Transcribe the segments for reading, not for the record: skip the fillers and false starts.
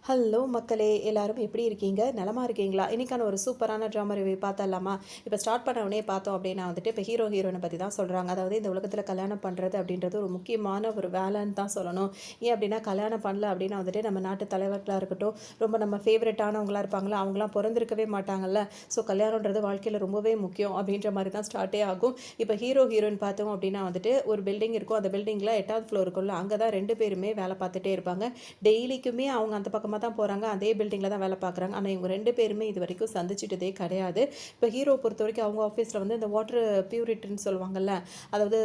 Hello மக்களே! எல்லாரும் எப்படி இருக்கீங்க? நலமா இருக்கீங்களா? இன்னைக்கான ஒரு சூப்பரான ட்ராமா ரிவ்யூ பார்த்தரலாமா? இப்ப ஸ்டார்ட் பண்ண உடனே பார்த்தோம் அப்படின்னா வந்துட்டு, இப்ப ஹீரோ, ஹீரோயின பத்தி தான் சொல்றாங்க. அதாவது இந்த உலகத்தில கல்யாணம் பண்றது அப்படின்றது ஒரு முக்கியமான ஒரு வேலைன்னு தான் சொல்லணும். ஏன் அப்படின்னா, கல்யாணம் பண்ணல அப்படின்னா வந்துட்டு நம்ம நாட்டு தலைவர்களா இருக்கட்டும், ரொம்ப நம்ம ஃபேவரட்டானவங்களா இருப்பாங்கல்ல, அவங்கலாம் பொறந்திருக்கவே மாட்டாங்கல்ல. ஸோ கல்யாணம்ன்றது வாழ்க்கையில ரொம்பவே முக்கியம் அப்படின்ற மாரி தான் ஸ்டார்ட்டே ஆகும். இப்ப ஹீரோ, ஹீரோயின் பார்த்தோம் அப்படின்னா வந்துட்டு, ஒரு பில்டிங் இருக்கும். அந்த பில்டிங்கில 8வது ஃப்ளோர் இருக்கும்ல, அங்க தான் 2 பேருமே வேலை பார்த்துட்டே இருப்பாங்க. டெய்லிக்குமே அவங்க அந்த பக்கமா தான் போறாங்க. அதே பில்டிங்கில தான் வேலை பார்க்குறாங்க. ஆனா, இவங்க 2 பேருமே இதுவரைக்கும் சந்திச்சிட்டதே கிடையாது. இப்ப ஹீரோ பொறுத்தவரைக்கும் அவங்க ஆஃபீஸ்ல வந்து இந்த வாட்டர் பியூரிட்டின்னு சொல்லுவாங்கல்ல. அதாவது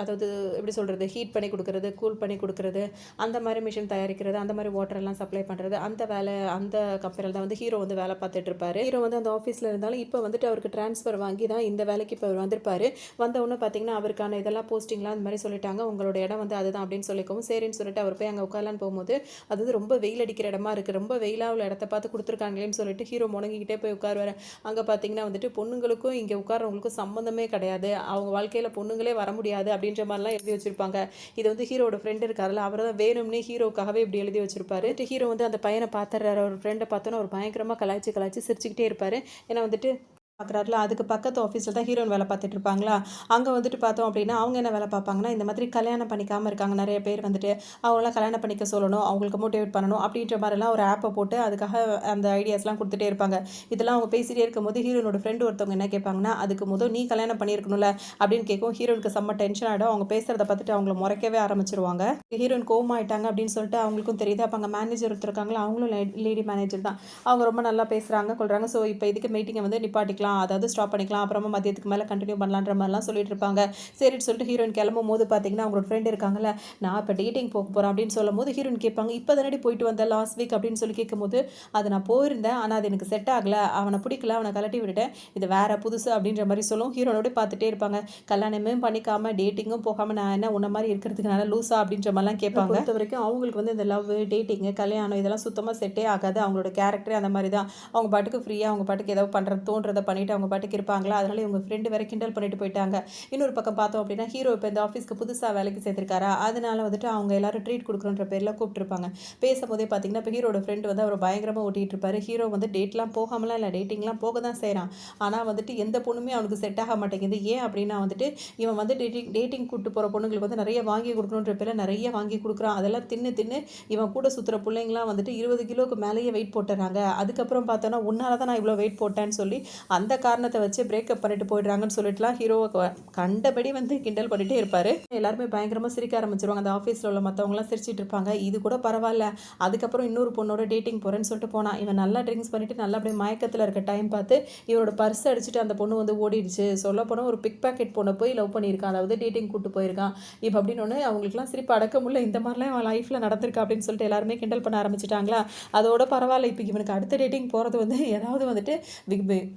அதாவது எப்படி சொல்றது? ஹீட் பண்ணி குடுக்குறது, கூல் பண்ணி குடுக்குறது, அந்த மாரி மிஷின் தயாரிக்கிறது, அந்த மாரி வாட்டர் எல்லாம் சப்ளை பண்றது, அந்த வேலை அந்த கம்பெனில தான் வந்து ஹீரோ வந்து வேலை பார்த்துட்டு இருப்பாரு. ஹீரோ வந்து அந்த ஆஃபீஸ்ல இருந்தாலும் இப்ப வந்துட்டு அவருக்கு ட்ரான்ஸ்ஃபர் வாங்கி தான் இந்த வேலைக்கு இப்ப அவர் வந்திருப்பாரு. வந்த உடனே பார்த்தீங்கன்னா, அவருக்கான இதெல்லாம் போஸ்டிங்லாம் அந்த மாரி சொல்லிட்டாங்க. உங்களோட இடம் வந்து அதுதான் அப்படின்னு சொல்லிக்கவும், சரின்னு சொல்லிட்டு அவர் போய் அங்க உட்காரலான்னு போகும்போது, அது வந்து ரொம்ப வெயில் அடிக்கிற இடமா இருக்கு. ரொம்ப வெயிலா உள்ள இடத்த பார்த்து குடுத்துருக்காங்களேன்னு சொல்லிட்டு ஹீரோ முனங்கிக்கிட்டே போய் உட்காருவாரு. அங்க பார்த்தீங்கன்னா வந்துட்டு பொண்ணுங்களுக்கும் இங்க உட்கார்றவங்களுக்கும் சம்மந்தமே கிடையாது. அவங்க வாழ்க்கையில பொண்ணுங்களே வர முடியாது அப்படின்ற மாரிலாம் எழுதி வச்சிருப்பாங்க. இது வந்து ஹீரோவோட ஃப்ரெண்ட் இருக்கார்ல, அவர் தான் வேணும்னே ஹீரோக்காகவே இப்படி எழுதி வச்சிருப்பாரு. ஹீரோ வந்து அந்த பையன பார்த்துடுறாரு. அவர் ஃப்ரெண்ட பார்த்தோன்னே அவர் பயங்கரமா கலாய்ச்சு கலாய்ச்சு சிரிச்சுக்கிட்டே இருப்பாரு. ஏன்னா வந்துட்டு பார்க்குறாருல, அதுக்கு பக்கத்து ஆஃபீஸில தான் ஹீரோயின் வேலை பார்த்துட்டு இருப்பாங்களா, அங்க வந்துட்டு பார்த்தோம் அப்படின்னா, அவங்க என்ன வேலை பார்ப்பாங்கன்னா, இந்த மாதிரி கல்யாணம் பண்ணிக்காம இருக்காங்க நெறைய பேர் வந்துட்டு, அவங்களலாம் கல்யாணம் பண்ணிக்க சொல்லணும், அவங்களுக்கு மோட்டிவேட் பண்ணணும் அப்படின்ற மாரிலாம் ஒரு ஆப்ப போட்டு அதுக்காக அந்த ஐடியாஸ்லாம் குடுத்துட்டே இருப்பாங்க. இதெல்லாம் அவங்க பேசிட்டே இருக்கும்போது ஹீரோயினோட ஃப்ரெண்ட் ஒருத்தவங்க என்ன கேட்பாங்கன்னா, "அதுக்கு நீ கல்யாணம் பண்ணியிருக்கணும்ல" அப்படின்னு கேட்கவும் ஹீரோயினுக்கு செம்ம டென்ஷன் ஆயிடும். அவங்க பேசுறத பார்த்துட்டு அவங்கள முறைக்கவே ஆரம்பிச்சுருவாங்க. ஹீரோயின் கோவமாயிட்டாங்க அப்படின்னு சொல்லிட்டு அவங்களுக்கும் தெரியுது. அப்ப அங்க மேனேஜர் ஒருத்தர் இருக்காங்களா, அவங்களும் லேடி மேனேஜர் தான். அவங்க ரொம்ப நல்லா பேசுறாங்க, கொள்றாங்க. ஸோ இப்ப இதுக்கு மீட்டிங்க வந்து நிப்பாட்டிக்கலாம். அதாவது ஸ்டாப் பண்ணிக்கலாம். அப்புறமா மதியத்துக்கு மேல கன்டின்யூ பண்ணலான்ற மாரிலாம் சொல்லிட்டு இருப்பாங்க. சரின்னு சொல்லிட்டு ஹீரோயின் கிளம்பும்போது பார்த்தீங்கன்னா, அவங்களோட ஃப்ரெண்ட் இருக்காங்கல்ல, நான் இப்ப டேட்டிங் போறேன் அப்படின்னு சொல்லும்போது, ஹீரோயின் கேட்பாங்க, "இப்ப தானடி போயிட்டு வந்த லாஸ்ட் வீக்" அப்படின்னு சொல்லி கேட்கும்போது, "அது நான் போயிருந்தேன். ஆனா அது எனக்கு செட் ஆகல. அவன பிடிக்கல. அவன கழட்டி விட்டுட்டேன். இது வேற புதுசு" அப்படின்ற மாரி சொல்லவும், ஹீரோனோட பார்த்துட்டே இருப்பாங்க. "கல்யாணமே பண்ணிக்காம, டேட்டிங்கும் போகாம நான் என்ன உன்ன மாரி இருக்கிறதுக்கு நான் லூசா?" அப்படின்ற மாரிலாம் கேட்பாங்க. பொறுத்தவரைக்கும் அவங்களுக்கு வந்து இந்த லவ், டேட்டிங், கல்யாணம் இதெல்லாம் சுத்தமா செட்டே ஆகாது. அவங்களோட கேரக்டரே அந்த மாரி தான். அவங்க பாட்டுக்கு ஃப்ரீயா அவங்க பாட்டுக்கு ஏதோ பண்றது தோன்றத பண்ணிட்டு அவங்க பாட்டுக்கு இருப்பாங்களா, அதனால இவங்க ஃப்ரெண்டு வேற கிண்டல் பண்ணிட்டு போயிட்டாங்க. இன்னொரு பக்கம் பார்த்தோம் அப்படின்னா, ஹீரோ இப்போ இந்த ஆஃபீஸ்க்கு புதுசா வேலைக்கு சேர்ந்திருக்காரா, அதனால வந்துட்டு அவங்க எல்லாரும் ட்ரீட் குடுக்குறோன்ற பேர்ல கூப்பிட்டுருப்பாங்க. பேசும்போதே பார்த்தீங்கன்னா, இப்போ ஹீரோட ஃப்ரெண்ட் வந்து அவர பயங்கரமா ஓட்டிட்டு இருப்பாரு. ஹீரோ வந்து டேட்லாம் போகாமலாம் இல்ல, டேட்டிங்லாம் போக தான் செய்றான். ஆனா வந்துட்டு எந்த பொண்ணுமே அவனுக்கு செட் ஆக மாட்டேங்குது. ஏன் அப்படின்னா வந்துட்டு, இவன் வந்து டேட்டிங் கூட்டு போற பொண்ணுங்களுக்கு வந்து நெறைய வாங்கி குடுக்கணுன்ற பேர்ல நெறைய வாங்கி குடுக்குறான். அதெல்லாம் தின்னு தின்னு இவன் கூட சுத்துற புள்ளைங்கலாம் வந்துட்டு 20 கிலோவுக்கு மேலேயே வெயிட் போட்டுறாங்க. அதுக்கப்புறம் பார்த்தோன்னா, உன்னால தான் நான் இவ்வளோ வெயிட் போட்டேன்னு சொல்லி அந்த காரணத்த வச்சு பிரேக்கப் பண்ணிட்டு போயிடுறாங்கன்னு சொல்லிட்டுலாம் ஹீரோவ கண்டபடி வந்து கிண்டல் பண்ணிட்டே இருப்பாரு. எல்லாருமே பயங்கரமா சிரிக்க ஆரம்பிச்சுருவாங்க. அந்த ஆஃபீஸ்ல உள்ள மத்தவங்கலாம் சிரிச்சிட்டு இருப்பாங்க. இது கூட பரவால்ல. அதுக்கப்புறம் இன்னொரு பொண்ணோட டேட்டிங் போறேன்னு சொல்லிட்டு போனான். இவன் நல்லா ட்ரிங்க்ஸ் பண்ணிட்டு நல்லா அப்படியே மயக்கத்துல இருக்க டைம் பார்த்து இவனோட பர்ஸ் அடிச்சுட்டு அந்த பொண்ணு வந்து ஓடிடுச்சு. சொல்லப்போனா ஒரு பிக் பாக்கெட் பொண்ண போய் லவ் பண்ணியிருக்கான். அதாவது டேட்டிங் கூட்டு போயிருக்கான். இப்ப அப்படின்னோனே அவங்களுக்குலாம் சிரிப்பு அடக்க முடியல. இந்த மாரிலாம் அவன் லைஃப்ல நடந்திருக்கு அப்படின்னு சொல்லிட்டு எல்லாருமே கிண்டல் பண்ண ஆரம்பிச்சுட்டாங்களா. அதோட பரவால்ல. இப்ப இவனுக்கு அடுத்த டேட்டிங் போறது வந்து ஏதாவது வந்துட்டு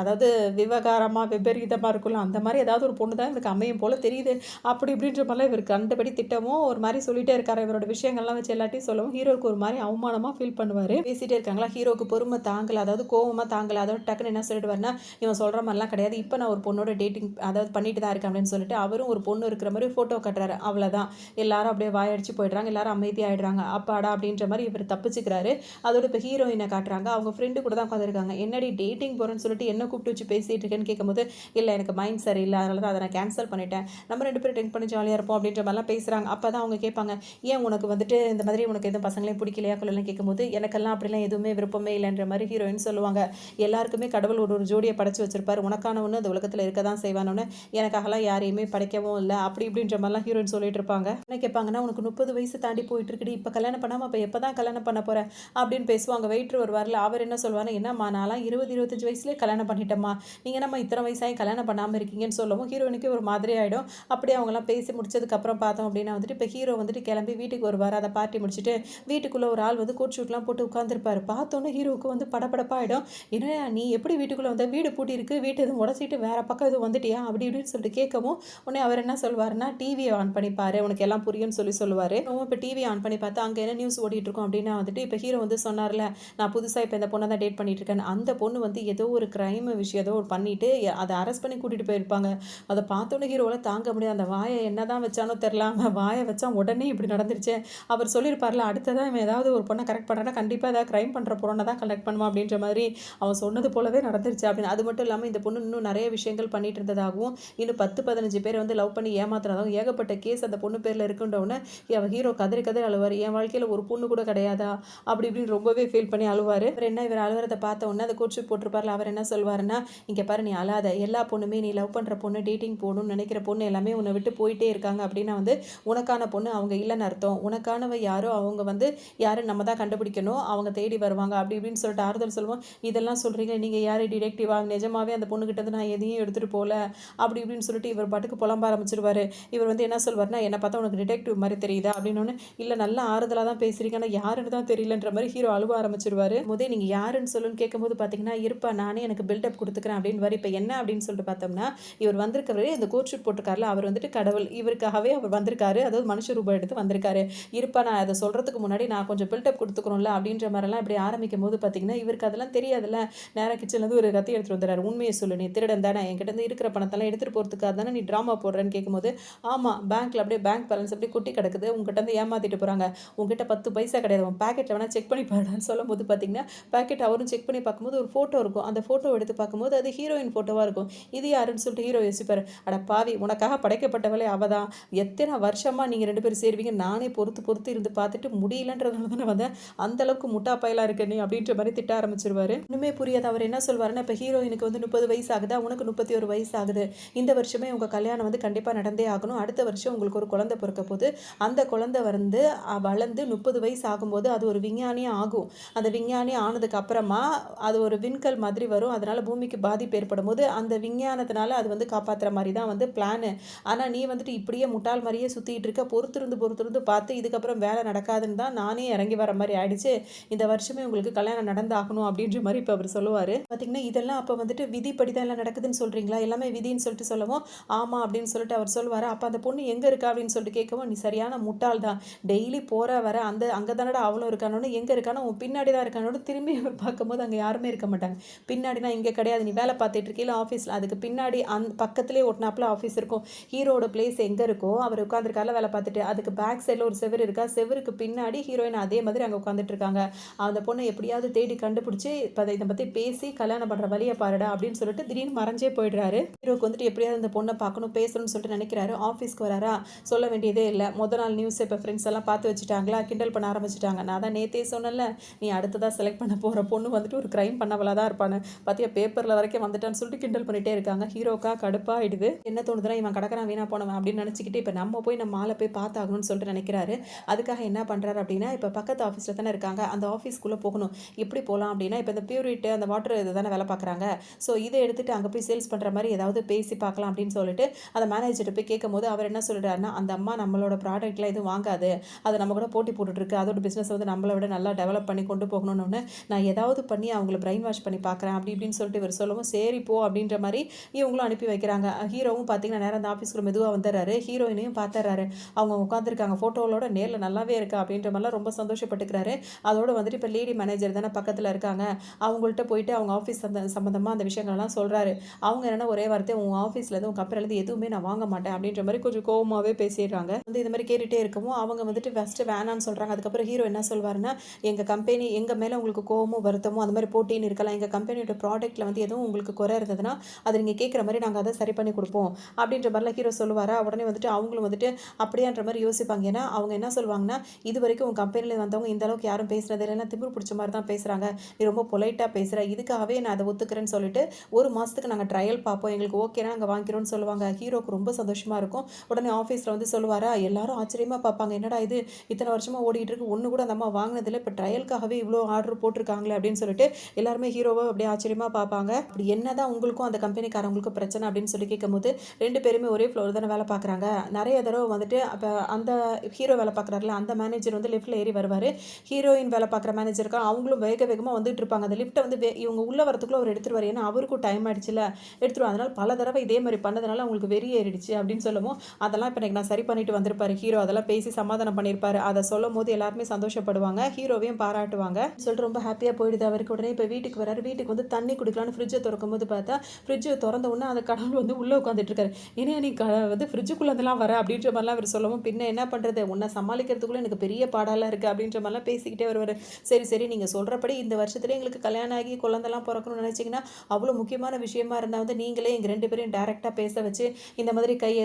அதாவது விவகாரமா, விபரீதமா இருக்கும்ல, அந்த மாரி ஏதாவது ஒரு பொண்ணு தான் இவருக்கு அமையும் போல தெரியுது. அப்படி இப்படின்ற மாரிலாம் இவரு கண்டபடி திட்டவும், ஒரு மாரி சொல்லிட்டே இருக்காரு. இவரோட விஷயங்கள்லாம் வச்சு எல்லாத்தையும் சொல்லவும், ஹீரோவுக்கு ஒரு மாரி அவமானமா ஃபீல் பண்ணுவாரு. பேசிட்டே இருக்காங்களா, ஹீரோவுக்கு பொறுமை தாங்கல. அதாவது கோவமா தாங்கல. அதோட டக்குன்னு என்ன சொல்லிடுவாருன்னா, இவன் சொல்ற மாரிலாம் கிடையாது. இப்ப நான் ஒரு பொண்ணோட டேட்டிங் அதாவது பண்ணிட்டு தான் இருக்கேன் அப்படின்னு சொல்லிட்டு, அவரும் ஒரு பொண்ணு இருக்கிற மாரி ஃபோட்டோ காட்டுறாரு. அவ்வளதான். எல்லாரும் அப்படியே வாயடிச்சு போயிடுறாங்க. எல்லாரும் அமைதியாயிடுறாங்க. அப்பாடா! அப்படின்ற மாரி இவரு தப்பிச்சுக்கிறாரு. அதோட இப்ப ஹீரோயின காட்டுறாங்க. அவங்க ஃப்ரெண்டு கூட தான் உட்காந்துருக்காங்க. என்னடி டேட்டிங் போறேன்னு சொல்லிட்டு என்ன கூப்பிட்டு வச்சு பேசிட்டு இருக்கேன்னு கேட்கும்போது, இல்ல எனக்கு மைண்ட் சரியில்ல. அதனால தான் அத நான் கேன்சல் பண்ணிட்டேன். நம்ம 2 பேரும் ட்ரிங்க் பண்ணி ஜாலியா இருப்போம் அப்படின்ற மாரிலாம் பேசுறாங்க. அப்பதான் அவங்க கேட்பாங்க, ஏன் உனக்கு வந்துட்டு இந்த மாதிரி உனக்கு எதுவும் பசங்களையும் பிடிக்கலையா கொள்ளலைன்னு கேட்கும்போது, எனக்கெல்லாம் அப்படிலாம் எதுவுமே விருப்பமே இல்லன்ற மாரி ஹீரோயின் சொல்லுவாங்க. எல்லாருக்குமே கடவுள் ஒரு ஒரு ஜோடிய படைச்சு வச்சிருப்பாரு. உனக்கானவன்னு அந்த உலகத்துல இருக்க தான் செய்வானோன்னு, எனக்காகலாம் யாரையுமே படைக்கவும் இல்ல. அப்படி இப்படின்ற மாரிலாம் ஹீரோயின் சொல்லிட்டு இருப்பாங்க. என்ன கேட்பாங்கன்னா, உனக்கு 30 வயசு தாண்டி போயிட்டு இருக்குடி. இப்ப கல்யாணம் பண்ணாம அப்ப எப்பதான் கல்யாணம் பண்ண போற? அப்படின்னு பேசுவாங்க. வெயிட்டர் வருவார்ல, அவர் என்ன சொல்லுவாருன்னா, என்னம்மா நான்லாம் 20, 25 வயசுலயே கல்யாணம் பண்ணிட்டேன்ம்மா. நீங்க என்னம்மா இத்தனை வயசாயும் கல்யாணம் பண்ணாம இருக்கீங்கன்னு சொல்லவும் ஹீரோயினுக்கு ஒரு மாதிரி ஆயிடும். அப்படியே அவங்கலாம் பேசி முடிச்சதுக்கு அப்புறம் பார்த்தோம் அப்படின்னா வந்துட்டு இப்போ ஹீரோ வந்துட்டு கிளம்பி வீட்டுக்கு வருவாரு. அதை பார்ட்டி முடிச்சுட்டு வீட்டுக்குள்ள ஒரு ஆள் வந்து கோட் ஷூட்லாம் போட்டு உட்காந்துருப்பாரு. பார்த்தோன்னே ஹீரோவுக்கு வந்து படபடப்பாயிடும். என்ன நீ எப்படி வீட்டுக்குள்ள வந்த? வீடு பூட்டி இருக்கு. வீட்டு எதுவும் உடச்சிட்டு வேற பக்கம் எதுவும் வந்துட்டியா? அப்படி இப்படின்னு சொல்லிட்டு கேட்கவும் உடனே அவர் என்ன சொல்வாருன்னா, டிவியை ஆன் பண்ணி பாரு, உனக்கு எல்லாம் புரியும்னு சொல்லி சொல்லுவாரு. இப்போ டிவி ஆன் பண்ணி பார்த்தா அங்க என்ன நியூஸ் ஓடிட்டு இருக்கும் அப்படின்னா வந்துட்டு இப்போ ஹீரோ வந்து சொன்னார்ல, நான் புதுசா இப்போ இந்த பொண்ணை தான் டேட் பண்ணிட்டு இருக்கேன். அந்த பொண்ணு வந்து ஏதோ ஒரு கிரைம் விஷயத்த ஏதோ பண்ணிட்டு அதை அரெஸ்ட் பண்ணி கூட்டிகிட்டு போயிருப்பாங்க. அதை பார்த்தோன்னே ஹீரோவால் தாங்க முடியாது. அந்த வாயை என்ன தான் வச்சானோ தெரில, அவன் வாயை வச்சா உடனே இப்படி நடந்துருச்சு. அவர் சொல்லியிருப்பார்ல, அடுத்ததான் இவன் ஏதாவது ஒரு பொண்ணை கரெக்ட் பண்ணுறான்னா கண்டிப்பாக ஏதாவது க்ரைம் பண்ணுற பொண்ணை தான் கலெக்ட் பண்ணுவான் அப்படின்ற மாதிரி அவன் சொன்னது போலவே நடந்துருச்சு அப்படின்னு. அது மட்டும் இல்லாமல் இந்த பொண்ணு இன்னும் நிறைய விஷயங்கள் பண்ணிட்டு இருந்ததாகவும், இன்னும் 10-15 பேர் வந்து லவ் பண்ணி ஏமாத்துறதாகவும், ஏகப்பட்ட கேஸ் அந்த பொண்ணு பேரில் இருக்குன்றவுடனே அவன் ஹீரோ கதறி கதறி அழுவார். என் வாழ்க்கையில் ஒரு பொண்ணு கூட கிடையாதா அப்படி இப்படின்னு ரொம்பவே ஃபீல் பண்ணி அழுவார். அவர் என்ன இவர் அழுகிறத பார்த்த உடனே அதை கோச்சு போட்டிருப்பார்ல, அவர் என்ன சொல்வாருன்னா, இங்கே பாரு நீ அழாத, எல்லா பொண்ணுமே நீ லவ் பண்ணுற பொண்ணு, டேட்டிங் போகணும்னு நினைக்கிற பொண்ணு எல்லாமே உன்னை விட்டு போயிட்டே இருக்காங்க அப்படின்னா வந்து உனக்கான பொண்ணு அவங்க இல்லைன்னு அர்த்தம். உனக்கானவ யாரோ அவங்க வந்து யாருன்னு நம்ம தான் கண்டுபிடிக்கணும், அவங்க தேடி வருவாங்க அப்படி இப்படின்னு சொல்லிட்டு ஆறுதல் சொல்லுவோம். இதெல்லாம் சொல்கிறீங்க நீங்கள் யார் டிடெக்டிவா, நிஜமாவே அந்த பொண்ணுக்கிட்ட வந்து நான் எதையும் எடுத்துகிட்டு போகல அப்படி இப்படின்னு சொல்லிட்டு இவர் பாட்டுக்கு புலம்ப ஆரம்பிச்சிருவார். இவர் வந்து என்ன சொல்வார்னா, என்னை பார்த்தா உனக்கு டிடெக்டிவ் மாதிரி தெரியுதா அப்படின்னு. இல்லை நல்லா ஆறுதலாக தான் பேசுகிறீங்க, ஆனால் யாருன்னு தான் தெரியலன்ற மாதிரி ஹீரோ அழுவ ஆரம்பிச்சிருவார். முதே நீங்கள் யாருன்னு சொல்லுன்னு கேட்கும்போது பார்த்தீங்கன்னா, இருப்பா நானே எனக்கு பில்டப் கொடுத்துக்கிறேன் அப்படின்னு வரி. இப்போ என்ன அப்படின்னு சொல்லிட்டு பார்த்தோம்னா, இவர் வந்திருக்கவரே இந்த கோட் ஷூட் போட்டிருக்காருல, அவர் வந்துட்டு கடவுள், இவருக்காகவே அவர் வந்திருக்காரு, அதாவது மனுஷ ரூபாய் எடுத்து வந்திருக்காரு. இருப்பா நான் அதை சொல்கிறதுக்கு முன்னாடி நான் கொஞ்சம் பில்டப் கொடுத்துக்கணும்ல அப்படின்ற மாதிரிலாம் இப்படி ஆரம்பிக்கும் போது பார்த்தீங்கன்னா, இவருக்கு அதெல்லாம் தெரியாதுல்ல. நேராக கிச்சன்லேருந்து ஒரு கத்தி எடுத்துகிட்டு வந்துடுறாரு. உண்மையை சொல்லு, நீ திருடன் தானே, என்கிட்ட இருக்கிற பணத்தெல்லாம் எடுத்துகிட்டு போகிறதுக்காக தானே நீ ட்ராமா போடுறேன்னு கேட்கும்போது, ஆமாம் பேங்க்கில் அப்படியே பேங்க் பேலன்ஸ் அப்படியே கொட்டி கிடக்குது, உங்ககிட்ட வந்து ஏமாற்றிட்டு போகிறாங்க, உங்ககிட்ட 10 பைசா கிடையாது, உன் பேக்கெட்டில் வேணால் செக் பண்ணி பாருன்னு சொல்லும் போது பார்த்தீங்கன்னா, பேக்கெட் அவரும் செக் பண்ணி பார்க்கும்போது ஒரு ஃபோட்டோ இருக்கும். அந்த ஃபோட்டோ எடுத்து பார்க்கும்போது அது ஹீரோயின் ஃபோட்டோவாக இருக்கும். இது யாருன்னு சொல்லிட்டு ஹீரோ யோசிப்பார். அட பாவி, உனக்காக படைக்கப்பட்டவளே அவள் தான், எத்தனை வருஷமாக நீங்கள் 2 பேரும் சேருவீங்க, நானே பொறுத்து பொறுத்து இருந்து பார்த்துட்டு முடியலன்றதுனால தானே வந்தேன், அந்தளவுக்கு முட்டா பயலாக இருக்க நீ அப்படின்ற மாதிரி திட்ட ஆரம்பிச்சிருவார். இன்னுமே புரியாது. அவர் என்ன சொல்வாருன்னா, இப்போ ஹீரோயினுக்கு வந்து 30 வயசு ஆகுதா, உனக்கு 31 வயசு ஆகுது, இந்த வருஷமே உங்கள் கல்யாணம் வந்து கண்டிப்பாக நடந்தே ஆகணும், அடுத்த வருஷம் உங்களுக்கு ஒரு குழந்தை பிறக்க போது, அந்த குழந்தை வந்து வளர்ந்து 30 வயசு ஆகும்போது அது ஒரு விஞ்ஞானியாக ஆகும். அந்த விஞ்ஞானி ஆனதுக்கு அப்புறமா அது ஒரு விண்கல் மாதிரி வரும், அதனால் பூமிக்கு பாதிப்பு ஏற்படும் போது அந்த விஞ்ஞானத்தினால அது வந்து காப்பாற்றுற மாதிரி தான் வந்து பிளானு. ஆனால் நீ வந்துட்டு இப்படியே முட்டாள் மாதிரியே சுற்றிட்டு இருக்க, பொறுத்திருந்து பார்த்து இதுக்கப்புறம் வேலை நடக்காதுன்னு தான் நானே இறங்கி வர மாதிரி ஆயிடுச்சு, இந்த வருஷமே உங்களுக்கு கல்யாணம் நடந்தாகணும் அப்படின்ற மாதிரி இப்போ அவர் சொல்லுவார். பார்த்தீங்கன்னா இதெல்லாம் அப்போ வந்துட்டு விதிப்படி தான் எல்லாம் நடக்குதுன்னு சொல்கிறீங்களா, எல்லாமே விதின்னு சொல்லிட்டு சொல்லவும் ஆமாம் அப்படின்னு சொல்லிட்டு அவர் சொல்லுவார். அப்போ அந்த பொண்ணு எங்கே இருக்கா அப்படின்னு சொல்லிட்டு கேட்கவும், நீ சரியான முட்டாள் தான், டெய்லி போகிற வர அந்த அங்கே தானடா அவளும் இருக்கானோன்னு, எங்கே இருக்கானோ உன் பின்னாடி தான் இருக்கானோன்னு திரும்பி அவர் பார்க்கும்போது அங்கே யாருமே இருக்க மாட்டாங்க. பின்னாடினா இங்கே கிடையாது, நீ வேலை பார்த்துட்டு இருக்கீங்களா ஆஃபீஸில், அதுக்கு பின்னாடி பக்கத்துலேயே ஒட்டினாப்பில் ஆஃபீஸ் இருக்கும். ஹீரோட பிளேஸ் எங்கே இருக்கோ அவர் உட்காந்துருக்கால வேலை பார்த்துட்டு, அதுக்கு பேக் சைடில் ஒரு செவர் இருக்கா, செவருக்கு பின்னாடி ஹீரோயின் அதே மாதிரி அங்கே உட்காந்துட்டு இருக்காங்க. அந்த பொண்ணை எப்படியாவது தேடி கண்டுபிடிச்சி இப்போ இதை பற்றி பேசி கல்யாணம் பண்ணுற வழியை பாருடா அப்படின்னு சொல்லிட்டு திடீர்னு மறைஞ்சே போயிடுறாரு. ஹீரோக்கு வந்துட்டு எப்படியாவது இந்த பொண்ணை பார்க்கணும் பேசணும்னு சொல்லிட்டு நினைக்கிறாரு. ஆஃபீஸ்க்கு வராரா, சொல்ல வேண்டியதே இல்லை, முதல் நாள் நியூஸ் இப்போ ஃப்ரெண்ட்ஸ் எல்லாம் பார்த்து வச்சுட்டாங்களா, கிண்டல் பண்ண ஆரம்பிச்சிட்டாங்க. நான் தான் நேற்றே சொன்னல, நீ அடுத்ததாக செலக்ட் பண்ண போகிற பொண்ணு வந்துட்டு ஒரு க்ரைம் பண்ணவளாக தான் இருப்பானு, பார்த்தியா பேப்பரில் வரைக்கும் வந்துட்டான்னு சொல்லிட்டு கிண்டல் பண்ணிகிட்டே இருக்காங்க. ஹீரோக்கா கடுப்பாகிடுது. என்ன தோணுதுன்னா, இவன் கடற்கரை வீணாக போனவன் அப்படின்னு நினச்சிக்கிட்டு இப்போ நம்ம போய் நம்ம ஆளை போய் பார்த்தாகணும்னு சொல்லிட்டு நினைக்கிறாரு. அதுக்காக என்ன பண்ணுறாரு அப்படின்னா, இப்போ பக்கத்து ஆஃபீஸில் தானே இருக்காங்க, அந்த ஆஃபீஸ்க்குள்ளே போகணும். எப்படி போகலாம் அப்படின்னா, இப்போ இந்த பியூரிட்டு அந்த வாட்டர் இது தானே வேலை பார்க்குறாங்க, ஸோ இதை எடுத்துகிட்டு அங்கே போய் சேல்ஸ் பண்ணுற மாதிரி ஏதாவது பேசி பார்க்கலாம் அப்படின்னு சொல்லிட்டு அந்த மேனேஜர்கிட்ட போய் கேட்கும்போது அவர் என்ன சொல்கிறாருன்னா, அந்த அம்மா நம்மளோட ப்ராடக்ட்லாம் எதுவும் வாங்காது, அது நம்ம கூட போட்டி போட்டுட்ருக்கு, அதோட பிஸ்னஸ் வந்து நம்மளை விட நல்லா டெவலப் பண்ணி கொண்டு போகணும்னு நான் ஏதாவது பண்ணி அவங்கள பிரெயின் வாஷ் பண்ணி பார்க்குறேன் அப்படி இப்படின்னு சொல்லிட்டு இவர் சொல்லவும், சரி போ அப்படின்ற மாதிரி இவங்களும் அனுப்பி வைக்கிறாங்க. ஹீரோவும் பார்த்தீங்கன்னா நேரம் அந்த ஆஃபீஸ்க்குள்ள மெதுவாக வந்துடுறாரு. ஹீரோயினையும் பார்த்துறாரு, அவங்க உட்காந்துருக்காங்க ஃபோட்டோவோட, நேரில் நல்லாவே இருக்கா அப்படின்ற மாதிரிலாம் ரொம்ப சந்தோஷப்பட்டுக்கிறாரு. அதோடு வந்துட்டு இப்போ லேடி மேனேஜர் தானே பக்கத்தில் இருக்காங்க, அவங்கள்ட்ட போயிட்டு அவங்க ஆஃபீஸ் சம்மந்தமாக அந்த விஷயங்கள்லாம் சொல்கிறாரு. அவங்க என்னென்னா ஒரே வார்த்தை, உங்கள் ஆஃபீஸ்லேருந்து உங்கள் கம்பெனிலேருந்து எதுவுமே நான் வாங்க மாட்டேன் அப்படின்ற மாதிரி கொஞ்சம் கோவமாகவே பேசிடுறாங்க. வந்து இந்த மாதிரி கேட்டுகிட்டே இருக்கவும் அவங்க வந்துட்டு ஃபஸ்ட்டு வேணான்னு சொல்கிறாங்க. அதுக்கப்புறம் ஹீரோ என்ன சொல்வாருன்னா, எங்கள் கம்பெனி எங்கள் மேலே உங்களுக்கு கோவமோ வருத்தமோ அந்த மாதிரி போட்டின்னு இருக்கலாம், எங்கள் கம்பெனியோட ப்ராடக்ட்டில் வந்து எதுவும் உங்களுக்கு குறை இருந்ததுன்னா அதை நீங்கள் கேட்குற மாதிரி நாங்கள் அதை சரி பண்ணி கொடுப்போம் அப்படின்ற மாதிரிலாம் ஹீரோ சொல்லுவாரா. உடனே வந்துட்டு அவங்களும் வந்துட்டு அப்படியான்ற மாதிரி யோசிப்பாங்க. ஏன்னா அவங்க என்ன சொல்லுவாங்கன்னா, இது வரைக்கும் உங்கள் கம்பெனியில் வந்தவங்க இந்த அளவுக்கு யாரும் பேசுனது இல்லைன்னா திமிரு பிடிச்ச மாதிரி தான் பேசுகிறாங்க, நீ ரொம்ப பொலைட்டாக பேசுகிற, இதுக்காகவே நான் அதை ஒத்துக்கிறேன்னு சொல்லிட்டு ஒரு மாதத்துக்கு நாங்கள் ட்ரையல் பார்ப்போம், எங்களுக்கு ஓகேனா நாங்கள் வாங்கிக்கிறோன்னு சொல்லுவாங்க. ஹீரோக்கு ரொம்ப சந்தோஷமாக இருக்கும். உடனே ஆஃபீஸில் வந்து சொல்லுவாரா, எல்லாரும் ஆச்சரியமாக பார்ப்பாங்க, என்னடா இது இத்தனை வருஷமாக ஓடிட்டு இருக்கு, ஒன்று கூட அந்த அம்மா வாங்கினதில்லை, இப்போ ட்ரையலுக்காகவே இவ்வளோ ஆர்டர் போட்டிருக்காங்களே அப்படின்னு சொல்லிட்டு எல்லாருமே ஹீரோவை அப்படியே ஆச்சரியமாக பார்ப்பாங்க. அப்படி என்ன தான் உங்களுக்கும் அந்த கம்பெனிக்காரவங்களுக்கும் பிரச்சனை அப்படின்னு சொல்லி கேட்கும்போது, 2 பேருமே ஒரே ஃப்ளோர் தானே வேலை பார்க்குறாங்க, நிறைய தடவை வந்துட்டு அப்போ அந்த ஹீரோ வேலை பார்க்குறாருல அந்த மேனேஜர் வந்து லிஃப்ட்டில் ஏறி வருவார், ஹீரோயின் வேலை பார்க்குற மேனேஜருக்கா அவங்களும் வேகமாக வந்துட்டு இருப்பாங்க. அந்த லிஃப்ட்டை வந்து இவங்க உள்ளே வரத்துக்குள்ளே அவர் எடுத்துருவார், ஏன்னா அவருக்கும் டைம் ஆயிடுச்சுல எடுத்துருவோம், அதனால் பல தடவை இதே மாதிரி பண்ணதுனால அவங்களுக்கு வெறி ஏறிடுச்சு அப்படின்னு சொல்லவும், அதெல்லாம் இப்போ எனக்கு நான் சரி பண்ணிட்டு வந்திருப்பாரு ஹீரோ, அதெல்லாம் பேசி சமாதானம் பண்ணியிருப்பாரு. அதை சொல்லும் போது எல்லாருமே சந்தோஷப்படுவாங்க, ஹீரோவையும் பாராட்டுவாங்க சொல்லிட்டு ரொம்ப ஹாப்பியாக போயிடுது அவருக்கு. உடனே இப்போ வீட்டுக்கு வராரு. வீட்டுக்கு வந்து தண்ணி குடிக்கலான்னு ஃப்ரிட்ஜில் ஃப்ரிட்ஜை திறக்கும்போது பார்த்தா ஃப்ரிட்ஜை திறந்த உடனே அந்த கடவுள் வந்து உள்ளே உட்காந்துட்டு இருக்காரு. ஏன்னா நீ வந்து ஃப்ரிட்ஜுக்குள்ளே அதெல்லாம் வர அப்படின்ற மாதிரிலாம் அவர் சொல்லவும், பின்ன என்ன பண்ணுறது, உன்னை சமாளிக்கிறதுக்குள்ளே எனக்கு பெரிய பாடாலாம் இருக்குது அப்படின்ற மாதிரிலாம் பேசிக்கிட்டே வருவார். சரி சரி நீங்கள் சொல்கிறபடி இந்த வருஷத்துல எங்களுக்கு கல்யாணம் ஆகி குழந்தெல்லாம் பிறக்கணும்னு நினச்சிங்கன்னா அவ்வளோ முக்கியமான விஷயமா இருந்தால் வந்து நீங்களே எங்கள் 2 பேரையும் டேரெக்டாக பேச வச்சு இந்த மாதிரி கையை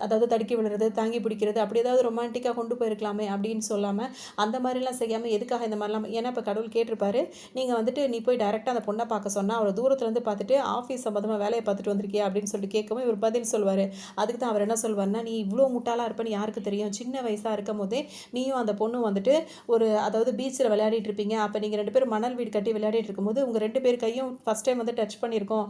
அதாவது தடுக்கி விழுறது, தாங்கி பிடிக்கிறது, அப்படி ஏதாவது ரொமான்டிக்காக கொண்டு போயிருக்கலாமே அப்படின்னு சொல்லாமல் அந்த மாதிரிலாம் செய்யாமல் எதுக்காக இந்த மாதிரிலாம், ஏன்னா இப்போ கடவுள் கேட்டிருப்பாரு, நீங்கள் வந்துட்டு நீ போய் டேரெக்டாக அந்த பொண்ணை பார்க்க சொன்னால் அவளை தூரத்துலேருந்து பார்த்துட்டு ஆஃபீஸ் சம்மந்தமாக வேலையை பார்த்துட்டு வந்திருக்கியா அப்படின்னு சொல்லிட்டு கேட்கவும் இவர் பதில் சொல்வார். அதுக்கு தான் அவர் என்ன சொல்வார்னா, நீ இவ்வளோ முட்டாளாக இருப்பேன்னு யாருக்கு தெரியும், சின்ன வயசாக இருக்கும் போதே நீயும் அந்த பொண்ணும் வந்துட்டு அதாவது பீச்சில் விளையாடிட்டு இருப்பீங்க, அப்போ நீங்கள் 2 பேரும் மணல் வீடு கட்டி விளையாடிட்டு இருக்கும்போது உங்கள் 2 பேர் கையும் ஃபஸ்ட் டைம் வந்து டச் பண்ணியிருக்கோம்.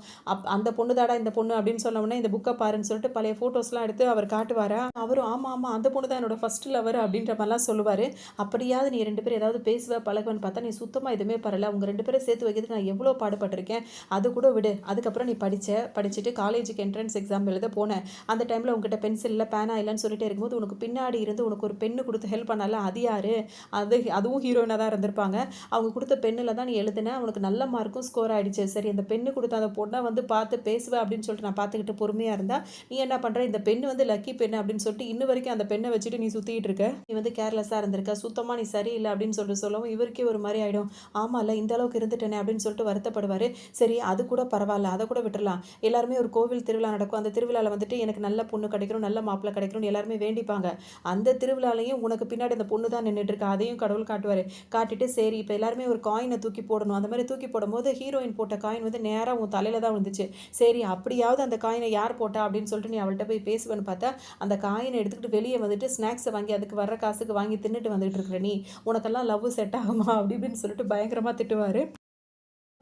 அந்த பொண்ணு தாடா இந்த பொண்ணு அப்படின்னு சொன்ன உடனே இந்த புக்கை பாருன்னு சொல்லிட்டு பழைய ஃபோட்டோஸ்லாம் எடுத்து அவர் காட்டுவாரா. அவரும் ஆமாம் ஆமாம் அந்த பொண்ணு தான் என்னோட ஃபர்ஸ்ட் லவர் அப்படின்ற மாதிரிலாம் சொல்லுவார். அப்படியாவது நீ 2 பேரும் ஏதாவது பேசுவ பழகுவேன்னு பார்த்தா நீ சுத்தமாக எதுவுமே பரல. உங்கள் 2 பேரும் சேர்த்து வைக்கிறதுக்கு நான் எவ்வளோ பாடுபட்டிருக்கேன். அது கூட விடு. அதுக்கப்புறம் நீ படிச்சுட்டு காலேஜுக்கு என்ட்ரன்ஸ் எக்ஸாம் எழுத போனேன். அந்த டைமில் உங்ககிட்ட பென்சில் இல்லை பேனா இல்லைன்னு சொல்லிட்டு இருக்கும்போது உனக்கு பின்னாடி இருந்து உனக்கு ஒரு பெண்ணு கொடுத்து ஹெல்ப் பண்ணல, அது யாரு? அதுவும் ஹீரோயினாக தான் இருந்திருப்பாங்க. அவங்க கொடுத்த பெண்ணில் தான் நீ எழுதுன, உனக்கு நல்ல மார்க்கும் ஸ்கோர் ஆகிடுச்சு. சரி அந்த பெண்ணு கொடுத்த அந்த பொண்ணை வந்து பார்த்து பேசுவேன் அப்படின்னு சொல்லிட்டு நான் பார்த்துக்கிட்டு பொறுமையாக இருந்தால் நீ என்ன பண்ணுற, இந்த பெண்ணு வந்து லக்கி பெண்ணு அப்படின்னு சொல்லிட்டு இன்னும் வரைக்கும் அந்த பெண்ணை வச்சுட்டு நீ சுற்றிக்கிட்டு இருக்க, நீ வந்து கேர்லெஸ்ஸாக இருந்திருக்க, சுத்தமாக நீ சரியில்லை அப்படின்னு சொல்லிட்டு சொல்லவும் இவருக்கே ஒரு மாதிரி ஆகிடும். ஆமாம்ல இந்த அளவுக்கு இருந்துட்டேனே அப்படின்னு சொல்லிட்டு வருத்தப்படுவார். சரி அது கூட பரவாயில்ல, அதை கூட விட்டுறலாம். எல்லாருமே ஒரு கோவில் திருவிழா நடக்கும், அந்த திருவிழாவில் வந்துட்டு எனக்கு நல்ல பொண்ணு கிடைக்கணும், நல்ல மாப்பிள்ளை கிடைக்கணும்னு எல்லாருமே வேண்டிப்பாங்க. அந்த திருவிழாலையும் உனக்கு பின்னாடி அந்த பொண்ணு தான் நின்றுட்டு இருக்கா, அதையும் கடவுள் காட்டுவார். காட்டிட்டு சரி இப்போ எல்லாருமே ஒரு காயினை தூக்கி போடணும், அந்த மாதிரி தூக்கி போடும்போது ஹீரோயின் போட்ட காயின் வந்து நேராக உன் தலையில் தான் விழுந்துச்சு. சரி அப்படியாவது அந்த காயினை யார் போட்டா அப்படின்னு சொல்லிட்டு நீ அவள்கிட்ட போய் பேசுவேன்னு பார்த்தா அந்த காயினை எடுத்துக்கிட்டு வெளியே வந்துட்டு ஸ்நாக்ஸை வாங்கி அதுக்கு வர்ற காசுக்கு வாங்கி தின்னுட்டு வந்துட்டு இருக்கிற நீ, உனக்கெல்லாம் லவ் செட் ஆகுமா அப்படி இப்படின்னு சொல்லிட்டு பயங்கரமாக திட்டுவார்.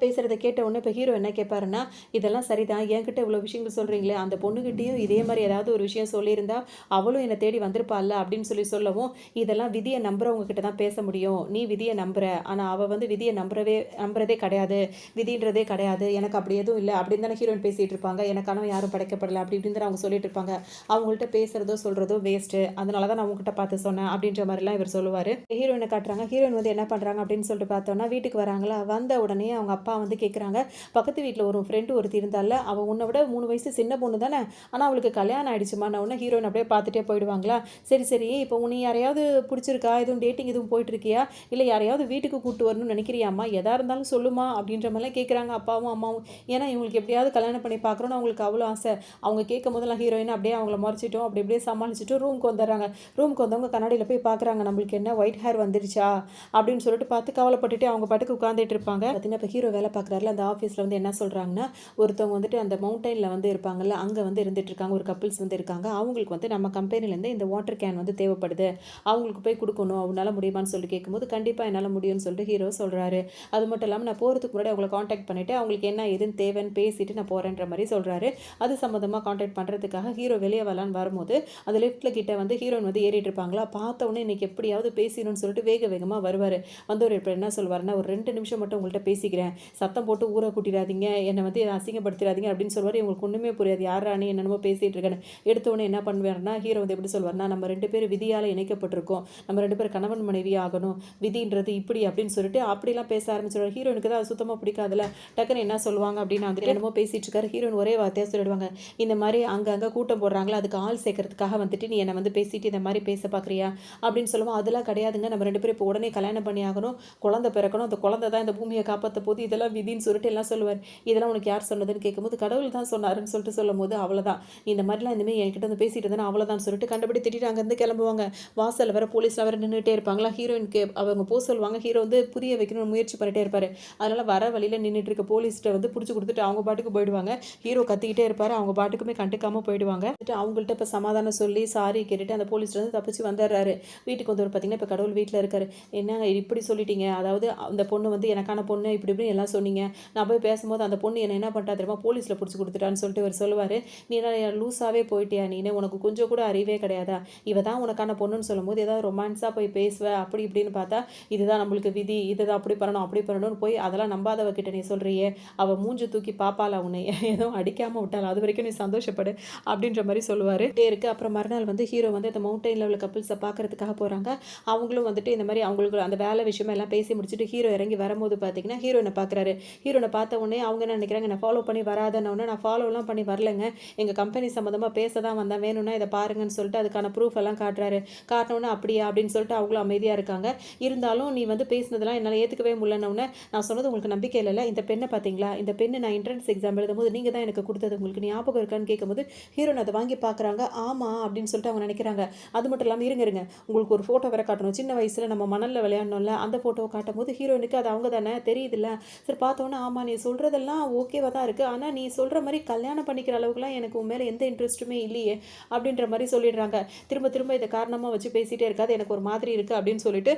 பேசுகிறத கேட்ட உடனே இப்போ ஹீரோ என்ன கேட்பாருன்னா, இதெல்லாம் சரிதான், என்கிட்ட இவ்வளோ விஷயங்கள் சொல்கிறீங்களே, அந்த பொண்ணுகிட்டேயும் இதே மாதிரி ஏதாவது ஒரு விஷயம் சொல்லியிருந்தா அவளும் என்னை தேடி வந்திருப்பாள்ல அப்படின்னு சொல்லவும், இதெல்லாம் விதியை நம்புறவங்க கிட்ட தான் பேச முடியும், நீ விதியை நம்புற, ஆனால் அவள் வந்து விதியை நம்புறதே கிடையாது, விதின்றதே கிடையாது, எனக்கு அப்படி எதுவும் இல்லை அப்படின்னு தானே ஹீரோயின் பேசிகிட்டு இருப்பாங்க. எனக்கான யாரும் படைக்கப்படலை அப்படி இப்படின்னு தானே அவங்க சொல்லிட்டு இருப்பாங்க. அவங்கள்ட்ட பேசுகிறதோ சொல்கிறதோ வேஸ்ட்டு, அதனால தான் நான் உங்ககிட்ட பார்த்து சொன்னேன் அப்படின்ற மாதிரிலாம் இவர் சொல்லுவார். ஹீரோயினை காட்டுறாங்க. ஹீரோயின் வந்து என்ன பண்ணுறாங்க அப்படின்னு சொல்லிட்டு பார்த்தோன்னா, வீட்டுக்கு வராங்களா, வந்த உடனே அவங்க அப்பா வந்து கேட்குறாங்க, பக்கத்து வீட்டில் ஒரு ஃப்ரெண்டு ஒருத்தி இருந்தால, அவள் உன்னை விட 3 வயசு சின்ன பொண்ணு தானே, ஆனால் அவளுக்கு கல்யாணம் ஆகிடுச்சுமா. நான் உடனே ஹீரோயின் அப்படியே பார்த்துட்டே போயிடுவாங்களா. சரி சரி இப்போ உன்னை யாரையாவது பிடிச்சிருக்கா, எதுவும் டேட்டிங் எதுவும் போயிட்டுருக்கியா, இல்லை யாரையாவது வீட்டுக்கு கூப்பிட்டு வரணும்னு நினைக்கிறியாம்மா, எதாக இருந்தாலும் சொல்லுமா அப்படின்ற மாதிரிலாம் கேட்குறாங்க அப்பாவும் அம்மாவும். ஏன்னா இவங்களுக்கு எப்படியாவது கல்யாணம் பண்ணி பார்க்குறோன்னு அவங்களுக்கு அவ்வளோ ஆசை. அவங்க கேட்கும் போதெல்லாம் ஹீரோயின் அப்படியே அவங்கள முறைச்சிட்டோம், அப்படி அப்படியே சமாளிச்சுட்டு ரூமுக்கு வந்துடுறாங்க. ரூமுக்கு வந்தவங்க கண்ணாடியில் போய் பார்க்குறாங்க, நம்மளுக்கு என்ன ஒயிட் ஹேர் வந்துருச்சா அப்படின்னு சொல்லிட்டு பார்த்து கவலைப்பட்டுட்டு அவங்க பாட்டுக்கு உட்காந்துட்டு இருப்பாங்க. பார்த்தீங்கன்னா இப்போ ஹீரோ வேலை பார்க்குறாருல அந்த ஆஃபீஸில் வந்து என்ன சொல்கிறாங்கன்னா, ஒருத்தவங்க வந்துட்டு அந்த மவுண்டனில் வந்து இருப்பாங்கல்ல, அங்கே வந்து இருந்துட்டு இருக்காங்க, ஒரு கப்பிள்ஸ் வந்து இருக்காங்க. அவங்களுக்கு வந்து நம்ம கம்பெனிலேருந்து இந்த வாட்டர் கேன் வந்து தேவைப்படுது, அவங்களுக்கு போய் கொடுக்கணும், அவனால முடியுமான்னு சொல்லி கேட்கும்போது கண்டிப்பாக என்னால் முடியும்னு சொல்லிட்டு ஹீரோ சொல்கிறாரு. அது மட்டும் இல்லாமல் நான் போகிறதுக்கு முன்னாடி அவங்களை காண்டாக்ட் பண்ணிவிட்டு அவங்களுக்கு என்ன எதுன்னு தேவைன்னு பேசிட்டு நான் போகிறேன்ற மாதிரி சொல்கிறாரு. அது சம்மந்தமாக காண்டாக்ட் பண்ணுறதுக்காக ஹீரோ வெளியே வரலான்னு வரும்போது அந்த லிஃப்ட்டில் கிட்ட வந்து ஹீரோயின் வந்து ஏறிட்டு இருப்பாங்களா. பார்த்த உடனே இன்றைக்கி எப்படியாவது பேசிடணும்னு சொல்லிட்டு வேகமாக வருவார். வந்து இப்போ என்ன சொல்வார்னா, ஒரு 2 நிமிஷம் மட்டும் உங்கள்கிட்ட பேசிக்கிறேன், சத்தம் போட்டு ஊரை கூட்டிடாதீங்க, என்னை வந்து அசிங்கப்படுத்திடாதீங்க அப்படின்னு சொல்வார். இவங்களுக்கு ஒன்றுமே புரியாது, யாரா நீ என்னென்னமோ பேசிகிட்டு இருக்கேன்னு. எடுத்தோடனே என்ன பண்ணுவார்னா, ஹீரோ வந்து எப்படி சொல்வார்னா, நம்ம 2 பேர் விதியால் இணைக்கப்பட்டிருக்கோம், நம்ம 2 பேர் கணவன் மனைவி ஆகணும், விதின்றது இப்படி அப்படின்னு சொல்லிட்டு அப்படிலாம் பேச ஆரம்பிச்சிடுவார். ஹீரோனுக்கு தான் அது சுத்தமாக பிடிக்காதுல. டக்குன்னு என்ன சொல்லுவாங்க அப்படின்னு வந்துட்டு என்னமோ பேசிகிட்டு இருக்காரு. ஹீரோன் ஒரே வார்த்தையாக சொல்லிடுவாங்க, இந்த மாதிரி அங்கங்கே கூட்டம் போடுறாங்களா, அதுக்கு ஆள் சேர்க்கறதுக்காக வந்துட்டு நீ என்னை வந்து பேசிட்டு இந்த மாதிரி பேச பார்க்குறியா அப்படின்னு சொல்லுவோம். அதெல்லாம் கிடையாதுங்க, நம்ம 2 பேரும் இப்போ உடனே கல்யாணம் பண்ணி ஆகணும், குழந்தை பிறக்கணும், அந்த குழந்தை தான் இந்த பூமியை காப்பாற்ற போது, இதெல்லாம் விதின்னு சொல்லிட்டு எல்லாம் சொல்லுவார். இதெல்லாம் உனக்கு யார் சொன்னதுன்னு கேட்கும்போது கடவுள் தான் சொன்னாருன்னு சொல்லிட்டு சொல்லும்போது அவ்வளோதான், இந்த மாதிரிலாம் இனிமேல் என்கிட்ட வந்து பேசிட்டு இருந்தேன்னா அவ்வளோதான் சொல்லிட்டு கண்டுபிடி திட்டிட்டு அங்கேருந்து கிளம்புவாங்க. வாசலில் வர போலீஸில் வர நின்றுட்டே இருப்பாங்களா. ஹீரோயினுக்கு அவங்க போக சொல்லுவாங்க. ஹீரோ வந்து புரிய வைக்கணும்னு முயற்சி பண்ணிட்டே இருப்பார். அதனால் வர வழியில் நின்றுட்டு இருக்க போலீஸ்கிட்ட வந்து பிடிச்சி கொடுத்துட்டு அவங்க பாட்டுக்கு போயிடுவாங்க. ஹீரோ கத்திக்கிட்டே இருப்பார், அவங்க பாட்டுக்குமே கண்டுக்காமல் போயிடுவாங்க. அவங்கள்ட்ட இப்போ சமாதானம் சொல்லி சாரி கேட்டுட்டு அந்த போலீஸ்ல வந்து தப்பிச்சு வந்துடுறாரு. வீட்டுக்கு வந்து பார்த்தீங்கன்னா இப்போ கடவுள் வீட்டில் இருக்காரு. என்னங்க இப்படி சொல்லிட்டீங்க, அதாவது அந்த பொண்ணு வந்து எனக்கான பொண்ணு இப்படி இப்படி எல்லாம் சொன்னீங்க, நான் போய் பேசும்போது அந்த பொண்ணு என்ன பண்ணுறா தெரியுமா, போலீஸில் பிடிச்சி கொடுத்துட்டான்னு சொல்லிட்டு அவர் சொல்லுவார். நீ என்ன லூஸாகவே போயிட்டியா, நீனே உனக்கு கொஞ்சம் கூட அறிவே கிடையாதா, இவ தான் உனக்கான பொண்ணுன்னு சொல்லும்போது ஏதாவது ரொமான்ஸாக போய் பேசுவேன் அப்படி இப்படின்னு பார்த்தா இதுதான் நம்மளுக்கு விதி, இதுதான் அப்படி பண்ணணும் அப்படி பண்ணணும்னு போய் அதெல்லாம் நம்பாதவகிட்ட நீ சொல்கிறியே, அவள் மூஞ்சி தூக்கி பாப்பாளா உன்னை எதுவும் அடிக்காமல் விட்டாள், அது வரைக்கும் நீ சந்தோஷப்படு அப்படின்ற மாதிரி சொல்லுவார். இருக்குது. அப்புறம் மறுநாள் வந்து ஹீரோ வந்து அந்த மவுண்டனில் உள்ள கப்பிள்ஸை பார்க்கறதுக்காக போகிறாங்க. அவங்களும் வந்துட்டு இந்த மாதிரி அவங்களுக்கு அந்த வேலை விஷயமா எல்லாம் பேசி முடிச்சுட்டு ஹீரோ இறங்கி வரும்போது பார்த்தீங்கன்னா ஹீரோயினை பார்க்குறாங்க. பார்க்குறாரு. ஹீரோனை பார்த்த உடனே அவங்க என்ன நினைக்கிறாங்க, என்ன ஃபாலோ பண்ணி வராதன்னொன்னே, நான் ஃபாலோலாம் பண்ணி வரலங்க. எங்கள் கம்பெனி சம்மந்தமாக பேச தான் வந்தேன். வேணும்னா இதை பாருங்கன்னு சொல்லிட்டு அதுக்கான ப்ரூஃப் எல்லாம் காட்டுறாரு. காட்டினோன்னே அப்படியா அப்படின்னு சொல்லிட்டு அவங்களும் அமைதியாக இருக்காங்க. இருந்தாலும் நீ வந்து பேசினதெல்லாம் என்னால் ஏற்றுக்கவே முடியலன்னொன்னே, நான் சொன்னது உங்களுக்கு நம்பிக்கை இல்லைல்ல, இந்த பெண்ணை பார்த்தீங்களா, இந்த பெண்ணு நான் என்ட்ரன்ஸ் எக்ஸாம் எழுதும்போது நீங்கள் தான் எனக்கு கொடுத்தது, உங்களுக்கு ஞாபகம் இருக்கான்னு கேட்கும்போது ஹீரோன் அதை வாங்கி பார்க்குறாங்க. ஆமாம் அப்படின்னு சொல்லிட்டு அவங்க நினைக்கிறாங்க. அது மட்டும் இல்லாமல் இருங்க உங்களுக்கு ஒரு ஃபோட்டோ வேற காட்டணும். சின்ன வயசில் நம்ம மணலில் விளையாடணும்ல, அந்த ஃபோட்டோவை காட்டும் போது ஹீரோயினுக்கு அது அவங்க தானே தெரியுதுல்ல. சரி பார்த்தோன்னே, ஆமாம் நீ சொல்கிறதெல்லாம் ஓகேவாக தான் இருக்குது, ஆனால் நீ சொல்கிற மாதிரி கல்யாணம் பண்ணிக்கிற அளவுக்குலாம் எனக்கு உன் மேலே எந்த இன்ட்ரெஸ்ட்டுமே இல்லையே அப்படின்ற மாதிரி சொல்லிடுறாங்க. திரும்ப திரும்ப இதை காரணமாக வச்சு பேசிகிட்டே இருக்காது, எனக்கு ஒரு மாதிரி இருக்குது அப்படின்னு சொல்லிட்டு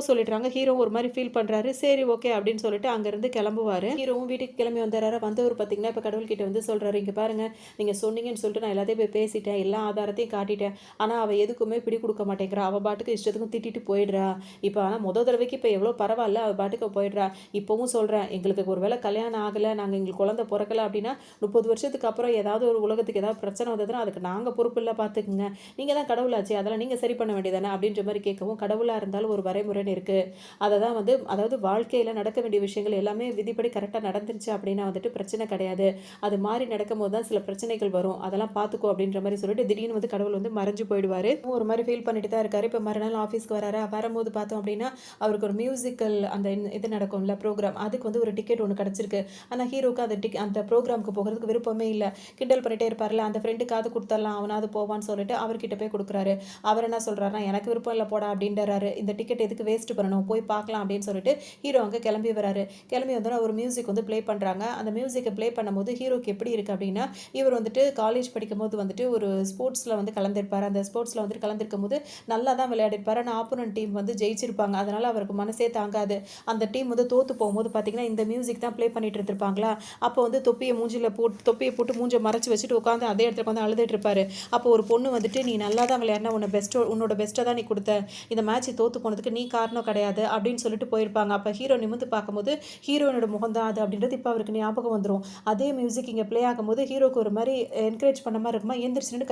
சொல்லிடுறாங்க. ஹீரோ ஒரு மாதிரி ஃபீல் பண்ணுறாரு. சரி ஓகே அப்படின்னு சொல்லிட்டு அங்கேருந்து கிளம்புவார். ஹீரோவும் வீட்டுக்கு கிளம்பி வந்துடுறாரு. வந்தவர் பார்த்தீங்கன்னா இப்போ கடவுள்கிட்ட வந்து சொல்கிறாரு, இங்கே பாருங்கள் நீங்கள் சொன்னீங்கன்னு சொல்லிட்டு நான் எல்லாத்தையும் போய் பேசிட்டேன், எல்லா ஆதாரத்தையும் காட்டிட்டேன், ஆனால் அவள் எதுக்குமே பிடி கொடுக்க மாட்டேங்கிறா, அவள் பாட்டுக்கு இஷ்டத்துக்கும் திட்டிட்டு போயிடுறா. இப்போ ஆனால் முதல் தடவைக்கு இப்போ எவ்வளோ பரவாயில்ல, அவள் பாட்டுக்கு போயிடுறா. இப்போவும் சொல்கிறேன், எங்களுக்கு ஒரு வேளை கல்யாணம் ஆகலை, நாங்கள் எங்களுக்கு குழந்தை பிறக்கலை அப்படின்னா 30 வருஷத்துக்கு அப்புறம் ஏதாவது ஒரு உலகத்துக்கு ஏதாவது பிரச்சனை வந்ததுன்னா அதுக்கு நாங்கள் பொறுப்பு இல்லை, பார்த்துக்குங்க, நீங்கள் தான் கடவுளாச்சு, அதெல்லாம் நீங்கள் சரி பண்ண வேண்டியதானே அப்படின்ற மாதிரி கேட்கவும், கடவுளாக இருந்தாலும் ஒரு வரைமுறைன்னு இருக்குது, அதை தான் வந்து அதாவது வாழ்க்கையில் நடக்க வேண்டிய விஷயங்கள் எல்லாமே விதிப்படி கரெக்டாக நடந்துருச்சு அப்படின்னா வந்துட்டு பிரச்சனை கிடையாது, அது மாதிரி நடக்கும்போது தான் சில பிரச்சனைகள் வரும், அதெல்லாம் பார்த்துக்கோ அப்படின்ற மாதிரி சொல்லிட்டு திடீர்னு வந்து கடவுள் வந்து மறைஞ்சு போயிடுவார். ஒரு மாதிரி ஃபீல் பண்ணிட்டு தான் இருக்காரு. இப்போ மறுநாள் ஆஃபீஸ்க்கு வராரு. வரும்போது பார்த்தோம் அப்படின்னா அவருக்கு ஒரு மியூசிக்கல் அந்த இது நடக்கும்ல ப்ரோக்ராம், அதுக்கு வந்து ஒரு டிக்கெட் ஒன்று கிடச்சிருக்கு. ஆனால் ஹீரோக்கு அந்த ப்ரோக்ராமுக்கு போகிறதுக்கு விருப்பமே இல்லை. கிண்டல் பண்ணிட்டே இருப்பார்ல, அந்த ஃப்ரெண்டுக்காவது கொடுத்துடலாம் அவனாவது போவான்னு சொல்லிட்டு அவர்கிட்ட போய் கொடுக்குறாரு. அவர் என்ன சொல்கிறாருன்னா, எனக்கு விருப்பம் இல்லை போடா அப்படின்றாரு. இந்த டிக்கெட் எதுக்கு வேஸ்ட் பண்ணணும், போய் பார்க்கலாம் அப்படின்னு சொல்லிட்டு ஹீரோ அங்கே கிளம்பி வராரு. கிளம்பி வந்தோன்னா ஒரு மியூசிக் வந்து ப்ளே பண்ணுறாங்க. அந்த மியூசிக்கை ப்ளே பண்ணும்போது ஹீரோக்கு எப்படி இருக்குது அப்படின்னா, இவர் வந்துட்டு காலேஜ் படிக்கும்போது வந்துட்டு ஒரு ஸ்போர்ட்ஸில் வந்து கலந்துருப்பார். அந்த ஸ்போர்ட்ஸில் வந்துட்டு கலந்துருக்கும் போது நல்லா தான் விளையாடிருப்பார். ஆனால் ஆப்போனன்ட் டீம் வந்து ஜெயிச்சிருப்பாங்க. அதனால் அவருக்கு மனசே தாங்காது. அந்த டீம் வந்து தோற்று போகும்போது பார்த்தீங்கன்னா இந்த மியூசிக் தான் ப்ளே பண்ணிட்டு இருந்திருப்பாங்களா. அப்போ வந்து தொப்பியை போட்டு மூஞ்சை மறைச்சி வச்சுட்டு உட்காந்து அதே இடத்துல வந்து அழுதுட்டு இருப்பாரு. அப்போ ஒரு பொண்ணு வந்துட்டு, நீ நல்லா தான் விளையாடினா, உன்னோட பெஸ்ட்டை தான் நீ கொடுத்த, இந்த மேட்ச் தோற்று போனதுக்கு நீ காரணம் கிடையாது அப்படின்னு சொல்லிட்டு போயிருப்பாங்க. அப்போ ஹீரோ நிமிர்ந்து பார்க்கும்போது ஹீரோயினோட முகம் தான் அது அப்படின்றது இப்போ அவருக்கு ஞாபகம் வந்துடும். அதே மியூசிக் இங்கே ப்ளே ஆகும்போது ஹீரோக்கு ஒரு மாதிரி என்கரேஜ் பண்ண மாதிரி இருக்குமா, எந்திரிச்சுட்டு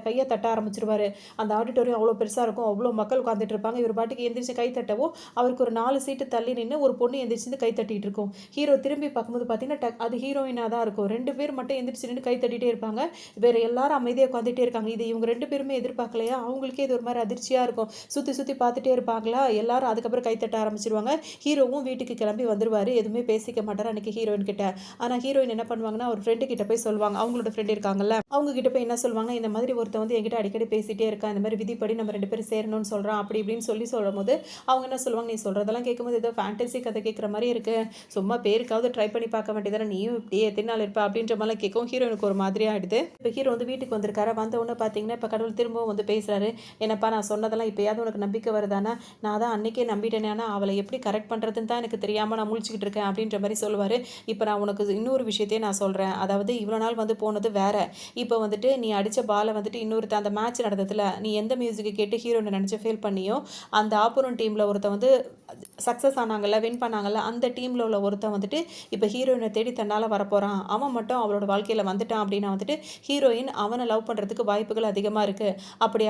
கையை தட்ட ஆரம்பிச்சிருவாரு. அந்த ஆடிட்டோரியம் அவ்வளோ பெருசாக இருக்கும், அவ்வளோ மக்கள் உட்காந்துட்டு இருப்பாங்க. இவர் பாட்டுக்கு எந்திரிச்சு கை தட்டவோ அவருக்கு ஒரு 4 சீட்டு தள்ளி நின்று ஒரு பொண்ணு எந்திரிச்சு கை தட்டிட்டு இருக்கும். ஹீரோ திரும்பி பார்க்கும்போது பார்த்தீங்கன்னா அது ஹீரோயினாக தான் இருக்கும். 2 பேர் மட்டும் எந்திரிச்சு நின்று கை தட்டிகிட்டே இருப்பாங்க. வேற எல்லாரும் அமைதியாக உட்காந்துட்டே இருக்காங்க. இது இவங்க 2 பேருமே எதிர்பார்க்கலையா, அவங்களுக்கே இது ஒரு மாதிரி அதிர்ச்சியாக இருக்கும். சுற்றி சுற்றி பார்த்துட்டே இருப்பாங்களா எல்லாரும். அதுக்கப்புறம் கை தட்ட ஆரம்பிச்சிருவாங்க. ஹீரோவும் வீட்டுக்கு கிளம்பி வந்துருவார். எதுவுமே பேசிக்க மாட்டார் அன்றைக்கி ஹீரோயின் கிட்ட. ஆனால் ஹீரோயின் என்ன பண்ணுவாங்கன்னா, ஒரு ஃப்ரெண்டு கிட்ட போய் சொல்லுவாங்க. அவங்களோட ஃப்ரெண்டு இருக்காங்கல்ல, அவங்க கிட்ட போய் என்ன சொல்லுவாங்க, இந்த மாதிரி ஒருத்தன் வந்து என்கிட்ட அடிக்கடி பேசிகிட்டே இருக்கா, இந்த மாதிரி விதிப்படி நம்ம 2 பேரும் சேரணும்னு சொல்கிறான் அப்படி இப்படின்னு சொல்லும் போது அவங்க என்ன சொல்லுவாங்க, நீ சொல்கிறதெல்லாம் கேட்கும்போது ஏதோ ஃபேண்டசி கதை கேட்குற மாதிரி இருக்குது, சும்மா பேருக்காவது ட்ரை பண்ணி பார்க்க வேண்டியதானே, நீயும் இப்படியே எத்தனை நாள் இருப்பா அப்படின்ற மாதிரிலாம் கேட்கும். ஹீரோனுக்கு ஒரு மாதிரியாக ஆகிடுது. இப்போ ஹீரோ வந்து வீட்டுக்கு வந்திருக்காரு. வந்த உடனே பார்த்தீங்கன்னா இப்போ கடவுள் திரும்பவும் வந்து பேசுகிறாரு. என்னப்பா நான் சொன்னதெல்லாம் இப்போயாவது உனக்கு நம்பிக்கை வருதானா, நான் தான் அன்றைக்கே நம்பிட்டேனே, ஆனால் அவளை எப்படி கரெக்ட் பண்ணுறதுன்னு தான் எனக்கு தெரியாமல் நான் முழிச்சிக்கிட்டு இருக்கேன் அப்படின்ற மாதிரி சொல்லுவார். இப்போ நான் உனக்கு இன்னொரு விஷயத்தையே நான் சொல்கிறேன், அதாவது இவ்வளோ நாள் வந்து போனது வேற, இப்போ வந்துட்டு நீ அடித்த பாலை வந்துட்டு இன்னொருத்த அந்த மேட்ச் நடந்ததில் நீ எந்த மியூசிக்கை கேட்டு ஹீரோனை நினச்சி ஃபீல் பண்ணியோ, அந்த ஆப்போனன்ட் டீமில் ஒருத்தன் வந்து சக்ஸஸ் ஆனாங்கல்ல, வின் பண்ணாங்கல்ல, அந்த டீமில் உள்ள ஒருத்தன் வந்துட்டு இப்போ ஹீரோயினை தேடி தன்னால் வரப்போகிறான். அவன் மட்டும் அவளோட வாழ்க்கையில் வந்துட்டான் அப்படின்னா வந்துட்டு ஹீரோயின் அவனை லவ் பண்ணுறதுக்கு வாய்ப்புகள் அதிகமாக இருக்குது. அப்படி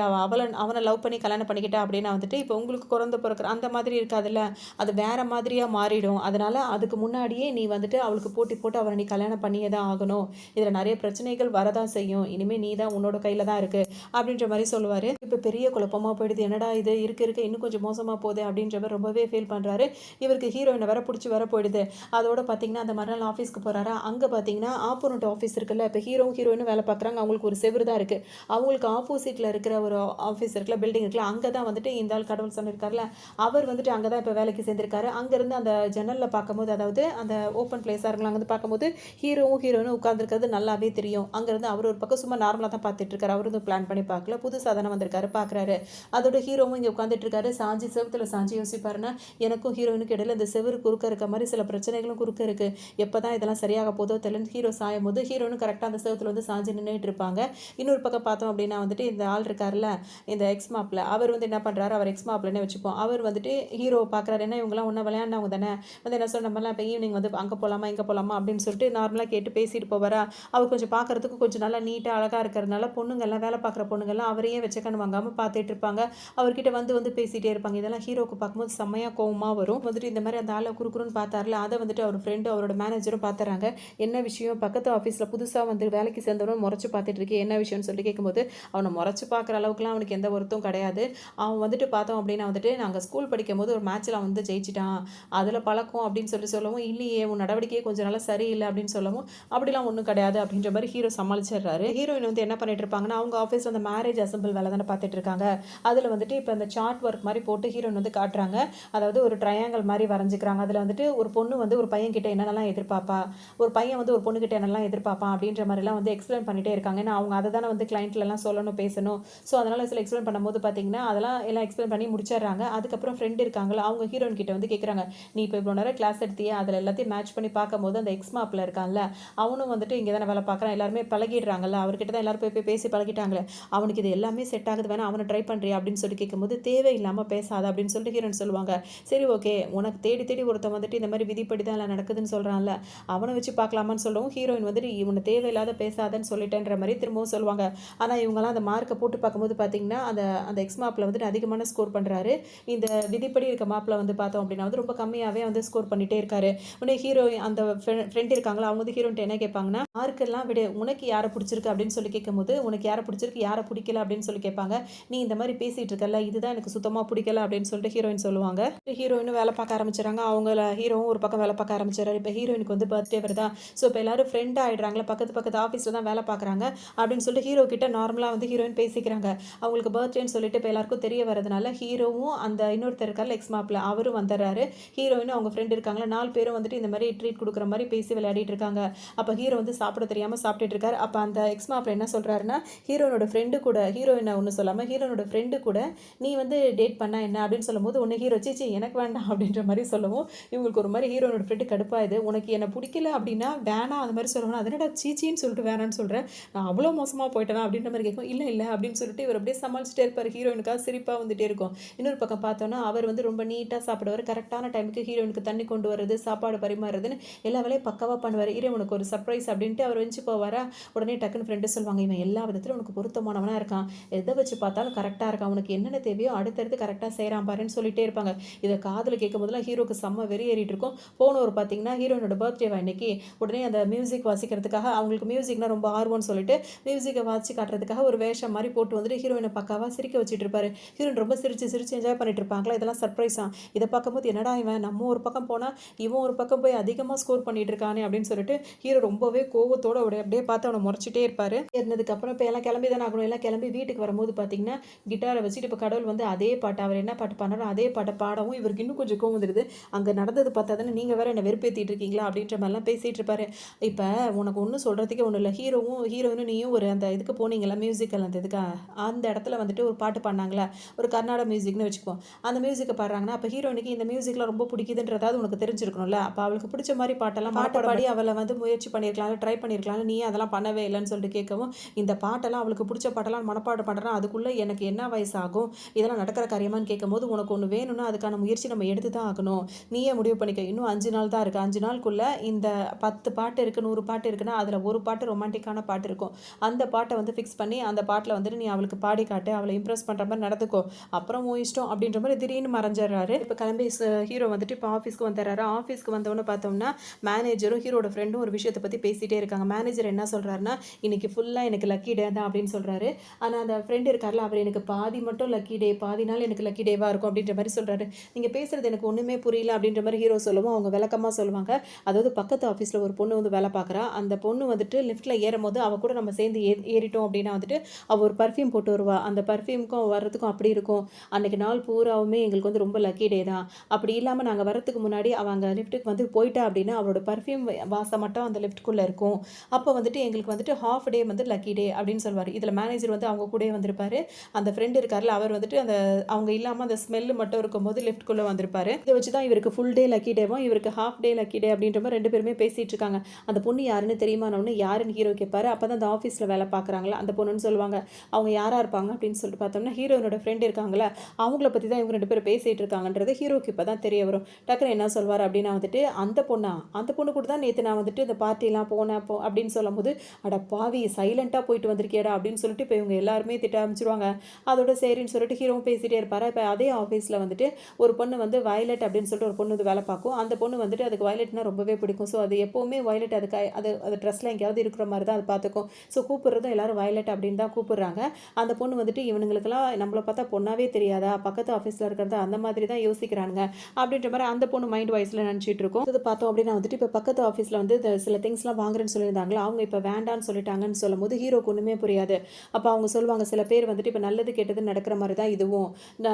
அவனை லவ் பண்ணி கல்யாணம் பண்ணிக்கிட்டா அப்படின்னா வந்துட்டு இப்போ உங்களுக்கு குழந்தை பிறக்கிற அந்த மாதிரி இருக்காதுல்ல, அது வேற மாதிரியாக மாறிடும். அதனால் அதுக்கு முன்னாடியே நீ வந்துட்டு அவளுக்கு போட்டி போட்டு அவனை நீ கல்யாணம் பண்ணியே தான் ஆகணும். இதில் நிறைய பிரச்சனைகள் வரதான் செய்யும், இனிமேல் நீ தான் உன்னோட கையில் தான் இருக்குது அப்படின்ற மாதிரி சொல்லுவார். இப்போ பெரிய குழப்பமாக போயிடுது. என்னடா இது இருக்க இன்னும் கொஞ்சம் மோசமாக போகுது அப்படின்ற மாதிரி ரொம்பவே ஃபீல் பண்ணுறாரு. இவருக்கு ஹீரோயினை வர பிடிச்சி வர போயிடுது. அதோட பார்த்தீங்கன்னா அந்த மறுநாள் ஆஃபீஸ்க்கு போகிறாரா, அங்கே பார்த்தீங்கன்னா ஆப்போனண்ட் ஆஃபீஸ் இருக்குல்ல, இப்போ ஹீரோயினும் வேலை பார்க்குறாங்க. அவங்களுக்கு ஒரு செவரு தான் இருக்குது. அவங்களுக்கு ஆப்போசிட்டில் இருக்கிற ஒரு ஆஃபீஸ் இருக்குல்ல, பில்டிங் இருக்குல்ல, அங்கே தான் வந்துட்டு இந்த ஆள் கடவுள் சொல்லியிருக்காருல, அவர் வந்துட்டு அங்கே தான் இப்போ வேலைக்கு சேர்ந்திருக்காரு. அங்கேருந்து அந்த ஜன்னலில் பார்க்கும்போது, அதாவது அந்த ஓப்பன் பிளேஸாக இருக்கலாம், அங்கே வந்து பார்க்கும்போது ஹீரோயினும் உட்காந்துருக்கிறது நல்லாவே தெரியும். அங்கேருந்து அவர் ஒரு பக்கம் சும்மா நார்மலாக தான் பார்த்துட்டு இருக்காரு. அவர் வந்து பிளான் பண்ணி பார்க்கல, புதுசாக தானே வந்திருக்காரு, பார்க்குறாரு. அதோட ஹீரோவும் இங்கே உட்காந்துட்டு இருக்காரு. செவத்தில் சாஞ்சி யோசிப்பாருன்னா, எனக்கும் ஹீரோயினுக்கு இடையில இந்த செவரு குறுக்க இருக்க மாதிரி சில பிரச்சனைகளும் குறுக்க இருக்குது, எப்போ தான் இதெல்லாம் சரியாக போதோ தெரியல. ஹீரோ சாயும் போது ஹீரோனும் கரெக்டாக அந்த செவத்தில் வந்து சாஞ்சி நின்றுட்டு இருப்பாங்க. இன்னொரு பக்கம் பார்த்தோம் அப்படின்னா வந்துட்டு இந்த ஆள் இருக்கார்ல, இந்த எக்ஸ் மாப்பிள்ள, அவர் வந்து என்ன பண்ணுறாரு, அவர் எக்ஸ் மாப்பிள்ளனே வச்சுப்போம், அவர் வந்துட்டு ஹீரோ பார்க்குறாரு. என்ன இவங்களாம் ஒன்றா விளையாடினவங்க தானே, வந்து என்ன சொன்ன மாதிரிலாம் இப்போ ஈவினிங் வந்து அங்கே போகலாமா இங்கே போகலாமா அப்படின்னு சொல்லிட்டு நார்மலாக கேட்டு பேசிட்டு போவாரா. அவர் கொஞ்சம் பார்க்குறதுக்கு கொஞ்சம் நல்லா நீட்டாக அழகாக இருக்கிறதுனால பொண்ணுங்கள்லாம், வேலை பார்க்குற பொண்ணுங்கள்லாம் அவரையே வச்சுக்கன்னு வாங்காமல் பார்த்துட்டு இருப்பாங்க. அவர்கிட்ட வந்து பேசிகிட்டே இருப்பாங்க. இதெல்லாம் ஹீரோக்கு பார்க்கும்போது செம்மையாக கோவமாக வரும். வந்துட்டு இந்த மாதிரி அந்த ஆளை குறுக்குறுன்னு பார்த்தார்ல, அதை வந்துட்டு அவர் ஃப்ரெண்டு அவரோட மேனேஜரும் பார்த்துறாங்க. என்ன விஷயம், பக்கத்து ஆஃபீஸில் புதுசாக வந்து வேலைக்கு சேர்ந்தவனும் முறைச்சி பார்த்துட்டு இருக்கே, என்ன விஷயம்னு சொல்லிட்டு கேட்கும்போது, அவனை முறைச்சி பார்க்குற அளவுக்குலாம் அவனுக்கு எந்த ஒருத்தும் கிடையாது. அவன் வந்துட்டு பார்த்தோம் அப்படின்னா வந்துட்டு நாங்கள் ஸ்கூல் படிக்கும்போது ஒரு மேட்ச்சில் அவன் வந்து ஜெயிச்சிட்டான், அதில் பழக்கம் அப்படின்னு சொல்லவும், இல்லையே உன் நடவடிக்கையே கொஞ்சம் நாளாக சரியில்லை அப்படின்னு சொல்லவும், அப்படிலாம் ஒன்றும் கிடையாது அப்படின்ற மாதிரி ஹீரோ சமாளிச்சிடுறாரு. ஹீரோயின் வந்து என்ன பண்ணிட்டு இருப்பாங்கன்னா, அவங்க ஆஃபீஸில் அந்த மேரேஜ் அசம்பிள் வேலை தானே பார்த்துட்டு இருக்காங்க. அதில் வந்துட்டு இப்போ அந்த சார்ட் ஒர்க் மாதிரி போட்டு ஹீரோயின் வந்து காட்டுறாங்க. அதாவது ஒரு ட்ரையாங்கிள் மாதிரி வரைஞ்சிக்கிறாங்க. அதில் வந்துட்டு ஒரு பொண்ணு வந்து ஒரு பையன் கிட்ட என்னென்னலாம் எதிர்பார்ப்பா, ஒரு பையன் வந்து ஒரு பொண்ணுக்கிட்ட என்னெல்லாம் எதிர்பார்ப்பான் அப்படின்ற மாதிரிலாம் வந்து எக்ஸ்பிளைன் பண்ணிகிட்டே இருக்காங்க. ஏன்னா அவங்க அதை தானே வந்து கிளைண்ட்லலாம் சொல்லணும், பேசணும். ஸோ அதனால் சில எக்ஸ்பிளைன் பண்ணும்போது பார்த்தீங்கன்னா அதெல்லாம் எல்லாம் எக்ஸ்பிளைன் பண்ணி முடிச்சிடுறாங்க. அதுக்கப்புறம் ஃப்ரெண்ட் இருக்காங்களா, அவங்க ஹீரோயின் கிட்ட வந்து கேட்குறாங்க, நீ இப்போ இவ்வளோ நேரம் கிளாஸ் எடுத்தியே, அதில் எல்லாத்தையும் மேட்ச் பண்ணி பார்க்கும்போது அந்த எக்ஸ் மாப்பில் இருக்கான்ல, அவனும் வந்துட்டு இங்கே தானே வேலை பார்க்குறான், எல்லாருமே பழகிடுறாங்கல்ல, அவர்கிட்ட தான் எல்லாரும் போய் பேசி பழகிட்டாங்களே, அவனுக்கு இது எல்லாமே செட் ஆகுது, வேணா அவனை ட்ரை பண்ணுறியா அப்படின்னு சொல்லி கேட்கும்போது, தேவையில்லாமல் பேசாத அப்படின்னு சொல்லிட்டு ஹீரோயின் சொல்லுவாங்க. சரி ஓகே, உனக்கு தேடி தேடி ஒருத்தன் வந்துட்டு இந்த மாதிரி விதிப்படி தான் எல்லாம் நடக்குதுன்னு சொல்கிறான்ல, அவனை வச்சு பார்க்கலாமான்னு சொல்லவும் ஹீரோயின் வந்துட்டு இவனை தேவையில்லாத பேசாதன்னு சொல்லிட்டேன்ற மாதிரி திரும்பவும் சொல்லுவாங்க. ஆனால் இவங்கெல்லாம் அந்த மார்க்கை போட்டு பார்க்கும்போது பார்த்தீங்கன்னா அந்த அந்த எக்ஸ் மாப்பில் வந்துட்டு அதிகமான ஸ்கோர் பண்ணுறாரு. இந்த விதிப்படி இருக்க மாப்பில் வந்து பார்த்தோம் அப்படின்னா வந்து ரொம்ப கம்மியாகவே வந்து ஸ்கோர் பண்ணிகிட்டே இருக்காரு. உடனே ஹீரோ அந்த ஃப்ரெண்ட் இருக்காங்களா, அவங்க வந்து ஹீரோன்ட்டு என்ன கேட்பாங்கன்னா, மார்க்கெல்லாம் விட உனக்கு யாரை பிடிச்சிருக்கு அப்படின்னு சொல்லி கேட்கும்போது, உனக்கு யாரை பிடிச்சிருக்கு யாரை பிடிக்கல அப்படின்னு சொல்லி கேட்பாங்க. நீ இந்த மாதிரி பேசிகிட்டு இருக்கல, இதுதான் எனக்கு சுத்தமாக பிடிக்கல அப்படின்னு சொல்லிட்டு ஹீரோயின் சொல்லுவாங்க. ஹீரோயினும் வேலை பார்க்க ஆரம்பிச்சிடறாங்க. அவங்கள ஹீரோவும் ஒரு பக்கம் வேலை பார்க்க ஆரம்பிச்சிடறாரு. இப்போ ஹீரோயினுக்கு வந்து பர்த்டே வருதா, ஸோ இப்போ எல்லாரும் ஃப்ரெண்ட் ஆகிடுறாங்களா, பக்கத்து பக்கத்து ஆஃபீஸில் தான் வேலை பார்க்குறாங்க அப்படின்னு சொல்லிட்டு ஹீரோ கிட்ட நார்மலாக வந்து ஹீரோயின் பேசிக்கிறாங்க. அவங்களுக்கு பர்த்டேன்னு சொல்லிட்டு இப்போ எல்லாருக்கும் தெரிய வரதுனால ஹீரோவும் அந்த இன்னொருத்தர் இருக்கார்ல எக்ஸ் மாப்பில் அவரும் வந்துடுறாரு. ஹீரோயினும் அவங்க ஃப்ரெண்ட் இருக்காங்களா, 4 பேரும் வந்துட்டு இந்த மாதிரி ட்ரீட் கொடுக்குற மாதிரி பேசி விளையாடிட்டு இருக்காங்க. அப்போ ஹீரோ வந்து சாப்பிட தெரியாமல் சாப்பிட்டுட்டு இருக்காரு. அப்போ அந்த எக்ஸ் மாப்பில் என்ன சொல்கிறாருன்னா, ஹீரோனோட ஃப்ரெண்டு கூட, ஹீரோயினை ஒன்று சொல்லாமல் ஹீரோனோட ஃப்ரெண்டு கூட நீ வந்து டேட் பண்ணா என்ன அப்படின்னு சொல்லும்போது, ஒன்று ஹீரோ சீச்சி எனக்கு வேண்டாம் அப்படின்ற மாதிரி சொல்லவும், இவங்களுக்கு ஒரு மாதிரி ஹீரோனோட ஃப்ரெண்டு கடுப்பாயுது. உனக்கு என்ன பிடிக்கல அப்படின்னா வேணாம் அந்த மாதிரி சொல்லணும், அதனடா சீச்சின்னு சொல்லிட்டு வேணான்னு சொல்கிறேன், நான் அவ்வளோ மோசமாக போயிட்டேனா அப்படின்ற மாதிரி கேட்கும். இல்லை இல்லை அப்படின்னு சொல்லிட்டு இவர் அப்படியே சமாளிச்சுட்டே இருப்பார். ஹீரோயினுக்காக சிரிப்பாக வந்துட்டே இருக்கும். இன்னொரு பக்கம் பார்த்தோன்னா அவர் வந்து ரொம்ப நீட்டாக சாப்பிடுவார். கரெக்டான டைமுக்கு ஹீரோயினுக்கு தண்ணி கொண்டு வரது, சாப்பாடு பரிமாறுறதுன்னு எல்லா வேலையும் பக்காவாக பண்ணுவார். ஹீரோனுக்கு ஒரு சர்ப்ரைஸ் அப்படின்ட்டு அவர் வச்சு போவாரா. உடனே டக்குன்னு ஃப்ரெண்டு சொல்லுவாங்க, இவன் எல்லா விதத்திலும் உனக்கு பொருத்தமானவனாக இருக்கான், எதை வச்சு பார்த்தாலும் கரெக்டாக இருக்கான், உனக்கு என்னென்ன தேவையோ அடுத்தடுத்து கரெக்டாக செய்கிறான் பாருன்னு சொல்லிட்டே இருப்பாங்க. இதை காதில் கேட்கும் போதெல்லாம் ஹீரோக்கு செம்ம வெறி ஏறிட்டு இருக்கும். போனவர் பார்த்தீங்கன்னா ஹீரோனோட பர்த்டேவா இன்னைக்கு, உடனே அந்த மியூசிக் வாசிக்கிறதுக்காக அவங்களுக்கு மியூசிக்னா ரொம்ப ஆர்வம்னு சொல்லிட்டு மியூசிக்கை வாசி காட்டுறதுக்காக ஒரு வேஷம் மாதிரி போட்டு வந்துட்டு ஹீரோயினை பக்காவாக சிரிக்க வச்சுட்டு இருப்பாரு. ஹீரோயின் ரொம்ப சிரிச்சு சிரிச்சு என்ஜாய் பண்ணிட்டு இருப்பாங்களா, இதெல்லாம் சர்ப்ரைஸா. இதை பார்க்கும்போது என்னடா இவன் நம்ம ஒரு பக்கம் போனால் இவன் ஒரு பக்கம் போய் அதிகமாக ஸ்கோர் பண்ணிட்டு இருக்கானே அப்படின்னு சொல்லிட்டு ஹீரோ ரொம்பவே கோவத்தோட அப்படியே பார்த்து அவனை முறைச்சிட்டே இருப்பாரு. ஏறினதுக்கப்புறம் இப்போ எல்லாம் கிளம்பி தானே ஆகணும். எல்லாம் கிளம்பி வீட்டுக்கு வரும்போது பார்த்தீங்கன்னா கிட்டாரை வச்சுட்டு இப்போ கடவுள் வந்து அதே பாட்டு அவர் என்ன பாட்டு பண்ணாரோ அதே பாட்டை பாடவும் இவருக்கு இன்னும் கொஞ்சம் கோவம் வந்துடுது. அங்கே நடந்தது பார்த்தா தானே நீங்கள் வேற என்னை வெறுப்பேற்றிட்டு இருக்கீங்களா அப்படின்ற மாதிரிலாம் பேசிகிட்டு இருப்பாரு. இப்போ உனக்கு ஒன்றும் சொல்கிறதுக்கே ஒன்றும் இல்லை, ஹீரோயினும் நீயும் ஒரு அந்த இதுக்கு போனீங்களா மியூசிக்கல் அந்த இதுக்கு, அந்த இடத்துல வந்துட்டு ஒரு பாட்டு பாடினாங்களா, ஒரு கர்நாடக மியூசிக்னு வச்சுக்குவோம், அந்த மியூசிக்கை பாடுறாங்கன்னா அப்போ ஹீரோயினுக்கு இந்த மியூசிக்லாம் ரொம்ப பிடிக்குதுன்றதாவது உனக்கு தெரிஞ்சிருக்கணும்ல. அப்போ அவளுக்கு பிடிச்ச மாதிரி பாட்டெல்லாம் பாட்டை பாடி அவளை வந்து முயற்சி பண்ணியிருக்கலாம், ட்ரை பண்ணியிருக்கலாம், நீ அதெல்லாம் பண்ணவே இல்லைன்னு சொல்லிட்டு கேட்கவும், இந்த பாட்டெல்லாம் அவளுக்கு பிடிச்ச பாட்டெல்லாம் மனப்பாடம் பண்ணுறான், அதுக்குள்ளே எனக்கு என்ன வயசு ஆகும், இதெல்லாம் நடக்கிற காரியமான்னு கேட்கும்போது, உனக்கு ஒன்று வேணும்னா அதுக்கான முயற்சி நம்ம எடுத்து தான் ஆகணும், நீயே முடிவு பண்ணிக்க, இன்னும் 5 நாள் தான் இருக்குது, 5 நாளுக்குள்ளே இந்த 10 பாட்டு இருக்குது 100 பாட்டு இருக்குன்னா அதில் ஒரு பாட்டு ரொமான்டிக்கான பாட்டு இருக்கும், அந்த பாட்டை வந்து ஃபிக்ஸ் பண்ணி அந்த பாட்டில் வந்துட்டு நீ அவளுக்கு பாடி காட்டு, அவளை இம்ப்ரெஸ் பண்ணுற மாதிரி நடந்துக்கோ, அப்புறம் உன் இஷ்டம் அப்படின்ற மாதிரி திடீர்னு மறைஞ்சிடறாரு. இப்போ கிளம்பி ஹீரோ வந்துட்டு இப்போ ஆஃபீஸ்க்கு வந்துடுறாரு. ஆஃபீஸ்க்கு வந்தவொன்னு பார்த்தோம்னா மேனேஜரும் ஹீரோட ஃப்ரெண்டும் ஒரு விஷயத்தை பற்றி பேசிகிட்டே இருக்காங்க. மேனேஜர் என்ன சொல்கிறாருன்னா, இன்னைக்கு ஃபுல்லாக எனக்கு லக்கி டே தான் அப்படின்னு சொல்கிறாரு. ஆனால் அந்த ஃப்ரெண்ட் இருக்கார்ல அவர் எனக்கு பாதி மட்டும் லக்கி டே, பாதி நாள் எனக்கு லக்கி டேவாக இருக்கும் அப்படின்ற மாதிரி சொல்கிறாரு. நீங்கள் பேசுகிறது எனக்கு ஒன்றுமே புரியல அப்படின்ற மாதிரி ஹீரோ சொல்லவும் அவங்க விளக்கமாக சொல்லுவாங்க. அதாவது பக்கத்து ஆஃபீஸில் ஒரு பொண்ணு வந்து வேலை பார்க்குறா. அந்த பொண்ணு வந்துட்டு லிஃப்ட்டில் ஏறும் போது அவள் கூட நம்ம சேர்ந்து ஏறிட்டோம் அப்படின்னா வந்துட்டு அவள் ஒரு பர்ஃப்யூம் போட்டு வருவா. அந்த பர்ஃப்யூமுக்கும் வர்றதுக்கும் அப்படி இருக்கும். அன்றைக்கி நாள் பூராவுமே எங்களுக்கு வந்து ரொம்ப லக்கி டே தான். அப்படி இல்லாமல் நாங்கள் வரத்துக்கு முன்னாடி அவங்க லிஃப்ட்டுக்கு வந்து போயிட்டா அப்படின்னா அவளோட பர்ஃப்யூம் வாசம் மட்டும் அந்த லிஃப்ட்டுக்குள்ளே இருக்கும். அப்போ வந்துட்டு எங்களுக்கு வந்துட்டு ஹாஃப் டே வந்து லக்கி டே அப்படின்னு சொல்லுவார். இதில் மேனேஜர் வந்து அவங்க கூட வந்திருப்பாரு. அந்த ஃப்ரெண்ட் இருக்கார்ல அவர் வந்துட்டு அந்த அவங்க இல்லாமல் அந்த ஸ்மெல்லு மட்டும் இருக்கும்போது லிஃப்ட்டுக்குள்ளே வந்திருப்பாரு. இதை வச்சு தான் இவருக்கு ஃபுல் டே லக்கி டேவும் இவருக்கு ஹாஃப் டே லக்கி டே அப்படின்ற மாதிரி 2 பேருமே பேசிகிட்டு இருக்காங்க. அந்த பொண்ணு யாருன்னு தெரியுமானவொன்னு யாருன்னு ஹீரோ கேட்பாரு. அப்போ தான் அந்த ஆஃபீஸில் வேலை பார்க்குறாங்களா அந்த பொண்ணுன்னு சொல்லுவாங்க. அவங்க யாராக இருப்பாங்க அப்படின்னு சொல்லிட்டு பார்த்தோம்னா ஹீரோனோட ஃப்ரெண்ட் இருக்காங்களா அவங்கள பற்றி தான் இவங்க 2 பேரும் பேசிகிட்டு இருக்காங்கன்றது ஹீரோக்கு இப்போ தான் தெரிய வரும். டக்குன்னு என்ன சொல்வார் அப்படின்னா வந்துட்டு அந்த பொண்ணு கூட தான் நேற்று நான் வந்துட்டு இந்த பார்ட்டிலாம் போனேன் அப்படின்னு சொல்லும்போது, அட பாவி சைலண்ட்டாக போயிட்டு வந்திருக்கியடா அப்படின்னு சொல்லிட்டு இப்போ இவங்க எல்லாருமே திட்ட ஆரம்பிச்சிருவாங்க. அதோட சரின்னு சொல்லிட்டு ஹீரோவும் பேசிகிட்டே இருப்பார். இப்போ அதே ஆஃபீஸில் வந்துட்டு ஒரு பொண்ணு வந்து வயலட் அப்படின்னு சொல்லிட்டு ஒரு பொண்ணு வந்து வேலை பார்க்கும். அந்த அந்த பொண்ணு வந்துட்டு அதுக்கு வயலட்னா ரொம்பவே பிடிக்கும். ஸோ அது எப்போவுமே வயலட் அது ட்ரெஸ்ல எங்கேயாவது இருக்கிற மாதிரி தான் அது பார்த்துக்கும். ஸோ கூப்பிடுறதும் எல்லாரும் வயலட் அப்படின்னு தான் கூப்பிடுறாங்க. அந்த பொண்ணு வந்துட்டு இவனுங்களுக்கெல்லாம் நம்மள பார்த்தா பொண்ணாவே தெரியாதா? பக்கத்து ஆஃபீஸ்ல இருக்கிறது அந்த மாதிரி தான் யோசிக்கிறானுங்க. அப்படின்ற மாரி அந்த பொண்ணு மைண்ட் வாய்ஸ்ல நினச்சிட்டு இருக்கும். இது பார்த்தோம் அப்படின்னா வந்துட்டு இப்போ பக்கத்து ஆஃபீஸ்ல வந்து சில திங்ஸ்லாம் வாங்குறேன்னு சொல்லியிருந்தாங்களா, அவங்க இப்போ வேண்டான்னு சொல்லிட்டாங்கன்னு சொல்லும்போது ஹீரோக்கு ஒண்ணுமே புரியாது. அப்ப அவங்க சொல்லுவாங்க, சில பேர் வந்துட்டு இப்ப நல்லது கெட்டது நடக்கிற மாரி தான் இதுவும்.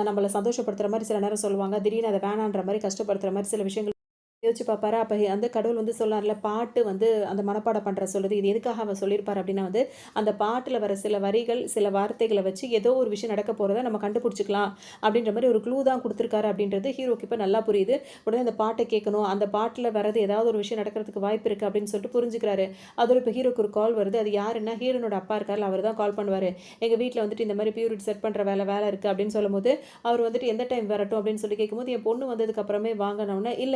நம்மள சந்தோஷப்படுத்துற மாரி சில நேரம் சொல்லுவாங்க. திடீர்னு அத வேணான்ற மாரி கஷ்டப்படுத்துற மாரி சில விஷயங்கள் யோசிச்சு பார்ப்பாரா, அப்ப அந்த கடவுள் வந்து சொல்லார்ல, பாட்டு வந்து அந்த மனப்பாடம் பண்ற சொல்லுது. இது எதுக்காக அவர் சொல்லியிருப்பார் அப்டின்னா வந்து, அந்த பாட்டுல வர சில வரிகள், சில வார்த்தைகள வச்சு ஏதோ ஒரு விஷயம் நடக்க போறத நம்ம கண்டுபிடிச்சுக்கலாம். அப்டின்ற மாரி ஒரு க்ளூ தான் குடுத்துருக்காரு அப்டின்றது ஹீரோக்கு இப்ப நல்லா புரியுது. உடனே அந்த பாட்ட கேட்கணும். அந்த பாட்டுல வர்றது ஏதாவது ஒரு விஷயம் நடக்கிறதுக்கு வாய்ப்பு இருக்கு அப்டின்னு சொல்லிட்டு புரிஞ்சுக்கிறாரு. அதோட இப்ப ஹீரோக்கு ஒரு கால் வருது. அது யாருன்னா, ஹீரோனோட அப்பா இருக்கார்ல, அவரு தான் கால் பண்ணுவாரு. எங்க வீட்ல வந்துட்டு இந்த மாரி பியூரிட் செட் பண்ற வேல இருக்கு அப்டின்னு சொல்லும்போது, அவர் வந்துட்டு எந்த டைம் வரட்டும் அப்டின்னு சொல்லி கேட்கும்போது, என் பொண்ணு வந்ததுக்கு அப்புறமே வாங்கனோனே, இல்ல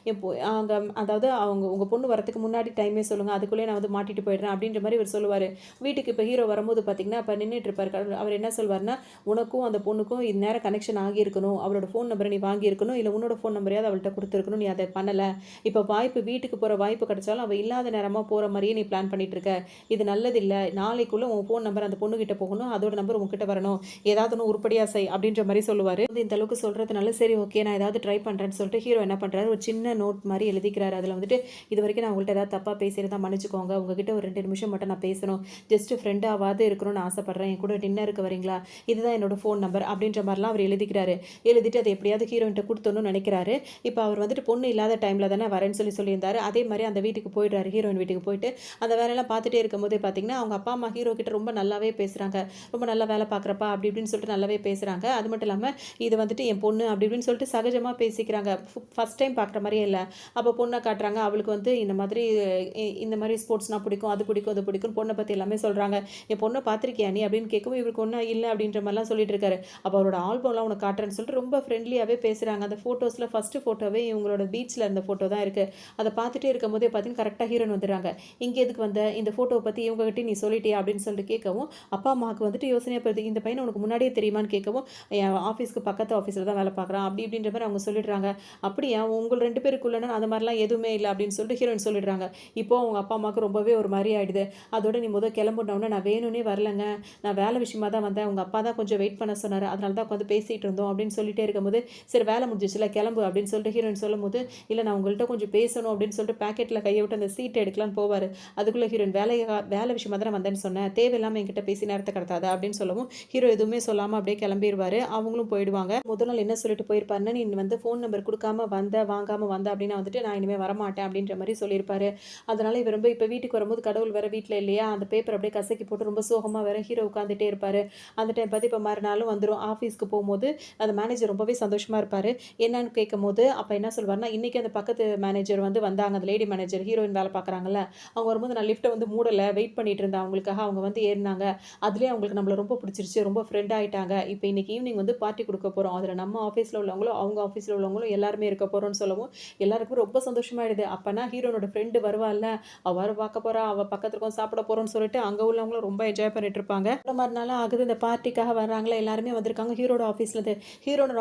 இப்போ அங்க அதாவது அவங்க உங்க பொண்ணு வரதுக்கு முன்னாடி டைமே சொல்லுங்க. அதுக்குள்ளயே நான் வந்து மாட்டிட்டு போயிடுறேன் அப்டின்ற மாரி இவரு சொல்லுவாரு. வீட்டுக்கு இப்ப ஹீரோ வரும்போது பார்த்தீங்கன்னா, அப்ப நின்னுட்டு இருப்பாரு. அவர் என்ன சொல்வாருன்னா, "உனக்கும் அந்த பொண்ணுக்கும் இந்நேரம் கனெக்ஷன் ஆகியிருக்கணும். அவளோட ஃபோன் நம்பர நீ வாங்கியிருக்கணும். இல்ல உன்னோட ஃபோன் நம்பரையாவது அவள்ட்ட குடுத்துருக்கணும். நீ அத பண்ணல. இப்ப வீட்டுக்கு போற வாய்ப்பு கிடைச்சாலும் அவ இல்லாத நேரமா போற மாரியே நீ பிளான் பண்ணிட்டு இருக்க. இது நல்லதில்ல. நாளைக்குள்ள உன் ஃபோன் நம்பர் அந்த பொண்ணுகிட்ட போகணும். அதோட நம்பர் உன்கிட்ட வரணும். ஏதாவது ஒண்ணு உருப்படியா செய்" அப்டின்ற மாரி சொல்லுவாரு. இந்த அளவுக்கு சொல்றதுனால சரி ஓகே நான் ஏதாவது ட்ரை பண்றேன்னு சொல்லிட்டு ஹீரோ என்ன பண்றாரு, ஒரு சின்ன நோட் மாரி எழுதிக்கிறாரு. அதில வந்துட்டு, "இதுவரைக்கும் நான் உங்கள்ட்ட ஏதாவது தப்பா பேசியிருந்தா மன்னிச்சுக்கோங்க. உங்ககிட்ட ஒரு 2 நிமிஷம் மட்டும் நான் பேசணும். ஜஸ்ட் ஃப்ரெண்டாவாவது இருக்கணும்னு ஆசைப்படுறேன். என் கூட டின்னருக்கு வரீங்களா? இதுதான் என்னோட ஃபோன் நம்பர்." அப்படின்ற மாரிலாம் அவர் எழுதிக்கிறாரு. எழுதிட்டு அத எப்படியாவது ஹீரோயின்ட்ட குடுத்துடணும்னு நெனைக்கிறாரு. இப்ப அவர் வந்துட்டு பொண்ணு இல்லாத டைம்ல தானே வரேன்னு சொல்லியிருந்தாரு. அதே மாரி அந்த வீட்டுக்கு போயிடுறாரு. ஹீரோயின் வீட்டுக்கு போயிட்டு, அந்த வேலையெல்லாம் பார்த்துட்டே இருக்கும்போதே பார்த்தீங்கன்னா, அவங்க அப்பா, அம்மா ஹீரோ கிட்ட ரொம்ப நல்லாவே பேசுறாங்க. "ரொம்ப நல்லா வேலை பார்க்குறப்பா" அப்படி இப்படின்னு சொல்லிட்டு நல்லாவே பேசுறாங்க. அது மட்டும் இல்லாம, "இது வந்துட்டு என் பொண்ணு" அப்படி இப்படின்னு சொல்லிட்டு சகஜமா பேசிக்கிறாங்க. ஃபர்ஸ்ட் டைம் பார்க்குற மாரியே இல்ல. அப்போ பொண்ண காட்டுறாங்க. அவளுக்கு வந்து இந்த மாதிரி ஸ்போர்ட்ஸ்னா பிடிக்கும், அது பிடிக்கும், இது பிடிக்கும்னு பொண்ண பத்தி எல்லாமே சொல்றாங்க. "என் பொண்ண பார்த்துருக்கியா நீ?" அப்படின்னு கேட்கவும் இவருக்கு ஒண்ணும் இல்ல அப்படின்ற மாரிலாம் சொல்லிட்டு இருக்காரு. அப்ப அவரோட ஆல்பம்லாம் உனக்கு காட்டுறேன்னு சொல்லிட்டு ரொம்ப ஃப்ரெண்ட்லியாவே பேசுறாங்க. அந்த ஃபோட்டோஸ்ல ஃபர்ஸ்ட் ஃபோட்டோவே இவங்களோட பீச்ல இருந்த ஃபோட்டோ தான் இருக்கு. அத பார்த்துட்டே இருக்கும்போதே பார்த்தீங்கன்னா, கரெக்ட்டா ஹீரோயின் வந்துடுறாங்க. "இங்க எதுக்கு வந்த? இந்த ஃபோட்டோவ பத்தி இவங்க கிட்டயும் நீ சொல்லிட்டியா?" அப்படின்னு சொல்லிட்டு கேட்கவும், அப்பா, அம்மாவுக்கு வந்துட்டு யோசனையா போயிடுது. "இந்த பையன உனக்கு முன்னாடியே தெரியுமான்னு?" கேட்கவும், "என் ஆஃபீஸ்க்கு பக்கத்து ஆஃபீஸ்ல தான் வேலை பார்க்குறான்." அப்படி இப்படின்ற மாரி அவங்க சொல்லிடுறாங்க. "அப்படியா? உங்க 2 பேருக்குள்ளனா அந்த மாரிலாம் எதுவுமே இல்ல." அப்படின்னு சொல்லிட்டு ஹீரோயின் சொல்லிடுறாங்க. இப்போ அவங்க அப்பா, அம்மாவுக்கு ரொம்பவே ஒரு மாரி ஆயிடுது. அதோட "நீ கிளம்புனோனே நான் வேணும்னே வரலங்க. நான் வேலை விஷயமா தான் வந்தேன். உங்க அப்பா தான் கொஞ்சம் வெயிட் பண்ண சொன்னாரு. அதனால தான் உட்காந்து பேசிட்டு இருந்தோம்." அப்படின்னு சொல்லிட்டே இருக்கும்போது, "சரி வேலை முடிஞ்சிச்சுல்ல கிளம்பு" அப்படின்னு சொல்லிட்டு ஹீரோயின் சொல்லும்போது, "இல்ல நான் உங்கள்ட்ட கொஞ்சம் பேசணும்" அப்படின்னு சொல்லிட்டு பாக்கெட்ல கைய விட்டு அந்த சீட் எடுக்கலான்னு போவாரு. அதுக்குள்ள ஹீரோயின் வேலை விஷயமா தானே வந்தேன்னு சொன்னேன். தேவையில்லாம என்கிட்ட பேசி நேரத்த கடத்தாத" அப்படின்னு சொல்லவும், ஹீரோ எதுவுமே சொல்லாம அப்படியே கிளம்பிருவாரு. அவங்களும் போயிடுவாங்க. முதல் நாள் என்ன சொல்லிட்டு போயிருப்பாருன்னா, "நீ வந்து ஃபோன் நம்பர் குடுக்காம வந்த, வாங்காம வந்த அப்படின்னா வந்துட்டு நான் இனிமே வரமாட்டேன்" அப்படின்ற மாரி சொல்லியிருப்பாரு. அதனால இவர் ரொம்ப இப்ப வீட்டுக்கு வரும்போது கடவுள் வேற வீட்ல இல்லையா, அந்த பேப்பர் அப்படியே கசக்கி போட்டு ரொம்ப சோகமா வேற ஹீரோ உட்காந்துட்டே இருப்பாரு. அந்த டைம் பார்த்து இப்ப மறுநாளும் வந்துரும். ஆஃபீஸ்க்கு போம்போது அந்த மேனேஜர் ரொம்பவே சந்தோஷமா இருப்பாரு. என்னன்னு கேட்கும்போது, அப்ப என்ன சொல்வாருன்னா, இன்னைக்கு அந்த பக்கத்து மேனேஜர் வந்து வந்தாங்க. அந்த லேடி மேனேஜர் ஹீரோயின் வேலை பார்க்குறாங்கல்ல, அவங்க வரும்போது நான் லிஃப்ட்ட வந்து மூடல. வெயிட் பண்ணிட்டு இருந்தேன் அவங்களுக்காக. அவங்க வந்து ஏறுனாங்க. அதிலயே அவங்களுக்கு நம்மள ரொம்ப பிடிச்சிருச்சு. ரொம்ப ஃப்ரெண்ட் ஆயிட்டாங்க. இப்ப இன்னைக்கு ஈவினிங் வந்து பார்ட்டி குடுக்க போறோம். அதுல நம்ம ஆஃபீஸ்ல உள்ளவங்களும், அவங்க ஆஃபீஸ்ல உள்ளவங்களும் எல்லாருமே இருக்க போறோம்ன்னு சொல்லவும், எல்லாருக்கும் ரொம்ப சந்தோஷமாயிடுது. அப்பன்னா ஹீரோனோட ஃப்ரெண்ட் வருவாள்ல, அவ வேற பார்க்க போறா, அவ பக்கத்துல உட்காந்து சாப்பிட போறோம்ன்னு சொல்லிட்டு அங்க உள்ளவங்களும் ரொம்ப என்ஜாய் பண்ணிட்டு இருப்பாங்க. ஒரு மறுநாள் ஆகுது இந்த பார்ட்டிக்காக வர்றாங்களா எல்லாருமே வந்திருக்காங்க. ஹீரோனோட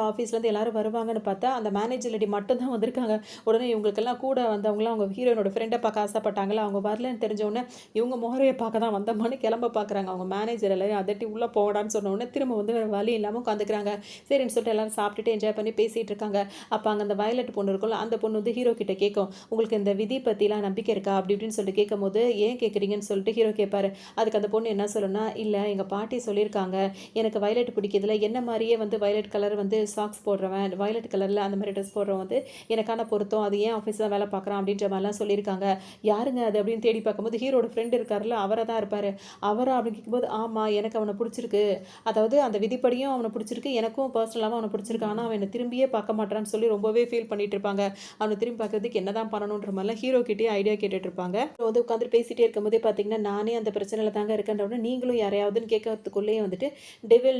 ஆஃபீஸ்லேருந்து எல்லாரும் வருவாங்கன்னு பார்த்தா, அந்த மேனேஜர் லேடி மட்டும் தான் வந்திருக்காங்க. உடனே இவங்களுக்கெல்லாம் கூட வந்தவங்கலாம் அவங்க ஹீரோயினோட ஃப்ரெண்ட பார்க்க ஆசைப்பட்டாங்களா, அவங்க வரலன்னு தெரிஞ்ச உடனே இவங்க முகரைய பார்க்க தான் வந்தோமான்னு கிளம்ப பார்க்குறாங்க. அவங்க மேனேஜர் எல்லாரையும் அதட்டி உள்ள போடான்னு சொன்ன உடனே திரும்ப வந்து வேற வழி இல்லாம உட்காந்துக்கிறாங்க. சரின்னு சொல்லிட்டு எல்லாரும் சாப்பிட்டுட்டு என்ஜாய் பண்ணி பேசிட்டு இருக்காங்க. அப்ப அங்க அந்த வயலட் பொண்ணு இருக்கும்ல, அந்த பொண்ணு வந்து ஹீரோ கிட்ட கேட்கும். "உங்களுக்கு இந்த விதி பத்திலாம் நம்பிக்கை இருக்கா?" அப்படி இப்படின்னு சொல்லிட்டு கேட்கும்போது, "ஏன் கேட்குறீங்கன்னு?" சொல்லிட்டு ஹீரோ கேட்பாரு. அதுக்கு அந்த பொண்ணு என்ன சொல்லும்னா, "இல்ல எங்க பாட்டி சொல்லியிருக்காங்க. எனக்கு வயலட் பிடிக்குதுல. என்ன மாரியே வந்து வயலட் கலர் வந்து சாக்ஸ் போடுறவன், வயலட் கலர்ல அந்த மாரி ட்ரெஸ் போடுறவன் வந்து எனக்கான பொருத்தம். அது ஏன் ஆஃபீஸ்ல தான் வேலை பார்க்குறான்." அப்படின்ற மாரிலாம் சொல்லியிருக்காங்க. "யாருங்க அது?" அப்படின்னு தேடி பார்க்கும்போது, ஹீரோட ஃப்ரெண்ட் இருக்கார்ல, அவரா தான் இருப்பாரு. "அவரா?" அப்படின்னு கேட்கும்போது, "ஆமா, எனக்கு அவன பிடிச்சிருக்கு. அதாவது அந்த விதிப்படியும் அவன பிடிச்சிருக்கு. எனக்கும் பர்சனலாவும் அவன பிடிச்சிருக்கு. ஆனா அவன் என்ன திரும்பியே பார்க்க மாட்றான்னு" சொல்லி ரொம்பவே ஃபீல் பண்ணிட்டு இருப்பாங்க. அவன திரும்பி பார்க்கறதுக்கு என்னதான் பண்ணணுன்ற மாரிலாம் ஹீரோ கிட்டயே ஐடியா கேட்டுட்டு இருப்பாங்க. வந்து உட்காந்துட்டு பேசிட்டே இருக்கும்போதே பார்த்தீங்கன்னா, நானே அந்த பிரச்சனையில தாங்க இருக்கேன்ற உடனே நீங்களும் யாரையாவதுன்னு கேட்கறதுக்குள்ளேயே வந்துட்டு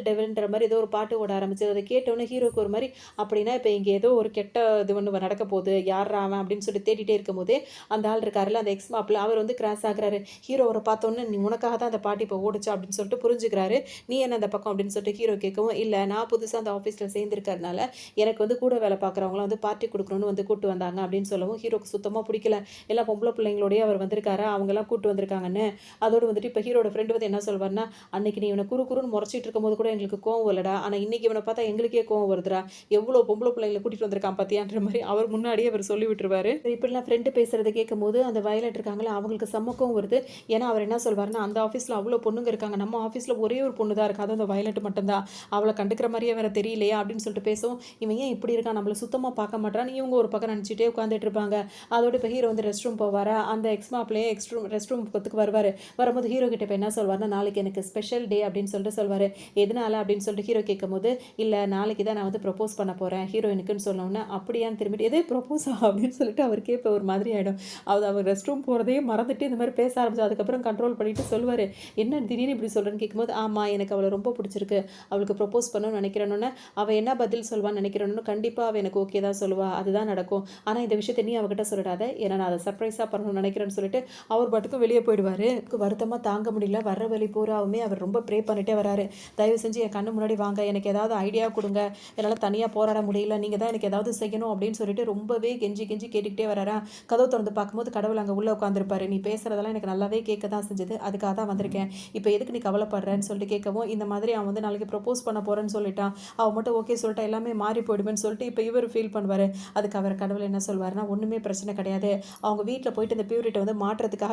டெவில்ன்ற மாரி ஏதோ ஒரு பாட்டு ஓட ஆரம்பிச்சது. அத கேட்டவுடனே ஹீரோக்கு ஒரு மாரி அப்படின்னா இப்ப இங்க ஏதோ ஒரு கெட்ட இது ஒண்ணு நடக்க போகுது. யார்றா அவன் அப்படின்னு சொல்லி தேடிட்டே இருக்கும்போதே, அந்த ஆள் இருக்காருல்ல அந்த எக்ஸ் மாப்பிள அவர் வந்து கிராஸ் ஆகுறாரு. ஹீரோ அவர பார்த்தோனே நீ உனக்காக தான் அந்த பாட்டு இப்ப ஓடுச்சா அப்படின்னு சொல்லிட்டு புரிஞ்சுக்கிறாரு. நீ என்ன அந்த பக்கம் அப்படின்னு சொல்லிட்டு ஹீரோ கேட்கவும், இல்ல நான் புதுசா அந்த ஆஃபீஸ்ல சேர்ந்திருக்கிறதுனால எனக்கு வந்து கூட வேலை பார்க்குறவங்கலாம் வந்து பார்ட்டி குடுக்கணும்னு வந்து கூட்டு வந்தாங்க அப்படின்னு சொல்லவும் ஹீரோக்கு சுத்தமாக பிடிக்கல. எல்லாம் பொம்பளை பிள்ளைங்களோடய அவர் வந்திருக்காரு, அவங்கெல்லாம் கூட்டு வந்திருக்காங்கன்னு. அதோடு வந்துட்டு இப்போ ஹீரோட ஃப்ரெண்டு வந்து என்ன சொல்வார்னா, அன்னைக்கு நீ இவனை குறுன்னு முறைச்சிட்டு இருக்கும்போது கூட எங்களுக்கு கோவம் இல்லடா, ஆனால் இன்னைக்கு இவனை பார்த்தா எங்களுக்கே கோவம் வருதுடா, எவ்வளோ பொம்பளை பிள்ளைங்களை கூட்டிகிட்டு வந்திருக்கான் பார்த்தியான்ற மாதிரி அவர் முன்னாடியே அவர் சொல்லி விட்டுருவாரு. இப்படிலாம் ஃப்ரெண்டு பேசுறதை கேட்கும்போது அந்த வயலட் இருக்காங்களா அவங்களுக்கு செம்ம கோவம் வருது. ஏன்னா அவர் என்ன சொல்வார்னா, அந்த ஆஃபீஸில் அவ்வளோ பொண்ணுங்க இருக்காங்க, நம்ம ஆஃபீஸில் ஒரே ஒரு பொண்ணு தான் இருக்கா, அது அந்த வயலட் மட்டும்தான், அவளை கண்டுக்கிற மாதிரியே வேற தெரியலையா அப்படின்னு சொல்லிட்டு பேசும். இவன் ஏன் இப்படி இருக்கான், நம்மளை சுத்தமாக பார்க்க மாட்டான், இவங்க ஒரு பக்கம் நினச்சிட்டே உட்காந்துட்டு இருப்பாங்க. அதோட இப்போ ஹீரோ வந்து ரெஸ்ட் ரூம் போவாரா, அந்த எக்ஸ்மாப்லேயே ரெஸ்ட் ரூம் பக்கத்துக்கு வருவார். வரும்போது ஹீரோ கிட்ட இப்போ என்ன சொல்வார்னா, நாளைக்கு எனக்கு ஸ்பெஷல் டே அப்படின்னு சொல்லிட்டு சொல்வார். எதனால அப்படின்னு சொல்லிட்டு ஹீரோ கேட்கும்போது, இல்லை நாளைக்கு தான் நான் வந்து ப்ரப்போஸ் பண்ண போகிறேன் ஹீரோயினுக்குன்னு சொன்னோன்னே, அப்படியான்னு திரும்பிட்டு எதே ப்ரப்போஸா அப்படின்னு சொல்லிட்டு அவருக்கே இப்போ ஒரு மாதிரி ஆகிடும். அவர் ரெஸ்ட் ரூம் போகிறதையே மறந்துட்டு இந்த மாதிரி பேச ஆரம்பிச்சு அதுக்கப்புறம் கண்ட்ரோல் பண்ணிட்டு சொல்லுவார், என்ன திடீர்னு இப்படி சொல்கிறேன்னு கேட்கும்போது, ஆமாம் எனக்கு அவளை ரொம்ப பிடிச்சிருக்கு, அவளுக்கு ப்ரப்போஸ் பண்ணணும்னு நினைக்கிறேன்னு. அவள் என்ன பதில் சொல்வான்னு நினைக்கிறேன்னு, கண்டிப்பாக அவள் எனக்கு ஓகே தான் சொல்லுவா, அதுதான் நடக்கும், ஆனால் இந்த விஷயத்தை நீ அவகிட்ட சொல்லிடாத, ஏன்னா நான் அதை சர்ப்ரைஸாக பண்ணணும்னு நினைக்கிறேன்னு சொல்லிட்டு அவர் பாட்டுக்கும் வெளியே போயிடுவார். வருத்தமாக தாங்க முடியல, வர்ற வழி பூராவுமே அவர் ரொம்ப ப்ரே பண்ணிட்டே வராரு. தயவு செஞ்சு என் கண்ணு முன்னாடி வாங்க, எனக்கு ஏதாவது ஐடியா கொடுங்க, என்னால் தனியாக போராட முடியல, நீங்கள் தான் எனக்கு ஏதாவது செய்யணும் அப்படின்னு சொல்லிட்டு ரொம்பவே கெஞ்சி கேட்டுக்கிட்டே வராரா. கதவு திறந்து பார்க்கும்போது கடவுள் அங்கே உள்ளே உட்காந்துருப்பாரு. நீ பேசுகிறதெல்லாம் எனக்கு நல்லாவே கேட்க தான் செஞ்சது, அதுக்காக தான் வந்திருக்கேன், இப்போ எதுக்கு நீ கவலைப்படுறேன்னு சொல்லிட்டு கேட்கவும், இந்த மாதிரி அவன் வந்து நாளைக்கு ப்ரப்போஸ் பண்ண போகிறேன்னு சொல்லிட்டான், அவன் மட்டும் ஓகே சொல்லிட்டா எல்லாமே மாறி போயிடுவேன்னு சொல்லிட்டு இப்போ இவர் ஃபீல் பண்ணுவார். அதுக்கு அவர் கடவுள் என்ன சொல்வார்னா, ஒன்றுமே பிரச்சனை கிடையாது, அவங்க வீட்டில் போயிட்டு இந்த பியூரிட்டை வந்து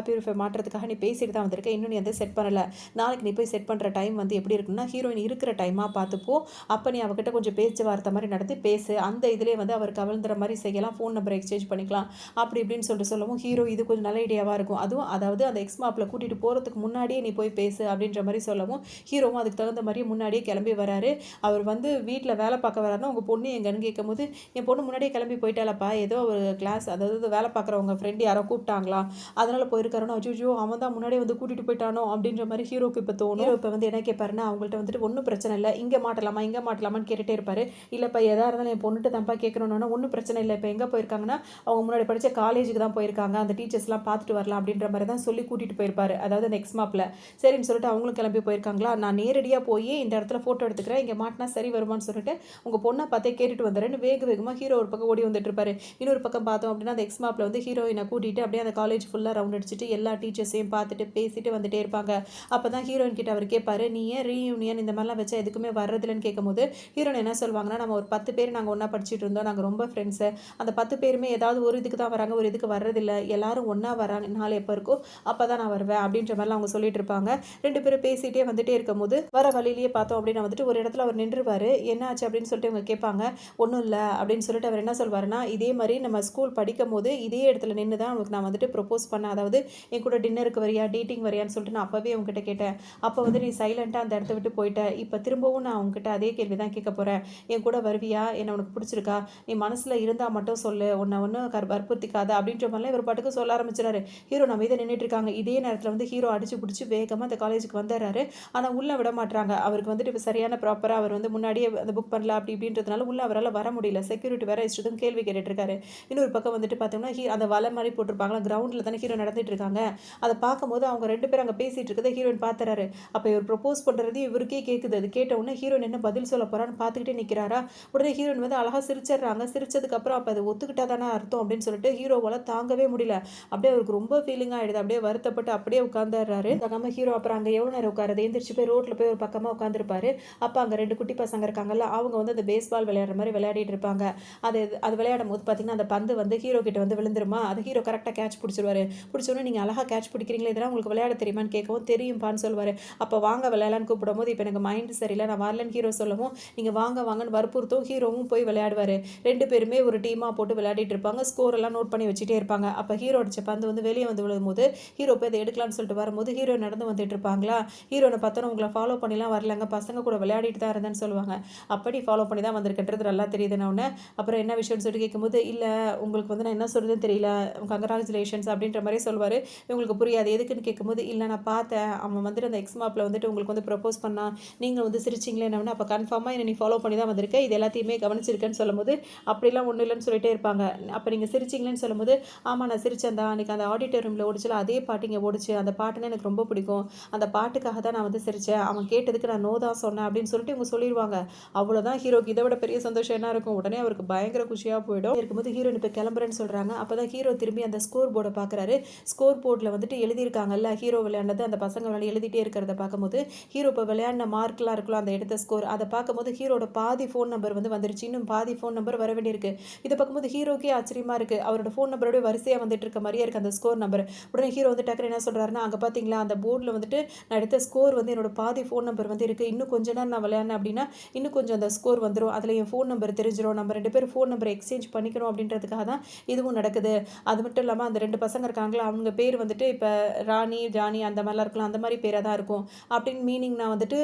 பியூரிஃபை மாற்றுறதுக்காக நீ பேசிட்டு தான் வந்திருக்க, இன்னும் நீ வந்து செட் பண்ணலை, நாளைக்கு நீ போய் செட் பண்ணுற டைம் வந்து எப்படி இருக்குன்னா ஹீரோயின் இருக்கிற டைமாக பார்த்துப்போ, அப்போ நீ அவகிட்ட கொஞ்சம் பேச்சுவார்த்தை மாதிரி நடத்தி பேசு, அந்த இதிலே வந்து அவர் கவர்ந்துற மாதிரி செய்யலாம், ஃபோன் நம்பர் எக்ஸ்சேஞ்ச் பண்ணிக்கலாம் அப்படி இப்படின்னு சொல்லிட்டு சொல்லவும், ஹீரோ இது கொஞ்சம் நல்ல ஐடியாவாக இருக்கும், அதுவும் அதாவது அந்த எக்ஸ்மாப்பில் கூட்டிகிட்டு போகிறதுக்கு முன்னாடியே நீ போய் பேசு அப்படின்ற மாதிரி சொல்லவும், ஹீரோவும் அதுக்கு தகுந்த மாதிரியே முன்னாடியே கிளம்பி வராரு. அவர் வந்து வீட்டில் வேலை பார்க்க வராருன்னா உங்கள் பொண்ணு எங்கன்னு கேட்கும்போது, என் பொண்ணு முன்னாடியே கிளம்பி போயிட்டாலப்பா, ஏதோ ஒரு கிளாஸ் அதாவது வேலை பார்க்குறவங்க ஃப்ரெண்டு யாரோ கூப்பிட்டாங்களா அதனால் போயிருக்காருன்னு, அஜுஜோ அவன் தான் முன்னாடியே வந்து கூட்டிகிட்டு போயிட்டானோ அப்படின்ற மாதிரி ஹீரோக்கு இப்போ தோணும். ஹீரோ இப்போ வந்து என்ன கேட்பாருன்னா, அவங்கள்ட்ட வந்துட்டு ஒன்றும் பிரச்சனை இல்லை, இங்கே மாட்டலாமான்னு கேட்டுகிட்டே இருப்பார். இல்லைப்பா எதாக இருந்தாலும் என் பொண்ணுட்டு தான்ப்பா கேட்கணுன்னா, ஒன்றும் பிரச்சனை இல்லை, இப்போ எங்கே போயிருக்காங்கன்னா அவங்க முன்னாடி படித்த காலேஜுக்கு தான் போயிருக்காங்க, அந்த டீச்சர்ஸ்லாம் பார்த்துட்டு வரலாம் அப்படின்ற மாதிரி தான் சொல்லி கூட்டிகிட்டு போயிருப்பார், அதாவது அந்த எக்ஸ்மாப்பில். சரின்னு சொல்லிட்டு அவங்களும் கிளம்பி போயிருக்காங்களா, நான் நேரடியாக போய் இந்த இடத்துல ஃபோட்டோ எடுத்துக்கிறேன், இங்கே மாட்டினா சரி வருமானு சொல்லிட்டு உங்கள் பொண்ணை பார்த்தே கேட்டுட்டு வந்துடுறேன்னு வேகமாக ஹீரோ ஒரு பக்கம் ஓடி வந்துட்டு இருப்பாரு. இன்னொரு பக்கம் பார்த்தோம் அப்படின்னா அந்த எக்ஸ்மாப்பில் வந்து ஹீரோயினை கூட்டிகிட்டு அப்படியே அந்த காலேஜ் ஃபுல்லாக ரவுண்ட் அடிச்சுட்டு எல்லா டீச்சர்ஸையும் பார்த்துட்டு பேசிட்டு வந்துட்டே இருப்பாங்க. அப்போ தான் ஹீரோயின் கிட்ட அவர் கேட்பாரு, நீ ஏன் ரீயூனியன் இந்த மாதிரிலாம் வச்சா எதுக்குமே வர்றதில்லைன்னு கேட்கும்போது, ஹீரோயின் என்ன சொல்லுவாங்கன்னா, நம்ம ஒரு 10 பேர் நாங்கள் ஒன்றா படிச்சுட்டு இருந்தோம், நாங்கள் ரொம்ப ஃப்ரெண்ட்ஸு, அந்த 10 பேருமே ஏதாவது ஒரு இதுக்கு தான் வராங்க, ஒரு இதுக்கு வர்றதில்ல, எல்லாரும் ஒன்றா வராங்க, நாள் எப்போ இருக்கோ அப்போ தான் நான் வருவேன் அப்படின்ற மாதிரிலாம் அவங்க சொல்லிட்டு இருப்பாங்க. 2 பேரும் பேசிகிட்டே வந்துட்டே இருக்கும்போது வர வழியிலேயே பார்த்தோம் அப்படின்னா வந்துட்டு ஒரு இடத்துல அவர் நின்றுவார். என்ன ஆச்சு அப்படின்னு சொல்லிட்டு இவங்க கேட்பாங்க. ஒன்றும் இல்லை அப்படின்னு சொல்லிட்டு அவர் என்ன சொல்வாருன்னா, இதே மாதிரி நம்ம ஸ்கூல் படிக்கும் போது இதே இடத்துல நின்று தான் அவனுக்கு நான் வந்துட்டு ப்ரப்போஸ் பண்ணேன், அதாவது என் கூட டின்னருக்கு வரியா டேட்டிங் வரியான்னு சொல்லிட்டு நான் அப்போவே அவங்ககிட்ட கேட்டேன், அப்போ வந்து நீ சைலண்ட்டாக அந்த இடத்த விட்டு போயிட்ட, இப்போ திரும்பவும் நான் அவங்ககிட்ட அதே கேள்வி தான் கேட்க போகிறேன், என் கூட வருவியா, என்ன உனக்கு பிடிச்சிருக்கா, நீ மனசில் இருந்தால் மட்டும் சொல்லு, உன்னை ஒன்றும் வற்புறுத்திக்காத அப்படின்ற மாதிரிலாம் இவர் பாட்டுக்கு சொல்ல ஆரம்பிச்சிடாரு. ஹீரோ நம்ம இதை நின்றுட்டு இருக்காங்க. இதே நேரத்தில் வந்து ஹீரோ அடிச்சு பிடிச்சி வேகமாக அந்த காலேஜுக்கு வந்துடுறாரு. ஆனால் உள்ளே விட மாட்டாங்க. அவருக்கு வந்துட்டு இப்போ சரியான ப்ராப்பராக அவர் வந்து முன்னாடியே அந்த புக் பண்ணல அப்படி இப்படின்றதுனால உள்ளே அவரால் வர முடியல. செக்யூரிட்டி வேற இஷ்டத்துக்கும் கேள்வி கேட்டுட்டு இருக்காரு. இன்னொரு பக்கம் வந்துட்டு பார்த்தோம்னா அந்த வலை மாதிரி போட்டிருப்பாங்களா கிரவுண்டில் தானே ஹீரோ நடந்துட்டு இருக்காங்க. அதை பார்க்கும்போது அவங்க 2 பேரும் அங்கே பேசிட்டு இருக்கதை ஹீரோயின் பார்த்துறாரு. அப்போ இவர் ப்ரப்போஸ் பண்ணுறது இவருக்கே கேட்குது. அது கேட்ட உடனே ஹீரோயின் என்ன பதில் சொல்ல போறான்னு பார்த்துக்கிட்டே நிற்கிறாரா. உடனே ஹீரோயின் வந்து அழகாக சிரிச்சிடுறாங்க. சிரிச்சதுக்கப்புறம் அப்போ அதை ஒத்துக்கிட்டா தானே அர்த்தம் அப்படின்னு சொல்லிட்டு ஹீரோவால் தாங்கவே முடியல. அப்படியே அவருக்கு ரொம்ப ஃபீலிங்காக ஆகிடுது. அப்படியே வருத்தப்பட்டு அப்படியே உட்காந்துடுறாரு. தகாம ஹீரோ அப்புறம் அங்கே எவ்வளோ நேரம் உட்காருது எந்திரிச்சு போய் ரோட்டில் போய் ஒரு பக்கமாக உட்காந்துருப்பாரு. அப்போ அங்கே 2 குட்டி பசங்க இருக்காங்கல்ல, அவங்க வந்து அந்த பேஸ்பால் விளையாடுற மாதிரி விளையாடிட்டு இருப்பாங்க. அது விளையாடும் போது பார்த்தீங்கன்னா அந்த பந்து வந்து ஹீரோ கிட்ட வந்து விழுந்துருமா, அது ஹீரோ கரெக்டாக கேட்ச் பிடிச்சிருவாரு. பிடிச்சோன்னே நீங்கள் அழகாக கேட்ச் பிடிக்கிறீங்களே, இதெல்லாம் உங்களுக்கு விளையாட தெரியுமான்னு கேட்கவும் தெரியும்ப்பான்னு சொல்லுவார். அப்போ வாங்க விளையாடலான்னு கூப்பிடும் போது இப்போ எனக்கு மைண்டு சரியில்லை நான் வரலன்னு ஹீரோ சொல்லவும் நீங்கள் வாங்கன்னு வற்புறுத்தும் ஹீரோவும் போய் விளையாடுவார். 2 பேருமே ஒரு டீமாக போட்டு விளையாடிட்டு இருப்பாங்க. ஸ்கோர் எல்லாம் நோட் பண்ணி வச்சுட்டே இருப்பாங்க. அப்போ ஹீரோ அடிச்ச பந்து வந்து வெளியே வந்து விழும்போது ஹீரோ போய் அதை எடுக்கலாம்னு சொல்லிட்டு வரும்போது ஹீரோ நடந்து வந்துட்டு இருப்பாங்களா. ஹீரோனை பார்த்தோன்னா உங்களை ஃபாலோ பண்ணிலாம் வரலங்க, பசங்க கூட விளையாடிட்டு தான் இருந்தேன்னு சொல்லுவாங்க. அப்படி ஃபாலோ பண்ணி தான் வந்திருக்கின்றது நல்லா தெரியுதுன்னு ஒன்று. அப்புறம் என்ன விஷயம்னு சொல்லிட்டு கேட்கும்போது, இல்லை உங்களுக்கு வந்து நான் என்ன சொல்கிறதுன்னு தெரியல, கங்க்ராச்சுலேஷன்ஸ் அப்படின்ற மாதிரி சொல்வார். இவங்களுக்கு புரியாது. எதுக்குன்னு கேட்கும்போது, இல்லை நான் பார்த்தேன் அவன் வந்துட்டு அந்த எக்ஸ்மாப்பில் வந்துட்டு உங்களுக்கு வந்து ப்ரப்போஸ் பண்ணான், நீங்கள் வந்து சிரிச்சிங்களே என்ன, அப்போ கன்ஃபார்மாக என்ன நீ ஃபாலோ பண்ணி தான் வந்திருக்கேன், இது எல்லாத்தையுமே கவனிச்சிருக்கேன்னு சொல்லும்போது அப்படிலாம் ஒன்றும் இல்லைன்னு சொல்லிட்டே இருப்பாங்க. அப்போ நீங்கள் சிரிச்சிங்களேன்னு சொல்லும்போது, ஆமாம் நான் சிரிச்சேன் தான், அன்றைக்கி அந்த ஆடிட்டோரியமில் ஓடிச்சுல அதே பாட்டு இங்கே ஓடிச்சு, அந்த பாட்டுன்னு எனக்கு ரொம்ப பிடிக்கும், அந்த பாட்டுக்காக தான் நான் வந்து சிரித்தேன், அவன் கேட்டதுக்கு நான் நோ தான் சொன்னேன் அப்படின்னு சொல்லிட்டு இவங்க சொல்லிடுவாங்க. அவ்வளோதான். ஹீரோக்கு இதை விட பெரிய சந்தோஷம் என்ன இருக்கும். உடனே அவருக்கு பயங்கர குஷியாக போயிடும். போயிடும். இருக்கும்போது ஹீரோயின் இப்போ கிளம்புறேன்னு சொல்கிறாங்க. அப்போ தான் ஹீரோ திரும்பி அந்த ஸ்கோர் போர்டை பார்க்குறாரு. ஸ்கோர் போர்டில் வந்துட்டு எழுதியிருக்காங்கல்ல, ஹீரோ விளையாண்டது அந்த பசங்க விளையாடி எழுதிட்டே இருக்கிறத பார்க்கும்போது ஹீரோ இப்போ விளையாடின மார்க்லாம் இருக்கலாம், அந்த எடுத்த ஸ்கோர் அதை பார்க்கும்போது ஹீரோட பாதி ஃபோன் நம்பர் வந்து வந்துருச்சு. இன்னும் பாதி ஃபோன் நம்பர் வர வேண்டியிருக்கு. இதை பார்க்கும்போது ஹீரோக்கே ஆச்சரியமாக இருக்குது. அவரோட ஃபோன் நம்பரோட வரிசையாக வந்துட்டு இருக்க மாதிரியே இருக்குது அந்த ஸ்கோர் நம்பர். உடனே ஹீரோ வந்து டக்குனு என்ன சொல்கிறாருன்னா, அங்கே பார்த்தீங்களா அந்த போர்டில் வந்துட்டு நான் எடுத்த ஸ்கோர் வந்து என்னோட பாதி ஃபோன் நம்பர் வந்து இருக்குது. இன்னும் கொஞ்ச நேரம் நான் விளையாடினேன் அப்படின்னா இன்னும் கொஞ்சம் அந்த ஸ்கோர் வந்துடும். அதில் என் ஃபோன் நம்பர் தெரிஞ்சிடும். நம்ம 2 பேரும் ஃபோன் நம்பரை எக்ஸ்சேஞ்ச் பண்ணிக்கணும் அப்படின்றதுக்காக தான் இதுவும் நடக்குது. அது மட்டும் இல்லாமல் அந்த 2 பசங்க இருக்காங்களா, அவங்க பேர் வந்துட்டு இப்போ ராணி, ஜானி அந்த மாதிரிலாம் இருக்கலாம். அந்த மாதிரி பேராக தான் இருக்கும் அப்படின்னு மீனிங் நான் வந்துட்டு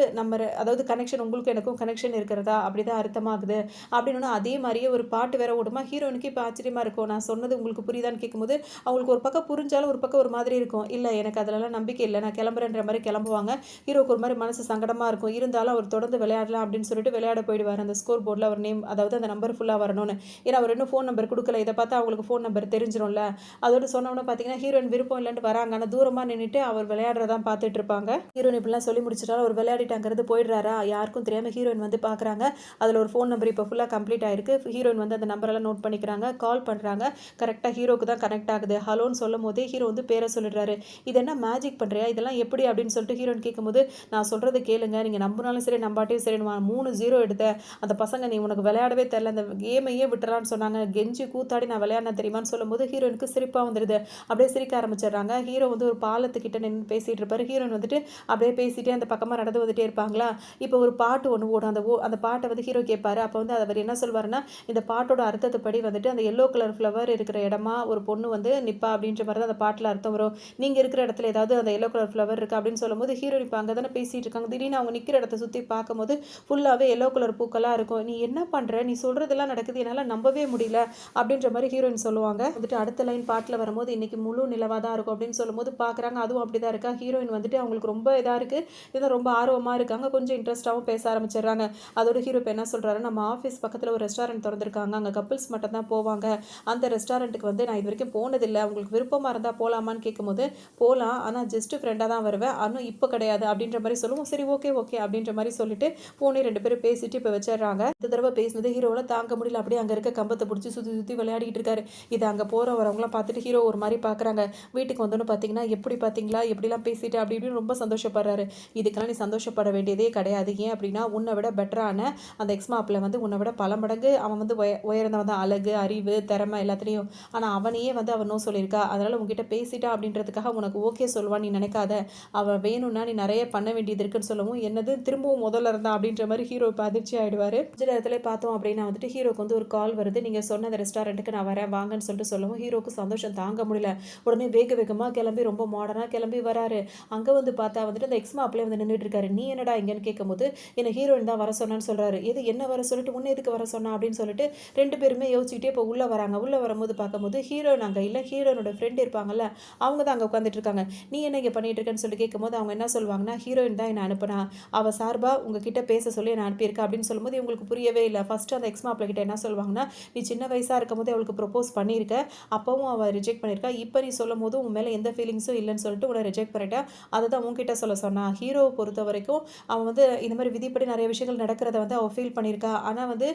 அதாவது கனெக்ஷன் உங்களுக்கும் எனக்கும் கனெக்ஷன் இருக்கிறதா அப்படி தான் அர்த்தமாகுது அப்படின்னு. அதே மாதிரியே ஒரு பாட்டு வேற ஓடுமா. ஹீரோனுக்கு இப்போ ஆச்சரியமாக இருக்கும். நான் சொன்னது உங்களுக்கு புரியுதான்னு கேட்கும்போது அவங்களுக்கு ஒரு பக்கம் புரிஞ்சாலும் ஒரு பக்கம் ஒரு மாதிரி இருக்கும். இல்லை எனக்கு அதிலலாம் நம்பிக்கை இல்லை, நான் கிளம்புறேன்ற மாதிரி கிளம்புவாங்க. ஹீரோக்கு ஒரு மாதிரி மனசு சங்கடமாக இருக்கும். இருந்தாலும் அவர் தொடர்ந்து விளையாடலாம் அப்படின்னு சொல்லிட்டு விளையாட போயிடுவார். அந்த ஸ்கோர் போர்டில் அவர் நேம், அதாவது அந்த நம்பர் ஃபுல்லாக வரணும்னு. ஏன்னா அவர் இன்னும் ஃபோன் நம்பர் கொடுக்கல. இதை பார்த்தா அவங்களுக்கு ஃபோன் நம்பர் தெரிஞ்சிடும்ல. அதோடு சொன்னோம்னா பார்த்தீங்கன்னா ஹீரோயின் விருப்பம் இல்லைன்ட்டு வராங்க. ஆனால் தூரமாக நின்றுட்டு அவர் விளையாடுறதான் பார்த்துட்டு இருப்பாங்க. ஹீரோயின் இப்படிலாம் சொல்லி முடிச்சிட்டாலும் அவர் விளையாடிட்டாங்கிறது போயிடுறாரா யாருக்கும் தெரியாமல் ஹீரோயின் வந்து பார்க்குறாங்க. அதில் ஒரு ஃபோன் நம்பர் இப்போ ஃபுல்லாக கம்ப்ளீட் ஆயிருக்கு. ஹீரோயின் வந்து அந்த நம்பரெல்லாம் நோட் பண்ணிக்கிறாங்க. கால் பண்ணுறாங்க. கரெக்டாக ஹீரோக்கு தான் கனெக்ட் ஆகுது. ஹலோன்னு சொல்லும் போதே ஹீரோ வந்து பேரை சொல்லிடுறாரு. இது என்ன மேஜிக் பண்ணுறியா, இதெல்லாம் எப்படி அப்படின்னு சொல்லிட்டு ஹீரோயின் கேட்கும்போது, நான் சொல்கிறது கேளுங்க, நீங்கள் நம்பினாலும் சரி நம்பாட்டையும் சரி, நான் 3-0 எடுத்தேன். அந்த பசங்க நீ உனக்கு விளையாடவே தெரில, அந்த கேமையே விட்டுறான்னு சொன்னாங்க. கெஞ்சி கூத்தாடி நான் விளையாடின தெரியுமான்னு சொல்லும்போது ஹீரோயினுக்கு சிரிப்பாக வந்துடுது. அப்படியே சிரிக்க ஆரம்பிச்சிடுறாங்க. ஹீரோ வந்து ஒரு பாலத்துக்கிட்ட நின்று பேசிகிட்டு இருப்பார். ஹீரோயின் வந்துட்டு அப்படியே பேசிகிட்டே அந்த பக்கமாக நடந்து வந்துட்டே இருப்பாங்களா. இப்போ ஒரு பாட்டு ஒன்று ஓடும். அந்த பாட்டை வந்து ஹீரோ கேட்பாரு. அப்போ வந்து அவர் என்ன சொல்வாருன்னா, இந்த பாட்டோட அர்த்தத்துப்படி வந்துட்டு அந்த எல்லோ கலர் ஃப்ளவர் இருக்கிற இடமா ஒரு பொண்ணு வந்து நிப்பா அப்படின்ற மாதிரி தான் அந்த பாட்டில் அர்த்தம் வரும். நீங்கள் இருக்கிற இடத்துல ஏதாவது அந்த எல்லோ கலர் ஃப்ளவர் இருக்குது அப்படின்னு சொல்லும்போது ஹீரோயின் இப்போ அங்கே தானே பேசிகிட்டு இருக்காங்க. திடீர்னு அவங்க நிற்கிற இடத்த சுற்றி பார்க்கும்போது ஃபுல்லாகவே எல்லோ கலர் பூக்களாக இருக்கும். நீ என்ன பண்ணுற, நீ சொல்கிறதெல்லாம் நடக்குது, என்னால் நம்பவே முடியல அப்படின்ற மாதிரி ஹீரோயின் சொல்லுவாங்க. வந்துட்டு அடுத்த லைன் பாட்டில் வரும்போது இன்னைக்கு முழு நிலவாக தான் இருக்கும் அப்படின்னு சொல்லும்போது பார்க்குறாங்க. அதுவும் அப்படி தான் இருக்கா. ஹீரோயின் வந்துட்டு அவங்களுக்கு ரொம்ப இதாக இருக்குது, இதுதான் ரொம்ப ஆர்வமாக இருக்காங்க. கொஞ்சம் இன்ட்ரெஸ்ட்டாகவும் பேச ஆரம்பிச்சிடுறாங்க. அதோட ஹீரோ இப்போ என்ன சொல்கிறாரு, நம்ம ஆஃபீஸ் பக்கத்தில் ஒரு ரெஸ்டாரண்ட் திறந்துருக்காங்க, அங்கே கப்பிள்ஸ் மட்டும் தான் போவாங்க. அந்த ரெஸ்டாரண்ட்டுக்கு வந்து நான் இது வரைக்கும் போனதில்லை, உங்களுக்கு விருப்பமாக இருந்தால் போகலாமான்னு கேட்கும்போது, போகலாம் ஆனால் ஜஸ்ட் ஃப்ரெண்டாக தான் வருவேன், ஆனால் இப்போ கிடையாது அப்படின்ற மாதிரி சொல்லுவோம். சரி ஓகே ஓகே அப்படின்ற மாதிரி சொல்லிட்டு போனே 2 பேரும் பேசிட்டு இப்போ வச்சிடுறாங்க. இந்த தடவை பேசினது ஹீரோவில் தாங்க முடியல. அப்படியே அங்கே இருக்க கம்பத்தை பிடிச்சி சுற்றி சுற்றி விளையாடிட்டு இருக்காரு. இது அங்கே போகிற வரவங்களாம் பார்த்துட்டு ஹீரோ ஒரு மாதிரி பார்க்குறாங்க. வீட்டுக்கு வந்தோன்னு பார்த்தீங்கன்னா எப்படி பார்த்தீங்களா எப்படிலாம் பேசிட்டு அப்படி இப்படின்னு ரொம்ப சந்தோஷப்படுறாரு. இதுக்கெல்லாம் நீ சந்தோஷப்பட வேண்டியதே கிடையாது. ஏன் அப்படின்னா உன்னை விட பெட்டரான அந்த எக்ஸ்மாப்பில் வந்து உன்னை விட பல மடங்கு அவன் வந்து உயர்ந்தவன் தான், அழகு அறிவு திறமை எல்லாத்துலேயும். ஆனால் அவனையே வந்து அவன் நோ சொல்லியிருக்கா. அதனால் உங்ககிட்ட பேசிட்டா அப்படின்றதுக்காக உனக்கு ஓகே சொல்லுவான்னு நீ நினைக்காத. அவள் வேணும்னா நீ நிறைய பண்ண வேண்டியது இருக்குன்னு சொல்லவும் என்னது திரும்பவும் முதல்ல இருந்தா அப்படின்ற மாதிரி ஹீரோ இப்போ அதிர்ச்சி ஆகிடுவார். கொஞ்ச நேரத்தில் பார்த்தோம் அப்படின்னா வந்துட்டு ஹீரோக்கு வந்து ஒரு கால் வருது. நீங்கள் சொன்ன அந்த ரெஸ்டாரண்ட்டுக்கு நான் வரேன் வாங்கன்னு சொல்லிட்டு சொல்லவும் ஹீரோக்கு சந்தோஷம் தாங்க முடியல. உடனே வேக வேகமாக கிளம்பி ரொம்ப மாடர்னாக கிளம்பி வராரு. அங்கே வந்து பார்த்தா வந்துட்டு அந்த எக்ஸ்மாப்பிலே வந்து நின்றுட்டு இருக்காரு. நீ என்னடா இங்கேன்னு கேட்கும்போது என்னை ஹீரோயின் தான் வர சொன்னான்னு சொல்கிறாரு. எது என்ன வர சொல்லிட்டு உன்னை எதுக்கு வர சொன்னா அப்படின்னு சொல்லிட்டு 2 பேருமே யோசிச்சுக்கிட்டே இப்போ உள்ளே வராங்க. உள்ளே வரும்போது பார்க்கும்போது ஹீரோயின் அங்கே இல்லை, ஹீரோயினோட ஃப்ரெண்ட் இருப்பாங்கல்ல அவங்க தான் அங்கே உட்காந்துட்டு இருக்காங்க. நீ என்ன இங்கே பண்ணிட்டு இருக்கேன்னு சொல்லி கேட்கும்போது அவங்க என்ன சொல்லுவாங்கன்னா, ஹீரோயின் தான் என்னை அனுப்புனா, அவள் சார்பாக உங்ககிட்ட பேச சொல்லி என்னை அனுப்பியிருக்கா அப்படின்னு சொல்லும்போது இவங்களுக்கு புரியவே இல்லை. ஃபஸ்ட்டு அந்த எக்ஸ்மாப்பிள் கிட்ட என்ன சொல்லுவாங்கன்னா, நீ சின்ன வயசாக இருக்கும் போது அவளுக்கு ப்ரொப்போஸ் பண்ணியிருக்க, அப்பவும் அவள் ரிஜெக்ட் பண்ணியிருக்கா, இப்போ நீ சொல்லும் போது உன் மேலே எந்த ஃபீலிங்ஸும் இல்லைன்னு சொல்லிட்டு உன்னை ரிஜெக்ட் பண்ணிட்டா, அதை தான் உங்ககிட்ட சொல்ல சொன்னா. ஹீரோவை பொறுத்த வரைக்கும் அவன் வந்து இந்த மாதிரி விதிப்படி நிறைய விஷயங்கள் நடக்கிறத வந்து அவள் ஃபீல் பண்ணியிருக்கா. ஆனால் வந்து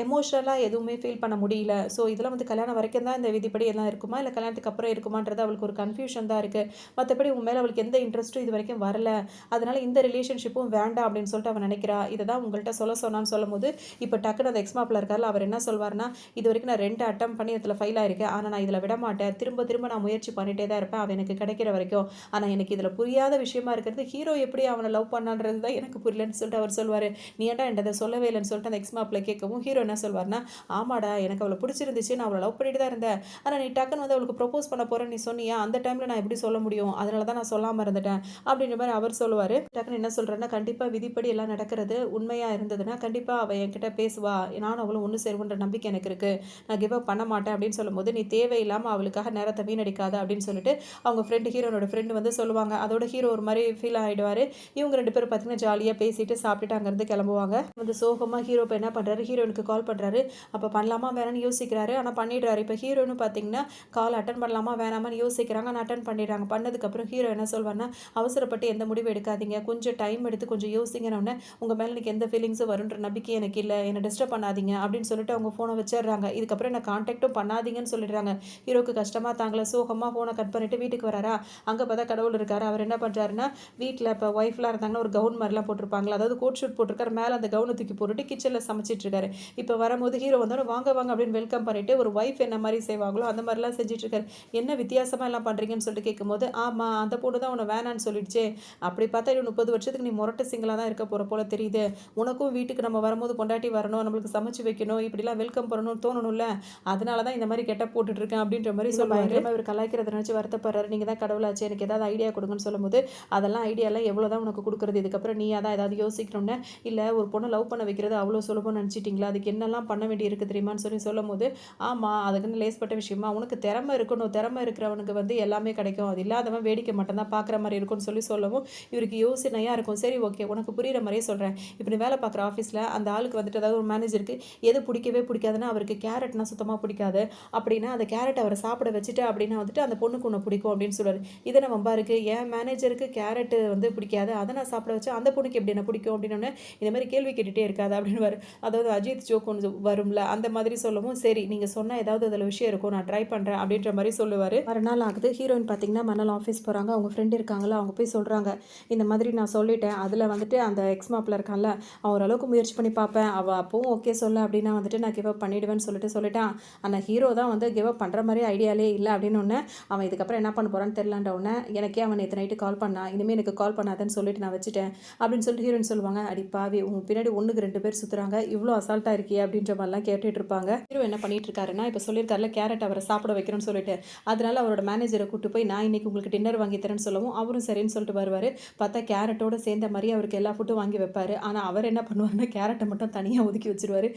எமோஷ்னலாக எதுவுமே ஃபீல் பண்ண முடியல. ஸோ இதெல்லாம் வந்து கல்யாணம் வரைக்கும் தான் இந்த விதிப்படி எல்லாம் இருக்குமா, இல்லை கல்யாணத்துக்கு அப்புறம் இருக்குமான்றது அவளுக்கு ஒரு கன்ஃபியூஷன் தான் இருக்குது. மற்றபடி உன் மேலே அவளுக்கு எந்த இன்ட்ரெஸ்ட்டும் இது வரைக்கும் வரல, அதனால் இந்த ரிலேஷன்ஷிப்பும் வேண்டாம் அப்படின்னு சொல்லிட்டு அவன் நினைக்கிறா. இதை தான் உங்கள்கிட்ட சொல்ல சொன்னான்னு சொல்லும்போது இப்போ டக்குன்னு அந்த எக்ஸ்மாப்பில் இருக்கார்ல அவர் என்ன சொல்வார்னா, இது வரைக்கும் நான் 2 அட்டம் பண்ணி இதில் ஃபெயில் ஆயிருக்கேன், ஆனால் நான் இதில் விட மாட்டேன், திரும்ப திரும்ப நான் முயற்சி பண்ணிகிட்டே தான் இருப்பேன் அவன் எனக்கு கிடைக்கிற வரைக்கும். ஆனால் எனக்கு இதில் புரியாத விஷயமா இருக்கிறது ஹீரோ எப்படி அவனை லவ் பண்ணான்றது தான் எனக்கு புரியலன்னு சொல்லிட்டு அவர் சொல்வார். நீ ஏன்டா என்கிட்ட சொல்லவே இல்லைன்னு சொல்லிட்டு அந்த எக்ஸ்மாப்பில் கேட்கவும் ஹீரோ என்ன சொல்வார்னா, ஆமாடா எனக்கு அவளை பிடிச்சிருந்துச்சு, நான் அவளை லவ் பண்ணிட்டு தான் இருந்தேன், ஆனால் நீ டக்குன்னு வந்து அவளுக்கு ப்ரொப்போஸ் பண்ண போகிறேன்னு நீ சொன்னியா, அந்த டைமில் நான் எப்படி சொல்ல முடியும், அதனால தான் நான் சொல்லாமல் இருந்துட்டேன் அப்படின்ற மாதிரி அவர் சொல்லுவார். டக்குன்னு என்ன சொல்கிறேன்னா, கண்டிப்பாக விதிப்படி எல்லாம் நடக்கிறது உண்மையாக இருந்ததுன்னா கண்டிப்பாக அவள் என்கிட்ட பேசுவா, நானும் அவளும் ஒன்று சேருவோன்ற நம்பிக்கை எனக்கு இருக்குது, நான் கிவ் அப் பண்ண மாட்டேன் அப்படின்னு சொல்லும்போது நீ தேவையில்லாமல் அவளுக்காக நேரத்தை வீணடிக்காத அப்படின்னு சொல்லிட்டு அவங்க ஃப்ரெண்டு ஹீரோனோட ஃப்ரெண்டு வந்து சொல்லுவாங்க. அதோட ஹீரோ ஒரு மாதிரி ஃபீல் ஆகிடுவார். இவங்க 2 பேரும் பார்த்தீங்கன்னா ஜாலியாக பேசிட்டு சாப்பிட்டுட்டு அங்கேருந்து கிளம்புவாங்க. வந்து சோகமாக ஹீரோ இப்போ என்ன பண்ணுறாரு, ஹீரோனுக்கு கால் பண்ணுறாரு. அப்போ பண்ணலாமா வேணான்னு யோசிக்கிறாரு, ஆனால் பண்ணிடுறாரு. இப்போ ஹீரோன்னு பார்த்தீங்கன்னா கால் அட்டன் பண்ணலாமா வேணாமான்னு யோசிக்கிறாங்க, ஆனால் அட்டன் பண்ணிடுறாங்க. பண்ணதுக்கப்புறம் ஹீரோ என்ன சொல்வார்னா, அவசரப்பட்டு எந்த முடிவு எடுக்காதீங்க, கொஞ்சம் டைம் எடுத்து கொஞ்சம் யோசிங்கன்னு, உங்கள் மேலே எனக்கு எந்த ஃபீலிங்ஸும் வருன்ற நம்பிக்கை எனக்கு இல்லை, என்னை டிஸ்டர்ப் பண்ணாதீங்க அப்படின்னு சொல்லிட்டு அவங்க ஃபோனை ஃபோனை வச்சிடுறாங்க. இதுக்கப்புறம் என்ன கான்டாக்டும் பண்ணாதீங்கன்னு சொல்லிடுறாங்க. ஹீரோக்கு கஷ்டமா தாங்கல, சோகமாக ஃபோனை கட் பண்ணிட்டு வீட்டுக்கு வராரா, அங்கே பார்த்தா கடவுள் இருக்காரு. அவர் என்ன பண்ணுறாருன்னா, வீட்டில் இப்போ ஒய்ஃப்லாம் இருந்தாங்கன்னா ஒரு கவுன் மாதிரிலாம் போட்டிருப்பாங்களா, அதாவது கோட் ஷூட் போட்டிருக்காரு, மேலே அந்த கவுனை தூக்கி போட்டுட்டு கிச்சனில் சமைச்சிட்டு இருக்காரு. இப்போ வரும்போது ஹீரோ வந்தோட வாங்க வாங்க அப்படின்னு வெல்கம் பண்ணிட்டு ஒரு ஒய்ஃப் என்ன மாதிரி செய்வாங்களோ அந்த மாதிரிலாம் செஞ்சுட்டு இருக்காரு. என்ன வித்தியாசமாக எல்லாம் பண்ணுறீங்கன்னு சொல்லிட்டு கேட்கும்போது, ஆமாம் அந்த பொண்ணு தான் உன்னை வேணான்னு சொல்லிடுச்சு, அப்படி பார்த்தா இன்னும் 30 வருஷத்துக்கு நீ முரட்டு சிங்கிளாக தான் இருக்க போகிற போல தெரியுது, உனக்கும் வீட்டுக்கு நம்ம வரும்போது பொண்டாட்டி வரணும், நம்மளுக்கு சமைச்சு வைக்கணும், இப்படிலாம் வெல்கம் பண்ணணும்னு தோணணும்ல, அதனால தான் இந்த மாதிரி கெட்ட போட்டுட்டு இருக்கேன் அப்படின்ற மாதிரி சொல்லுவாங்க. இவர் கலாய்க்கிறத நினச்சி வருத்தப்படுறாரு. நீங்கள் தான் கடவுளாச்சு, எனக்கு ஏதாவது ஐடியா கொடுங்கன்னு சொல்லும்போது, அதெல்லாம் ஐடியாலாம் எவ்வளோ தான் உனக்கு கொடுக்குறது, இதுக்கப்புறம் நீ தான் ஏதாவது யோசிக்கணும்னு, இல்லை ஒரு பொண்ணை லவ் பண்ண வைக்கிறது அவ்வளோ சுலபம் நினச்சிட்டிங்களா, அதுக்கு என்னெல்லாம் பண்ண வேண்டி இருக்குது தெரியுமான்னு சொல்லும்போது, ஆமாம் அதுக்குன்னு லேஸ்பட்ட விஷயமா, உனக்கு திறமை இருக்கணும், திறமை இருக்கிறவனுக்கு வந்து எல்லாமே கிடைக்கும், அது இல்லாதவன் வேடிக்கை மட்டும் தான் பார்க்குற மாதிரி இருக்கும்னு சொல்லவும் இவருக்கு யோசனையாக இருக்கும். சரி ஓகே, உனக்கு புரிகிற மாதிரியே சொல்கிறேன். இப்போ நீ வேலை பார்க்குற ஆஃபீஸில் அந்த ஆளுக்கு வந்துட்டு, அதாவது ஒரு மேனேஜருக்கு எது பிடிக்கவே பிடிக்காதுன்னா, அவருக்கு கேரட்னா சுத்தமாக பிடிக்காது. அப்படின்னா அந்த கேரட் அவரை சாப்பிட வச்சுட்டு அப்படின்னா வந்துட்டு அந்த பொண்ணுக்கு ஒன்று பிடிக்கும் அப்படின்னு சொல்லுவார். இதை நம்ம வம்பா இருக்குது, என் மேனேஜருக்கு கேரட்டு வந்து பிடிக்காது, அதை நான் சாப்பிட வச்சு அந்த பொண்ணுக்கு எப்படி என்ன பிடிக்கும் அப்படின்னு இந்த மாதிரி கேள்வி கேட்டுகிட்டே இருக்காது அப்படின்னு. அதாவது அஜித் ஜோக் ஒன்று வரும்ல, அந்த மாதிரி சொல்லவும், சரி நீங்கள் சொன்னால் ஏதாவது அதில் விஷயம் இருக்கும், நான் ட்ரை பண்ணுறேன் அப்படின்ற மாதிரி சொல்லுவார். மறுநாள் ஆகுது. ஹீரோயின் பார்த்தீங்கன்னா மறுநாள் ஆஃபீஸ் போகிறாங்க. அவங்க ஃப்ரெண்டு இருக்காங்களா, அவங்க போய் சொல்கிறாங்க, இந்த மாதிரி நான் சொல்லிட்டேன், அதில் வந்துட்டு அந்த எக்ஸ் மாப்பிள்ள இருக்கான்ல, அவன் ஓரளவுக்கு முயற்சி பண்ணி பார்ப்பேன், அவள் அப்பவும் ஓகே சொல்ல அப்படின்னா வந்துட்டு நான் கிவ் அப் பண்ணிவிடுவேன்னு சொல்லிட்டான். ஆனால் ஹீரோ தான் வந்து கிவ் அப் பண்ணுற மாதிரி ஐடியாலே இல்லை அப்படின்னு ஒன்று, அவன் இதுக்கப்புறம் என்ன பண்ண போகிறான்னு தெரியலான்ற உடனே, எனக்கே அவன் நேற்று நைட்டு கால் பண்ணான், இனிமேல் எனக்கு கால் பண்ணாதேன்னு சொல்லிட்டு நான் வச்சுட்டேன் அப்படின்னு சொல்லிட்டு ஹீரோயின் சொல்லுவாங்க. அடி பாவி, உங்க பின்னாடி 1க்கு 2 பேர் சுற்றுறாங்க, இவ்வளோ அசால்ட்டாக இருக்கியே அப்படின்ற மாதிரிலாம் கேட்டுட்டு இருப்பாங்க. ஹீரோ என்ன பண்ணிட்டு இருக்காருன்னா, இப்போ சொல்லியிருக்காருல கேரட் அவரை சாப்பிட வைக்கிறேன்னு சொல்லிட்டு, அதனால அவரோட மேனேஜரை கூட்டு போய் நான் இன்னைக்கு உங்களுக்கு டின்னர் வாங்கி தரேன்னு சொல்லவும் அவரும் சரின்னு சொல்லிட்டு வருவார். பார்த்தா கேரட்டோட சேர்ந்த மாதிரி அவருக்கு எல்லா ஃபுட்டும் வாங்கி வைப்பார். ஆனால் அவர் என்ன பண்ணுவாருன்னா, கேரட்டை மட்டும் தனியாக ஒதுக்கி வச்சிருவாரு.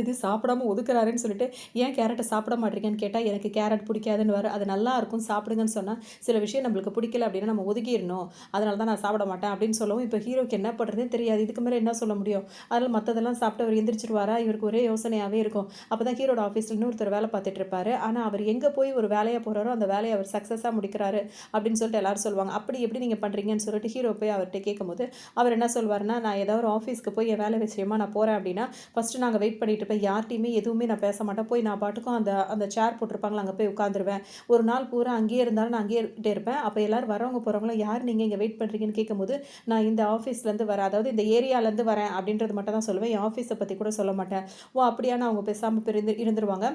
இது சாப்பிடாம ஒதுக்குறாருன்னு சொல்லிட்டு, ஏன் கேரட்டை சாப்பிட மாட்டீங்கன்னு கேட்டால், எனக்கு கேரட் பிடிக்காதுன்னு வர, அது நல்லா இருக்கும் சாப்பிடுங்கன்னு சொன்னால், சில விஷயம் நம்மளுக்கு பிடிக்கல அப்படின்னா நம்ம ஒதுக்கிடணும், அதனால தான் நான் சாப்பிட மாட்டேன் அப்படின்னு சொல்லவும், இப்போ ஹீரோக்கு என்ன பண்ணுறதுன்னு தெரியாது, இதுக்கு மேலே என்ன சொல்ல முடியும். அதனால் மற்றதெல்லாம் சாப்பிட்டு அவர் எந்திரிச்சிருவாரா, இவருக்கு ஒரே யோசனையாகவே இருக்கும். அப்போ தான் ஹீரோட ஆஃபீஸில் இன்னொருத்தர் வேலை பார்த்துட்டு இருப்பாரு. ஆனால் அவர் எங்கே போய் ஒரு வேலையாக போகிறாரோ அந்த வேலையை அவர் சக்ஸஸாக முடிக்கிறாரு அப்படின்னு சொல்லிட்டு எல்லாரும் சொல்லுவாங்க. அப்படி எப்படி நீங்கள் பண்ணுறீங்கன்னு சொல்லிட்டு ஹீரோ போய் அவர்கிட்ட கேட்கும்போது, அவர் என்ன சொல்வார்னா, நான் ஏதாவது ஒரு ஆஃபீஸ்க்கு போய் என் வேலை விஷயமா நான் போகிறேன் அப்படின்னா, ஃபஸ்ட்டு நாங்கள் வெயிட் பண்ணிட்டு இருப்பேன், யார்ட்டையுமே எதுவுமே நான் பேச மாட்டேன், போய் நான் பாட்டுக்கும் அந்த அந்த சேர் போட்டிருப்பாங்களா அங்கே போய் உட்காந்துருவேன். ஒரு நாள் பூரா அங்கேயே இருந்தாலும் நான் அங்கேயே இருப்பேன். அப்போ எல்லாரும் வரவங்க போகிறவங்களும், யார் நீங்கள் இங்கே வெயிட் பண்ணுறீங்கன்னு கேட்கும்போது, நான் இந்த ஆஃபீஸ்லேருந்து வரேன், அதாவது இந்த ஏரியாலேருந்து வரேன் அப்படின்றது மட்டும் தான் சொல்லுவேன், என் ஆஃபீஸை பற்றி கூட சொல்ல மாட்டேன். ஓ அப்படியான அவங்க பேசாமல் இருந்துருவாங்க.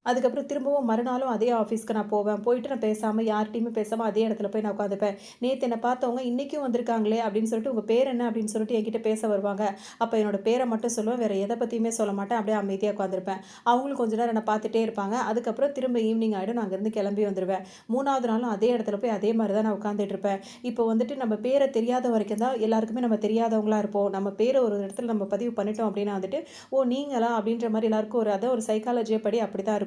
அதுக்கப்புறம் திரும்பவும் மறுநாளும் அதே ஆஃபீஸ்க்கு நான் போவேன். போயிட்டு நான் பேசாமல் யார்கிட்டையுமே பேசாமல் அதே இடத்துல போய் நான் உட்காந்துப்பேன். நேற்று என்னை பார்த்தவங்க இன்றைக்கும் வந்திருக்காங்களே அப்படின்னு சொல்லிட்டு, உங்கள் பேர் என்ன அப்படின்னு சொல்லிட்டு என்கிட்ட பேச வருவாங்க. அப்போ என்னோட பேரை மட்டும் சொல்லுவேன், வேறு எதை பற்றியுமே சொல்ல மாட்டேன், அப்படியே அமைதியாக உட்காந்துருப்பேன். அவங்களும் கொஞ்ச நேரம் என்னை பார்த்துட்டே இருப்பாங்க. அதுக்கப்புறம் திரும்ப ஈவினிங் ஆகிடும், நான் அங்கேருந்து கிளம்பி வந்துடுவேன். 3வது நாளும் அதே இடத்துல போய் அதே மாதிரி தான் நான் உட்காந்துட்டு இருப்பேன். இப்போ வந்துட்டு நம்ம பேரை தெரியாத வரைக்கும் தான் எல்லாருக்குமே நம்ம தெரியாதவங்களா இருப்போம். நம்ம பேரை ஒரு இடத்துல நம்ம பதிவு பண்ணிட்டோம் அப்படின்னா வந்துட்டு, ஓ நீங்களா அப்படின்ற மாதிரி எல்லாருக்கும் ஒரு சைக்காலஜியை படி அப்படி தான் இருக்கும்.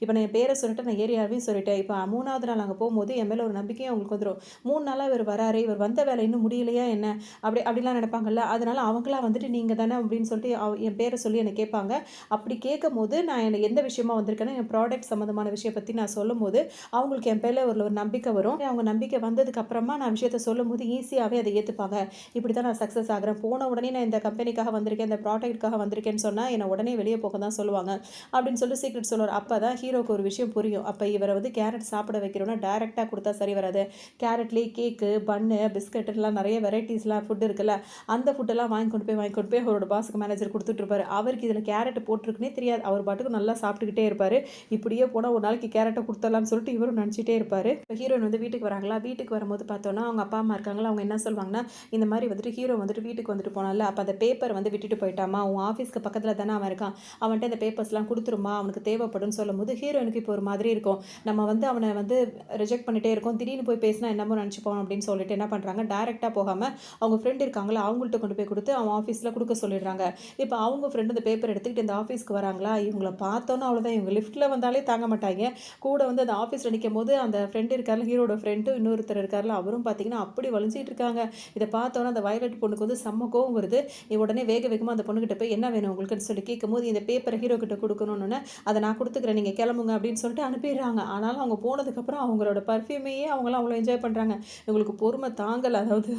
இப்போ நான் என் பேரை சொல்லிட்டு நான் ஏரியாவையும் சொல்லிட்டேன். இப்போ 3வது நாள் அங்கே போகும்போது என் மேலே ஒரு நம்பிக்கையும் அவங்களுக்கு வந்துடும். 3 நாளாக இவர் வராரு, இவர் வந்த வேலை இன்னும் முடியலையா என்ன, அப்படிலாம் நினைப்பாங்கல்ல. அதனால அவங்களாம் வந்துட்டு நீங்கள் தானே அப்படின்னு சொல்லிட்டு என் பேரை சொல்லி என்னை கேட்பாங்க. அப்படி கேட்கும் போது நான் எனக்கு எந்த விஷயமா வந்திருக்கேன்னா, என் ப்ராடக்ட் சம்மந்தமான விஷயம் பற்றி நான் சொல்லும் போது அவங்களுக்கு என் பேரில் ஒரு நம்பிக்கை வரும். அவங்க நம்பிக்கை வந்ததுக்கு அப்புறமா நான் விஷயத்த சொல்லும் போது ஈஸியாகவே அதை ஏற்றுப்பாங்க. இப்படி தான் நான் சக்ஸஸ் ஆகிறேன். போன உடனே நான் இந்த கம்பெனிக்காக வந்திருக்கேன், இந்த ப்ராடக்ட்டுக்காக வந்திருக்கேன்னு சொன்னால் என்னை உடனே வெளியே போக தான் சொல்லுவாங்க அப்படின்னு சொல்லிட்டு சீக்ரெட் சொல்லுவார். அப்போ தான் ஹீரோக்கு ஒரு விஷயம் புரியும். அப்போ இவரை வந்து கேரட் சாப்பிட வைக்கிறோன்னா டைரெக்டாக கொடுத்தா சரி வராது. கேரட்லேயே கேக்கு, பன்னு, பிஸ்கட்டுலாம் நிறைய வெரைட்டிஸ்லாம் ஃபுட் இருக்குல்ல, அந்த ஃபுட்டெல்லாம் வாங்கி கொண்டு போய் அவரோட பாஸுக்கு மேனேஜர் கொடுத்துட்ருப்பாரு. அவருக்கு இதில் கேரட் போட்டிருக்குன்னே தெரியாது. அவர் பாட்டுக்கு நல்லா சாப்பிட்டுக்கிட்டே இருப்பார். இப்படியே போனால் ஒரு நாளைக்கு கேரட்டை கொடுத்துடலாம்னு சொல்லிட்டு இவரும் நினச்சிட்டே இருப்பார். இப்போ ஹீரோயின் வந்து வீட்டுக்கு வராங்களா, வீட்டுக்கு வரும்போது பார்த்தோன்னா அவங்க அப்பா அம்மா இருக்காங்களா, அவங்க என்ன சொல்லுவாங்கன்னா, இந்த மாதிரி வந்துட்டு ஹீரோ வந்துட்டு வீட்டுக்கு வந்துட்டு போனால, அப்போ அந்த பேப்பர் வந்து விட்டுட்டு போயிட்டாமா, உன் ஆஃபீஸ்க்கு பக்கத்தில் தானே அவன் இருக்கான், அவன்கிட்ட இந்த பேப்பர்ஸ்லாம் கொடுத்துருமா, அவனுக்கு தேவைப்படும்னு சொல்லும்போது ஹீரோனுக்கு இப்போ ஒரு மாதிரி இருக்கும். நம்ம வந்து அவனை வந்து ரிஜெக்ட் பண்ணிட்டே இருக்கோம், திடீர்னு போய் பேசினா என்னமோ நினச்சிப்போம் அப்படின்னு சொல்லிட்டு என்ன பண்ணுறாங்க, டேரெக்டாக போகாமல் அவங்க ஃப்ரெண்ட் இருக்காங்களா அவங்கள்ட்ட கொண்டு போய் கொடுத்து அவன் ஆஃபீஸில் கொடுக்க சொல்லிடுறாங்க. இப்போ அவங்க ஃப்ரெண்டு இந்த பேப்பர் எடுத்துக்கிட்டு இந்த ஆஃபீஸ்க்கு வராங்களா, இவங்கள பார்த்தோன்னா அவ்வளோதான், இவங்க லிஃப்ட்டில் வந்தாலே தாங்க மாட்டாங்க. கூட வந்து அந்த ஆஃபீஸில் நிற்கும் போது அந்த ஃப்ரெண்டு இருக்கார்ல, ஹீரோட ஃப்ரெண்டு இன்னொருத்தர் இருக்கார்ல, அவரும் பார்த்தீங்கன்னா அப்படி வலிஞ்சிட்டு இருக்காங்க. இதை பார்த்தோன்னா அந்த வயலட் பொண்ணுக்கு வந்து செம்ம கோவம் வருது. உடனே வேகமாக அந்த பொண்ணுக்கிட்ட போய் என்ன வேணும் உங்களுக்குன்னு சொல்லி கேட்கும்போது, இந்த பேப்பரை ஹீரோ கிட்ட கொடுக்கணும்னு, அதை நான் கொடுத்த கொடுத்துக்கிறேன், நீங்கள் கிளம்புங்க அப்படின்னு சொல்லிட்டு அனுப்பிடுறாங்க. ஆனாலும் அவங்க போனதுக்கப்புறம் அவங்களோட பர்ஃப்யூமையே அவங்களாம் அவ்வளோ என்ஜாய் பண்ணுறாங்க. இவங்களுக்கு பொறுமை தாங்கல. அதாவது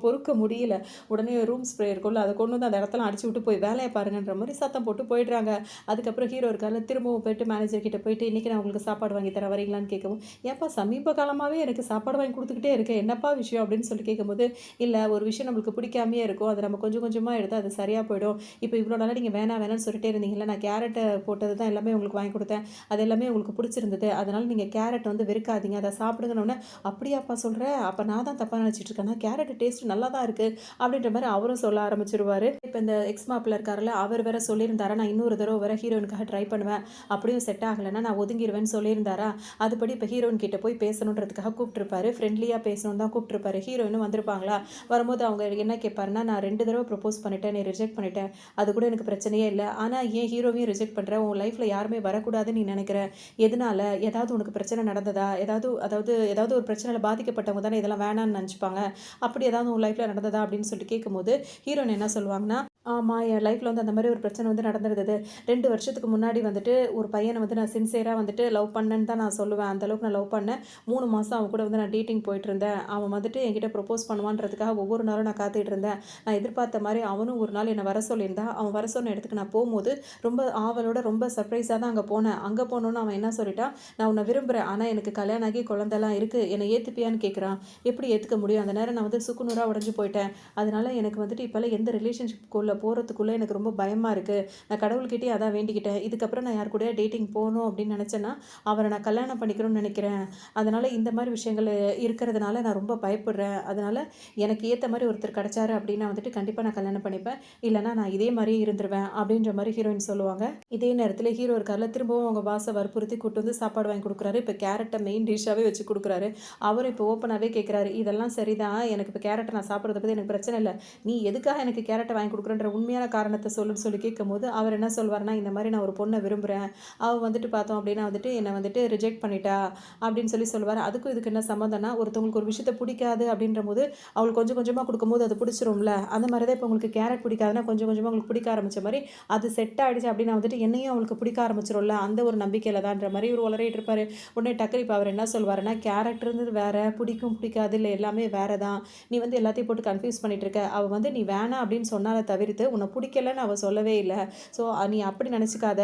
பொறுக்க முடியல. உடனே ரூம் ஸ்ப்ரே இருக்கும்ல, அதை கொண்டு வந்து அந்த இடத்துல அடிச்சு விட்டு போய் வேலையை பாருங்கன்ற மாதிரி சத்தம் போட்டு போயிடுறாங்க. அதுக்கப்புறம் ஹீரோ இருக்கார்ல, திரும்பவும் போயிட்டு மேனேஜர் கிட்ட போயிட்டு, இன்னைக்கு நான் உங்களுக்கு சாப்பாடு வாங்கி தரேன் வரீங்களான்னு கேட்கவும், ஏன்ப்பா சமீப காலமாகவே எனக்கு சாப்பாடு வாங்கி கொடுத்துக்கிட்டே இருக்கேன், என்னப்பா விஷயம் அப்படின்னு சொல்லிட்டு கேட்கும்போது, இல்லை ஒரு விஷயம் நம்மளுக்கு பிடிக்காமையே இருக்கும், அதை நம்ம கொஞ்சம் கொஞ்சமாக எடுத்து அது சரியாக போயிடும். இப்போ இவ்வளோ நாளாக நீங்கள் வேணாம் வேணாம்னு சொல்லிட்டே இருந்தீங்கல்ல, நான் கேரட்டை போட்டது தான் எல்லாமே உங்களுக்கு வாங்கி கொடுத்தேன், அது எல்லாமே உங்களுக்கு பிடிச்சிருந்தது, அதனால நீங்கள் கேரட் வந்து வெறுக்காதீங்க, அதை சாப்பிடுங்கன்னு. அப்படியாப்பா சொல்கிற, அப்போ நான் தான் தப்பாக நினச்சிட்டு இருக்கேன்னா, கேரட் டேஸ்ட் நல்லா தான் இருக்குது அப்படின்ற மாதிரி அவரும் சொல்ல ஆரம்பிச்சிருவாரு. இப்போ இந்த எக்ஸ் மாப்பிள்ள இருக்காருல்ல, அவர் வேற சொல்லியிருந்தாரா, நான் இன்னொரு தடவை வேற ஹீரோயினுக்காக ட்ரை பண்ணுவேன், அப்படியும் செட் ஆகலைன்னா நான் ஒதுங்கிடுவேன்னு சொல்லியிருந்தாரா. அதுபடி இப்போ ஹீரோயின் கிட்ட போய் பேசணுன்றதுக்காக கூப்பிட்டுருப்பாரு, ஃப்ரெண்ட்லியாக பேசணுன்னு தான் கூப்பிட்டுருப்பாரு. ஹீரோயினும் வந்திருப்பாங்களா, வரும்போது அவங்க என்ன கேட்பாருன்னா, நான் 2 தடவை ப்ரப்போஸ் பண்ணிட்டேன், நீ ரிஜெக்ட் பண்ணிட்டேன், அது கூட எனக்கு பிரச்சனையே இல்லை, ஆனால் ஏன் ஹீரோவையும் ரிஜெக்ட் பண்ணுற, உன் லைஃப்பில் யாருமே வரக்கூடாதுன்னு நீ நினைக்கிற, எதனால, ஏதாவது உனக்கு பிரச்சனை நடந்ததா, ஏதாவது ஒரு பிரச்சனையில் பாதிக்கப்பட்டவங்க தானே இதெல்லாம் வேணான்னு நினச்சிப்பாங்க, அப்படி ஏதாவது உன் லைஃப்பில் நடந்ததா அப்படின்னு சொல்லிட்டு கேட்கும்போது ஹீரோயின் என்ன சொல்லுவாங்கன்னா, ஆமாம் என் லைஃப்பில் வந்து அந்த மாதிரி ஒரு பிரச்சனை வந்து நடந்திருந்தது. 2 வருஷத்துக்கு முன்னாடி வந்துட்டு ஒரு பையனை வந்து நான் சின்சியராக வந்துட்டு லவ் பண்ணேன்னு தான் நான் சொல்லுவேன். அந்தளவுக்கு நான் லவ் பண்ணேன். 3 மாதம் அவன் கூட வந்து நான் டேட்டிங் போயிட்டுருந்தேன். அவன் வந்துட்டு என்கிட்ட ப்ரப்போஸ் பண்ணுவான்றதுக்காக ஒவ்வொரு நாளும் நான் காத்துக்கிட்டு இருந்தேன். நான் எதிர்பார்த்த மாதிரி அவனும் ஒரு நாள் என்னை வர சொல்லியிருந்தான். அவன் வர சொன்ன இடத்துக்கு நான் போகும்போது ரொம்ப ஆவலோட ரொம்ப சர்ப்ரைஸாக தான் அங்கே போனேன். அங்கே போனோன்னு அவன் என்ன சொல்லிட்டான், நான் உன்னை விரும்புகிறேன், ஆனால் எனக்கு கல்யாணம் ஆகி குழந்தெல்லாம் இருக்குது, என்னை ஏற்றுப்பியான்னு கேட்குறான். எப்படி ஏற்றுக்க முடியும், அந்த நேரம் நான் வந்து சுக்குநூறாக உடஞ்சி போயிட்டேன். அதனால எனக்கு வந்துட்டு இப்போல்லாம் எந்த ரிலேஷன்ஷிப்குள்ளே போகிறதுக்குள்ளே எனக்கு ரொம்ப பயமாக இருக்குது. நான் கடவுள்கிட்டயே அதான் வேண்டிக்கிட்டேன், இதுக்கப்புறம் நான் யார் கூடயா டேட்டிங் போகணும் அப்படின்னு நினச்சேன்னா அவரை நான் கல்யாணம் பண்ணிக்கணும்னு நினைக்கிறேன். அதனால் இந்த மாதிரி விஷயங்கள் இருக்கிறதுனால நான் ரொம்ப பயப்படுறேன். அதனால் எனக்கு ஏற்ற மாதிரி ஒருத்தர் கிடச்சாரு அப்படின்னா வந்துட்டு கண்டிப்பாக நான் கல்யாணம் பண்ணிப்பேன், இல்லைனா நான் இதே மாதிரியே இருந்துருவேன் அப்படின்ற மாதிரி ஹீரோயின் சொல்லுவாங்க. இதே நேரத்தில் ஹீரோ இருக்கார்ல, திரும்பவும் அவங்க பாஸை வற்புறுத்தி கூட்டு வந்து சாப்பாடு வாங்கி கொடுக்குறாரு. இப்போ கேரட்டை மெயின் டிஷ்ஷாகவே வச்சு கொடுக்குறாரு. அவரும் இப்போ ஓப்பனாகவே கேட்குறாரு, இதெல்லாம் சரிதான், எனக்கு இப்போ கேரட்டை நான் சாப்பிட்றத பற்றி எனக்கு பிரச்சனை இல்லை, நீ எதுக்காக எனக்கு கேரட்டை வாங்கி கொடுக்குறன்ற உண்மையான காரணத்தை சொல்லுன்னு சொல்லி கேட்கும்போது அவர் என்ன சொல்வார்னா, இந்த மாதிரி நான் ஒரு பொண்ணை விரும்புகிறேன், அவள் வந்துட்டு பார்த்தோம் அப்படின்னா வந்துட்டு என்னை வந்துட்டு ரிஜெக்ட் பண்ணிட்டா அப்படின்னு சொல்லுவார். அதுக்கும் இதுக்கு என்ன சம்மந்தம்னா, ஒருத்தவங்களுக்கு ஒரு விஷயத்தை பிடிக்காது அப்படின்ற போது அவங்களுக்கு கொஞ்சம் கொஞ்சமாக கொடுக்கும்போது அது பிடிச்சிரும்ல, அந்த மாதிரி தான் இப்போ உங்களுக்கு கேரட் பிடிக்காதுன்னா கொஞ்சம் கொஞ்சமாக உங்களுக்கு பிடிக்க ஆரம்பித்த மாதிரி அது செட் ஆகிடுச்சு அப்படின்னா வந்துட்டு என்னையும் அவங்களுக்கு பிடிக்க ஆரம்பிச்சிடும்ல, அந்த ஒரு நம்பிக்கையில் தான்ற மாதிரி இவர் உளறிட்டு இருப்பார். உடனே டக்குனு இப்போ அவர் என்ன சொல்வாருன்னா, கேரட் இருந்தது வேறு, பிடிக்கும் பிடிக்காது இல்லை எல்லாமே வேறு தான், நீ வந்து எல்லாத்தையும் போட்டு கன்ஃபியூஸ் பண்ணிட்டு இருக்க, அவள் வந்து நீ வேணாம் அப்படின்னு சொன்னால தவிர்த்து உன்னை பிடிக்கலன்னு அவள் சொல்லவே இல்லை, ஸோ நீ அப்படி நினச்சிக்காத,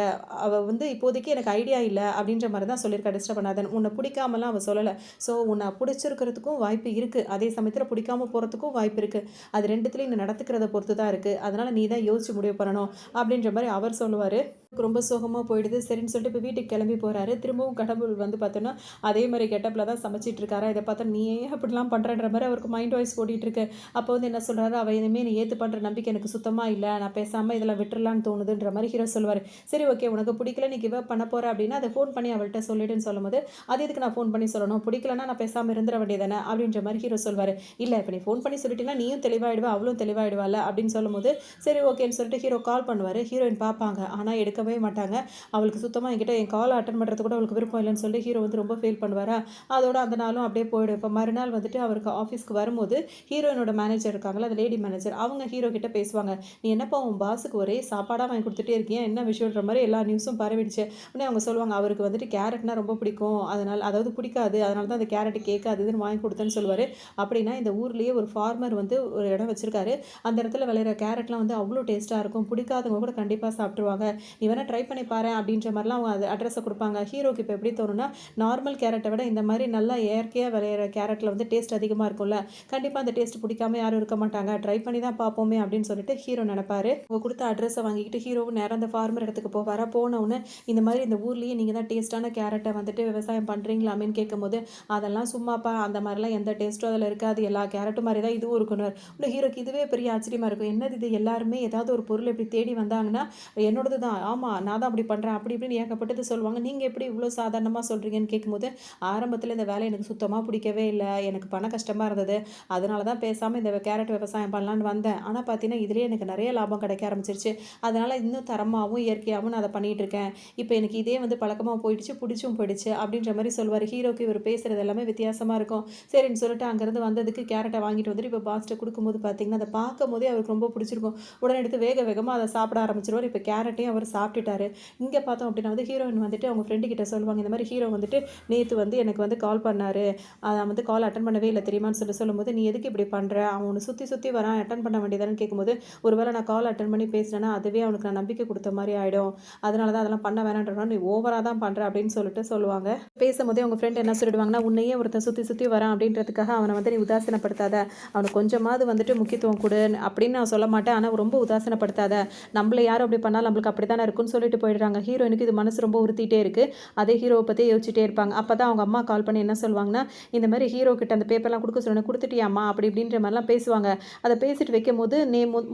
அவள் வந்து இப்போதைக்கு எனக்கு ஐடியா இல்லை அப்படின்ற மாதிரி தான் சொல்லியிருக்கா, டிஸ்டர்ப் பண்ணாதன், உன்னை பிடிக்காமலாம் அவள் சொல்லலை, ஸோ உன்னை பிடிச்சிருக்கிறதுக்கும் வாய்ப்பு இருக்குது, அதே சமயத்தில் பிடிக்காம போகிறதுக்கும் வாய்ப்பு இருக்குது, அது ரெண்டுத்துலேயும் நீ நடத்துக்கிறத பொறுத்து தான் இருக்குது, அதனால் நீ தான் யோசிச்சு முடிவு பண்ணணும் அப்படின்ற மாதிரி அவர் சொல்லுவார். ரொம்ப சோகமாக போயிடுது. சரின்னு சொல்லிட்டு இப்போ வீட்டுக்கு கிளம்பி போகிறாரு. திரும்பவும் கடவுள் வந்து பார்த்தோன்னா அதே மாதிரி கெட்டப்பில் தான் சமைச்சிட்டு இருக்காரா. இதை பார்த்தா நீ ஏன் அப்படிலாம் பண்ணுறன்ற மாதிரி அவருக்கு மைண்ட் வாய்ஸ் ஓடிட்டு இருக்கு. அப்போ வந்து என்ன சொல்கிறாரு, அவள் இனிமேல் நீ ஏற்று பண்ணுற நம்பிக்கை எனக்கு சுத்தமாக இல்லை, நான் பேசாமல் இதெல்லாம் விட்டுறலான்னு தோணுதுன்ற மாதிரி ஹீரோ சொல்லுவார். சரி ஓகே, உனக்கு பிடிக்கல, நீ கிவ் அப் பண்ண போகிற அப்படின்னா அதை ஃபோன் பண்ணி அவள்கிட்ட சொல்லிடுன்னு சொல்லும்போது, அது எதுக்கு நான் ஃபோன் பண்ணி சொல்லணும், பிடிக்கலன்னா நான் பேசாமல் இருந்துட வேண்டியதானே அப்படின்ற மாதிரி ஹீரோ சொல்வார். இல்லை இப்போ நீ ஃபோன் பண்ணி சொல்லிட்டீங்கன்னா நீயும் தெளிவாயிடுவா அவளும் தெளிவாயிடுவாள் அப்படின்னு சொல்லும்போது, சரி ஓகேன்னு சொல்லிட்டு ஹீரோ கால் பண்ணுவார். ஹீரோயின் பார்ப்பாங்க, ஆனால் எடுக்கவே மாட்டாங்க. அவளுக்கு சுத்தமாக என்கிட்ட என் காலை அட்டன் பண்ணுறது கூட அவளுக்கு விருப்பம் இல்லைன்னு சொல்லி ஹீரோ வந்து ரொம்ப ஃபீல் பண்ணுவாரா. அதோட அந்த நாளும் அப்படியே போயிடும். இப்போ மறுநாள் வந்துட்டு அவருக்கு ஆஃபீஸ்க்கு வரும்போது ஹீரோயினோட மேனேஜர் இருக்காங்களா, அந்த லேடி மேனேஜர், அவங்க ஹீரோ கிட்ட பேசுவாங்க. நீ என்னப்பா உன் பாஸுக்கு ஒரே சாப்பாடாக வாங்கி கொடுத்துட்டே இருக்கியா, என்ன விஷயன்ற மாதிரி எல்லா நியூஸும் பரவிடுச்சு. உடனே அவங்க சொல்லுவாங்க, அவருக்கு வந்துட்டு கேரட்னா ரொம்ப பிடிக்கும், அதனால் அதாவது பிடிக்காது, அதனால தான் அந்த கேரட்டு கேட்காது இதுன்னு வாங்கி கொடுத்தேன்னு சொல்லுவார். அப்படின்னா இந்த ஊர்லேயே ஒரு ஃபார்மர் வந்து ஒரு இடம் வச்சிருக்காரு, அந்த இடத்துல விளையிற கேரட்லாம் வந்து அவ்வளோ டேஸ்ட்டாக இருக்கும், பிடிக்காதவங்க கூட கண்டிப்பாக சாப்பிட்ருவாங்க, நீ வேணால் ட்ரை பண்ணி பாரு அப்படின்ற மாதிரிலாம் அவங்க அது அட்ரஸை கொடுப்பாங்க. ஹீரோக்கு இப்போ எப்படி தோணுன்னா, நார்மல் கேரட்டை விட இந்த மாதிரி நல்லா இயற்கையாக விளையிற கேரட்டில் வந்து டேஸ்ட் அதிகமாக இருக்கும்ல, கண்டிப்பாக அந்த டேஸ்ட் பிடிக்காம யாரும் இருக்க மாட்டாங்க, ட்ரை பண்ணி தான் பார்ப்போமே அப்படின்னு சொல்லிட்டு ஹீரோ நினைப்பாரு. அவங்க கொடுத்த அட்ரஸை வாங்கிக்கிட்டு ஹீரோவும் நேரம் அந்த ஃபார்மர் இடத்துக்கு போவாரா. போனவுடனே இந்த மாதிரி இந்த ஊர்லேயே நீங்கள் தான் டேஸ்ட்டான கேரட்டை வந்துட்டு விவசாயம் பண்ணுறீங்களாமேன்னு கேட்கும்போது, அதெல்லாம் சும்மாப்பா, அந்த மாதிரிலாம் எந்த டேஸ்ட்டும் அதில் இருக்காது, எல்லா கேரட்டும் மாதிரி தான் இதுவும் இருக்கணும். உடனே ஹீரோக்கு இதுவே பெரிய ஆச்சரியமாக இருக்கும், என்னது இது, எல்லாருமே ஏதாவது ஒரு பொருள் இப்படி தேடி வந்தாங்கன்னா என்னோடது தான், ஆமாம் நான் தான் அப்படி பண்ணுறேன் அப்படி இப்படின்னு ஏகப்பட்டது சொல்லுவாங்க, நீங்கள் எப்படி இவ்வளோ சாதாரணமாக சொல்கிறீங்கன்னு கேட்கும்போது, ஆரம்பத்தில் இந்த வேலை எனக்கு சுத்தமாக பிடிக்கவே இல்லை, எனக்கு பண கஷ்டமாக இருந்தது, அதனால தான் பேசாமல் இந்த கேரட் விவசாயம் பண்ணலான்னு வந்தேன், ஆனால் பார்த்தீங்கன்னா இதுலேயே எனக்கு நிறைய லாபம் கிடைக்க ஆரம்பிச்சிருச்சு, அதனால் இன்னும் தரமாகவும் இயற்கையாகவும் நான் அதை பண்ணிகிட்டு இருக்கேன், இப்போ எனக்கு இதே வந்து பழக்கமாக போயிடுச்சு, பிடிச்சும் போயிடுச்சு அப்படின்ற மாதிரி சொல்லுவார். ஹீரோக்கு இவர் பேசுகிறது எல்லாமே வித்தியாசமாக இருக்கும். சரின்னு சொல்லிட்டு அங்கேருந்து வந்ததுக்கு கேரட்டை வாங்கிட்டு வந்துட்டு இப்போ பாஸ்ட்டை கொடுக்கும்போது பார்த்தீங்கன்னா அதை பார்க்கும் போதே அவருக்கு ரொம்ப பிடிச்சிருக்கும். உடனே எடுத்து வேக வேகமாக அதை சாப்பிட ஆரம்பிச்சிருவார். இப்போ கேரட்டையும் அவர் சாப்பிட்டு சாப்பிட்டுட்டாரு. இங்கே பார்த்தோம் அப்படின்னா வந்து ஹீரோயின் வந்துட்டு அவங்க ஃப்ரெண்டு கிட்ட சொல்லுவாங்க, இந்த மாதிரி ஹீரோ வந்துட்டு நேற்று வந்து எனக்கு வந்து கால் பண்ணாரு, அவன் வந்து கால் அட்டன் பண்ணவே இல்லை தெரியுமான்னு சொல்லும்போது, நீ எதுக்கு இப்படி பண்ணுற, அவன் ஒன்று சுற்றி சுற்றி வரான், அட்டன் பண்ண வேண்டியதானு கேட்கும்போது, ஒருவேளை நான் கால் அட்டன் பண்ணி பேசுனேன்னா அதுவே அவனுக்கு நான் நம்பிக்கை கொடுத்த மாதிரி ஆகிடும், அதனால தான் அதெல்லாம் பண்ண வேணான்றனா நீ ஓவராக தான் பண்ணுற அப்படின்னு சொல்லிட்டு சொல்லுவாங்க. பேசும்போதே அவங்க ஃப்ரெண்ட் என்ன சொல்லிடுவாங்கன்னா, உன்னையே ஒருத்தன் சுற்றி சுற்றி வரான் அப்படின்றதுக்காக அவனை வந்து நீ உதாசீனப்படுத்தாத, அவனுக்கு கொஞ்சமாவது வந்துட்டு முக்கியத்துவம் கொடு அப்படின்னு நான் சொல்ல மாட்டேன், ஆனால் ரொம்ப உதாசீனப்படுத்தாத, நம்மள யாரும் அப்படி பண்ணாலும் நம்மளுக்கு அப்படி தானே இருக்குன்னு சொல்லிட்டு போயிடுறாங்க. ஹீரோயினுக்கு இது மனசு ரொம்ப உறுத்திட்டே இருக்குது. அதே ஹீரோவை பற்றி யோசிச்சுட்டே இருப்பாங்க. அப்போ தான் அவங்க அம்மா கால் பண்ணி என்ன சொல்லுவாங்கன்னா, இந்த மாதிரி ஹீரோ கிட்ட அந்த பேப்பர்லாம் கொடுக்க சொல்லணும், கொடுத்துட்டியாம்மா அப்படி இப்படின்ற மாதிரிலாம் பேசுவாங்க. அதை பேசிட்டு வைக்கும் போது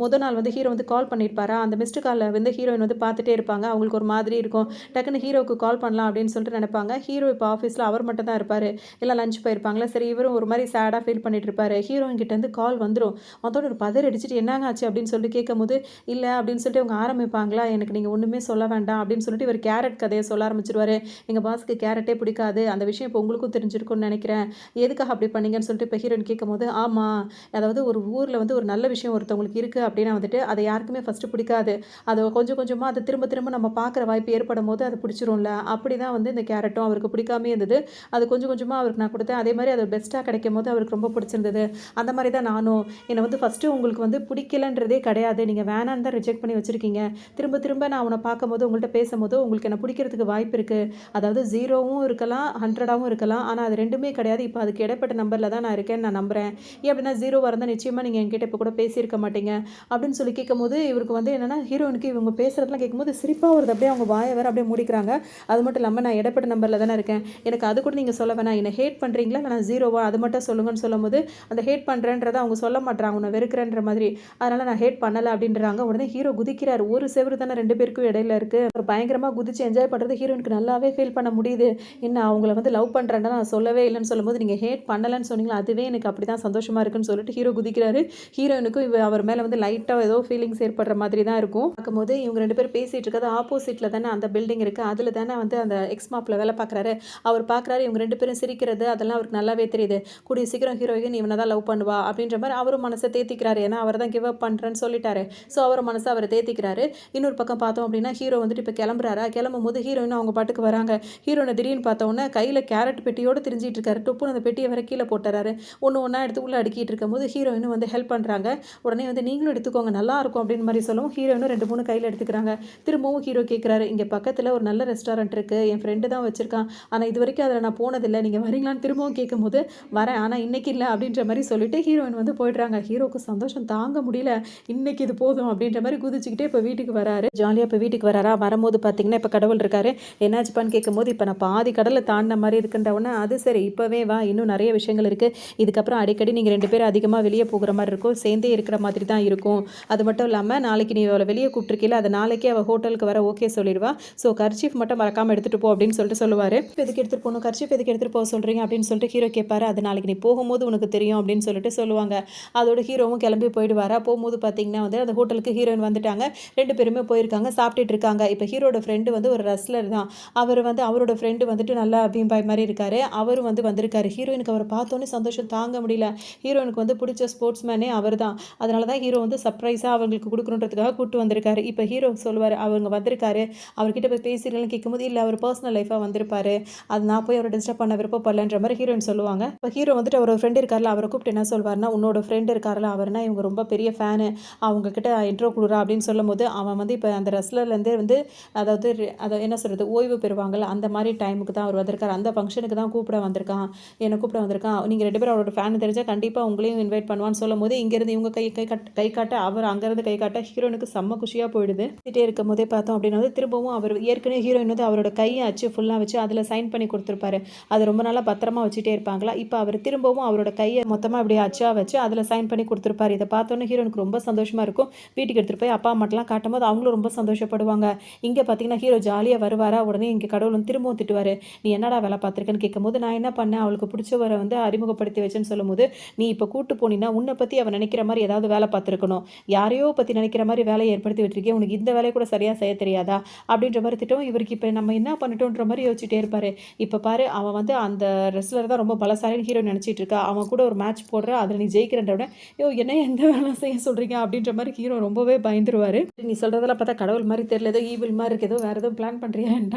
முதல் நாள் வந்து ஹீரோ வந்து கால் பண்ணியிருப்பாரா, அந்த மிஸ்டு காலில் வந்து ஹீரோயின் வந்து பார்த்துட்டே இருப்பாங்க. அவங்களுக்கு ஒரு மாதிரி இருக்கும். டக்குன்னு ஹீரோவுக்கு கால் பண்ணலாம் அப்படின்னு சொல்லிட்டு நினைப்பாங்க. ஹீரோ இப்போ ஆஃபீஸில் அவர் மட்டும் தான் இருப்பார், எல்லாம் லஞ்ச் போயிருப்பாங்களா. சரி, இவரும் ஒரு மாதிரி சேடாக ஃபீல் பண்ணிட்டு இருப்பாரு. ஹீரோயின் கிட்ட இருந்து கால் வந்துடும். அதோட ஒரு பதர் அடிச்சுட்டு என்னங்க ஆச்சு அப்படின்னு சொல்லிட்டு கேட்கும்போது, இல்லை அப்படின்னு சொல்லிட்டு அவங்க ஆரம்பிப்பாங்களா, எனக்கு நீங்கள் ஒன்றுமே சொல்ல வேண்டாம் அப்படின்னு சொல்லிட்டு இவர் கேரட் கதையை சொல்ல ஆரம்பிச்சிருவாரு. எங்கள் பாஸுக்கு கேரட்டே பிடிக்காது, அந்த விஷயம் இப்போ உங்களுக்கும் தெரிஞ்சிருக்கும்னு நினைக்கிறேன், எதுக்காக அப்படி பண்ணீங்கன்னு சொல்லிட்டு இப்போ ஹீரோயின் கேட்கும்போது, ஆமாம், அதாவது ஒரு ஊரில் வந்து ஒரு நல்ல விஷயம் ஒருத்தவங்களுக்கு இருக்குது அப்படின்னா வந்துட்டு அதை யாருக்குமே ஃபஸ்ட்டு பிடிக்காது, அதை கொஞ்சம் கொஞ்சமாக அதை திரும்ப திரும்ப நம்ம பார்க்குற வாய்ப்பு ஏற்படும் போது அது பிடிச்சிரும்ல, அப்படி தான் வந்து இந்த கேரட்டும் அவருக்கு பிடிக்காமே இருந்தது. அது கொஞ்சம் கொஞ்சமாக அவருக்கு நான் கொடுத்தேன், அதே மாதிரி அது பெஸ்ட்டாக கிடைக்கும் போது அவருக்கு ரொம்ப பிடிச்சிருந்தது. அந்த மாதிரி தான் நானும், என்னை வந்து ஃபஸ்ட்டு உங்களுக்கு வந்து பிடிக்கலன்றதே கிடையாது, நீங்கள் வேணான்னு தான் ரிஜெக்ட் பண்ணி வச்சுருக்கீங்க, திரும்ப திரும்ப நான் அவனை பார்க்கும்போது உங்கள்கிட்ட பேசும்போது உங்களுக்கு என்ன பிடிக்கிறதுக்கு வாய்ப்பு இருக்குது, அதாவது 0வும் இருக்கலாம் 100ஆகவும் இருக்கலாம், ஆனால் அது ரெண்டுமே கிடையாது, இப்போ அதுக்கு இடைப்பட்ட நம்பரில் தான் நான் இருக்கேன்னு நான் நம்புகிறேன், ஏன் அப்படின்னா 0வாக இருந்தால் நிச்சயமாக நீங்கள் என்கிட்ட இப்போ கூட பேசியிருக்க மாட்டீங்க அப்படின்னு சொல்லி கேட்கும்போது, இவருக்கு வந்து என்னென்னா ஹீரோயினுக்கு இவங்க பேசுகிறதுலாம் கேட்கும்போது சிரிப்பாக வருது. அப்படியே அவங்க வாயை வேறு அப்படியே மூடிக்கிறாங்க. அது மட்டும் இல்லாமல் நான் இடைப்பட்ட நம்பரில் தானே இருக்கேன், எனக்கு அது கூட நீங்கள் சொல்ல வேணாம், என்னை ஹேட் பண்ணுறீங்களா இல்லை நான் 0வா அது மட்டும் சொல்லுங்கன்னு சொல்லும்போது, அந்த ஹேட் பண்ணுறேன்றதை அவங்க சொல்ல மாட்டாங்க, உன்னை வெறுக்கிறேன்ற மாதிரி, அதனால் நான் ஹேட் பண்ணலை அப்படின்றாங்க. உடனே ஹீரோ குதிக்கிறார். ஒரு செவரு தானே 2 பேருக்கும் இடையில இருக்குது, ஒரு பயங்கரமாக குதிச்சு என்ஜாய் பண்ணுறது ஹீரோயினுக்கு நல்லாவே ஃபீல் பண்ண முடியுது. என்ன அவங்கள வந்து லவ் பண்ணுறேன்னா நான் சொல்லவே இல்லைன்னு சொல்லும்போது, நீங்கள் ஹேட் பண்ணலைன்னு சொன்னீங்களா, அதுவே எனக்கு அப்படி தான் சந்தோஷமாக இருக்குன்னு சொல்லிட்டு ஹீரோ குதிக்கிறாரு. ஹீரோயினுக்கும் அவர் மேலே வந்து லைட்டாக ஏதோ ஃபீலிங்ஸ் ஏற்படுற மாதிரி தான் இருக்கும். பார்க்கும்போது இவங்க 2 பேரும் பேசிகிட்டு இருக்கிறது ஆப்போசிட்டில் தானே அந்த பில்டிங் இருக்குது, அதில் தானே வந்து அந்த எக்ஸ்மாப்பில் வேலை பார்க்குறாரு. அவர் பார்க்குறாரு இவங்க 2 பேரும் சிரிக்கிறது, அதெல்லாம் அவருக்கு நல்லாவே தெரியுது. கூடிய சீக்கிரம் ஹீரோயின் இவனை தான் லவ் பண்ணுவா அப்படின்ற மாதிரி அவரும் மனசை தேத்திக்கிறாரு. ஏன்னா அவர் தான் கிவ் அப் பண்ணுறேன்னு சொல்லிட்டாரு. ஸோ அவர் மனசை அவர் தேத்திக்கிறாரு. இன்னொரு பக்கம் பார்த்தோம் அப்படின்னா ஹீரோ வந்துட்டு இப்போ கிளம்புறாரா, கிளம்பும் போது ஹீரோயின் அவங்க பாட்டுக்கு வராங்க. ஹீரோனை திடீர்னு பார்த்தோன்னே கையில் கேரட் பெட்டியோடு திரிஞ்சிட்டு இருக்காரு. டொப்புன்னு அந்த பெட்டியை வர கீழே போட்டுறாரு. ஒன்றா எடுத்து உள்ளே அடுக்கிட்டு இருக்கும்போது ஹீரோயினும் வந்து ஹெல்ப் பண்ணுறாங்க. உடனே வந்து நீங்களும் எடுத்துக்கோங்க நல்லா இருக்கும் அப்படின்னு மாதிரி சொல்லவும் ஹீரோயினும் 2-3 கையில் எடுத்துக்கிறாங்க. திரும்பவும் ஹீரோ கேட்குறாரு, இங்கே பக்கத்தில் ஒரு நல்ல ரெஸ்டாரண்ட் இருக்குது, என் ஃப்ரெண்டு தான் வச்சுருக்கான், ஆனால் இது வரைக்கும் அதில் நான் போனதில்லை, நீங்கள் வரீங்களான்னு திரும்பவும் கேட்கும்போது, வரேன் ஆனால் இன்றைக்கி இல்லை அப்படின்ற மாதிரி சொல்லிட்டு ஹீரோயின் வந்து போயிடுறாங்க. ஹீரோக்கு சந்தோஷம் தாங்க முடியல, இன்னைக்கு இது போதும் அப்படின்ற மாதிரி குதிச்சுக்கிட்டே இப்போ வீட்டுக்கு வராரு. ஜாலியாக இப்போ வீட்டுக்கு வராரா, வரும்போது பார்த்தீங்கன்னா இப்போ கடவுள் இருக்காரு. என்னாச்சுப்பான்னு கேட்கும்போது, இப்போ நான் பாதி கடலை தாண்டின மாதிரி இருக்குன்றவொன்னே, அது சரி இப்போவே வா, இன்னும் நிறைய விஷயங்கள் இருக்குது, இதுக்கப்புறம் அடிக்கடி நீங்கள் 2 பேரும் அதிகமாக வெளியே போகிற மாதிரி இருக்கும், சேர்ந்தே இருக்கிற மாதிரி தான் இருக்கும், அது மட்டும் இல்லாமல் நாளைக்கு நீ அவளை வெளியே கூப்பிட்டுருக்கீல, அது நாளைக்கே அவள் ஹோட்டலுக்கு வர ஓகே சொல்லிடுவா, ஸோ கர்ச்சீஃப் மட்டும் மறக்காமல் எடுத்துகிட்டு போ அப்படின்னு சொல்லிட்டு சொல்லுவார். எதுக்கு எடுத்துகிட்டு போகணும், கர்ச்சீஃப் எதுக்கு எடுத்துகிட்டு போக சொல்கிறீங்க அப்படின்னு சொல்லிட்டு ஹீரோ கேட்பாரு. அது நாளைக்கு நீ போகும்போது உனக்கு தெரியும் அப்படின்னு சொல்லிட்டு சொல்லுவாங்க. அதோட ஹீரோவும் கிளம்பி போயிடுவாரா. போகும்போது பார்த்தீங்கன்னா வந்து அந்த ஹோட்டலுக்கு ஹீரோயின் வந்துட்டாங்க. 2 பேருமே போயிருக்காங்க, சாப்பிட்டுட்டு இருக்காங்க. இப்போ ஹீரோட ஃப்ரெண்டு வந்து ஒரு ரெஸ்லர் தான். அவர் வந்து அவரோட ஃப்ரெண்டு வந்துட்டு நல்லா பீம்பாய் மாதிரி இருக்காரு. அவரும் வந்து வந்திருக்காரு. ஹீரோயினுக்கு அவரை பார்த்தோன்னே சந்தோஷம் தாங்க முடியல. ஹீரோயினுக்கு வந்து பிடிச்ச ஸ்போர்ட்ஸ் மேனே அவர் தான். அதனால தான் ஹீரோ வந்து சர்ப்ரைஸாக அவங்களுக்கு கொடுக்கணுன்றதுக்காக கூப்பிட்டு வந்திருக்காரு. இப்போ ஹீரோ சொல்லுவார், அவங்க வந்திருக்காரு, அவர்கிட்ட போய் பேசுகிறீங்கன்னு கேட்கும்போது, இல்லை அவர் பர்சனல் லைஃபாக வந்திருப்பாரு, அது நான் போய் அவரை டிஸ்டர்ப் பண்ண விருப்பப்படலன்ற மாதிரி ஹீரோயின் சொல்லுவாங்க. இப்போ ஹீரோ வந்துட்டு அவரோட ஃப்ரெண்டு இருக்கார்ல, அவரை கூப்பிட்டு என்ன சொல்வார்னா, உன்னோட ஃப்ரெண்டு இருக்கார்ல அவர்னா இவங்க ரொம்ப பெரிய ஃபேனு, அவங்கக்கிட்ட இன்ட்ரோ கொடுறா அப்படின்னு சொல்லும்போது, அவன் வந்து இப்போ அந்த ரெஸ்லர்லேருந்தே வந்து அதாவது அதை என்ன சொல்கிறது ஓய்வு பெறுவாங்கள்ல அந்த மாதிரி டைமுக்கு தான் அவர் வந்திருக்கார், அந்த ஃபங்க்ஷனுக்கு தான் கூப்பிட வந்திருக்கான், என்னை கூப்பிட வந்திருக்கான், நீங்கள் 2 பேரும் அவரோட ஃபேன் தெரிஞ்சால் கண்டிப்பாக உங்களையும் இன்வைட் பண்ணுவான்னு சொல்லும்போது, இங்கேருந்து இவங்க கை காட்ட அவர் அங்கேருந்து கை காட்ட ஹீரோனுக்கு செம்ம குஷியாக போயிடுது. கிட்டே இருக்கும் போதே பார்த்தோம் அப்படின்னா வந்து திரும்பவும் அவர் ஏற்கனவே ஹீரோயின் வந்து அவரோட கையை அச்சு ஃபுல்லாக வச்சு அதில் சைன் பண்ணி கொடுத்துருப்பாரு, அது ரொம்ப நாளாக பத்திரமா வச்சுட்டே இருப்பாங்களா. இப்போ அவர் திரும்பவும் அவரோட கையை மொத்தமாக அப்படியே அச்சா வச்சு அதில் சைன் பண்ணி கொடுத்துருப்பாரு. இதை பார்த்தோன்னே ஹீரோனுக்கு ரொம்ப சந்தோஷமாக இருக்கும். வீட்டுக்கு எடுத்துகிட்டு போய் அப்பா அம்மாட்டெலாம் காட்டும் போது அவங்களும் ரொம்ப சந்தோஷப்படுவாங்க. இங்கே பார்த்தீங்கன்னா ஹீரோ ஜாலியாக வருவாரா. உடனே இங்கே கடவுள் வந்து திரும்பவும் திட்டுவார், நீ என்னடா வேலை பார்த்துருக்கேன்னு கேட்கும்போது, நான் என்ன பண்ணேன், அவளுக்கு பிடிச்சவரை வந்து அறிமுகப்படுத்தி வச்சேன்னு சொல்லும்போது, நீ இப்போ கூட்டு போனீங்கன்னா உன்னை பற்றி அவன் நினைக்கிற மாதிரி ஏதாவது வேலை பார்த்துருக்கணும், யாரையோ பற்றி நினைக்கிற மாதிரி வேலையை ஏற்படுத்தி விட்டுருக்கேன், உனக்கு இந்த வேலையை கூட சரியாக செய்ய தெரியாதா அப்படின்ற மாதிரி திட்டம். இவருக்கு இப்போ நம்ம என்ன பண்ணிட்டோன்ற மாதிரி யோசிச்சுட்டே இருப்பார். இப்போ பாரு, அவன் வந்து அந்த ரெஸ்லர் தான் ரொம்ப பலசாலின்னு ஹீரோ நினச்சிட்டு இருக்கா, அவன் கூட ஒரு மேட்ச் போடுற, அதில் நீ ஜெயிக்கிறன்ற விட என்ன எந்த வேலை செய்ய சொல்கிறீங்க அப்படின்ற மாதிரி ஹீரோ ரொம்பவே பயந்துருவார். நீ சொல்கிறதெல்லாம் பார்த்தா கடவுள் மாதிரி மாதிரி தெரியல, ஏதோ ஈவில் மாதிரி இருக்கு, ஏதோ வேறு எதுவும் பிளான் பண்ணுறியா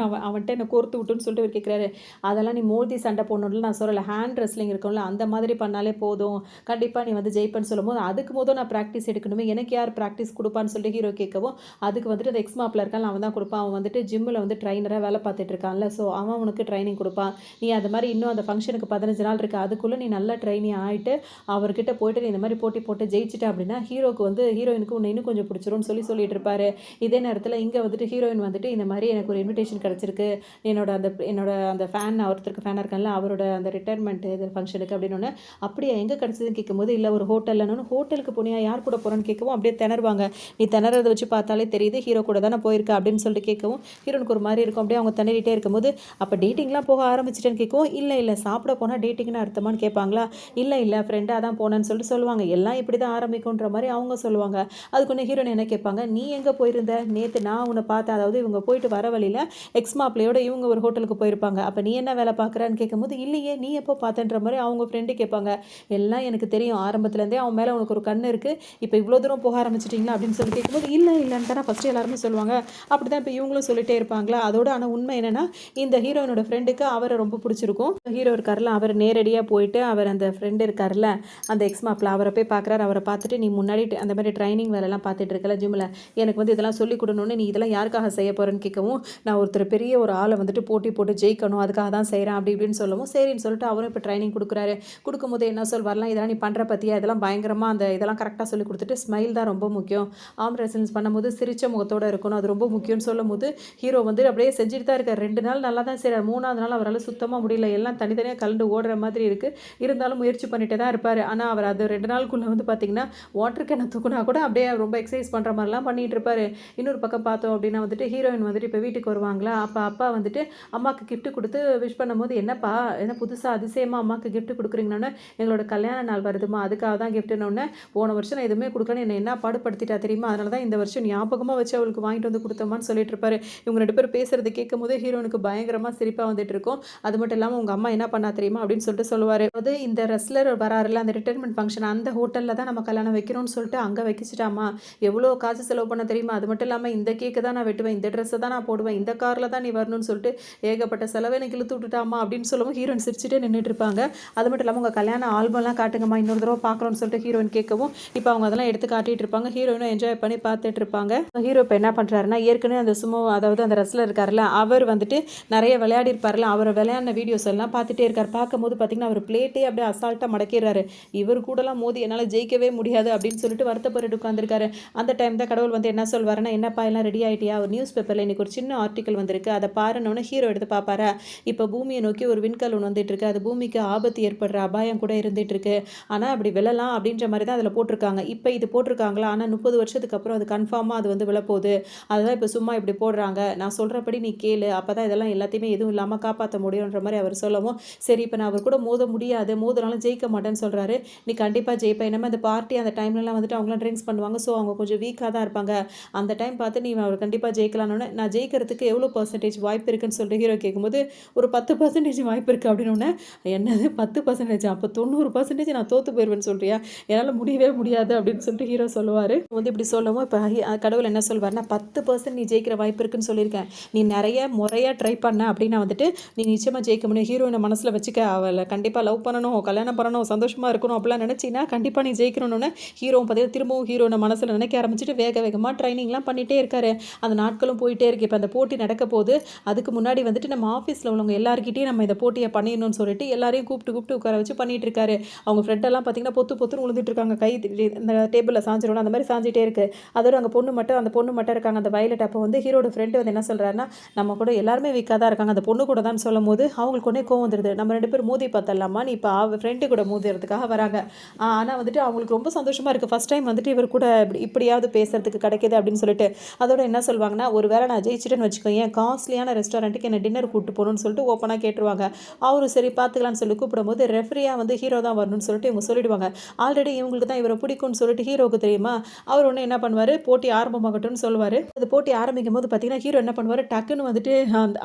அவன்கிட்ட என்ன கோர்த்து விட்டுன்னு சொல்லிட்டு இவர் கேட்குறாரு. அதெல்லாம் நீ மோதி சண்டை போடணும்னு நான் சொல்லலை, ஹேண்ட் ரெஸ்லிங் இருக்கும்ல அந்த மாதிரி பண்ணாலே போதும், கண்டிப்பாக நீ வந்து ஜெயிப்பேன்னு சொல்லும்போது அதுக்கு போதும் நான் ப்ராக்டிஸ் எடுக்கணுமே, எனக்கு யார் ப்ராக்டிஸ் கொடுப்பான்னு சொல்லிட்டு ஹீரோ கேட்கவும் அதுக்கு வந்துட்டு அந்த எக்ஸ் மாப்பிள்ள இருக்கான் அவன் தான் கொடுப்பான், அவன் வந்துட்டு ஜிம்மில் வந்து ட்ரைனராக வேலை பார்த்துட்டு இருக்கான்ல, ஸோ அவன் உனக்கு ட்ரைனிங் கொடுப்பான், நீ அது மாதிரி இன்னும் அந்த ஃபங்க்ஷனுக்கு 15 நாள் இருக்குது, அதுக்குள்ளே நீ நல்லா ட்ரைனிங் ஆகிட்டு அவர்கிட்ட போயிட்டு நீ இந்த மாதிரி போட்டி போட்டு ஜெயிச்சிட்ட அப்படின்னா ஹீரோக்கு வந்து ஹீரோயினுக்கு உன்னை இன்னும் கொஞ்சம் பிடிச்சிரும்னு சொல்லிட்டு இருப்பாரு. இதே நேரத்தில் இங்கே வந்துட்டு ஹீரோயின் வந்துட்டு இந்த மாதிரி எனக்கு ஒரு இன்விடேஷன் கிடச்சிருக்கு, என்னோட அந்த ஃபேன் ஒருத்தருக்கு ஃபேனாக இருக்கான்ல அவரோட அந்த ரிட்டையர்மெண்ட் இது ஃபங்க்ஷனுக்கு அப்படின்னு. அப்படியே எங்கே கிடச்சதுன்னு கேட்கும்போது இல்லை ஒரு ஹோட்டல்லன்னு, ஹோட்டலுக்கு போனியா யார் கூட போகிறேன்னு கேட்கவும் அப்படியே திணறுவாங்க. நீ திணறதை வச்சு பார்த்தாலே தெரியுது ஹீரோ கூட தானே போயிருக்க அப்படின்னு சொல்லிட்டு கேட்கவும் ஹீரோனுக்கு ஒரு மாதிரி இருக்கும். அப்படியே அவங்க திணறிட்டே இருக்கும்போது அப்போ டேட்டிங்லாம் போக ஆரம்பிச்சிட்டேன்னு கேட்கவும் இல்லை சாப்பிட போனால் டேட்டிங்னு அர்த்தமானு கேட்பாங்களா, இல்லை ஃப்ரெண்டாக தான் போனேன்னு சொல்லிட்டு சொல்லுவாங்க. எல்லாம் இப்படி தான் ஆரம்பிக்கும்ன்ற மாதிரி அவங்க சொல்லுவாங்க. அதுக்கு ஒன்று ஹீரோயின் என்ன கேட்பாங்க, நீ எங்கே போயிருந்த நேற்று நான் உன்னை பார்த்தேன், அதாவது இவங்க போயிட்டு வர வழியில் எக்ஸ் மாப்பிள்ளையோட இவங்க ஒரு ஹோட்டலுக்கு போயிருப்பாங்க, அப்போ நீ என்ன வேலை பார்க்குறான்னு கேட்கும்போது இல்லையே நீ எப்போ பார்த்தன்ற மாதிரி அவங்க ஃப்ரெண்டு கேட்பாங்க. எல்லாம் எனக்கு தெரியும், ஆரம்பத்துலேருந்தே அவன் மேலே உனக்கு ஒரு கண்ணு இருக்குது, இப்போ இவ்வளோ தூரம் போக ஆரம்பிச்சிட்டிங்களா அப்படின்னு சொல்லி கேட்கும்போது இல்லைன்னு தானே ஃபஸ்ட்டு எல்லாருமே சொல்லுவாங்க. அப்படி தான் இப்போ இவங்களும் சொல்லிட்டே இருப்பாங்களா. அதோட ஆனால் உண்மை என்னென்னா இந்த ஹீரோயினோட ஃப்ரெண்டுக்கு அவரை ரொம்ப பிடிச்சிருக்கும். ஹீரோ இருக்கார்ல அவர் நேரடியாக போயிட்டு அவர் அந்த ஃப்ரெண்டு இருக்கார்ல அந்த எக்ஸ் மாப்பிள்ள அவரை போய் பார்க்குறாரு. அவரை பார்த்துட்டு நீ முன்னாடி அந்த மாதிரி ட்ரைனிங் வேலைலாம் பார்த்துட்டு இருக்கல ஜிம்மில், எனக்கு வந்து இதெல்லாம் சொல்லி கொடுக்கணுன்னு, நீ இதெல்லாம் யாருக்காக செய்ய போகிறேன்னு கேட்கவும் நான் ஒருத்தர் பெரிய ஒரு ஆளை வந்துட்டு போட்டி போட்டு ஜெயிக்கணும் அதுக்காக தான் செய்கிறேன் அப்படி இப்படின்னு சொல்லவும் சரின்னு சொல்லிட்டு அவரும் இப்போ ட்ரைனிங் கொடுக்குறாரு. கொடுக்கும்போது என்ன வரலாம் இதெல்லாம் நீ பண்ணுற பற்றியா, இதெல்லாம் பயங்கரமாக அந்த இதெல்லாம் கரெக்டாக சொல்லி கொடுத்துட்டு ஸ்மைல் தான் ரொம்ப முக்கியம், ஆம் ரெசல்ஸ் பண்ணும்போது சிரிச்ச முகத்தோடு இருக்கணும், அது ரொம்ப முக்கியம்னு சொல்லும் போது ஹீரோ வந்து அப்படியே செஞ்சுட்டு தான் இருக்கார். 2 நாள் நல்லா தான் செய்கிறார், 3ஆவது நாள் அவரால் சுத்தமாக முடியல, எல்லாம் தனித்தனியாக கலந்து ஓடுற மாதிரி இருக்குது. இருந்தாலும் முயற்சி பண்ணிட்டு தான் இருப்பார். ஆனால் அவர் அது 2 நாளுக்குள்ளே வந்து பார்த்திங்கன்னா வாட்டர் கேனை தூக்குனா கூட அப்படியே ரொம்ப எக்ஸசைஸ் பண்ணுற மாதிரிலாம் பண்ணிகிட்டு இருப்பார். இன்னொரு பக்கம் பார்த்தோம் அப்படின்னா வந்துட்டு ஹீரோயின் வந்துட்டு இப்போ வீட்டுக்கு வருவாங்களா, அப்பா வந்துட்டு அம்மாவுக்கு கிஃப்ட் கொடுத்து விஷ் பண்ணும்போது என்னப்பா என்ன புதுசாக அதிசயமாக அம்மாவுக்கு கிஃப்ட் கொடுக்குறீங்கன்னு, எங்களோட கல்யாண நாள் வருதுமா அதுக்காக தான் கிஃப்ட்டுன்னு, போன வருஷம் நான் எதுவுமே கொடுக்கலன்னு என்ன பாடுபடுத்திட்டா தெரியுமா, அதனால தான் இந்த வருஷம் ஞாபகமாக வச்சு அவளுக்கு வாங்கிட்டு வந்து கொடுத்தோமான்னு சொல்லிட்டு இருப்பாரு. இவங்க 2 பேர் பேசுறது கேட்கும் போது ஹீரோனுக்கு பயங்கரமாக சிரிப்பாக வந்துட்டு இருக்கும். அது மட்டும் இல்லாமல் உங்கள் அம்மா என்ன பண்ணா தெரியுமா அப்படின்னு சொல்லிட்டு சொல்லுவார். அதாவது இந்த ரெஸ்லர் வராருல அந்த ரிட்டைர்மெண்ட் ஃபங்க்ஷன் அந்த ஹோட்டலில் தான் நம்ம கல்யாணம் வைக்கிறோம்னு சொல்லிட்டு அங்கே வைக்கிச்சிட்டாமா, எவ்வளோ காசு செலவு பண்ண தெரியுமா, அது மட்டும் இல்லாமல் இந்த கேக்கு தான் நான் வெட்டுவேன், இந்த ட்ரெஸ்ஸை தான் நான் போடுவேன், இந்த காரில் தான் நீ வரணும்னு சொல்லிட்டு ஏகப்பட்ட செலவை எனக்கு இழுத்து விட்டுட்டாமா அப்படின்னு சொல்லவும் ஹீரோயின் சிரிச்சுட்டே நின்றுட்டு இருப்பாங்க. அது மட்டும் இல்லாமல் உங்கள் கல்யாண ஆல்பம்லாம் காட்டுங்கம்மா இன்னொரு தடவை பார்க்குறோன்னு சொல்லிட்டு ஹீரோயின் கேட்கவும் இப்போ அவங்க அதெல்லாம் எடுத்து காட்டிகிட்டு இருப்பாங்க. ஹீரோயினும் என்ஜாய் பண்ணி பார்த்துட்டு இருப்பாங்க. ஹீரோ இப்போ என்ன பண்ணுறாருன்னா ஏற்கனவே அந்த அதாவது அந்த ரெஸ்லர் இருக்கார்ல அவர் வந்துட்டு நிறைய விளையாடி இருப்பார்ல, அவர் விளையாடின வீடியோஸ் எல்லாம் பார்த்துட்டே இருக்கார். பார்க்கும்போது பார்த்தீங்கன்னா அவர் பிளேட்டே அப்படியே அசால்ட்டாக மடக்கிடுறாரு. இவர் கூடலாம் மோதி என்னால் ஜெயிக்கவே முடியாது அப்படின்னு சொல்லிட்டு வருத்தப்பட்டு உட்காந்துருக்காரு. அந்த டைம் தான் கடவுள் வந்து என்ன சொல்வாருன்னா, என்னப்பா எல்லாம் ரெடி ஆகிட்டியா, ஒரு நியூஸ் பேப்பரில் இன்றைக்கி ஒரு சின்ன ஆர்டிக்கல் வந்திருக்கு, அதை பாருன்னு ஹீரோ எடுத்து பார்ப்பாரா. இப்போ பூமியை நோக்கி ஒரு விண்கல் ஒன்று வந்துட்டு இருக்கு, அது பூமிக்கு ஆபத்து ஏற்படுற அபாயம் கூட இருந்துட்டு இருக்கு, ஆனால் அப்படி விழலாம் அப்படின்ற மாதிரி தான் அதில் போட்டிருக்காங்க. இப்போ இது போட்டிருக்காங்களா, ஆனால் 30 வருஷத்துக்கு அப்புறம் அது கன்ஃபார்மாக அது வந்து விழப்போகுது, அதுதான் இப்போ சும்மா இப்படி போடுறாங்க, நான் சொல்கிறபடி நீ கேளு, அப்போ தான் இதெல்லாம் எல்லாத்தையுமே எதுவும் இல்லாமல் காப்பாற்ற முடியுன்ற மாதிரி அவர் சொல்லவும் சரி இப்போ நான் அவர் கூட மோத முடியாது, மோதினாலும் ஜெயிக்க மாட்டேன்னு சொல்கிறாரு. நீ கண்டிப்பாக ஜெயிப்பேன், என்னமே அந்த பார்ட்டி அந்த டைம்லலாம் வந்துட்டு அவங்களாம் ட்ரிங்க்ஸ் பண்ணுவாங்க, ஸோ அவங்க கொஞ்சம் வீக்காக தான் இருப்பாங்க, அந்த டைம் பார்த்து நீ அவர் கண்டிப்பாக ஜெயிக்கலான்னு, நான் ஜெயிக்கிறதுக்கு எவ்வளோ % வாய்ப்பு இருக்குன்னு சொல்லிட்டு ஹீரோ கேட்கும்போது ஒரு 10% வாய்ப்பு இருக்குது அப்படின்னு. என்னது 10%? அப்போ 90% நான் தோற்று போயிடுவேன்னு சொல்கிறியா, என்னால் முடியவே முடியாது அப்படின்னு சொல்லிட்டு ஹீரோ சொல்லுவார். வந்து இப்படி சொல்லவும் இப்போ கடவுள் என்ன சொல்வார்னா 10% நீ ஜெயிக்கிற வாய்ப்பு இருக்குன்னு சொல்லியிருக்கேன், நீ நிறைய முறையாக ட்ரை பண்ண அப்படின்னா வந்துட்டு நீ நிச்சயமாக ஜெயிக்க முடியும், ஹீரோயினை மனசில் வச்சுக்க, அவளை கண்டிப்பாக லவ் பண்ணணும், கல்யாணம் பண்ணணும், சந்தோஷமாக இருக்கணும் அப்படிலாம் நினச்சின்னா கண்டிப்பாக நீ ஜெயிக்கணும்னு ஹீரோவும் பார்த்தீங்கன்னா திரும்பவும் ஹீரோனை மனசில் நினைக்க ஆரம்பிச்சுட்டு வேகமாக ட்ரைனிங்லாம் பண்ணிகிட்டே இருக்காரு. அந்த நாட்களும் போயிட்டே இருக்குது. இப்போ அந்த போட்டி நடக்க போது அதுக்கு முன்னாடி வந்துட்டு நம்ம ஆஃபீஸில் உள்ளவங்க எல்லாருக்கிட்டையும் நம்ம இந்த போட்டியை பண்ணிடணும்னு சொல்லிட்டு எல்லாரையும் கூப்பிட்டு உட்கார வச்சு பண்ணிகிட்டு இருக்காரு. அவங்க ஃப்ரெண்டெல்லாம் பார்த்தீங்கன்னா பொத்துன்னு விழுந்துட்டு இருக்காங்க, கை இந்த டேபிளில் சாஞ்சிடணும் அந்த மாதிரி சாஞ்சிட்டே இருக்குது. அதோட அந்த பொண்ணு மட்டும் இருக்காங்க அந்த வயலட். அப்போ வந்து ஹீரோட ஃப்ரெண்டு வந்து என்ன சொல்கிறாருன்னா, நம்ம கூட எல்லாருமே வீக்காக தான் இருக்காங்க, அந்த பொண்ணு கூட தான் சொல்லும் போது அவங்களுக்கு ஒன்றே கோவம் வந்துடுது, நம்ம 2 பேர் மோதி பார்த்தலாமா, நீ இப்போ ஃப்ரெண்டு கூட மோதிறதுக்காக வராங்க. ஆனால் வந்துட்டு அவங்களுக்கு ரொம்ப சந்தோஷமாக இருக்குது, ஃபஸ்ட் டைம் வந்துட்டு இவர் கூட இப்படியாவது பேசுறதுக்கு கிடைக்கிது அப்படின்னு சொல்லிட்டு. அதோட என்ன சொல்லுவாங்கன்னா, ஒரு வேளை நான் ஜெயிச்சிட்டேன்னு வச்சுக்கோ, ஏன் காஸ்ட்லியான ரெஸ்டாரண்ட்டுக்கு என்ன டின்னர் கூப்பிட்டு போகணும்னு சொல்லிட்டு ஓப்பனாக கேட்டுருவாங்க. அவரும் சரி பார்த்துக்கலான்னு சொல்லி கூப்பிடும்போது ரெஃப்ரியாக வந்து ஹீரோ தான் வரணும்னு சொல்லிட்டு இவங்க சொல்லிடுவாங்க. ஆல்ரெடி இவங்களுக்கு தான் இவரை பிடிக்கும்னு சொல்லிட்டு ஹீரோவுக்கு தெரியுமா, அவர் ஒன்று என்ன பண்ணுவார், போட்டி ஆரம்பமாகட்டும்னு சொல்லுவார். அது போட்டி ஆரம்பிக்கும் போது பார்த்தீங்கன்னா ஹீரோ என்ன பண்ணுவார், டக்குன்னு வந்துட்டு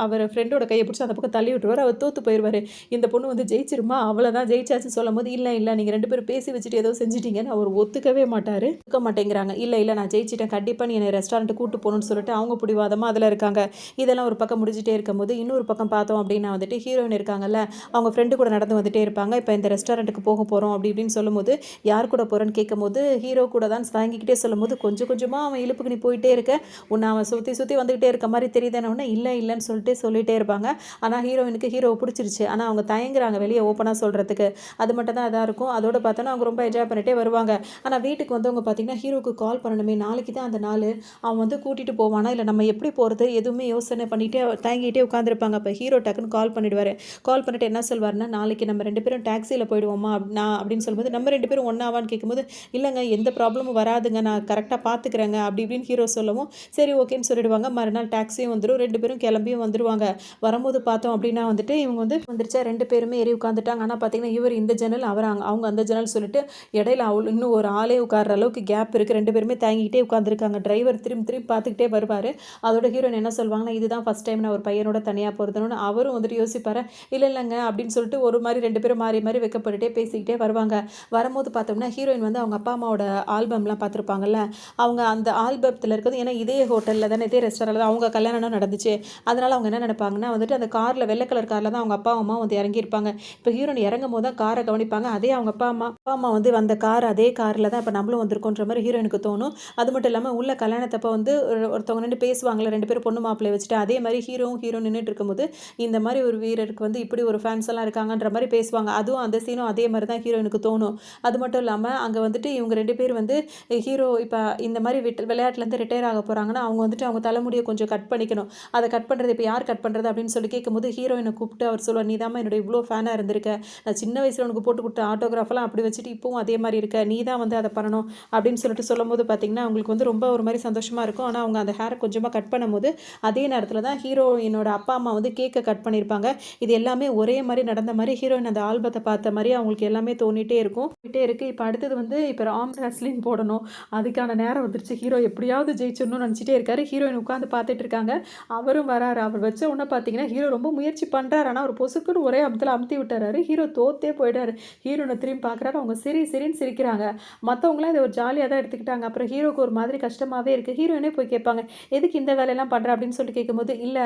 அவர் ஃப்ரெண்டோட கையை பிடிச்சி அந்த பக்கம் தள்ளி விட்டுருவார். அவர் தோற்று போயிடுவார். இந்த பொண்ணு வந்து ஜெயிச்சிருமா, அவ்வளோதான் ஜெயிச்சாச்சுன்னு சொல்லும் போது இல்லை நீங்கள் 2 பேரும் பேசி வச்சுட்டு ஏதோ செஞ்சிட்டீங்கன்னு அவர் ஒத்துக்கவே மாட்டார். ஒத்துக்க மாட்டேங்கிறாங்க. இல்லை நான் ஜெயிச்சிட்டேன், கண்டிப்பாக நீ என்னை ரெஸ்டாரண்ட்டு கூட்டு கூட்டு போகணும்னு சொல்லிட்டு அவங்க பிடிவாதமாக அதில் இருக்காங்க. இதெல்லாம் ஒரு பக்கம் முடிஞ்சிட்டே இருக்கும்போது இன்னொரு பக்கம் பார்த்தோம் அப்படின்னா வந்துட்டு ஹீரோயின் இருக்காங்கல்ல, அவங்க ஃப்ரெண்டு கூட நடந்து வந்துட்டே இருப்பாங்க. இப்போ இந்த ரெஸ்டாரண்ட்டுக்கு போக போகிறோம் அப்படி இப்படின்னு சொல்லும்போது, யார் கூட போகிறேன்னு கேட்கும்போது ஹீரோ கூட தான் வாங்கிக்கிட்டே சொல்லும்போது, கொஞ்சம் கொஞ்சமாக அவன் இழுப்புக்கு நீ போயிட்டே இருக்க, உன்னை அவன் சுற்றி சுற்றி வந்துக்கிட்டே இருக்க மாதிரி தெரியுதுன்னு இல்லை இல்லைன்னு சொல்லிட்டு சொல்லிகிட்டே இருப்பாங்க. ஆனால் ஹீரோயினுக்கு ஹீரோவை பிடிச்சிருச்சு. ஆனால் அவங்க தயங்குறாங்க வெளியே ஓப்பனாக சொல்கிறதுக்கு. அது மட்டும் தான் இதாக இருக்கும். அதோட பார்த்தோன்னா அவங்க ரொம்ப என்ஜாய் பண்ணிகிட்டே வருவாங்க. ஆனால் வீட்டுக்கு வந்தவங்க பார்த்தீங்கன்னா ஹீரோவுக்கு கால் பண்ணணுமே, நாளைக்கு தான் அந்த நாள், அவன் வந்து கூட்டிகிட்டு போவானா இல்லை நம்ம எப்படி போகிறது எதுவுமே யோசனை பண்ணிகிட்டே தயங்கிட்டே உட்காந்துருப்பாங்க. அப்போ ஹீரோ டக்குன்னு கால் பண்ணிவிடுவார். கால் பண்ணிட்டு என்ன சொல்வார்னா, நாளைக்கு நம்ம 2 பேரும் டாக்ஸியில் போயிடுவோமா நான் அப்படின்னு சொல்லும்போது, நம்ம 2 பேரும் ஒன்றாவான்னு கேட்கும்போது, இல்லைங்க எந்த ப்ராப்ளமும் வராதுங்க, நான் கரெக்டாக பார்த்துக்கிறேங்க அப்படி இப்படின்னு ஹீரோ சொல்லவும், சரி ஓகேன்னு சொல்லிடுவாங்க. மறுநாள் டாக்ஸியும் வந்துடும். 2 பேரும் கிளம்பியும் வந்துடுவாங்க. வரும்போது பார்த்தோம் அப்படின்னா வந்துட்டு இவங்க வந்து வந்துருச்சா 2 பேருமே ஏறி உட்காந்துட்டாங்க. ஆனால் பார்த்தீங்கன்னா இவர் இந்த ஜன்னல் அவங்க அந்த ஜன்னல் சொல்லிட்டு இடையில இன்னும் ஒரு ஆளே உட்கார்ற அளவுக்கு கேப் இருக்குது. 2 பேருமே தாங்கிக்கிட்டே உட்காந்துருக்காங்க. டிரைவர் திரும்பி திரும்பி பார்த்துக்கிட்டே வருவார். அதோட ஹீரோயின் என்ன சொல்லுவாங்கன்னா, இதுதான் ஃபஸ்ட் டைம் நான் ஒரு பையனோட தனியாக போகிறதுன்னு. அவரும் வந்துட்டு யோசிப்பார். இல்லைங்க அப்படின்னு சொல்லிட்டு ஒரு மாதிரி 2 பேரும் மாறி மாறி வைக்கப்பட்டுட்டே பேசிக்கிட்டே வருவாங்க. வரும்போது பார்த்தோம்னா ஹீரோயின் வந்து அவங்க அப்பா அம்மாவோட ஆல்பம்லாம் பார்த்துருப்பாங்கல்ல, அவங்க அந்த ஆல்பத்தில் இருக்கிறது, ஏன்னா இதே ஹோட்டலில் தானே இதே ரெஸ்டாரண்ட்டில் தான் அவங்க கல்யாணம் நடந்துச்சு. அதனால் அவங்க என்ன நினைப்பாங்கன்னா வந்துட்டு அந்த காரில் வெள்ளை கலர் காரில் தான் அவங்க அப்பா அம்மா வந்து இறங்கியிருப்பாங்க. இப்போ ஹீரோயின் இறங்கும் போது தான் காரை கவனிப்பாங்க. அதே அவங்க அப்பா அம்மா வந்து வந்த கார் அதே காரில் தான் இப்போ நம்மளும் வந்திருக்கோன்ற மாதிரி ஹீரோயினுக்கு தோணும். அது மட்டும் இல்லாமல் உள்ள கல்யாணத்தப்போ வந்து ஒருத்தவங்க நின்று பேசுவாங்களே 2 பேரும் பொண்ணு மாப்பிள்ளையை வச்சுட்டு, அதே மாதிரி ஹீரோ நின்றுட்டு இருக்கும்போது இந்த மாதிரி ஒரு வீரருக்கு வந்து இப்படி ஒரு ஃபேன்ஸ் எல்லாம் இருக்காங்கன்ற மாதிரி பேசுவாங்க. அதுவும் அந்த சீனும் அதே மாதிரி தான் ஹீரோயினுக்கு தோணும். அது மட்டும் இல்லாமல் அங்கே வந்துட்டு இவங்க 2 பேர் வந்து ஹீரோ இப்போ இந்த மாதிரி விளையாட்டுலேருந்து ரிட்டையர் ஆக போகிறாங்கன்னா அவங்க வந்துட்டு அவங்க தலைமுடியை கொஞ்சம் கட் பண்ணிக்கணும். அதை கட் பண்ணுறது இப்போ யார் கட் பண்ணுறது அப்படின்னு சொல்லி கேட்கும்போது ஹீரோயினை கூப்பிட்டு அவர் சொல்லுவார், நீ தான் என்னோட இவ்வளோ ஃபேனாக இருந்திருக்க, நான் சின்ன வயசில் உனக்கு போட்டு கொடுத்த ஆட்டோகிராஃபெல்லாம் அப்படி வச்சுட்டு இப்போவும் அதே மாதிரி இருக்க, நீ தான் வந்து அதை பண்ணணும் அப்படின்னு சொல்லிட்டு சொல்லும்போது பார்த்தீங்கன்னா அவங்களுக்கு வந்து ரொம்ப ஒரு மாதிரி சந்தோஷமாக இருக்கும். ஆனால் அவங்க அந்த ஹேரை கொஞ்சமாக கட் பண்ணும்போது அதே நேரத்தில் தான் ஹீரோயினோட அப்பா அம்மா வந்து கேக்கை கட் பண்ணியிருப்பாங்க. இது எல்லாமே ஒரே மாதிரி நடந்த மாதிரி ஹீரோயின் அந்த ஆல்பத்தை பார்த்த மாதிரி அவங்களுக்கு எல்லாமே தோணிட்டே இருக்கும். இப்போ அடுத்தது வந்து இப்போ ஆர்ம் ரெஸ்லிங் போடணும், அதுக்கான நேரம் வந்துருச்சு. ஹீரோ எப்படியாவது ஜெயிச்சிடணும்னு நினச்சிட்டே இருக்காரு. ஹீரோயின் உட்காந்து பார்த்துட்டு இருக்காங்க. அவரும் வராரு. அவர் வச்ச உடனே பார்த்தீங்கன்னா ஹீரோ ரொம்ப முயற்சி பண்ணுறாரு. ஆனால் அவர் பொசுக்குன்னு ஒரே அமுத்தில் அமுத்தி விட்டுறாரு. ஹீரோ தோத்தே போயிட்டாரு. ஹீரோனை திரும்பி பார்க்குறாரு. அவங்க சிரின்னு சிரிக்கிறாங்க. மற்றவங்களாம் இதை ஒரு ஜாலியாக தான் எடுத்துக்கிட்டாங்க. அப்புறம் ஹீரோக்கு ஒரு மாதிரி கஷ்டமாகவே இருக்குது. ஹீரோயினே போய் கேட்பாங்க, எதுக்கு இந்த வேலையெல்லாம் பண்ணுற அப்படின்னு சொல்லிட்டு கேட்கும்போது, இல்லை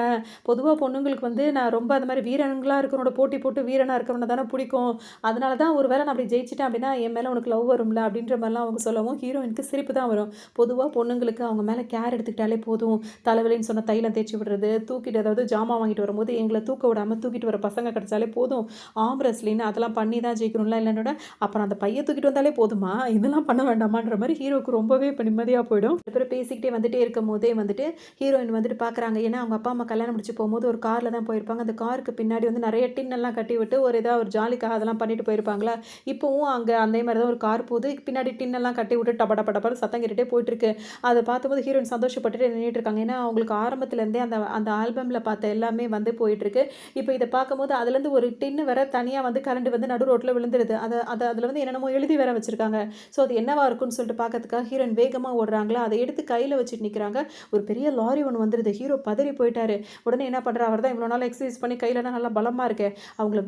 பொதுவாக பொண்ணுங்களுக்கு வந்து நான் ரொம்ப அந்த மாதிரி வீரனுங்களாக இருக்கிறோட போட்டி போட்டு வீரனாக இருக்கிறவனை தானே பிடிக்கும், அதனால தான் ஒரு வேளை நான் அப்படி ஜெயிச்சிட்டேன் அப்படின்னா என் மேலே உனக்கு லவ் வரும்ல அப்படின்ற மாதிரிலாம் அவங்க சொல்லவும் ஹீரோயினுக்கு சிரிப்பு தான் வரும். பொதுவாக பொண்ணுங்களுக்கு அவங்க மேலே கேர் எடுத்துக்கிட்டாலே போதும், தலைவலின்னு சொன்ன தைலம் தேய்ச்சி விடுறது, தூக்கிட்டு அதாவது ஜாமான் வாங்கிட்டு வரும்போது எங்களை தூக்க விடாமல் தூக்கிட்டு வர பசங்க கிடச்சாலே போதும், ஆம் ரெஸ்லின்னு அதெல்லாம் பண்ணி தான் ஜெயிக்கணும்ல, இல்லைன்னோட அப்புறம் அந்த பையை தூக்கிட்டு வந்தாலே போதுமா, இதெல்லாம் பண்ண வேண்டாமான்ற மாதிரி ஹீரோக்கு ரொம்பவே இப்போ நிம்மதியாக போயிடும். அப்புறம் பேசிக்கிட்டே வந்துட்டே இருக்கும் போதே வந்துட்டு ஹீரோயின் வந்துட்டு பார்க்குறாங்க. ஏன்னா அவங்க அப்பா அம்மா கல்யாணம் முடிச்சு போகும்போது ஒரு காரில் தான் போயிருப்பாங்க. அந்த காருக்கு பின்னாடி வந்து நிறைய டின்னெல்லாம் கட்டி விட்டு ஒரு ஏதாவது ஒரு ஜாலிக்காக அதெல்லாம் பண்ணிட்டு போயிருப்பாங்களா. இப்போவும் அங்கே அதே மாதிரி தான் ஒரு கார் போகுது. பின்னாடி டின்னெல்லாம் கட்டி விட்டு டபடப்படப்பட சத்தம் கேட்டுகிட்டே போயிட்டுருக்கு. அதை பார்க்கும்போது ஹீரோயின் சந்தோஷப்பட்டுட்டு நின்றுட்டு இருக்காங்க. ஏன்னா அவங்களுக்கு ஆரம்பத்துலேருந்தே அந்த அந்த ஆல்பமில் பார்த்த எல்லாமே வந்து போயிட்டுருக்கு. இப்போ இதை பார்க்கும்போது அதுலேருந்து ஒரு டின்னு வேற தனியாக வந்து கரண்ட் வந்து நடு ரோட்டில் விழுந்துருது. அதில் வந்து என்னென்னமோ எழுதி வேற வச்சுருக்காங்க. ஸோ அது என்னவா இருக்குன்னு சொல்லிட்டு பார்க்கறதுக்காக ஹீரோயின் வேகமாக ஓடுறாங்களா, அதை எடுத்து கையில் வச்சுட்டு நிற்கிறாங்க. ஒரு பெரிய லாரி ஒன்று வந்துடுது. ஹீரோ பதறி போயிட்டாரு. உடனே என்ன பண்ணுறா, அவர் தான் இவ்வளோ நாள் எக்ஸசைஸ் பண்ணி கையிலலாம் நல்லா பலமாக இருக்கு, அவங்கள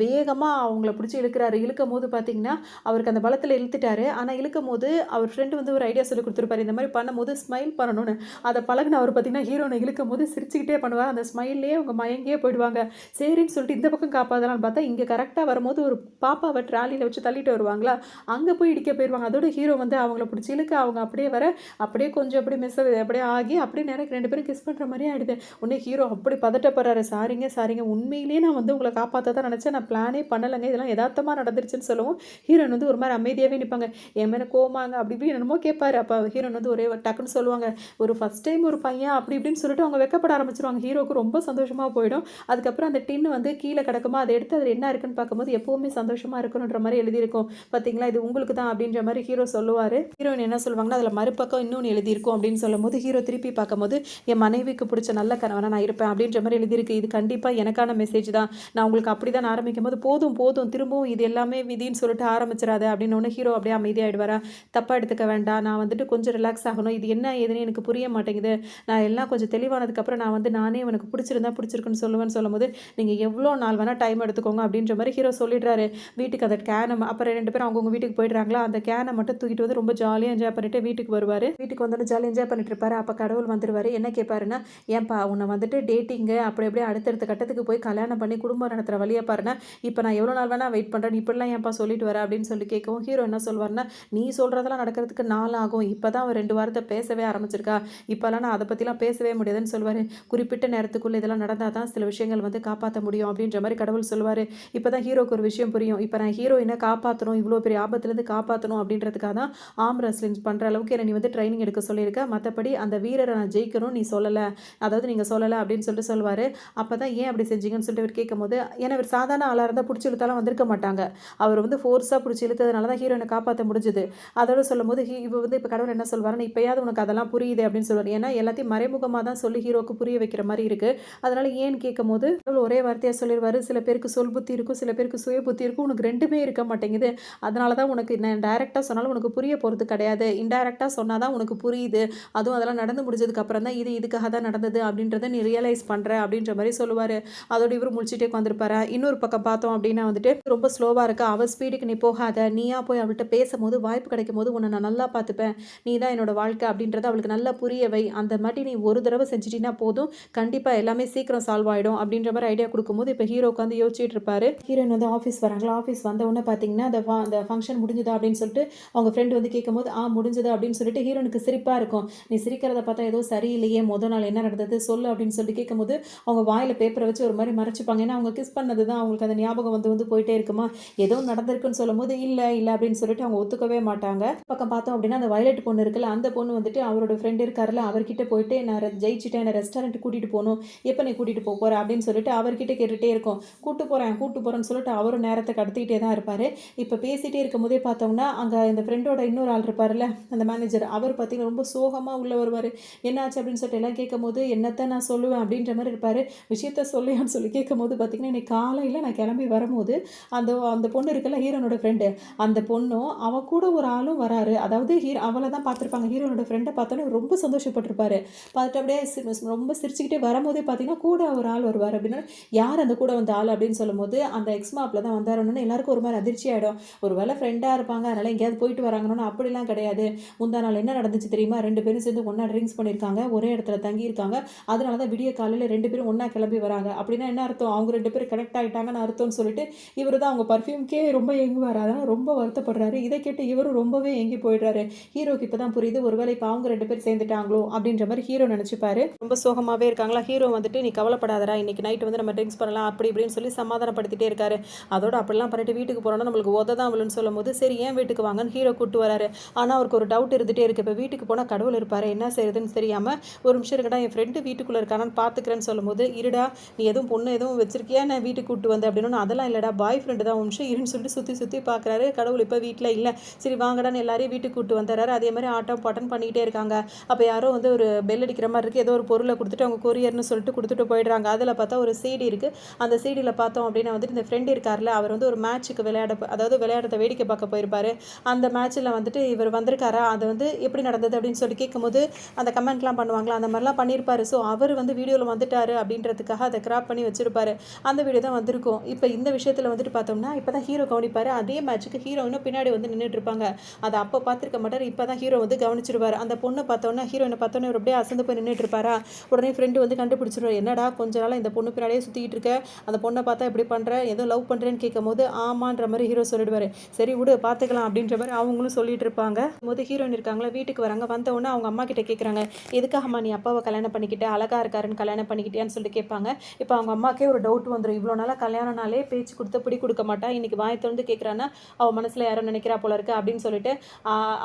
பிடிச்சி இழுக்கிறாரு. இழுக்கும் போது பார்த்தீங்கன்னா அவருக்கு அந்த பலத்தில் இழுத்துட்டாரு. ஆனால் இழுக்கும் போது அவர் ஃப்ரெண்டு வந்து ஒரு ஐடியா சொல்லி கொடுத்துருப்பாரு, இந்த மாதிரி பண்ணும்போது ஸ்மைல் பண்ணணும்னு. அதை பழகின அவர் பார்த்தீங்கன்னா ஹீரோனை இழுக்கும் போது சிரிச்சுக்கிட்டே பண்ணுவார். அந்த ஸ்மைல்லேயே அவங்க மயங்கியே போயிடுவாங்க. சரின்னு சொல்லிட்டு இந்த பக்கம் காப்பாதலான்னு பார்த்தா இங்கே கரெக்டாக வரும்போது ஒரு பாப்பாவை ட்ராலியில் வச்சு தள்ளிட்டு வருவாங்களா, அங்கே போய் இடிக்க போயிடுவாங்க. அதோட ஹீரோ வந்து அவங்கள பிடிச்சி இழுக்க அவங்க அப்படியே வர அப்படியே கொஞ்சம் அப்படியே மிஸ் அப்படியே ஆகி அப்படியே நேரம் 2 பேரும் கிஸ் பண்ணுற மாதிரியே ஆகிடுது. உடனே ஹீரோ அப்படி பதட்டப்படுறாரு. சாரிங்க உண்மையிலேயே நான் வந்து உங்களை காப்பாற்ற தான் நினச்சேன், நான் பிளானே பண்ணலைங்க, இதெல்லாம் யதார்த்தமாக நடந்துருச்சுன்னு சொல்லவும் ஹீரோயின் வந்து ஒரு மாதிரி அமைதியாகவே நிற்பாங்க. என் மேலே கோமாங்க அப்படி இப்படி என்னமோ கேட்பாரு. அப்போ ஹீரோயின் வந்து ஒரே டக்குன்னு சொல்லுவாங்க, ஒரு ஃபஸ்ட் டைம் ஒரு பையன் அப்படி இப்படின்னு சொல்லிட்டு அவங்க வெக்கப்பட ஆரம்பிச்சிருவாங்க. ஹீரோக்கு ரொம்ப சந்தோஷமாக போயிடும். அதுக்கப்புறம் அந்த டின்னு வந்து கீழே கிடக்குமா, அதை எடுத்து அதில் என்ன இருக்குன்னு பார்க்கும்போது எப்போவுமே சந்தோஷமாக இருக்கணுன்ற மாதிரி எழுதியிருக்கும். பார்த்தீங்களா இது உங்களுக்கு தான் அப்படின்ற மாதிரி ஹீரோ சொல்லுவார். ஹீரோயின் என்ன சொல்லுவாங்கன்னா, அதில் மறுபக்கம் இன்னொன்று எழுதியிருக்கும் அப்படின்னு சொல்லும்போது ஹீரோ திருப்பி பார்க்கும்போது என் மனைவிக்கு பிடிச்ச நல்ல கணவனாக நான் இருப்பேன் அப்படின்ற மாதிரி எழுதியிருக்கு. இது கண்டிப்பாக எனக்கான மெசேஜ் தான், நான் உங்களுக்கு அப்படி தான் ஆரம்பிக்கும் போது போதும் திரும்பவும் இது எல்லாமே விதின்னு சொல்லிட்டு ஆரம்பிச்சிடாத அப்படின்னு ஹீரோ அப்படியே அமைதியாகிடுவாரா. தப்பாக எடுத்துக்க வேண்டாம், நான் வந்துட்டு கொஞ்சம் ரிலாக்ஸ் ஆகணும், இது என்ன ஏதுன்னு எனக்கு புரிய மாட்டேங்குது, நான் எல்லாம் கொஞ்சம் தெளிவானதுக்கப்புறம் நான் வந்து நானே எனக்கு பிடிச்சிருக்குன்னு சொல்லும்போது நீங்கள் எவ்வளோ நாள் வேணால் டைம் எடுத்துக்கோங்க அப்படின்ற மாதிரி ஹீரோ சொல்லிடுறாரு. வீட்டுக்கு அதை கேனை அப்புறம் 2 பேரும் அவங்கவுங்க வீட்டுக்கு போயிடுறாங்களா, அந்த கேனை மட்டும் தூக்கிட்டு வந்து ரொம்ப ஜாலியாக என்ஜாய் பண்ணிட்டு வீட்டுக்கு வருவார். வீட்டுக்கு வந்தோடனே ஜாலியாக என்ஜாய் பண்ணிட்டு இருப்பாரு. அப்போ கடவுள் வந்துருவாரு. என்ன கேட்பாருன்னா, "ஏன்பா உன்னை வந்துட்டு டேட்டிங்கு அப்படி அப்படியே அடுத்தடுத்த கட்டத்துக்கு போய் கல்யாணம் பண்ணி குடும்பம் நடத்துகிற வழியை பாருன்னா, இப்போ நான் எவ்வளோ நாள் வேணால் வெயிட் பண்ணுறேன், இப்படிலாம் ஏன்ப்பா சொல்லிட்டு வர?" அப்படின்னு சொல்லி கேட்கவும் ஹீரோ என்ன சொல்வாருன்னா, "நீ சொல்கிறதெல்லாம் நடக்கிறதுக்கு நாள் ஆகும். இப்போ தான் அவள் 2 வாரத்தை பேசவே ஆரம்பிச்சிருக்கா. இப்போல்லாம் நான் அதை பற்றிலாம் பேசவே முடியாதுன்னு சொல்லுவார். குறிப்பிட்ட நேரத்துக்குள்ளே இதெல்லாம் நடந்தால் தான் சில விஷயங்கள் வந்து காப்பாற்ற முடியும் அப்படின்ற மாதிரி கடவுள் சொல்லுவார். இப்போ தான் ஹீரோக்கு ஒரு விஷயம் புரியும். இப்போ நான் ஹீரோயினை காப்பாற்றணும், இவ்வளோ பெரிய ஆபத்துலேருந்து காப்பாற்றணும் அப்படின்றதுக்காக தான் ஆர்ம் ரெஸ்லிங் பண்ணுற அளவுக்கு என்னை நீ வந்து ட்ரைனிங் எடுக்க சொல்லியிருக்க. மற்றபடி அந்த வீரரை நான் ஜெயிக்கணும் நீ சொல்லலை, அதாவது நீங்கள் சொல்லலை அப்படின்னு சொல்லிட்டு சொல்லுவார். அப்போ தான் ஏன் அப்படி செஞ்சீங்கன்னு சொல்லிட்டு இவர் கேட்கும்போது, ஏன்னா இவர் சாதாரண ஆளாக இருந்தால் பிடிச்சி இழுத்தாலும் வந்திருக்க மாட்டாங்க. அவர் வந்து ஃபோர்ஸாக பிடிச்சி இழுத்ததுனால தான் ஹீரோயினை காப்பாற்ற முடிஞ்சுது. அதோட சொல்லும்போது இவ வந்து இப்போ கடவுள் என்ன சொல்வாருன்னு, இப்போயாவது உனக்கு அதெல்லாம் புரியுது அப்படின்னு சொல்லுவார். ஏன்னா எல்லாத்தையும் மறைமுகமாக தான் சொல்லி ஹீரோக்கு புரிய வைக்கிற மாதிரி இருக்குது. அதனால் ஏன்னு கேட்கும்போது கடவுள் ஒரே வார்த்தையாக சொல்லிடுவார், சில பேருக்கு சொல் புத்தி இருக்கும், சில பேருக்கு சுய புத்தி இருக்கும், உனக்கு ரெண்டுமே இருக்க மாட்டேங்குது. அதனால தான் உனக்கு நான் டைரெக்டாக சொன்னாலும் உனக்கு புரிய போகிறது கிடையாது, இன்டைரக்டாக சொன்னால் தான் உனக்கு புரியுது. அதுவும் அதெல்லாம் நடந்து முடிஞ்சதுக்கு அப்புறம் தான் இதுக்காக தான் நடந்தது அப்படின்றத நீ ரியலைஸ் பண்ணுற அப்படின்ற மாதிரி சொல்லுவார். அதோட இவர் முழிச்சிட்டே உட்காந்துருப்பாரு. இன்னொரு பக்கம் பார்த்தோம் அப்படின்னா வந்துட்டு ரொம்ப ஸ்லோவாக இருக்கா, அவள் ஸ்பீடுக்கு நீ போகாத, நீயா போய் அவள்கிட்ட பேசும்போது வாய்ப்பு கிடைக்கும் போது உன்னை நான் நல்லா பார்த்துப்பேன், நீ தான் என்னோட வாழ்க்கை அப்படின்றத அவளுக்கு நல்லா புரிய வை. அந்த மாதிரி நீ ஒரு தடவை செஞ்சிட்டினா போதும், கண்டிப்பாக எல்லாமே சீக்கிரம் சால்வ் ஆகிடும் அப்படின்ற மாதிரி ஐடியா கொடுக்கும்போது இப்போ ஹீரோ உட்காந்து யோசிச்சுட்டு இருப்பாரு. ஹீரோயின் வந்து ஆஃபீஸ் வராங்களா, ஆஃபீஸ் வந்த உடனே பார்த்தீங்கன்னா அந்த ஃபங்க்ஷன் முடிஞ்சுதா அப்படின்னு சொல்லிட்டு அவங்க ஃப்ரெண்டு வந்து கேட்கும்போது முடிஞ்சது அப்படின்னு சொல்லிட்டு ஹீரோனுக்கு சிரிப்பாக இருக்கும். நீ சிரிக்கிறத பார்த்தா ஏதோ சரியில்லையே, முதல் நாள் என்ன நடந்தது சொல்லு அப்படின்னு சொல்லிட்டு கேட்கும்போது அவங்க வாயில் பேப்பரை வச்சு ஒரு மாதிரி மறைச்சிப்பாங்க. ஏன்னா அவங்க கிஸ் பண்ணது தான் அவங்களுக்கு அந்த ஞாபகம் வந்து போயிட்டே இருக்குமா. ஏதோ நடந்திருக்குன்னு சொல்லும் போது இல்லை அப்படின்னு சொல்லிட்டு அவங்க ஒத்துக்கவே மாட்டாங்க. பக்கம் பார்த்தோம் அப்படின்னா அந்த வயலட் பொண்ணு இருக்குல்ல, அந்த பொண்ணு வந்துட்டு அவரோட ஃப்ரெண்டு இருக்காருல்ல, அவர்கிட்ட போயிட்டு நான் ஜெயிச்சிட்டேன், என்னை ரெஸ்டாரண்ட் கூட்டிகிட்டு போகணும், எப்போ நீ கூட்டிகிட்டு போகிற அப்படின்னு சொல்லிட்டு அவர்கிட்ட கேட்டுகிட்டே இருக்கும். கூட்டு போகிறேன்னு சொல்லிட்டு அவரும் நேரத்தை கடத்திக்கிட்டே தான் இருப்பார். இப்போ பேசிகிட்டே இருக்கும் போதே பார்த்தோம்னா அங்கே இந்த ஃப்ரெண்டோட இன்னொரு ஆள் இருப்பார்ல, அந்த மேனேஜர், அவர் பார்த்தீங்கன்னா ரொம்ப சோகமாக உள்ளே வருவார். என்னாச்சு அப்படின்னு சொல்லிட்டு எல்லாம் கேட்கும் போது என்னத்தை நான் சொல்லுவேன் அப்படின்ற மாதிரி இருப்பார். விஷயத்த சொல்லையான்னு சொல்லி கேட்கும் போது பார்த்தீங்கன்னா இன்னைக்கு காலையில் நான் கிளம்பி வரும்போது அந்த அந்த பொண்ணு இருக்குல்ல, ஹீரோனோட ஃப்ரெண்டு, அந்த பொண்ணும் அவ கூட ஒரு ஆளும் வராரு. அதாவது அவளை தான் பார்த்துருப்பாங்க. ஹீரோனோட ஃப்ரெண்டை பார்த்தோன்னே ரொம்ப சந்தோஷப்பட்டிருப்பாரு. பார்த்துட்டு அப்படியே ரொம்ப சிரிச்சுக்கிட்டே வரும்போதே பார்த்தீங்கன்னா கூட ஒரு ஆள் வருவார். அப்படின்னா யார் அந்த கூட வந்த ஆள் அப்படின்னு சொல்லும்போது அந்த எக்ஸ்மாப்பில் தான் வந்தாருன்னு எல்லாருக்கும் ஒரு மாதிரி அதிர்ச்சி ஆகிடும். ஒரு வேளை ஃப்ரெண்டாக இருப்பாங்க, அதனால் எங்கேயாவது போயிட்டு வராங்கன்னு. அப்படிலாம் கிடையாது. முந்தா நாள் என்ன நடந்துச்சு தெரியுமா, 2 பேரும் சேர்ந்து ஒன்றா ட்ரிங்க்ஸ் பண்ணியிருக்காங்க, ஒரே இடத்துல தங்கியிருக்காங்க, அதனால தான் விடிய காலையில் 2 பேரும் ஒன்றா கிளம்பி வராங்க. அப்படின்னா என்ன அர்த்தம், அவங்க 2 பேரும் கனெக்ட் ஆகிட்டாங்கன்னு அர்த்தம்னு சொல்லிட்டு இவர் தான் அவங்க பர்ஃப்யூம்க்கே ரொம்ப ஏங்குவார். அதனால் ரொம்ப வருத்தப்படுறாரு. இதை கேட்டு இவரும் ரொம்பவே ஏங்கி போயிடுறாரு. ஹீரோக்கு இப்போ தான் புரியுது, ஒருவேளை இப்போ அவங்க 2 பேர் சேர்ந்துட்டாங்களோ அப்படின்ற மாதிரி ஹீரோ நினச்சிப்பாரு. ரொம்ப சோகமாகவே இருக்காங்களா, ஹீரோ வந்துட்டு நீ கவலைப்படாதரா, இன்னைக்கு நைட்டு வந்து நம்ம ட்ரிங்க்ஸ் பண்ணலாம் அப்படி இப்படின்னு சொல்லி சமாதானப்படுத்திட்டே இருக்காரு. அதோட அப்படிலாம் பண்ணிட்டு வீட்டுக்கு போகிறோன்னா நம்மளுக்கு தான் அவளுன்னு சொல்லும் போது சரி ஏன் வீட்டுக்கு வாங்கன்னு ஹீரோ கூட்டு வராரு. ஆனால் அவருக்கு ஒரு டவுட் இருந்துகிட்டே இருக்குது. இப்போ வீட்டுக்கு போனால் கடவுள் இருப்பார், என்ன செய்யுதுன்னு தெரியாமல் ஒரு நிமிஷம் இருக்கடா, என் ஃப்ரெண்டு வீட்டுக்குள்ளே இருக்கானான்னு பார்த்துக்கிறேன்னு சொல்லும்போது, இருடா நீ எதுவும் பொண்ணு எதுவும் வச்சிருக்கியா, நான் வீட்டுக்கு கூட்டு வந்து அப்படின்னு. அதெல்லாம் இல்லைடா, பாய் ஃப்ரெண்டு தான், ஒரு நிமிஷம் இருன்னு சொல்லிட்டு சுற்றி பார்க்குறாரு. கடவுள் இப்போ வீட்டில் இல்லை. சரி வாங்கடான்னு எல்லாரையும் வீட்டுக்கு கூட்டு வந்துடுறாரு. அதே மாதிரி ஆட்டம் பாட்டம் பண்ணிக்கிட்டே இருக்காங்க. அப்போ யாரோ வந்து ஒரு பெல் அடிக்கிற மாதிரி இருக்குது, ஏதோ ஒரு பொருளை கொடுத்துட்டு அவங்க கொரியர்னு சொல்லிட்டு கொடுத்துட்டு போயிடுறாங்க. அதில் பார்த்தா ஒரு CD இருக்குது. அந்த CDயில் பார்த்தோம் அப்படின்னா வந்துட்டு இந்த ஃப்ரெண்டு இருக்கார்ல, அவர் வந்து ஒரு மேட்ச்சுக்கு விளையாடுறத வேடிக்கை பார்க்க போயிருப்பாரு. அந்த மேட்ச்சில் வந்துட்டு இவர் வந்திருக்காரா, அது வந்து எப்படி நடந்தது அப்படின்னு சொல்லி கேட்கும்போது அந்த கமெண்ட்லாம் பண்ணுவாங்களா, அந்த மாதிரிலாம் பண்ணியிருப்பாரு. ஸோ அவர் வந்து வீடியோவில் வந்துட்டாரு அப்படின்றதுக்காக அதை கிராப் பண்ணி வச்சிருப்பாரு. அந்த வீடியோ தான் வந்திருக்கும். இப்போ இந்த விஷயத்தில் வந்துட்டு பார்த்தோம்னா இப்போ தான் ஹீரோ கவனிப்பார். அதே மேட்ச்சுக்கு ஹீரோயினும் பின்னாடி வந்து நின்றுட்டு இருப்பாங்க. அதை அப்போ பார்த்துருக்க மாட்டார். இப்போ தான் ஹீரோ வந்து கவனிச்சிருவார். அந்த பொண்ணை பார்த்தோன்னா ஹீரோயினை பார்த்தோன்னே ஒரு அப்படியே அசந்து போய் நின்றுட்டு இருப்பாரா. உடனே ஃப்ரெண்டு வந்து கண்டுபிடிச்சிருவார். என்னடா கொஞ்ச நாள் இந்த பொண்ணு பின்னாடியே சுற்றிக்கிட்டு இருக்க, அந்த பொண்ணை பார்த்தா எப்படி பண்ணுற, ஏதோ லவ் பண்ணுறேன்னு கேட்கும்போது ஆமான்ற மாதிரி ஹீரோ சொல்லிடுவார். சரி விடு பார்த்துக்கலாம் அப்படின்ற மாதிரி அவங்களும் சொல்லிட்டு இருப்பாங்க. போது ஹீரோயின் இருக்காங்களா, வீட்டுக்கு வராங்க. வந்தவுடனே அவங்க அம்மா கிட்ட கேட்குறாங்க, எதுக்காகம்மா நீ அப்பாவை கல்யாணம் பண்ணிக்கிட்ட, அழகா இருக்காருன்னு கல்யாணம் பண்ணிக்கிட்டியான்னு சொல்லிட்டு கேட்பாங்க. இப்போ அவங்க அம்மாக்கே ஒரு டவுட் வந்துடும். இவ்வளோ நாளாக கல்யாணம்னாலே பேச்சு கொடுத்து பிடி கொடுக்க மாட்டா, இன்னைக்கு வாய் திறந்து கேட்குறான்னா அவள் மனசில் யாரோ நினைக்கிறா போல இருக்கு அப்படின்னு சொல்லிட்டு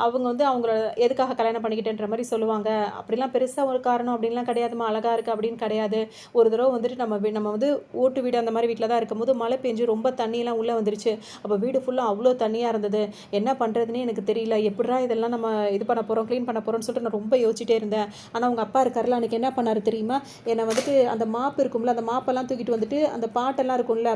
அவங்க வந்து அவங்கள எதுக்காக கல்யாணம் பண்ணிக்கிட்டேன்ற மாதிரி சொல்லுவாங்க. அப்படிலாம் பெருசாக ஒரு காரணம் அப்படின்லாம் கிடையாதுமா, அழகா இருக்குது அப்படின்னு கிடையாது. ஒரு தடவை வந்துட்டு நம்ம வந்து ஓட்டு வீடு அந்த மாதிரி வீட்டில் தான் இருக்கும்போது மழை பெஞ்சு ரொம்ப தண்ணியெல்லாம் உள்ளே வந்துருச்சு. அப்போ வீடு ஃபுல்லாக அவ்வளோ தண்ணியாக இருந்தது. என்ன பண்ணுறதுனே எனக்கு தெரியல, எப்படா இதெல்லாம் நம்ம இது பண்ண போகிறோம், க்ளீன் பண்ண போகிறோம்னு சொல்லிட்டு நான் ரொம்ப யோசிச்சிட்டே இருந்தேன். ஆனால் அவங்க அப்பா இருக்காருல, அன்றைக்கி என்ன பண்ணார் தெரியுமா, என்னை வந்துட்டு அந்த மாப்பு இருக்கும்ல, அந்த மாப்பெல்லாம் தூக்கிட்டு வந்துட்டு அந்த பாட்டெல்லாம் இருக்கும்ல,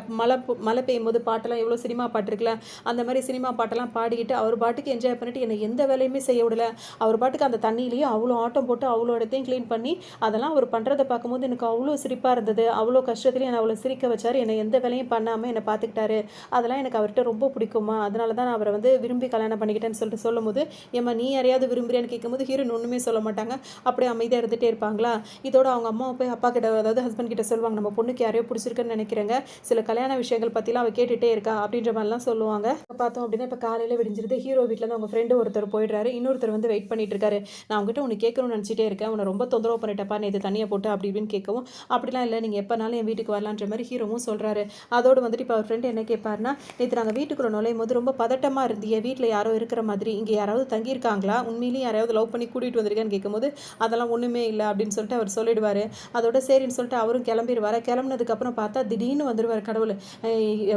மழை பெய்யும் போது பாட்டெல்லாம் எவ்வளோ சினிமா பாட்டு இருக்குல்ல, அந்த மாதிரி சினிமா பாட்டெல்லாம் பாடிக்கிட்டு அவர் பாட்டுக்கு என்ஜாய் பண்ணிட்டு என்னை எந்த வேலையுமே செய்ய விடல. அவர் பாட்டுக்கு அந்த தண்ணியிலேயே அவ்வளோ ஆட்டம் போட்டு அவ்வளோ இடத்தையும் க்ளீன் பண்ணி அதெல்லாம் அவர் பண்ணுறதை பார்க்கும்போது எனக்கு அவ்வளோ சிரிப்பாக இருந்தது. அவ்வளோ கஷ்டத்துலேயும் என்னை அவ்வளோ சிரிக்க வச்சார். என்னை எந்த வேலையும் பண்ணாமல் என்னை பார்த்துக்கிட்டாரு. அதெல்லாம் எனக்கு அவர்கிட்ட ரொம்ப பிடிக்குமா, அதனால தான் நான் அவரை வந்து விரும்பி கல்யாணம் பண்ணிக்கிட்டேன்னு சொல்லிட்டு சொல்லும்போது, ஏம்மா நீ யாரையாவது விரும்புறியான்னு கேட்கும்போது ஹீரோயின் ஒன்றுமே சொல்ல மாட்டாங்க. மாட்டாங்க. அப்படியே அமைதியாக இருந்துகிட்டே இருப்பாங்களா. இதோட அவங்க அம்மா போய் அப்பா கிட்ட, அதாவது ஹஸ்பண்ட் கிட்ட சொல்லுவாங்க, நம்ம பொண்ணுக்கு யாரையோ பிடிச்சிருக்குன்னு நினைக்கிறேங்க, சில கல்யாண விஷயங்கள் பற்றிலாம் அவள் கேட்டுகிட்டே இருக்கா அப்படின்ற மாதிரிலாம் சொல்லுவாங்க. இப்போ பார்த்தோம் அப்படின்னா இப்போ காலையில் விடிஞ்சிருது. ஹீரோ வீட்டிலேருந்து அவங்க ஃப்ரெண்டு ஒருத்தர் போயிடுறாரு. இன்னொருத்தர் வந்து வெயிட் பண்ணிட்டு இருக்காரு. நான் உங்ககிட்ட உனக்கு கேட்கணும்னு நினச்சிட்டே இருக்கேன், உன்னை ரொம்ப தொந்தரவு பண்ணிட்டப்பா நேற்று தண்ணியை போட்டு அப்படி இப்படின்னு கேட்கவும், அப்படிலாம் இல்லை, நீங்கள் எப்போனாலும் என் வீட்டுக்கு வரலான்ற மாதிரி ஹீரோவும் சொல்கிறாரு. அதோடு வந்துட்டு இப்போ அவர் ஃப்ரெண்டு என்ன கேட்பாருன்னா, நேற்று நாங்கள் வீட்டுக்குள்ள நுழையும் போது ரொம்ப பதட்டமாக இருந்தீங்க, வீட்டில் யாரோ இருக்கிற மாதிரி, இங்கே யாராவது தங்கியிருக்காங்களா, உண்மையிலேயே யாராவது லவ் பண்ணி கூட்டிகிட்டு வந்திருக்கேன்னு கேட்கும்போது அதெல்லாம் ஒன்றுமே இல்லை அப்படின்னு சொல்லிட்டு அவர் சொல்லிடுவார். அதோட சரின்னு சொல்லிட்டு அவரும் கிளம்பிடுவார். கிளம்புனதுக்கப்புறம் பார்த்தா திடீர்னு வந்துடுவார் கடவுள்.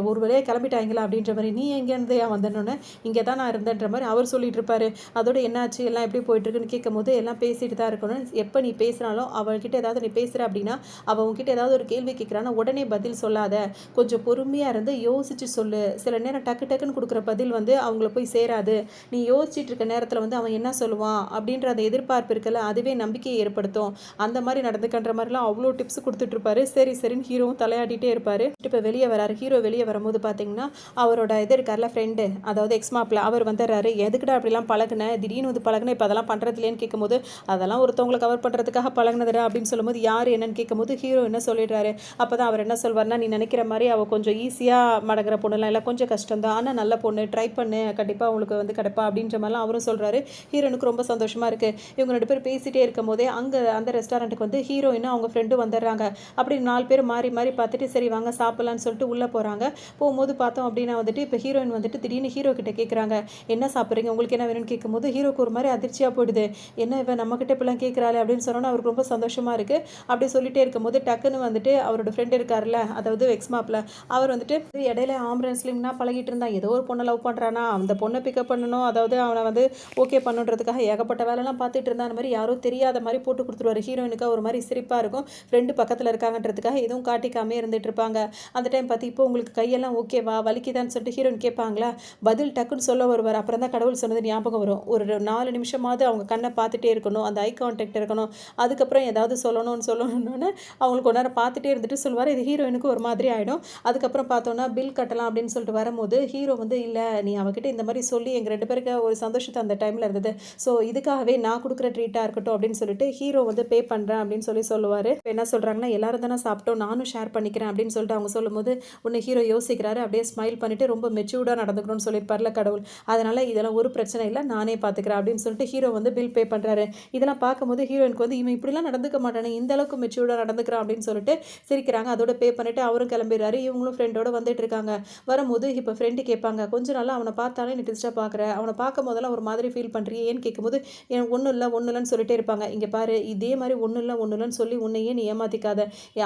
ஒரு வழியாக கிளம்பிட்டாங்களா அப்படின்ற மாதிரி. நீ எங்கேருந்து ஏன் வந்தேன்னு, இங்கே தான் நான் இருந்தேன்ற மாதிரி அவர் சொல்லிட்டு இருப்பாரு. அதோட என்னாச்சு, எல்லாம் எப்படி போயிட்டுருக்குன்னு கேட்கும்போது எல்லாம் பேசிட்டு தான் இருக்கணும். எப்போ நீ பேசுனாலும் அவள்கிட்ட ஏதாவது நீ பேசுகிற அப்படின்னா, அவள் உங்ககிட்ட ஏதாவது ஒரு கேள்வி கேட்குறான்னா உடனே பதில் சொல்லாத, கொஞ்சம் பொறுமையாக இருந்து யோசிச்சு சொல்லு. சில நேரம் டக்கு டக்குன்னு கொடுக்குற பதில் வந்து அவங்கள போய் சேராது. நீ யோசிச்சுட்டு இருக்க நேரத்தில் வந்து அவன் என்ன சொல்லுவான் அப்படின்ற அந்த எதிர்பார்ப்பு இருக்குல்ல, அதுவே நம்பிக்கையை ஏற்படுத்தும். அந்த மாதிரி நடந்துக்கன்ற மாதிரிலாம் அவ்வளோ டிப்ஸ் கொடுத்துட்ருப்பாரு. சரி சரின்னு ஹீரோவும் தலையாட்டிகிட்டே இருப்பார். இப்போ வெளியே வராரு. ஹீரோ வெளியே வரும்போது பார்த்தீங்கன்னா அவரோட இது இருக்கார்ல ஃப்ரெண்டு, அதாவது எக்ஸ் மாப்பிள்ள, அவர் வந்துடுறாரு. எதுக்குடா அப்படிலாம் பழகுனேன், திடீர்னு வந்து பழகுனேன், இப்போ அதெல்லாம் பண்ணுறது இல்லைன்னு கேட்கும்போது, அதெல்லாம் ஒருத்தவங்களை கவர் பண்ணுறதுக்காக பழகுனதுடா அப்படின்னு சொல்லும்போது, யார் என்னன்னு கேட்கும்போது ஹீரோ என்ன சொல்லிடுறாரு. அப்போ தான் அவர் என்ன சொல்வார்னா, நீ நினைக்கிற மாதிரி அவள் கொஞ்சம் ஈஸியாக மடங்குற பொண்ணுலாம் இல்லை, கொஞ்சம் கஷ்டம் தான், ஆனால் நல்ல பொண்ணு, ட்ரை பண்ணு, கண்டிப்பாக அவங்களுக்கு வந்து கிடைப்பா அப்படின்ற மாதிரிலாம் அவரும் சொல்கிறாரு. ஹீரோனுக்கு ரொம்ப சந்தோஷமாக இருக்குது. இவங்க 2 பேர் பேசிகிட்டே இருக்கும் போதே அங்கே அந்த ரெஸ்டாரண்ட்டுக்கு வந்து ஹீரோயினும் அவங்க ஃப்ரெண்டும் வந்துடுறாங்க. அப்படி 4 பேர் மாறி மாறி பார்த்துட்டு சரி வாங்க சாப்பிட்லான்னு சொல்லிட்டு உள்ளே போகிறாங்க. போகும்போது பார்த்தோம் அப்படின்னா வந்துட்டு இப்போ ஹீரோயின் வந்துட்டு திடீர்னு ஹீரோ கிட்ட கேட்குறாங்க, என்ன சாப்பிட்றீங்க, உங்களுக்கு என்ன வேணும்னு கேட்கும்போது ஹீரோக்கு ஒரு மாதிரி அதிர்ச்சியாக போயிடுது. என்ன இவன் நம்மக்கிட்ட இப்படிலாம் கேட்குறாள் அப்படின்னு சொன்னோன்னா அவருக்கு ரொம்ப சந்தோஷமாக இருக்குது. அப்படி சொல்லிட்டே இருக்கும்போது டக்குன்னு வந்துட்டு அவரோட ஃப்ரெண்டு இருக்கார்ல, அதாவது எக்ஸ் மாப்பிள்ள, அவர் வந்துட்டு இடையில ஆம்பரன்ஸ்லிம்னா பழகிட்டு இருந்தா, ஏதோ ஒரு பொண்ணை லவ் பண்ணுறானா, அந்த பொண்ணை பிக்கப் பண்ணணும், அதாவது அவனை வந்து ஓகே பண்ணுன்றதுக்காக ஏகப்பட்ட வேலைலாம் பார்த்துட்டு இருந்தா, அந்த மாதிரி யாரோ தெரியாத மாதிரி போட்டு கொடுத்துருவாரு. ஹீரோயினுக்கு ஒரு மாதிரி சிரிப்பாக இருக்கும். ஃப்ரெண்டு பக்கத்தில் இருக்காங்கன்றதுக்காக எதுவும் காட்டிக்காமே இருந்துட்டு இருப்பாங்க. அந்த டைம் பார்த்து இப்போ உங்களுக்கு கையெல்லாம் ஓகேவா, வலிக்குதான்னு சொல்லிட்டு ஹீரோயின் கேட்பாங்களா, பதில் டக்குன்னு சொல்ல வருவார். அப்புறம் தான் கடவுள் சொன்னது ஞாபகம் வரும். ஒரு 4 நிமிஷமாவது அவங்க கண்ணை பார்த்துட்டே இருக்கணும், அந்த ஐ கான்டாக்ட் இருக்கணும். அதுக்கப்புறம் ஏதாவது சொல்லணும்னு அவங்களுக்கு கொஞ்ச நேரம் பார்த்துட்டே இருந்துட்டு சொல்லுவார். இது ஹீரோயினுக்கு ஒரு மாதிரி ஆகிடும். அதுக்கப்புறம் பார்த்தோன்னா பில் கட்டலாம் அப்படின்னு சொல்லிட்டு வரும்போது ஹீரோ வந்து, இல்லை நீ அவகிட்ட இந்த மாதிரி சொல்லி எங்கள் 2 பேருக்கு ஒரு சந்தோஷத்தை அந்த டைமில் இருந்தது, ஸோ இதுக்காகவே நான் கொடுக்குற ட்ரீட்டாக இருக்கட்டும் அப்படின்னு சொல்லிட்டு ஹீரோ வந்து பே பண்ணுறேன் அப்படின்னு சொல்லுவார். இப்போ என்ன சொல்கிறாங்கன்னா, எல்லாரும் தானே சாப்பிட்டோம், நானும் ஷேர் பண்ணிக்கிறேன் அப்படின்னு சொல்லிட்டு அவங்க சொல்லும்போது உன்னை ஹீரோ யோசிக்கிறாரு. அப்படியே ஸ்மைல் பண்ணிவிட்டு ரொம்ப மெச்சூர்டாக நடந்துக்கணும்னு சொல்லியிருப்பார்ல கடவுள், அதனால் இதெல்லாம் ஒரு பிரச்சனை இல்லை, நானே பார்த்துக்கிறேன் அப்படின்னு சொல்லிட்டு ஹீரோ வந்து பில் பே பண்ணுறாரு. இதெல்லாம் பார்க்கும்போது ஹீரோயினுக்கு வந்து இவன் இப்படிலாம் நடந்துக்க மாட்டானே, இந்த அளவுக்கு மெச்சூர்டாக நடந்துக்கிறான் அப்படின்னு சொல்லிட்டு சிரிக்கிறாங்க. அதோட பே பண்ணிவிட்டு அவரும் கிளம்பிடுறாரு. இவங்களும் ஃப்ரெண்டோட வந்துட்டு இருக்காங்க. வரும்போது இப்போ ஃப்ரெண்டு கேட்பாங்க, கொஞ்ச நாளாக அவனை பார்த்தாலே நீ டிஸ்டர்ப் பார்க்குற, அவனை பார்க்கும் போதெல்லாம் ஒரு மாதிரி ஃபீல் பண்ணுறியே ஏன்னு கேட்கும்போது, எனக்கு ஒன்றும் இல்லைன்னு சொல்லிட்டே இருப்பாங்க. இங்கே பாரு, இதே மாதிரி ஒன்றும் இல்லைன்னு சொல்லி உன்னையே நீ ஏமாற்றிக்காத,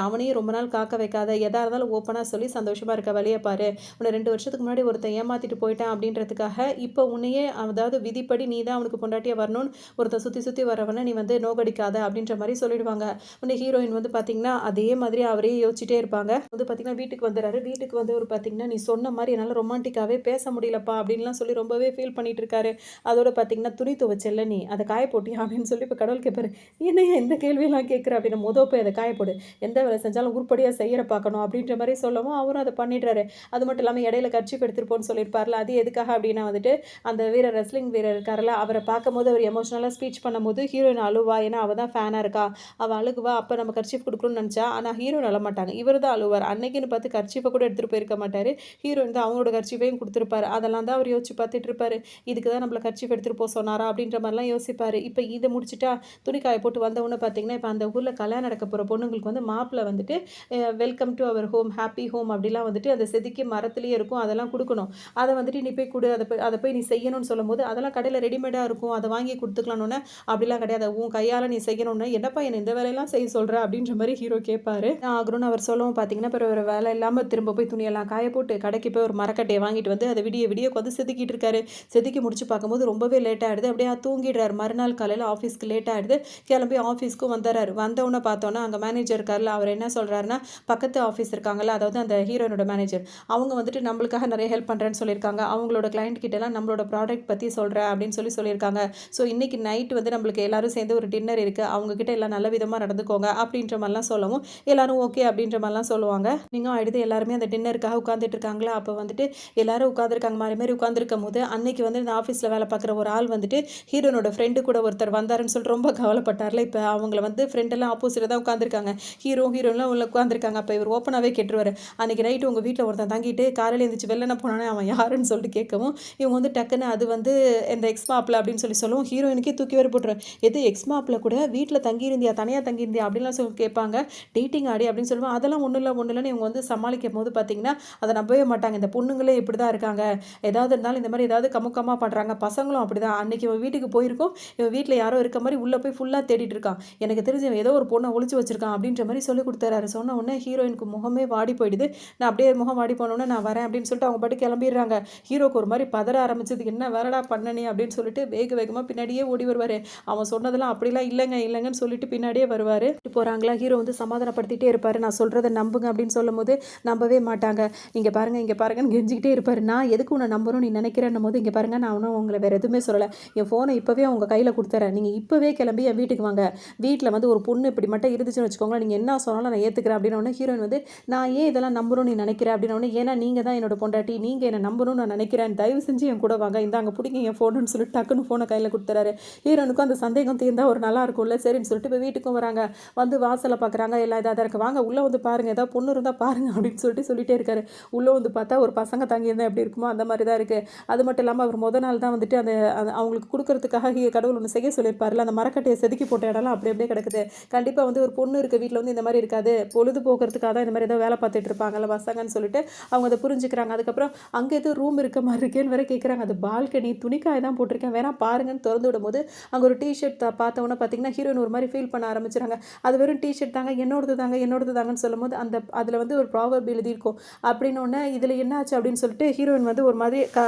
அவனையும் ரொம்ப நாள் காக்க வைக்காத, எதாக இருந்தாலும் ஓப்பனாக சொல்லி சந்தோஷமாக இருக்க வழியை பாரு. உன்னை 2 வருஷத்துக்கு முன்னாடி ஒருத்தன் ஏமாற்றிட்டு போயிட்டான் அப்படின்றதுக்காக இப்போ உன்னையே, அதாவது விதிப்படி நீ தான் அவனுக்கு பொண்டாட்டியாக வரணும்னு ஒருத்தன் சுற்றி வரவனை நீ வந்து நோகடிக்காத அப்படின்ற மாதிரி சொல்லிடுவாங்க. உன்னை ஹீரோயின் வந்து பார்த்திங்கன்னா அதே மாதிரி அவரே யோசிச்சுட்டே இருப்பாங்க. வந்து பார்த்திங்கன்னா வீட்டுக்கு வந்துடுறாரு. வீட்டுக்கு வந்து ஒரு பார்த்திங்கன்னா, நீ சொன்ன மாதிரி என்னால் ரொமான்டிக்காகவே பேச முடியலப்பா அப்படின்லாம் சொல்லி ரொம்பவே ஃபீல் பண்ணிட்டு இருக்காரு. அதோட பார்த்திங்கன்னா, துணி துவைச்சல்ல நீ, அதை காய போட்டியா அப்படின்னு சொல்லி இப்போ கடவுள் கேட்பாரு. என்னையா இந்த கேள்வியெல்லாம் கேட்குற அப்படின்னு, போய் அதை காயப்போடு, எந்த வேலை செஞ்சாலும் உருப்படியாக செய்கிற பார்க்கணும் அப்படின்ற மாதிரி சொல்லவும் அவரும் அதை பண்ணிடுறாரு. அது மட்டும் இல்லாமல் இடையில கர்ச்சீஃப் எடுத்துருப்போன்னு சொல்லியிருப்பார்ல, அது எதுக்காக அப்படின்னா வந்துட்டு அந்த ரெஸ்லிங் வீரர் இருக்கார்ல, அவரை பார்க்கும்போது அவர் எமோஷனலாக ஸ்பீச் பண்ணும்போது ஹீரோயின் அழுவா, ஏன்னா அவள் தான் ஃபேனாக இருக்கா, அவள் அழுகுவா. அப்போ நம்ம கர்ச்சீஃப் கொடுக்கணும்னு நினச்சா, ஆனால் ஹீரோயின் அழ மாட்டாங்க, இவர் தான் அழுவார். அன்னைக்குன்னு பார்த்து கர்ச்சீஃபை கூட எடுத்துகிட்டு போயிருக்க மாட்டார். ஹீரோயின் தான் அவங்களோட கர்ச்சீஃபையும் கொடுத்துருப்பாரு. அதெல்லாம் தான் அவர் யோசிச்சு பார்த்துட்டு இருப்பாரு. இதுக்கு தான் நம்மளை கர்ச்சீஃப் எடுத்துகிட்டு போக சொன்னாரா அப்படின்ற மாதிரிலாம் யோசிப்பார். இப்போ இதை முடிச்சுட்டா துணி காய போட்டு வந்தவொன்னே பார்த்தீங்கன்னா, இப்போ அந்த ஊரில் கல்யாணம் நடக்க போகிற பொண்ணுங்களுக்கு வந்து மாப்பிள்ளை வந்துட்டு welcome to our home, happy home அப்படிலாம் வந்துட்டு அந்த செதுக்கி மரத்துலேயே இருக்கும், அதெல்லாம் கொடுக்கணும். அதை வந்துட்டு நீ போய் கொடு, அதை போய் நீ செய்யணும்னு சொல்லும்போது, அதெல்லாம் கடையில் ரெடிமேடாக இருக்கும், அதை வாங்கி கொடுத்துக்கலான்னு. அப்படிலாம் கிடையாது, உன் கையால் நீ செய்யணும்னு. என்னப்பா என்ன இந்த வேலையெல்லாம் செய்ய சொல்கிற அப்படின்ற மாதிரி ஹீரோ கேட்பாரு. ஆகணும்னு அவர் சொல்லவும் பார்த்தீங்கன்னா, அப்புறம் ஒரு வேலை இல்லாமல் திரும்ப போய் துணியெல்லாம் காய போட்டு கடைக்கு போய் ஒரு மரக்கட்டையை வாங்கிட்டு வந்து அதை விடிய வந்து செதுக்கிட்டு இருக்காரு. செதுக்கி முடிச்சு பார்க்கும்போது ரொம்பவே லேட் ஆகிடுது. அப்படியே தூங்கிடுறாரு. மறுநாள் காலையில் ஆஃபீஸ்க்கு லேட் ஆகிடுது. கிளம்பி ஆஃபீஸ்க்கும் வந்துடுறாரு. வந்தவுடனே பார்த்தோன்னா அங்கே மேனேஜர் இருக்கார்ல, அவர் என்ன சொல்கிறாருன்னா, பக்கத்து ஆஃபீஸ் இருக்காங்கல்ல, அதாவது அந்த ஹீரோயினோட மேனேஜர், அவங்க வந்துட்டு நம்மளுக்காக நிறைய ஹெல்ப் பண்ணுறேன்னு சொல்லியிருக்காங்க. அவங்களோட கிளைண்ட் கிட்டலாம் நம்மளோட ப்ராடக்ட் பற்றி சொல்கிறேன் அப்படின்னு சொல்லியிருக்காங்க. ஸோ இன்றைக்கி நைட் வந்து நம்மளுக்கு எல்லாரும் சேர்ந்து ஒரு டின்னர் இருக்குது, அவங்கக்கிட்ட எல்லாம் நல்ல விதமாக நடந்துக்கோங்க அப்படின்ற மாதிரிலாம் சொல்லவும் எல்லாரும் ஓகே அப்படின்ற மாதிரிலாம் சொல்லுவாங்க. நீங்கள் அடுத்து எல்லாருமே அந்த டின்னருக்காக உட்காந்துட்டு இருக்காங்களா, அப்போ வந்துட்டு எல்லாரும் உட்காந்துருக்காங்க, மாறி உட்காந்துருக்கும் போது அன்னைக்கு வந்து இந்த ஆஃபீஸில் வேலை பார்க்குற ஒரு ஆள் வந்துட்டு ஹீரோனோட ஃப்ரெண்டு கூட ஒருத்தர் வந்தாருன்னு சொல்லிட்டு ரொம்ப கவலைப்பட்டார்ல. இப்போ அவங்கள வந்து ஃப்ரெண்டெல்லாம் ஆப்போசிட்டில் தான் உட்காந்துருக்காங்க. ஹீரோலாம் உள்ள உட்காந்துருக்காங்க. அப்போ இவர் ஓப்பனாகவே கேட்டுருவாரு, அன்றைக்கி நைட்டு உங்கள் வீட்டில் ஒருத்தன் தங்கிட்டு காலையில் எழுந்திரிச்சு வெளில போனானே அவன் யாருன்னு சொல்லிட்டு கேட்கவும், இவங்க வந்து டக்குன்னு அது வந்து இந்த எக்ஸ் மாப்பிள்ள அப்படின்னு சொல்லவும் ஹீரோயினுக்கே தூக்கி வேறு போட்டுருவேன். எது எக்ஸ் மாப்பிள்ள கூட வீட்டில் தங்கியிருந்தியா, தனியாக தங்கியிருந்தியா அப்படின்லாம் சொல்லி கேட்பாங்க. டேட்டிங் ஆடி அப்படின்னு சொல்லுவேன். அதெல்லாம் ஒன்றும் இல்லைன்னு இவங்க வந்து சமாளிக்கும் போது பார்த்தீங்கன்னா அதை நம்பவே மாட்டாங்க. இந்த பொண்ணுங்களே இப்படி தான் இருக்காங்க, ஏதாவது இருந்தாலும் இந்த மாதிரி ஏதாவது கமுக்கமாக பண்ணுறாங்க. பசங்களும் அப்படி தான். அன்றைக்கி இவன் வீட்டுக்கு போயிருக்கோம், இவன் வீட்டில் யாரோ இருக்க மாதிரி உள்ளே போய் ஃபுல்லாக தேடிட்டு இருக்கான். எனக்கு தெரிஞ்சு ஏதோ ஒரு பொண்ணை ஒளிச்சு வச்சிருக்கான் அப்படின்ற மாதிரி சொல்லி கொடுத்துறாரு. சொன்ன உடனே ஹீரோயினுக்கு முகமே வாடி போயிடுது. நான் அப்படியே முகம் வாடி போனோடனே நான் வரேன் அப்படின்னு சொல்லிட்டு அவங்க பாட்டு கிளம்பிடுறாங்க. ஹீரோக்கு ஒரு மாதிரி பதற ஆரம்பிச்சது. என்ன வேறடா பண்ணனே அப்படின்னு சொல்லிட்டு வேகமாக பின்னாடியே ஓடி வருவார். அவன் சொன்னதெல்லாம் அப்படிலாம் இல்லைங்கன்னு சொல்லிட்டு பின்னாடியே வருவார். போகிறாங்களா, ஹீரோ வந்து சமாதானப்படுத்திட்டே இருப்பார். நான் சொல்கிறத நம்புங்க அப்படின்னு சொல்லும் போது நம்பவே மாட்டாங்க. இங்கே பாருங்கன்னு கெஞ்சிக்கிட்டே இருப்பார். நான் எதுக்கு உன்னை நம்பணும் நீ நினைக்கிறேன்னும் போது, இங்கே பாருங்க நான் ஒன்றும் உங்களை வேறு எதுவுமே சொல்லலை, என் ஃபோனை இப்போவே உங்கள் கையில் கொடுத்துறேன், நீங்கள் இப்போவே கிளம்பி என் வீட்டுக்கு வாங்க, வீட்டில் வந்து ஒரு பொண்ணு இப்படி மட்டும் இருந்துச்சுன்னு வச்சுக்கோங்களேன், நீங்கள் என்ன சொன்னாலும் நான் ஏற்றுக்கிறேன் அப்படின்னோடனே ஹீரோயின் வந்து நான் ஏன் இதெல்லாம் நம்பணும்னு நீ நினைக்கிறேன் அப்படின்னோடனே, ஏன்னா நீங்கள் தான் என்னோட பொண்டாட்டி, நீங்கள் என்னை நம்பணும்னு நான் நினைக்கிறேன், தயவு செஞ்சு என் கூட வாங்க, இந்தாங்க பிடிங்க என் ஃபோனுன்னு சொல்லிட்டு டக்குன்னு ஃபோனை கையில் கொடுத்துறாரு. ஹீரோனுக்கும் அந்த சந்தேகம் தீர்ந்தால் ஒரு நல்லா இருக்கும்ல, சரின்னு சொல்லிட்டு இப்போ வீட்டுக்கும் வராங்க. வந்து வாசலை பார்க்குறாங்க, எல்லாம் இதாக தான் இருக்குது, வாங்க உள்ளே வந்து பாருங்கள், ஏதாவது பொண்ணு இருந்தால் பாருங்கள் அப்படின்னு சொல்லிட்டே இருக்காரு. உள்ளே வந்து பார்த்தா ஒரு பசங்க தங்கியிருந்தால் எப்படி இருக்குமோ அந்த மாதிரி தான் இருக்குது. அது மட்டும் இல்லாமல் அவர் முத நாள் தான் வந்துட்டு அந்த அவங்களுக்கு கொடுக்கறதுக்காக கடவுள் ஒன்று செய்ய சொல்லியிருப்பார்ல, அந்த மரக்கட்டையை செதுக்கி போட்ட இடம்லாம் அப்படியே கிடக்குது. கண்டிப்பாக வந்து ஒரு பொண்ணு இருக்க வீட்டில் வந்து இந்த மாதிரி இருக்காது, பொழுது போக்குறதுக்காக தான் இந்த மாதிரி ஏதோ வேலை பார்த்துட்டு இருப்பாங்கல்ல பசங்கன்னு சொல்லிட்டு அவங்க அதை புரிஞ்சுக்கிறாங்க. அதுக்கப்புறம் அங்கே எதுவும் ரூம் இருக்க மாதிரி இருக்கேன்னு வேற கேட்குறாங்க. அது பால்கனி, துணிக்காய தான் போட்டிருக்கேன், வேணா பாருங்கன்னு திறந்து விடும்போது அங்கே ஒரு டிஷர்ட் பார்த்தவொன்னே பார்த்தீங்கன்னா ஹீரோயின் ஒரு மாதிரி ஃபீல் பண்ண ஆரம்பிச்சிடுறாங்க. அது வெறும் டிஷர்ட் தாங்க, என்னோடது தாங்கன்னு சொல்லும்போது அதில் வந்து ஒரு ப்ராவர்ப் எழுதியிருக்கும். அப்படின்னோடனே இதில் என்ன ஆச்சு அப்படின்னு சொல்லிட்டு ஹீரோயின் வந்து ஒரு மாதிரி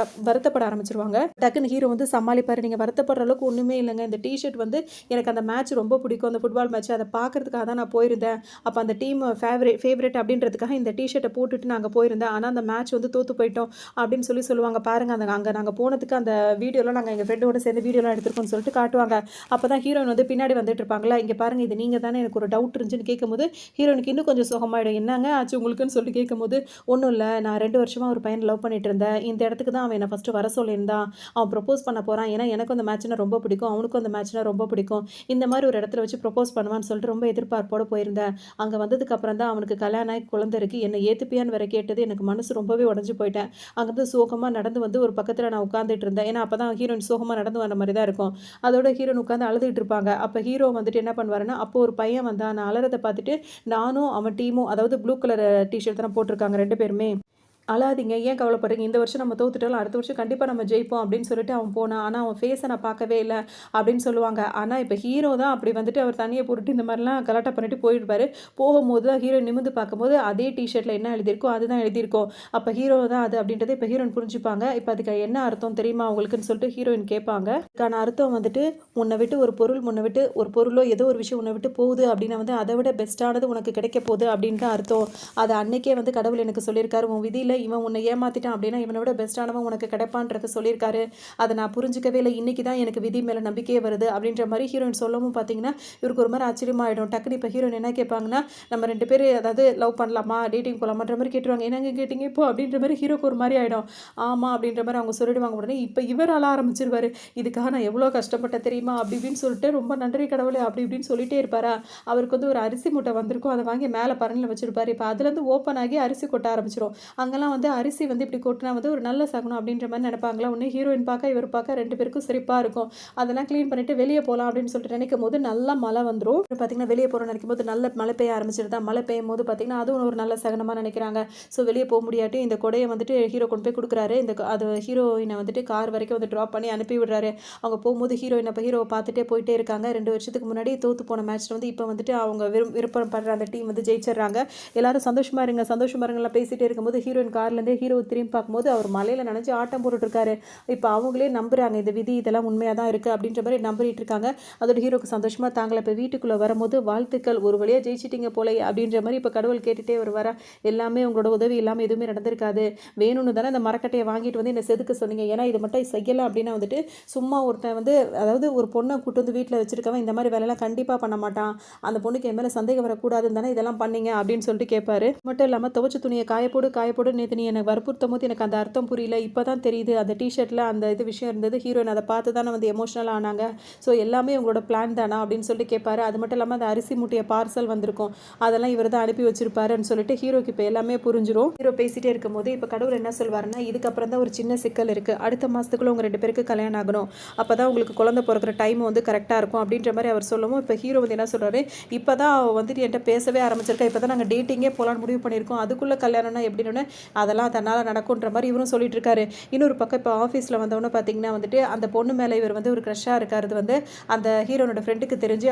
வருத்தப்பட ஆரம்பிச்சிருவாங்க. டக்குன்னு ஹீரோ வந்து சமாளிப்பார், நீங்கள் வருத்தப்படுற அளவுக்கு ஒன்றுமே இல்லைங்க, இந்த டிஷர்ட் வந்து எனக்கு அந்த மேட்ச் ரொம்ப பிடிக்கும், அந்த ஃபுட்பால் மேட்ச், அதை பார்க்கறதுக்காக தான் நான் போயிருந்தேன். அப்போ அந்த டீம் ஃபேவரட் அப்படின்றதுக்காக இந்த டிஷர்ட்டை போட்டுட்டு நாங்கள் போயிருந்தேன், ஆனால் அந்த மேட்ச் வந்து தோற்று போயிட்டோம் அப்படின்னு சொல்லுவாங்க. பாருங்கள் அங்கே நாங்கள் போனதுக்கு அந்த வீடியோலாம் நாங்கள் எங்கள் ஃப்ரெண்டோட சேர்ந்து வீடியோலாம் எடுத்துருக்கோம்னு சொல்லிட்டு காட்டுவாங்க. அப்போ தான் ஹீரோயின் வந்து பின்னாடி வந்துட்டு இருப்பாங்களா, இங்கே பாருங்கள் இது நீங்கள் தானே, எனக்கு ஒரு டவுட் இருந்துச்சுன்னு கேட்கும்போது ஹீரோனுக்கு இன்னும் கொஞ்சம் சுகமாயிடும். என்னங்க ஆச்சு உங்களுக்குன்னு சொல்லிட்டு கேட்கும்போது, ஒன்றும் இல்லை, நான் 2 வருஷமாக ஒரு பையனை லவ் பண்ணிட்டு இருந்தேன், இந்த இடத்துக்கு தான் அவன் என்னை ஃபஸ்ட்டு வர சொல்லியிருந்தான், அவன் ப்ரப்போஸ் பண்ண போகிறான், ஏன்னா எனக்கும் அந்த மேட்ச்னா ரொம்ப பிடிக்கும், அவனுக்கும் அந்த மேட்ச்னா ரொம்ப பிடிக்கும், இந்த மாதிரி ஒரு இடத்துல வச்சு ப்ரப்போஸ் பண்ணுவான்னு சொல்லிட்டு ரொம்ப எதிர்பார்ப்போடு போயிருந்தேன். அங்கே வந்ததுக்கப்புறம் தான் அவனுக்கு கல்யாணம் ஆகி குழந்தை இருக்குது, என்னை ஏற்றுப்பியான்னு வேற கேட்டது, எனக்கு மனசு ரொம்பவே உடஞ்சி போயிட்டேன். அங்கேருந்து சோகமாக நடந்து வந்து ஒரு பக்கத்தில் நான் உட்காந்துட்டு இருந்தேன், ஏன்னா அப்போ தான் ஹீரோயின் சோகமாக நடந்து வர மாதிரி தான் இருக்கும். அதோட ஹீரோயின் உட்காந்து அழுதுகிட்டு இருப்பாங்க. அப்போ ஹீரோ வந்துட்டு என்ன பண்ணுவாருன்னா, அப்போ ஒரு பையன் வந்தான், நான் அலறதை பார்த்துட்டு நானும் அவன் டீமும், அதாவது ப்ளூ கலர் டிஷர்ட் தான் போட்டிருக்காங்க 2 பேருமே, அழாதீங்க, ஏன் கவலைப்படுறீங்க, இந்த வருஷம் நம்ம தோத்துட்டாலும் அடுத்த வருஷம் கண்டிப்பாக நம்ம ஜெயிப்போம் அப்படின்னு சொல்லிட்டு அவன் போனான், ஆனால் அவன் ஃபேஸை நான் பார்க்கவே இல்லை அப்படின்னு சொல்லுவாங்க. ஆனால் இப்போ ஹீரோ தான் அப்படி வந்துட்டு அவர் தனியை போட்டுட்டு இந்த மாதிரிலாம் கலாட்டா பண்ணிட்டு போயிருப்பாரு. போகும்போது தான் ஹீரோ நிமிந்து பார்க்கும்போது அதே டிஷர்ட்டில் என்ன எழுதியிருக்கோ அதுதான் எழுதியிருக்கோம். அப்போ ஹீரோ தான் அது அப்படின்றது இப்போ ஹீரோயின் புரிஞ்சுப்பாங்க. இப்போ அதுக்கு என்ன அர்த்தம் தெரியுமா அவங்களுக்குன்னு சொல்லிட்டு ஹீரோயின் கேட்பாங்க. அதுக்கான அர்த்தம் வந்துட்டு, உன்னை விட்டு ஒரு பொருள், முன்னை விட்டு ஒரு பொருளோ ஏதோ ஒரு விஷயம் உன்னை விட்டு போகுது அப்படின்னா வந்து அதை விட பெஸ்ட்டானது உனக்கு கிடைக்க போகுது அப்படின்னு தான் அர்த்தம். அது அன்னைக்கே வந்து கடவுள் எனக்கு சொல்லியிருக்காரு, உன் விதியில் இவன் உன்னை ஏமாத்திட்டான் அப்படின்னா இவனை விட பெஸ்ட்டானவன் உனக்கு கிடைப்பான்றத சொல்லியிருக்காரு. அதை நான் புரிஞ்சிக்கவே இல்லை, இன்னைக்கு தான் எனக்கு விதி மேலே நம்பிக்கையே வருது அப்படின்ற மாதிரி ஹீரோயின் சொல்லவும் பார்த்தீங்கன்னா இவருக்கு ஒரு மாதிரி ஆச்சரியமாயிடும். டக்குனு இப்போ ஹீரோயின் என்ன கேட்பாங்கன்னா, நம்ம 2 பேர் அதாவது லவ் பண்ணலாமா, டேட்டிங் போகலாமான்ற மாதிரி கேட்டுருவாங்க. என்னங்க கேட்டிங்க இப்போ அப்படின்ற மாதிரி ஹீரோக்கு ஒரு மாதிரி ஆகிடும். ஆமாம் அப்படின்ற மாதிரி அவங்க சொல்லிடுவாங்க. உடனே இப்போ இவர் அழ ஆரம்பிச்சிருவார், இதுக்காக நான் எவ்வளோ கஷ்டப்பட்ட தெரியுமா அப்படி இப்படின்னு சொல்லிட்டு, ரொம்ப நன்றி கடவுளே அப்படி இப்படின்னு சொல்லிட்டே இருப்பாரா. அவருக்கு வந்து ஒரு அரிசி மூட்டை வந்திருக்கும், அதை வாங்கி மேலே பரணியில் வச்சுருப்பாரு. இப்போ அதுலேருந்து ஓப்பன் ஆகி அரிசி கொட்ட ஆரம்பிச்சிடும். அங்கெல்லாம் வந்து அரிசி வந்து இப்படி கொட்டினா வந்து ஒரு நல்ல சகுனம் அப்படின்ற மாதிரி நினைப்பாங்களா. ஒன்று ஹீரோயின் பார்க்க இவர் பார்க்க 2 பேருக்கும் சிரிப்பாக இருக்கும். அதெல்லாம் க்ளீன் பண்ணிவிட்டு வெளியே போகலாம் அப்படின்னு சொல்லிட்டு நினைக்கும் போது நல்லா மழை வந்துடும். பார்த்தீங்கன்னா வெளியே போகிறோம்னு நினைக்கும் போது நல்ல மழை பெய்ய ஆரம்பிச்சிருந்தா, மழை பெய்யும் போது பார்த்தீங்கன்னா அதுவும் ஒரு நல்ல சகனமாக நினைக்கிறாங்க. ஸோ வெளியே போக முடியாட்டி இந்த கொடையை வந்துட்டு ஹீரோ கொண்டு போய் கொடுக்குறாரு. அது ஹீரோயினை வந்துட்டு கார் வரைக்கும் வந்து ட்ராப் பண்ணி அனுப்பி விடுறாரு. அவங்க போகும்போது ஹீரோயின் அப்போ ஹீரோவை பார்த்துட்டே போயிட்டே இருக்காங்க. 2 வருஷத்துக்கு முன்னாடி தோற்று போன மேட்ச்சில் வந்து இப்போ வந்துட்டு அவங்க விருப்பம் படுற அந்த டீம் வந்து ஜெயிச்சிடுறாங்க. எல்லாரும் சந்தோஷமாக இருங்கலாம் பேசிகிட்டே இருக்கும்போது ஹீரோயின் கார்லேருந்து ஹீரோ திரும்பி பார்க்கும்போது அவர் மலையில் நினச்சி ஆட்டம் போட்டுட்ருக்காரு. இப்போ அவங்களே நம்புகிறாங்க, இந்த விதி இதெல்லாம் உண்மையாக தான் இருக்குது அப்படின்ற மாதிரி நம்பிட்டு இருக்காங்க. அதோட ஹீரோக்கு சந்தோஷமாக தாங்கலை. இப்போ வீட்டுக்குள்ளே வரும்போது வாழ்த்துக்கள், ஒரு வழியாக ஜெயிச்சிட்டிங்க போல அப்படின்ற மாதிரி இப்போ கடவுள் கேட்டுகிட்டே வருவாரா. எல்லாமே உங்களோட உதவி இல்லாமல் எதுவுமே நடந்திருக்காது, வேணும்னு தானே இந்த மரக்கட்டையை வாங்கிட்டு வந்து என்னை செதுக்க சொன்னீங்க, ஏன்னா இது மட்டும் செய்யலை அப்படின்னா வந்துட்டு சும்மா ஒருத்தன் வந்து அதாவது ஒரு பொண்ணை கூட்டு வந்து வீட்டில் வச்சுருக்கவன் இந்த மாதிரி வேலையெல்லாம் கண்டிப்பாக பண்ண மாட்டான், அந்த பொண்ணுக்கு என் மேலே சந்தேகம் வரக்கூடாதுன்னு தானே இதெல்லாம் பண்ணீங்க அப்படின்னு சொல்லிட்டு கேட்பாரு. மட்டும் இல்லாமல் துவச்ச துணியை காயப்போடு நேற்று நீ எனக்கு வற்புறுத்தும் போது எனக்கு அந்த அர்த்தம் புரியல, இப்போ தான் தெரியுது அந்த டிஷர்ட்டில் அந்த இது விஷயம் இருந்தது, ஹீரோயின் அதை பார்த்து தானே வந்து எமோஷனல் ஆனாங்க, ஸோ எல்லாமே உங்களோட பிளான் தானா அப்படின்னு சொல்லிட்டு கேட்பாரு. அது மட்டும் இல்லாமல் அந்த அரிசி மூட்டைய பார்சல் வந்திருக்கும், அதெல்லாம் இவர் தான் அனுப்பி வச்சிருப்பாருன்னு சொல்லிட்டு ஹீரோக்கு இப்போ எல்லாமே புரிஞ்சிடும். ஹீரோ பேசிகிட்டே இருக்கும்போது இப்போ கடவுள் என்ன சொல்வாருன்னா, இதுக்கப்புறம் தான் ஒரு சின்ன சிக்கல் இருக்குது, அடுத்த மாதத்துக்குள்ளே உங்கள் 2 பேருக்கு கல்யாணம் ஆகணும், அப்போ தான் உங்களுக்கு குழந்தை பிறக்கிற டைம் வந்து கரெக்டாக இருக்கும் அப்படின்ற மாதிரி அவர் சொல்லவும் இப்போ ஹீரோ வந்து என்ன சொல்கிறாரு, இப்போ தான் வந்துட்டு என்கிட்ட பேசவே ஆரம்பிச்சிருக்கா, இப்போ தான் நாங்கள் டேட்டிங்கே போகலான்னு முடிவு பண்ணியிருக்கோம், அதுக்குள்ளே கல்யாணம்னா எப்படின்னு அதெல்லாம் தன்னால் நடக்குன்ற மாதிரி இவரும் சொல்லிட்டு இருக்காரு. இன்னொரு பக்கம் இப்போ ஆஃபீஸில் வந்தவொன்னே பார்த்தீங்கன்னா வந்துட்டு அந்த பொண்ணு மேலே இவர் வந்து ஒரு க்ரஷ்ஷாக இருக்கிறது வந்து அந்த ஹீரோனோட ஃப்ரெண்டுக்கு தெரிஞ்சு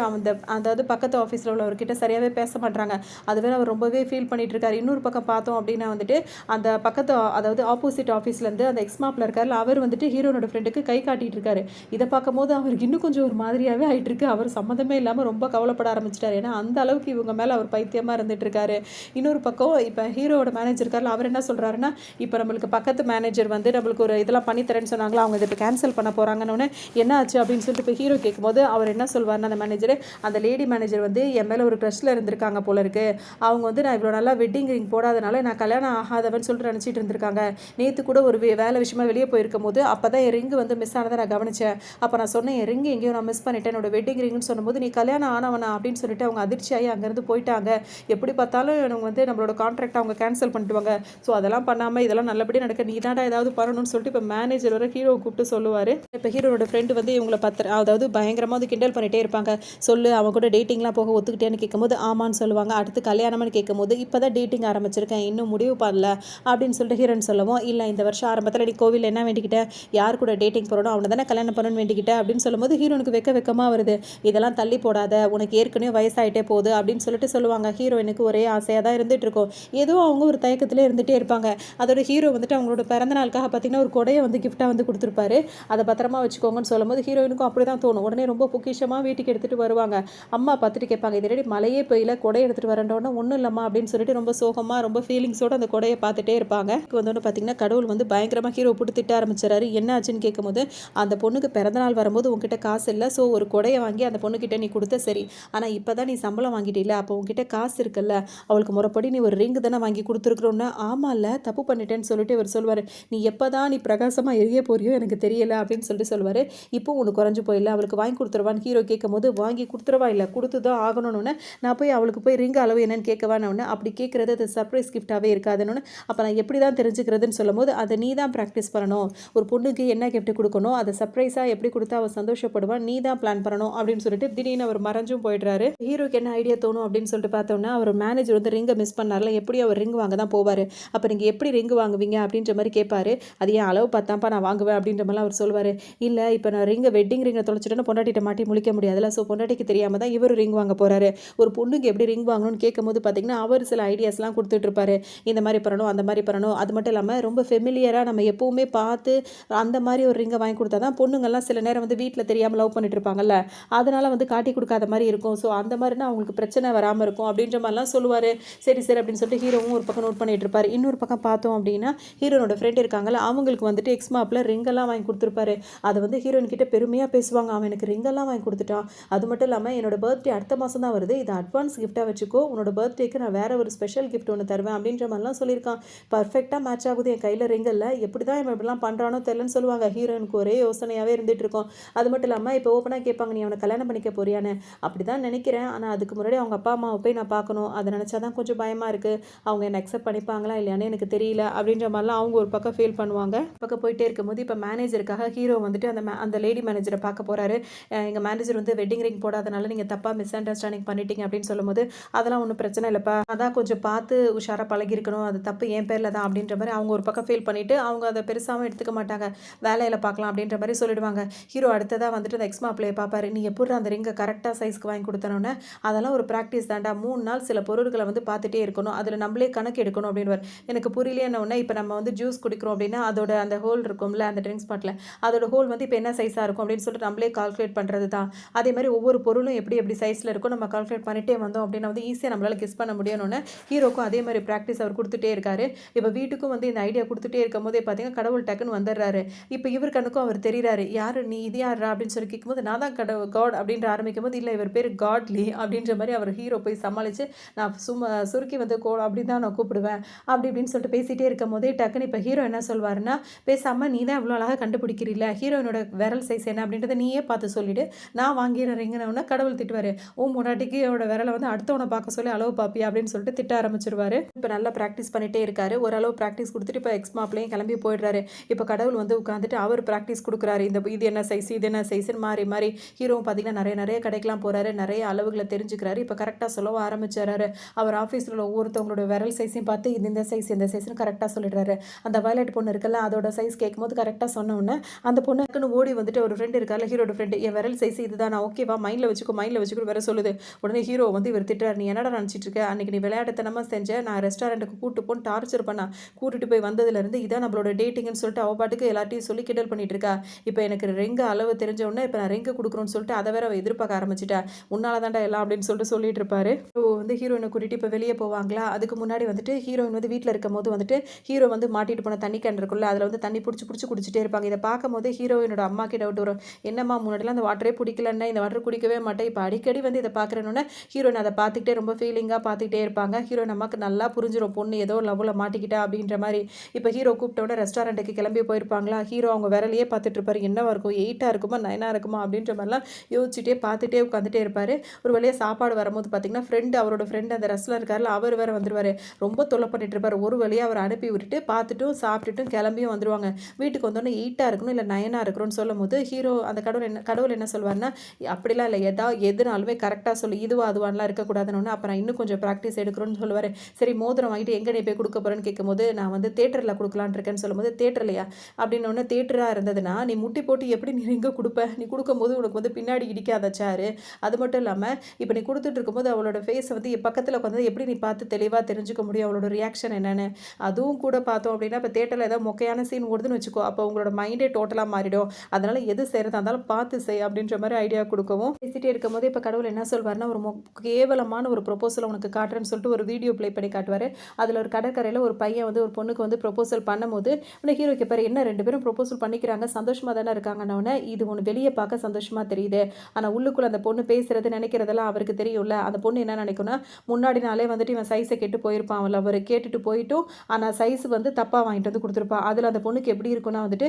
அதாவது பக்கத்து ஆஃபீஸில் உள்ளவர்கிட்ட சரியாகவே பேச மாட்டாங்க, அதுவே அவர் ரொம்பவே ஃபீல் பண்ணிட்டு இருக்காரு. இன்னொரு பக்கம் பார்த்தோம் அப்படின்னா வந்துட்டு அந்த பக்கத்து அதாவது ஆப்போசிட் ஆஃபீஸ்லேருந்து அந்த எக்ஸ்மாப்பில் இருக்கார்ல அவர் வந்துட்டு ஹீரோனோட ஃப்ரெண்டுக்கு கை காட்டிட்டு இருக்காரு. இதை பார்க்கும்போது அவருக்கு இன்னும் கொஞ்சம் ஒரு மாதிரியாகவே ஆகிட்டு இருக்கு. அவர் சம்மந்தமே இல்லாமல் ரொம்ப கவலைப்பட ஆரம்பிச்சிட்டாரு. ஏன்னா அந்த அளவுக்கு இவங்க மேலே அவர் பைத்தியமாக இருந்துட்டு இருக்காரு. இன்னொரு பக்கம் இப்போ ஹீரோவோட மேனேஜர் இருக்கார்ல அவர் என்ன சொல்கிறாருன்னா, இப்போ நம்மளுக்கு பக்கத்து மேனேஜர் வந்து நம்மளுக்கு ஒரு இதெல்லாம் பண்ணித்தரேன்னு சொன்னாங்களா, அவங்க இதை இப்போ கேன்சல் பண்ண போகிறாங்கன்னு என்ன ஆச்சு அப்படின்னு சொல்லிட்டு இப்போ ஹீரோ கேட்கும்போது அவர் என்ன சொல்வார்னா, அந்த மேனேஜர் அந்த லேடி மேனேஜர் வந்து என் மேலே ஒரு க்ரஷில் இருந்திருக்காங்க போல இருக்கு, அவங்க வந்து நான் இவ்வளோ நல்லா வெட்டிங் ரிங் போடாதனால நான் கல்யாணம் ஆகாதவன் சொல்லிட்டு நினச்சிட்டு இருந்திருக்காங்க, நேற்று கூட ஒரு வேலை விஷயமா வெளியே போயிருக்கும் போது அப்போ தான் என் ரிங்கு வந்து மிஸ் ஆனதை நான் கவனித்தேன், அப்போ நான் சொன்னேன் என் ரிங்கு எங்கேயோ நான் மிஸ் பண்ணிட்டேன், என்னோட வெட்டிங் ரிங்னு சொன்னபோது நீ கல்யாணம் ஆனவனா அப்படின்னு சொல்லிட்டு அவங்க அதிர்ச்சியாகி அங்கேருந்து போயிட்டாங்க, எப்படி பார்த்தாலும் எனக்கு வந்து நம்மளோட கான்ட்ராக்ட் அவங்க கேன்சல் பண்ணிட்டுவாங்க, ஸோ அதெல்லாம் பண்ணாமல் இதெல்லாம் நல்லபடியாக நடக்க நீ தாண்டா ஏதாவது பண்ணணும்னு சொல்லிட்டு இப்போ மேனேஜர் வர ஹீரோவை கூப்பிட்டு சொல்லுவார். இப்போ ஹீரோட ஃப்ரெண்டு வந்து இவங்களை அதாவது பயங்கரமாக வந்து கிண்டல் பண்ணிகிட்டே இருப்பாங்க, சொல்லு அவன் கூட டேட்டிங்லாம் போக ஒத்துக்கிட்டேன்னு கேட்கும்போது ஆமான்னு சொல்லுவாங்க, அடுத்து கல்யாணம்னு கேட்கும்போது இப்போ தான் டேட்டிங் ஆரம்பிச்சிருக்கேன் இன்னும் முடிவு பண்ணல அப்படின்னு சொல்லிட்டு ஹீரோன்னு சொல்லவும், இல்லை இந்த வருஷம் ஆரம்பத்தில் நீ கோவிலில் என்ன வேண்டிக்கிட்டேன், யார் கூட டேட்டிங் போகிறோம் அவனை தானே கல்யாணம் பண்ணணும்னு வேண்டிக்கிட்டேன் அப்படின்னு சொல்லும்போது ஹீரோனுக்கு வெக்கமாக வருது, இதெல்லாம் தள்ளி போடாத உனக்கு ஏற்கனவே வயசாகிட்டே போகுது அப்படின்னு சொல்லிட்டு சொல்லுவாங்க. ஹீரோயினுக்கு ஒரே ஆசையாக தான் இருந்துகிட்டு இருக்கும், ஏதோ அவங்க ஒரு தயக்கத்திலே இருந்துகிட்டே இருப்பாங்க. அதோட ஹீரோ வந்துட்டு அவங்களோட பிறந்த நாளுக்காக பார்த்தீங்கன்னா ஒரு கொடையை வந்து கிஃப்டாக வந்து கொடுத்துருப்பாரு, அதை பத்திரமா வச்சுக்கோங்கன்னு சொல்லும்போது ஹீரோயினுக்கும் அப்படி தான் தோணும். உடனே ரொம்ப பொக்கிஷமாக வீட்டுக்கு எடுத்துகிட்டு வருவாங்க. அம்மா பார்த்துட்டு கேட்பாங்க, இதே மழையே பெய்யல கொடை எடுத்துகிட்டு வரேன்றோன்னா ஒன்றும் இல்லைம்மா அப்படின்னு சொல்லிட்டு ரொம்ப சோகமாக ரொம்ப ஃபீலிங்ஸோடு அந்த கொடையை பார்த்துட்டே இருப்பாங்க. வந்தோன்னு பார்த்தீங்கன்னா கடவுள் வந்து பயங்கரமாக ஹீரோ போட்டு திட்ட ஆரம்பிச்சிடறாரு. என்ன ஆச்சுன்னு கேட்கும்போது, அந்த பொண்ணுக்கு பிறந்தநாள் வரும்போது உங்ககிட்ட காசு இல்லை, ஸோ ஒரு கொடையை வாங்கி அந்த பொண்ணுக்கிட்ட நீ கொடுத்த சரி, ஆனால் இப்போ தான் நீ சம்பளம் வாங்கிட்டில்ல, அப்போ உங்ககிட்ட காசு இருக்குல்ல, அவளுக்கு முறைப்படி நீ ஒரு ரிங்கு தானே வாங்கி கொடுத்துருக்குறோன்னா, ஆமாம் இல்லை தப்பு பண்ணிட்டேன்னு சொல்லிட்டு இவர் சொல்லுவார், நீ எப்போ தான் நீ பிரகாசமாக எரிய போறியோ எனக்கு தெரியலை அப்படின்னு சொல்லிட்டு சொல்லுவார். இப்போ ஒன்று குறைஞ்சு போயில்ல, அவளுக்கு வாங்கி கொடுத்துருவான்னு ஹீரோ கேட்கும்போது, வாங்கி கொடுத்துருவா இல்லை கொடுத்து தான் ஆகணும்னு நான் போய் அவளுக்கு போய் ரிங் அளவு என்னன்னு கேட்கவான்னு ஒன்று, அப்படி கேட்குறது அது சர்ப்ரைஸ் கிஃப்டாகவே இருக்காதுன்னு, அப்போ நான் எப்படி தான் தெரிஞ்சுக்கிறதுன்னு சொல்லும் போது, அதை நீ தான் ப்ராக்டிஸ் பண்ணணும், ஒரு பொண்ணுக்கு என்ன கிஃப்ட் கொடுக்கணும் அதை சர்ப்ரைஸாக எப்படி கொடுத்தா அவள் சந்தோஷப்படுவான், நீ தான் பிளான் பண்ணணும் அப்படின்னு சொல்லிட்டு திடீர்னு அவர் மறைஞ்சும் போயிடுறாரு. ஹீரோக்கு என்ன ஐடியா தோணும் அப்படின்னு சொல்லிட்டு பார்த்தோம்னா, அவர் மேனேஜர் வந்து ரிங்கை மிஸ் பண்ணார்ல, எப்படி அவர் ரிங் வாங்க தான் போவார், அப்போ நீங்கள் எப்படி ரிங்கு வாங்குவீங்க அப்படின்ற மாதிரி கேட்பாரு. அது என் அளவு பார்த்தாப்பா நான் வாங்குவேன் அப்படின்ற மாதிரிலாம் அவர் சொல்லுவார். இல்லை இப்போ நான் வெட்டிங் ரிங்கை தொலைச்சிட்டேன்னு பொண்டாட்டிட்ட மாட்டி முழிக்க முடியாதுல்ல, ஸோ பொண்டாட்டிக்கு தெரியாமல் தான் இவர் ரிங் வாங்க போகிறாரு. ஒரு பொண்ணுக்கு எப்படி ரிங் வாங்கணும்னு கேட்கும்போது பார்த்தீங்கன்னா அவர் சில ஐடியாஸ்லாம் கொடுத்துட்டு இருப்பாரு, இந்த மாதிரி பண்ணணும் அந்த மாதிரி பண்ணணும், அது மட்டும் இல்லாமல் ரொம்ப ஃபெமிலியராக நம்ம எப்போவுமே பார்த்து அந்த மாதிரி ஒரு ரிங்கை வாங்கி கொடுத்தா தான் பொண்ணுங்கள்லாம் சில நேரம் வந்து வீட்டில் தெரியாமல் லவ் பண்ணிட்டு இருப்பாங்கல்ல, அதனால் வந்து காட்டி கொடுக்காத மாதிரி இருக்கும், ஸோ அந்த மாதிரினா அவங்களுக்கு பிரச்சனை வராமல் இருக்கும் அப்படின்ற மாதிரிலாம் சொல்லுவார். சரி சரி அப்படின்னு சொல்லிட்டு ஹீரோவும் ஒரு பக்கம் நோட் பண்ணிட்டு இருப்பார். இன்னொரு பக்கம் பார்த்தோம் அப்படின்னா ஹீரோனோட ஃப்ரெண்ட் இருக்காங்கல்ல, அவங்களுக்கு வந்துட்டு எக்ஸ்மாப்பில் ரிங்கெல்லாம் வாங்கி கொடுத்துருப்பாரு. அதை வந்து ஹீரோயின் கிட்ட பெருமையாக பேசுவாங்க, அவன் எனக்கு ரிங்கெல்லாம் வாங்கி கொடுத்துட்டான், அது மட்டும் இல்லாமல் என்னோட பர்த்டே அடுத்த மாதம் தான் வருது, இதை அட்வான்ஸ் கிஃப்ட்டாக வச்சுக்கோ, உன்னோட பர்த்டேக்கு நான் வேறு ஒரு ஸ்பெஷல் கிஃப்ட் ஒன்று தருவேன் அப்படின்ற மாதிரிலாம் சொல்லியிருக்கான். பர்ஃபெக்டாக மேட்ச் ஆகுது, என் கையில் ரிங் இல்லை, எப்படி தான் இவன் இப்படிலாம் பண்ணுறானோ தெரியலன்னு சொல்லுவாங்க. ஹீரோயினுக்கு ஒரே யோசனையாகவே இருந்துகிட்டு இருக்கும். அது மட்டும் இல்லாமல் இப்போ ஓப்பனாக கேட்பாங்க, நீ அவனை கல்யாணம் பண்ணிக்க போறியான்னு, அப்படி தான் நினைக்கிறேன், ஆனால் அதுக்கு முன்னாடி அவங்க அப்பா அம்மாவை போய் நான் பார்க்கணும், அதை நினச்சா தான் கொஞ்சம் பயமாக இருக்குது, அவங்க என்னை அக்செப்ட் பண்ணிப்பாங்களா இல்லையானே எனக்கு தெரியல அப்படின்ற மாதிரிலாம் அவங்க ஒரு பக்கம் ஃபீல் பண்ணுவாங்க. பக்கம் போயிட்டே இருக்கும்போது இப்போ மேனேஜருக்காக ஹீரோ வந்துட்டு அந்த லேடி மேனேஜரை பார்க்க போகிறாரு. எங்கள் மேனேஜர் வந்து வெட்டிங் ரிங் போடாதனால நீங்கள் தப்பாக மிஸ் அண்டர்ஸ்டாண்டிங் பண்ணிட்டீங்க அப்படின்னு சொல்லும்போது, அதெல்லாம் ஒன்றும் பிரச்சனை இல்லைப்பா, அதான் கொஞ்சம் பார்த்து உஷாராக பழகிருக்கணும், அது தப்பு என் பேரில் தான் அப்படின்ற மாதிரி அவங்க ஒரு பக்கம் ஃபீல் பண்ணிவிட்டு அவங்க அதை பெருசாகவும் எடுத்துக்க மாட்டாங்க, வேலையில் பார்க்கலாம் அப்படின்ற மாதிரி சொல்லிடுவாங்க. ஹீரோ அடுத்ததாக வந்துட்டு அந்த எக்ஸ்மாப்பிளையை பார்ப்பாரு. நீ எப்படி அந்த ரிங்கை கரெக்டாக சைஸ்க்கு வாங்கி கொடுத்தனோன்னே, அதெல்லாம் ஒரு ப்ராக்டிஸ் தாண்டா, 3 நாள் சில பொருட்களை வந்து பார்த்துட்டே இருக்கணும், அதில் நம்மளே கணக்கு எடுக்கணும் அப்படின்னு. எனக்கு புரியலையே, இப்போ நம்ம வந்து ஜூஸ் குடிக்கிறோம் அப்படின்னா அதோட அந்த ஹோல் இருக்கும்ல அந்த ட்ரிங்க்ஸ் பாட்டில், அதோட ஹோல் வந்து இப்போ என்ன சைஸாக இருக்கும் அப்படின்னு சொல்லிட்டு நம்மளே கால்குலேட் பண்ணுறது தான். அதே மாதிரி ஒவ்வொரு பொருளும் எப்படி சைஸில் இருக்கும் நம்ம கால்குலேட் பண்ணிட்டே வந்தோம் அப்படின்னா வந்து ஈஸியாக நம்மளால் கெஸ் பண்ண முடியணும்னு ஹீரோக்கும் அதே மாதிரி ப்ராக்டிஸ் அவர் கொடுத்துட்டே இருக்காரு. இப்போ வீட்டுக்கும் வந்து இந்த ஐடியா கொடுத்துட்டே இருக்கும் போதே பார்த்தீங்கன்னா கடவுள் டக்குன்னு வந்துடுறாரு. இப்போ இவர் கண்ணுக்கும் அவர் தெரிகிறாரு. யார் நீ, இது யாரா அப்படின்னு சொல்லி கேட்கும்போது, நான் தான் கடவுள் காட் அப்படின்ற ஆரம்பிக்கும் போது, இல்லை இவர் பேர் காட்லி அப்படின்ற மாதிரி அவர் ஹீரோ போய் சமாளித்து, நான் சுருக்கி வந்து கோ அப்படி தான் நான் கூப்பிடுவேன் அப்படி அப்படின்னு சொல்லிட்டு பேசிகிட்டே இருக்கும் போதே டக்குன்னு இப்போ ஹீரோ என்ன சொல்வாருன்னா, பேசாமல் நீ தான் இவ்வளோ அழகாக கண்டுபிடிக்கிறீல்ல, ஹீரோயினோட விரல் சைஸ் என்ன அப்படின்றத நீயே பார்த்து சொல்லிவிடு, நான் வாங்கிற ரிங்குனவுடனே கடவுள் திட்டுவார், முன்னாடிக்கு அவனோட விரலை வந்து அடுத்தவனை பார்க்க சொல்லி அளவு பார்ப்பியா அப்படின்னு சொல்லிட்டு திட்ட ஆரம்பிச்சிருவாரு. இப்போ நல்லா ப்ராக்டிஸ் பண்ணிகிட்டே இருக்காரு. ஓரளவு ப்ராக்டிஸ் கொடுத்துட்டு இப்போ எக்ஸ் மாப்பிளையும் கிளம்பி போயிடுறாரு. இப்போ கடவுள் வந்து உட்காந்துட்டு அவர் ப்ராக்டிஸ் கொடுக்குறாரு. இது என்ன சைஸ், இது என்ன சைஸ்ன்னு மாறி மாறி ஹீரோவும் பார்த்தீங்கன்னா நிறைய கடைக்கெலாம் போகிறாரு. நிறைய அளவுகளை தெரிஞ்சுக்கிறாரு. இப்போ கரெக்டாக சொல்ல ஆரம்பிச்சிடறாரு. அவர் ஆஃபீஸில் உள்ள ஒவ்வொருத்தவங்களோட விரல் சைஸையும் பார்த்து இது இந்த சைஸ் இந்த சைஸ்ன்னு கரெக்டாக சொல்லிடுறாரு. அந்த வயலட் பொண்ணு இருக்குல்ல, அதோட சைஸ் கேட்கும்போது கரெக்டாக சொன்ன உடனே அந்த பொண்ணுக்குன்னு ஓடி வந்துட்டு ஒரு ஃப்ரெண்டு இருக்கார்ல, ஹீரோட ஃப்ரெண்டு, என் விரல் சைஸ் இதுதான், நான் ஓகேவா, மைண்டில் வச்சுக்கோ வேற சொல்லுது. உடனே ஹீரோ வந்து இவர் திட்டுறாரு, நீ என்னடா நினச்சிட்டு இருக்க, அன்றைக்கி நீ விளையாட்டுத்தனமாக செஞ்ச, நான் ரெஸ்டாரண்ட்டுக்கு கூட்டு டார்ச்சர் பண்ணா, கூட்டிட்டு போய் வந்ததுலேருந்து இதான் நம்மளோட டேட்டிங்னு சொல்லிட்டு அவள் பாட்டுக்கு எல்லாத்தையும் சொல்லி கிண்டல் பண்ணிட்டு இருக்கா. இப்போ எனக்கு ரிங்கு அளவு தெரிஞ்ச உடனே இப்போ நான் ரிங்கு கொடுக்குறோன்னு சொல்லிட்டு அதை வேற அவள் எதிர்பார்க்க ஆரம்பிச்சிட்டேன். உன்னால தாண்டா எல்லாம் அப்படின்னு சொல்லிட்டு இருப்பாரு. வந்து ஹீரோயினை கூட்டிட்டு இப்போ வெளியே போவாங்களா. அதுக்கு முன்னாடி வந்துட்டு ஹீரோயின் வந்து வீட்டில் இருக்கும் போது வந்துட்டு ஹீரோ வந்து மாட்டிட்டு போன தண்ணி கேன் இருக்குல்ல, அதில் வந்து தண்ணி பிடிச்சி குடிச்சிட்டே இருப்பாங்க. இதை பார்க்கும் போது ஹீரோயினோட அம்மாக்கு டவுட் வரும், என்னம்மா முன்னாடிலாம் அந்த வாட்டரே பிடிக்கலன்னா இந்த வாட்டர் குடிக்கவே மாட்டேன், இப்போ அடிக்கடி வந்து இதை பார்க்குறேன்னு ஹீரோயின் அதை பார்த்துக்கிட்டே ரொம்ப ஃபீலிங்காக பார்த்துக்கிட்டே இருப்பாங்க. ஹீரோயின் அம்மாவுக்கு நல்லா புரிஞ்சிடும், பொண்ணு ஏதோ லவ்வில் மாட்டிக்கிட்டா அப்படின்ற மாதிரி. இப்போ ஹீரோ கூப்பிட்டோட ரெஸ்டாரண்ட்டுக்கு கிளம்பி போயிருப்பாங்களா. ஹீரோ அவங்க விரலையே பார்த்துட்டு இருப்பாரு, என்னவா இருக்கும், 8ஆக இருக்குமா 9ஆக இருக்குமா அப்படின்ற மாதிரிலாம் யோசிச்சுட்டே பார்த்துட்டே உட்காந்துட்டே இருப்பார். ஒரு வழியாக சாப்பாடு வரும்போது பார்த்தீங்கன்னா அவரோட ஃப்ரெண்டு அந்த ரெஸ்லர் இருக்கார்ல, அவர் வேறு வந்துருவார். ரொம்ப தொல்லை பண்ணிட்டு இருப்பார். ஒரு வழியாக அவர் அனுப்பி விட்டுட்டு பார்த்துட்டும் சாப்பிட்டுட்டும் கிளம்பியும் வந்துடுவாங்க. வீட்டுக்கு வந்தோடனே 8ஆக இருக்கணும் இல்லை 9ஆக இருக்கணும்னு சொல்லும் போது ஹீரோ அந்த கடவுள் என்ன சொல்வார்னா, அப்படிலாம் இல்லை, எதுனாலுமே கரெக்டாக சொல்லி இதுவா அதுவான்லாம் இருக்கக்கூடாதுன்னு. அப்புறம் இன்னும் கொஞ்சம் ப்ராக்டிஸ் எடுக்கணும்னு சொல்லுவார். சரி மோதிரம் வாங்கிட்டு எங்கே நீ போய் கொடுக்க போகிறேன்னு கேட்கும்போது, நான் வந்து தேட்டரில் கொடுக்கலான்னு இருக்கேன்னு சொல்லும்போது, தேட்டர்லையா அப்படின்னு ஒன்று, தேட்டராக இருந்ததுன்னா நீ முட்டி போட்டு எப்படி நீ எங்கே கொடுப்ப, நீ கொடுக்கும்போது உனக்கு வந்து பின்னாடி இடிக்காத சேரு. அது மட்டும் இல்லாமல் இப்போ நீ கொடுத்துட்டு இருக்கும்போது அவளோட ஃபேஸை வந்து பக்கத்தில் உட்காந்து எப்படி நீ பார்த்து தெளிவாக தெரிஞ்சுக்க முடியும் அவளோட ரியாக்ஷன் என்னென்னு. அதுவும் கூட பார்த்தோம் அப்படின்னா இப்போ தேட்டரில் ஏதாவது மொக்கையான சீன் ஓடுதுன்னு வச்சுக்கோ, அப்போ உங்களோட மைண்டே டோட்டலாக மாறிடும். அதனால் எது செய்கிறதா இருந்தாலும் பார்த்து செய் அப்படின்ற மாதிரி ஐடியா கொடுக்கவும் பேசிகிட்டே இருக்கும் போது இப்போ கடவுள் என்ன சொல்வார்னா, ஒரு கேவலமான ஒரு ப்ரொபோசல் உனக்கு காட்டுறேன்னு சொல்லிட்டு ஒரு வீடியோ ப்ளே பண்ணி காட்டுவார். அதில் ஒரு கடற்கரையில் ஒரு பையன் வந்து ஒரு பொண்ணுக்கு வந்து ப்ரொபோசல் பண்ணும்போது உடனே ஹீரோ கேட்பாரு, என்ன 2 பேரும் ப்ரொபோசல் பண்ணிக்கிறாங்க, சந்தோஷமாக தானே இருக்காங்கன்னொன்னே, இது ஒன்று வெளியே பார்க்க சந்தோஷமாக தெரியுது, ஆனால் உள்ளுக்குள்ளே அந்த பொண்ணு பேசுறது நினைக்கிறதெல்லாம் அவருக்கு தெரியும்ல. அந்த பொண்ணு என்ன நினைக்கும்னா, முன்னாடி நாளே வந்துட்டு இவன் சைஸை கேட்டு போயிருப்பான், அவள் அவர் கேட்டுட்டு போயிட்டும் ஆனால் சைஸ் வந்து தப்பாக வாங்கிட்டு வந்து கொடுத்துருப்பான். அதில் அந்த பொண்ணுக்கு எப்படி இருக்குன்னா வந்துட்டு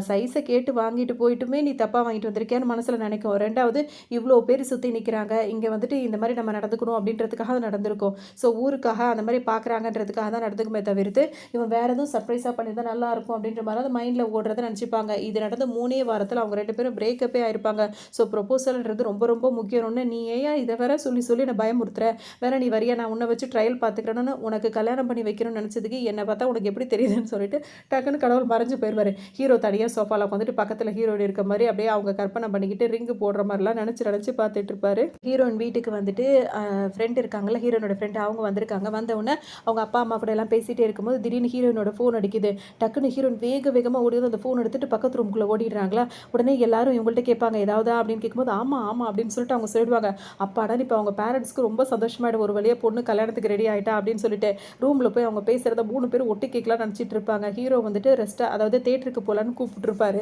சைஸை கேட்டு வாங்கிட்டு போயிட்டுமே நீ தப்பாக வாங்கிட்டு வந்திருக்கேன்னு மனசில் நினைக்கும். 2வது இவ்வளோ பேர் சுற்றி நிற்கிறாங்க, இங்கே வந்துட்டு இந்த மாதிரி நம்ம நடந்துக்கணும் அப்படின்றதுக்காக அது நடந்திருக்கும். ஸோ ஊருக்காக அந்த மாதிரி பார்க்குறாங்கன்றதுக்காக தான் நடந்துக்குமே தவிர்த்து இவன் வேறு எதுவும் சர்ப்ரைஸாக பண்ணியிருந்தால் நல்லா இருக்கும் அப்படின்ற மாதிரி அது மைண்டில் ஓடுறதை நினச்சிப்பாங்க. இது நடந்த 3 வாரத்தில் அவங்க 2 பேரும் பிரேக்கப்பே ஆயிருப்பாங்க. ஸோ ப்ரொபோசல்ன்றது ரொம்ப ரொம்ப முக்கியம்னு, நீ ஏன் இதை வேற சொல்லி என்னை பயமுறுத்துற, வேற நீ வரியா, நான் உன்னை வச்சு ட்ரையல் பார்த்துக்கிறேன்னு, உனக்கு கல்யாணம் பண்ணி வைக்கணும்னு நினச்சதுக்கு என்னை பார்த்தா உனக்கு எப்படி தெரியுதுன்னு சொல்லிட்டு டக்குன்னு கடவுள் மறைஞ்சு போயிடுவார். ஹீரோ தனியாக சோஃபாவில் உட்காந்துட்டு பக்கத்தில் ஹீரோயின் இருக்க மாதிரி அப்படியே அவங்க கற்பனை பண்ணிக்கிட்டு ரிங்கு போடுற மாதிரிலாம் நினச்சி பார்த்துட்டு இருப்பாரு. ஹீரோயின் வீட்டுக்கு வந்துட்டு ஃப்ரெண்ட் இருக்காங்கல்ல, ஹீரோனோட ஃப்ரெண்ட், அவங்க வந்திருக்காங்க. வந்தவுடனே அவங்க அப்பா அம்மா கூட எல்லாம் பேசிகிட்டே இருக்கும்போது திடீர்னு ஹீரோயினோட ஃபோன் அடிக்குது. டக்குன்னு ஹீரோயின் வேகமாக ஓடி வந்து அந்த ஃபோன் எடுத்துட்டு பக்கத்து ரூமுக்குள்ளே ஓடிடுறாங்களா. உடனே எல்லாரும் இவங்கள்ட்ட கேட்பாங்க ஏதாவதா அப்படின்னு கேட்கும்போது, ஆமாம் அப்படின்னு சொல்லிட்டு அவங்க சொல்லிடுவாங்க. அப்பாடா இப்போ அவங்க பேரண்ட்ஸ்க்கு ரொம்ப சந்தோஷமாயிடும், ஒரு வழியாக பொண்ணு கல்யாணத்துக்கு ரெடி ஆகிட்டா அப்படின்னு சொல்லிட்டு ரூமில் போய் அவங்க பேசுகிறத 3 பேரும் ஒட்டி கேட்கலாம் நினச்சிட்டு இருப்பாங்க. ஹீரோ வந்துட்டு அதாவது தேட்டருக்கு போகலான்னு கூப்பிட்டுருப்பாரு.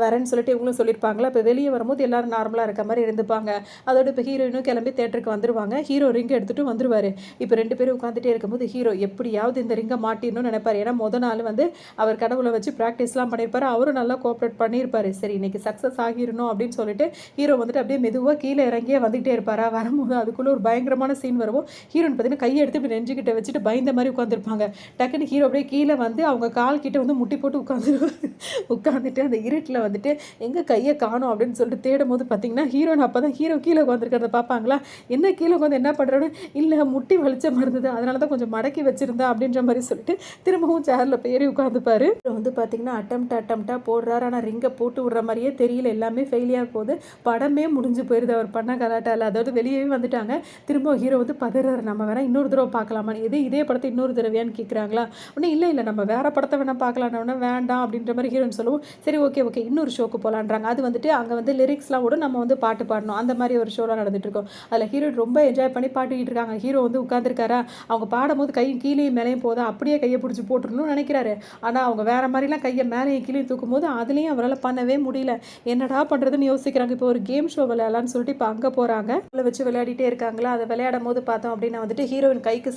வரேன்னு சொல்லிட்டு இவங்களும் சொல்லியிருப்பாங்களா. இப்போ வெளியே வரும்போது எல்லாரும் நார்மலாக இருக்க மாதிரி இருந்துப்பாங்க. அதோட இப்போ ஹீரோயினும் கிளம்பி தேட்டருக்கு வந்துருவாங்க. ஹீரோ ரிங் எடுத்துகிட்டு வந்துருவார். இப்போ 2 பேரும் உட்காந்துட்டே இருக்கும்போது ஹீரோ எப்படியாவது இந்த ரிங்கை மாட்டிடணும்னு நினைப்பார். ஏன்னா நாள் வந்து அவர் கடவுளை வச்சு ப்ராக்டிஸ்லாம் பண்ணியிருப்பார். அவரும் நல்லா கோஆப்ரேட் பண்ணியிருப்பார். சரி இன்னைக்கு சக்ஸஸ் ஆகிடணும் அப்படின்னு சொல்லிட்டு ஹீரோ வந்துட்டு அப்படியே மெதுவாக கீழே இறங்கியே வந்துகிட்டே இருப்பாரா. வரும்போது அதுக்குள்ளே ஒரு பயங்கரமான சீன் வருவோம். ஹீரோயின் பார்த்தீங்கன்னா கையை எடுத்து இப்படி நெஞ்சுக்கிட்ட வச்சுட்டு பயந்த மாதிரி உட்காந்துருப்பாங்க. டக்குன்னு ஹீரோ அப்படியே கீழே வந்து அவங்க கால் கிட்ட வந்து முட்டி போட்டு உட்காந்துட்டு அந்த இருட்டில் வந்துட்டு எங்கே கையை காணும் அப்படின்னு சொல்லிட்டு தேடும் போது பார்த்தீங்கன்னா ஹீரோயின் அப்போ தான் ஹீரோ கீழே உட்காந்துருக்கிறத பார்ப்பாங்களா. என்ன கீழே உட்காந்து என்ன பண்ணுறோன்னு, இல்லை முட்டி வலிச்சம் இருந்தது அதனால தான் கொஞ்சம் மடக்கி வச்சுருந்தேன் அப்படின்ற மாதிரி சொல்லிட்டு திரும்பவும் சேரில் பேரி உட்காந்துப்பாரு. வந்து பார்த்தீங்கன்னா அட்டம்ப்டாக போடுறாரு. ஆனால் ரிங்கை போட்டு விடுற மாதிரியே தெரியல, எல்லாமே ஃபெயிலியாக போகுது. படமே முடிஞ்சு போயிடுது அவர் பண்ண கலாட்டாவில். அதாவது வெளியவே வந்துட்டாங்க. திரும்ப ஹீரோ வந்து பதறாரு, நம்ம வேணா இன்னொரு தடவை பார்க்கலாமா, இதே படத்தை இன்னொரு தடவையான்னு கேட்குறாங்களா. உடனே இல்லை நம்ம வேறு படத்தை வேணால் பார்க்கலான்னு, வேண்டாம் அப்படின்ற மாதிரி ஹீரோன்னு சொல்லுவோம். சரி ஓகே இன்னொரு ஷோக்கு போகலான்றாங்க. அது வந்துட்டு அங்கே வந்து லிரிக்ஸ்லாம் கூட நம்ம வந்து பாட்டு பாடணும், அந்த மாதிரி ஒரு ஷோலாம் நடந்துட்டு இருக்கோம். அதில் ஹீரோயின் ரொம்ப என்ஜாய் பண்ணி பாட்டுக்கிட்டு இருக்காங்க. ஹீரோ வந்து உட்காந்துருக்காரா, அவங்க பாடும்போது கையும் கீழேயும் மேலேயும் போதா, அப்படியே கையை பிடிச்சி போட்டுருணும்னு நினைக்கிறாரு. ஆனால் அவங்க வேறு மாதிரிலாம் கையை மேலேயும் கீழேயும் தூக்கும் போது அதுலேயும் அவரால் பண்ணவே முடியல. என்னடா பண்ணுறதுன்னு யோசிக்கிறாங்க. இப்போ ஒரு கேம் ஷோ விளையாடலான்னு சொல்லிட்டு இப்போ அங்கே போகிறாங்க. வச்சு விளையாடிட்டே இருக்காங்களா. அதை விளையாடும் போது பார்த்தோம் அப்படின்னா வந்துட்டு ஹீரோயின் கைக்கு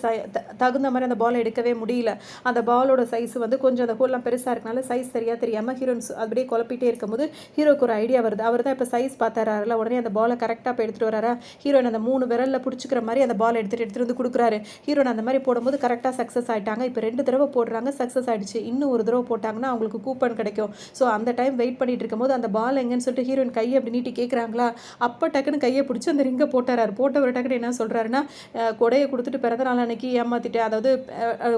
தகுந்த மாதிரி அந்த பால் எடுக்க எடுக்கவே முடியல. அந்த பாலோட சைஸ் வந்து கொஞ்சம் அந்த ஹோல்லாம் பெருசாக இருக்கனால சைஸ் சரியாக தெரியாமல் ஹீரோயின் அப்படியே குழப்பிட்டே இருக்கும்போது ஹீரோக்கு ஒரு ஐடியா வருது. அவர் தான் இப்போ சைஸ் பார்த்தாரால உடனே அந்த பாலை கரெக்டாக இப்போ எடுத்துகிட்டு வராரா. ஹீரோயின் அந்த 3 விரலில் பிடிச்சிக்கிற மாதிரி அந்த பால் எடுத்துகிட்டு வந்து கொடுக்குறாரு. ஹீரோயின் அந்த மாதிரி போடும்போது கரெக்டாக சக்ஸஸ் ஆகிட்டாங்க. இப்போ 2 தடவை போடுறாங்க, சக்ஸஸ் ஆகிடுச்சு. இன்னும் ஒரு தடவை போட்டாங்கன்னா அவங்களுக்கு கூப்பன் கிடைக்கும். ஸோ அந்த டைம் வெயிட் பண்ணிட்டு இருக்கும்போது அந்த பால் எங்கன்னு சொல்லிட்டு ஹீரோயின் கையை அப்படி நீட்டி கேட்குறாங்களா. அப்போ டக்குன்னு கையை பிடிச்சி அந்த ரிங்கை போட்டார். போட்டவர் டக்குன்னு என்ன சொல்கிறாருன்னா, கொடையை கொடுத்துட்டு பிறந்த நாள் அன்னைக்கு ஏமாத்திட்டேன், அதாவது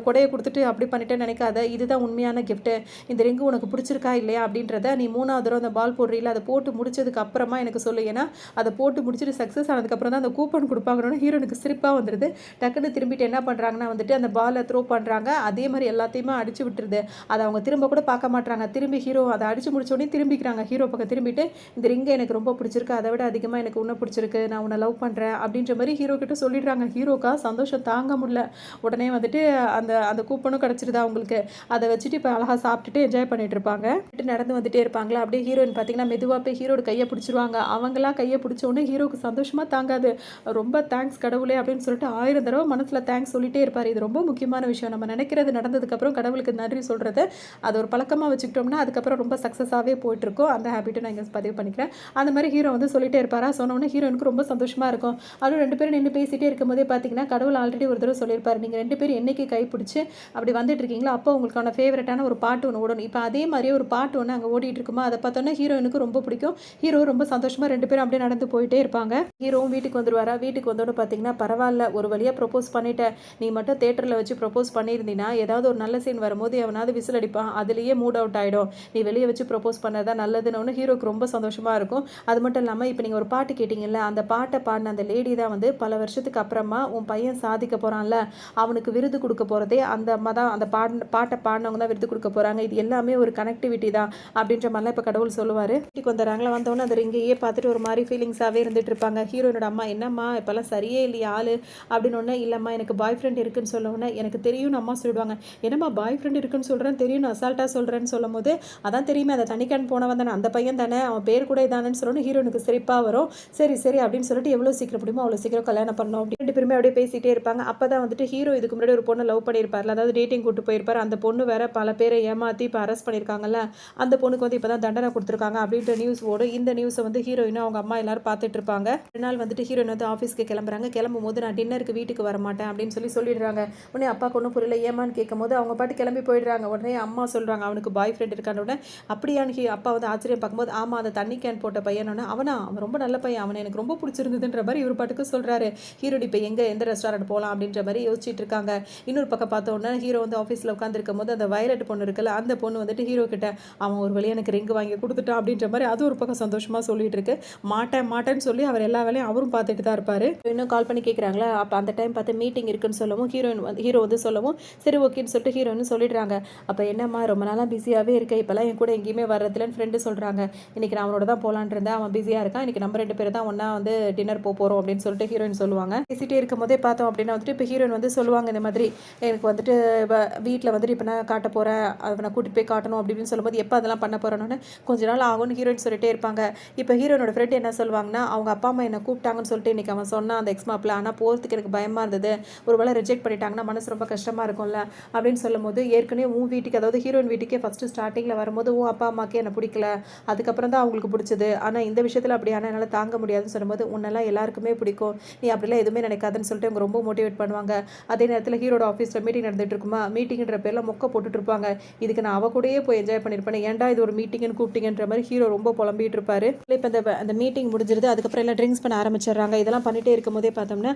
கொடையை கொடுத்துட்டு அப்படி பண்ணிட்டேன்னு நினைக்காத, இதுதான் உண்மையான கிஃப்ட்டு. இந்த ரிங்கு உனக்கு பிடிச்சிருக்கா இல்லையா அப்படின்றத நீ 3வது தடவை அந்த பால் போடுறீல, அதை போட்டு முடிச்சதுக்கு அப்புறமா எனக்கு சொல்லு. ஏன்னா அதை போட்டு முடிச்சுட்டு சக்ஸஸ் ஆனதுக்கப்புறம் தான் அந்த கூப்பன் கொடுப்பாங்கன்னு ஹீரோனுக்கு சிரிப்பாக வந்துடுது. டக்குன்னு திரும்பிட்டு என்ன பண்ணுறாங்கன்னா வந்துட்டு அந்த பாலை த்ரோ பண்ணுறாங்க. அதே மாதிரி எல்லாத்தையுமே அடிச்சு விட்டுருது. அதை அவங்க திரும்ப கூட பார்க்க மாட்டாங்க. திரும்பி ஹீரோ அதை அடிச்சு முடிச்சோடனே திரும்பிக்கிறாங்க. ஹீரோ பக்கம் திரும்பிட்டு இந்த ரிங்கை எனக்கு ரொம்ப பிடிச்சிருக்கு, அதை விட அதிகமாக எனக்கு உன்னை பிடிச்சிருக்கு, நான் உன்னை லவ் பண்ணுறேன் அப்படின்ற மாதிரி ஹீரோ கிட்ட சொல்லிடுறாங்க. ஹீரோக்கா சந்தோஷம் தாங்க முடியல. உடனே வந்துட்டு அந்த அந்த கூப்பனும் கிடச்சிருதா அவங்களுக்கு. அதை வச்சுட்டு இப்போ அழகாக சாப்பிட்டுட்டு என்ஜாய் பண்ணிட்டு இருப்பாங்க. நடந்து வந்துட்டே இருப்பாங்களா. அப்படியே ஹீரோயின் பார்த்தீங்கன்னா மெதுவாக போய் ஹீரோட கையை பிடிச்சிருவாங்க. அவங்களாம் கையை பிடிச்சோடனே ஹீரோக்கு சந்தோஷமாக தாங்காது. ரொம்ப தேங்க்ஸ் கடவுளே அப்படின்னு சொல்லிட்டு 1000 தடவை மனசில் தேங்க்ஸ் சொல்லிட்டே இருப்பார். இது ரொம்ப முக்கியமான விஷயம். நம்ம நினைக்கிறது நடந்ததுக்கப்புறம் கடவுளுக்கு நன்றி சொல்கிறது அது ஒரு பழக்கமாக வச்சுக்கிட்டோம்னா அதுக்கப்புறம் ரொம்ப சக்ஸஸாகவே போயிட்டுருக்கோம். அந்த ஹேபிட்டை நான் இங்கே பதிவு பண்ணிக்கிறேன். அந்த மாதிரி ஹீரோ வந்து சொல்லிட்டே இருப்பாரா. சொன்னோன்னே ஹீரோனுக்கு ரொம்ப சந்தோஷமாக இருக்கும். அதுவும் 2 பேரும் நின்று பேசிகிட்டே இருக்கும்போதே பார்த்தீங்கன்னா கடவுள் ஆல்ரெடி ஒரு தடவை சொல்லியிருப்பார், நீங்கள் 2 பேரும் என்னைக்கு கைப்பிடிச்சி அப்படி வந்துட்டு இருக்கீங்களோ அப்போ உங்களுக்கான ஃபேவரட்டான ஒரு பாட்டு ஒன்று ஓடணும். இப்போ அதே மாதிரியே ஒரு பாட்டு ஒன்று அங்கே ஓடிட்டு இருக்குமா. அதை பார்த்தோன்னா ஹீரோயினுக்கு ரொம்ப பிடிக்கும். ஹீரோ ரொம்ப சந்தோஷமாக 2 பேரும் அப்படியே நடந்து போயிட்டே இருப்பாங்க. ஹீரோவும் வீட்டுக்கு வந்துடுவாரா. வீட்டுக்கு வந்தோன்னு பார்த்தீங்கன்னா பரவாயில்ல, ஒரு வழியாக ப்ரொப்போஸ் பண்ணிட்டேன், நீ மட்டும் தேட்டரில் வச்சு ப்ரொப்போஸ் பண்ணியிருந்தீங்கன்னா ஏதாவது ஒரு நல்ல சீன் வரும்போது எவனாவது விசில் அடிப்பான், அதுலேயே மூட் அவுட் ஆகிடும், நீ வெளியே வச்சு ப்ரொப்போஸ் பண்ணதான் நல்லதுன்னு ஹீரோக்கு ரொம்ப சந்தோஷமாக இருக்கும். அது மட்டும் இல்லாமல் இப்போ நீங்கள் ஒரு பாட்டு கேட்டிங்கல்ல, அந்த பாட்டை பாடின அந்த லேடி தான் வந்து பல வருஷத்துக்கு அப்புறமா உன் பையன் சாதிக்க போகிறான்ல அவனுக்கு விருது கொடுக்க போகிறதே அந்த அம்மா தான். அந்த பாட்டை பாடினவங்க தான் விருது கொடுக்க போகிறாங்க. இது எல்லாமே ஒரு கனெக்டிவிட்டி தான் அப்படின்ற மாதிரிலாம் இப்போ கடவுள் சொல்லுவார். வீட்டுக்கு வந்துடுறாங்களா. வந்தவொன்னே அந்த ரிங்கையே பார்த்துட்டு ஒரு மாதிரி ஃபீலிங்ஸாகவே இருந்துட்டு இருப்பாங்க. ஹீரோனோட அம்மா என்னம்மா இப்போல்லாம் சரியே இல்லையா ஆள் அப்படின்னு ஒன்று. இல்லைம்மா எனக்கு பாய் ஃப்ரெண்ட் இருக்குன்னு சொல்லவுடனே எனக்கு தெரியும்னு அம்மா சொல்லிடுவாங்க. என்னம்மா பாய் ஃப்ரெண்ட் இருக்குன்னு சொல்கிறேன், தெரியும் அசால்ட்டாக சொல்கிறேன்னு சொல்லும் போது அதான் தெரியுமே அதை தனிக்கான் போனவன் தானே, அந்த பையன் தானே, அவன் பேர் கூட இதானு சொல்லணும். ஹீரோனுக்கு சிரிப்பாக வரும். சரி சரி அப்படின்னு சொல்லிட்டு எவ்வளோ சீக்கிரம் முடியுமோ அவ்வளோ சீக்கிரம் கல்யாணம் பண்ணணும் அப்படி 2 பேருமே அப்படியே பேசிகிட்டே இருப்பாங்க. அப்போ தான் வந்துட்டு ஹீரோ இதுக்கு முன்னாடி ஒரு பொண்ணை லவ் பண்ணியிருப்பார்ல, அதாவது டேட்டிங் கூட்டு போயிருப்பார். அந்த பொண்ணு வேற பல பேரை ஏமாற்றி இப்போ அரெஸ்ட் பண்ணியிருக்காங்கல்ல, அந்த பொண்ணுக்கு வந்து இப்போ தான் தண்டனை கொடுத்துருக்காங்க அப்படின்ற நியூஸ் ஓடும். இந்த நியூஸை வந்து ஹீரோயினும் அவங்க அம்மா எல்லாரும் பார்த்துட்டு இருப்பாங்க. ஒரு நாள் வந்துட்டு ஹீரோயின் வந்து ஆஃபீஸ்க்கு கிளம்புறாங்க. கிளம்பும் போது நான் டின்னருக்கு வீட்டுக்கு வர மாட்டேன் அப்படின்னு சொல்லிடுறாங்க. உடனே அப்பாவுக்கு ஒன்றும் புரியல, ஏமான்னு கேட்கும் போது அவங்க பாட்டு கிளம்பி போயிடுறாங்க. உடனே அம்மா சொல்கிறாங்க அவனுக்கு பாய் ஃப்ரெண்ட் இருக்கான உடனே. அப்படியான்னு அப்பா வந்து ஆச்சரியம் பார்க்கும்போது ஆமாம் அந்த தண்ணி கேன் போட்ட பையனோட அவன் ரொம்ப நல்ல பையன், அவனை எனக்கு ரொம்ப பிடிச்சிருந்ததுன்ற மாதிரி இவர் பாட்டுக்கு சொல்கிறாரு. ஹீரோடி இப்போ எந்த ரெஸ்டாரண்ட் போகலாம் அப்படின்ற மாதிரி யோசிச்சுட்டு இருக்காங்க. இன்னொரு பக்கம் பார்த்தோன்னா ஹீரோ வந்து ஆஃபீஸில் உட்காந்துருக்கும் போது அந்த வயலட் பொண்ணு இருக்குல்ல, அந்த பொண்ணு வந்துட்டு ஹீரோ கிட்ட அவன் ஒரு வழியாக எனக்கு ரிங்கு வாங்கி கொடுத்துட்டான் அப்படின்ற மாதிரி அது ஒரு பக்கம் சந்தோஷமாக சொல்லிட்டு இருக்கு. மாட்டேன்னு சொல்லி அவர் எல்லா வேலையும் அவரும் பார்த்துட்டு தான் இருப்பார். இன்னும் கால் பண்ணி கேட்குறாங்களா. அப்போ அந்த டைம் பார்த்து மீட்டிங் இருக்குன்னு சொல்லவும் ஹீரோ வந்து சொல்லவும் சரி ஓகேன்னு சொல்லிட்டு ஹீரோன்னு சொல்லிடுறாங்க. அப்போ என்னம்மா ரொம்ப நாளாக பிஸியாகவே இருக்கேன், இப்போலாம் என் கூட எங்கேயுமே வர்றதுலன்னு ஃப்ரெண்டு சொல்கிறாங்க. இன்றைக்கி நான் அவனோட தான் போகலான் இருந்தேன், அவன் பிஸியாக இருக்கான், இன்றைக்கி நம்ம 2 பேர் தான் ஒன்றா வந்து டின்னர் போகிறோம் அப்படின்னு சொல்லிட்டு ஹீரோயின் சொல்லுவாங்க. பேசிகிட்டே இருக்கும் போதே பார்த்தோம் அப்படின்னா வந்துட்டு இப்போ ஹீரோயின் வந்து சொல்லுவாங்க இந்த மாதிரி எனக்கு வந்துட்டு வீட்டில் வந்துட்டு இப்போ நான் காட்ட போகிறேன், அவனை கூட்டிகிட்டு போய் காட்டணும் அப்படின்னு சொல்லும்போது எப்போ அதெல்லாம் பண்ண போகிறேன்னு கொஞ்ச நாள் ஆகும்னு ஹீரோயின் சொல்லிட்டே இருப்பாங்க. இப்போ ஹீரோனோட ஃப்ரெண்ட் என்ன சொல்லுவாங்கன்னா அவங்க அப்பா அம்மா என்னை கூப்பிட்டாங்கன்னு சொல்லிட்டு இன்றைக்கி அவன் சொன்னான் அந்த எக்ஸ்மாப்பில், ஆனால் போகிறதுக்கு எனக்கு பயமாக இருந்தது, ஒரு வேளை ரிஜெக்ட் பண்ணிட்டாங்கன்னா மனசு ரொம்ப கஷ்டமாக இருக்கும்ல அப்படின்னு சொல்லும் போது ஏற்கனவே உன் வீட்டுக்கு அதாவது ஹீரோயின் வீட்டுக்கே ஃபஸ்ட்டு ஸ்டார்டிங்கில் வரும்போது உன் அப்பா அம்மாக்கே என்னை பிடிக்கல, அதுக்கப்புறம் தான் அவங்களுக்கு பிடிச்சது, ஆனால் இந்த விஷயத்தில் அப்படி ஆனால் என்னால் தாங்க முடியாதுன்னு சொல்லும்போது உன்னெல்லாம் எல்லாருக்குமே பிடிக்கும், நீ அப்படிலாம் எதுவுமே நினைக்காதுன்னு சொல்லிட்டு அவங்க ரொம்ப மோட்டிவேட் பண்ணுவாங்க. அதே நேரத்தில் ஹீரோட ஆஃபீஸில் மீட்டிங் நடந்துட்டு இருக்குமா, மீட்டிங்கிற பேரில் மொக்க போட்டுட்டு இருப்பாங்க. இதுக்கு நான் அவ கூடயே போய் என்ஜாய் பண்ணியிருப்பேன், ஏன்டா இது ஒரு மீட்டிங்னு கூப்பிட்டீங்கன்ற மாதிரி ஹீரோ ரொம்ப புலம்பிட்டு இருப்பாரு. இப்போ அந்த மீட்டிங் முடிஞ்சிருது. அதுக்கப்புறம் எல்லாம் ட்ரிங்க்ஸ் பண்ண ஆரம்பிச்சிடுறாங்க. இதெல்லாம் பண்ணிட்டே இருக்கும் போதே பார்த்தோம்னா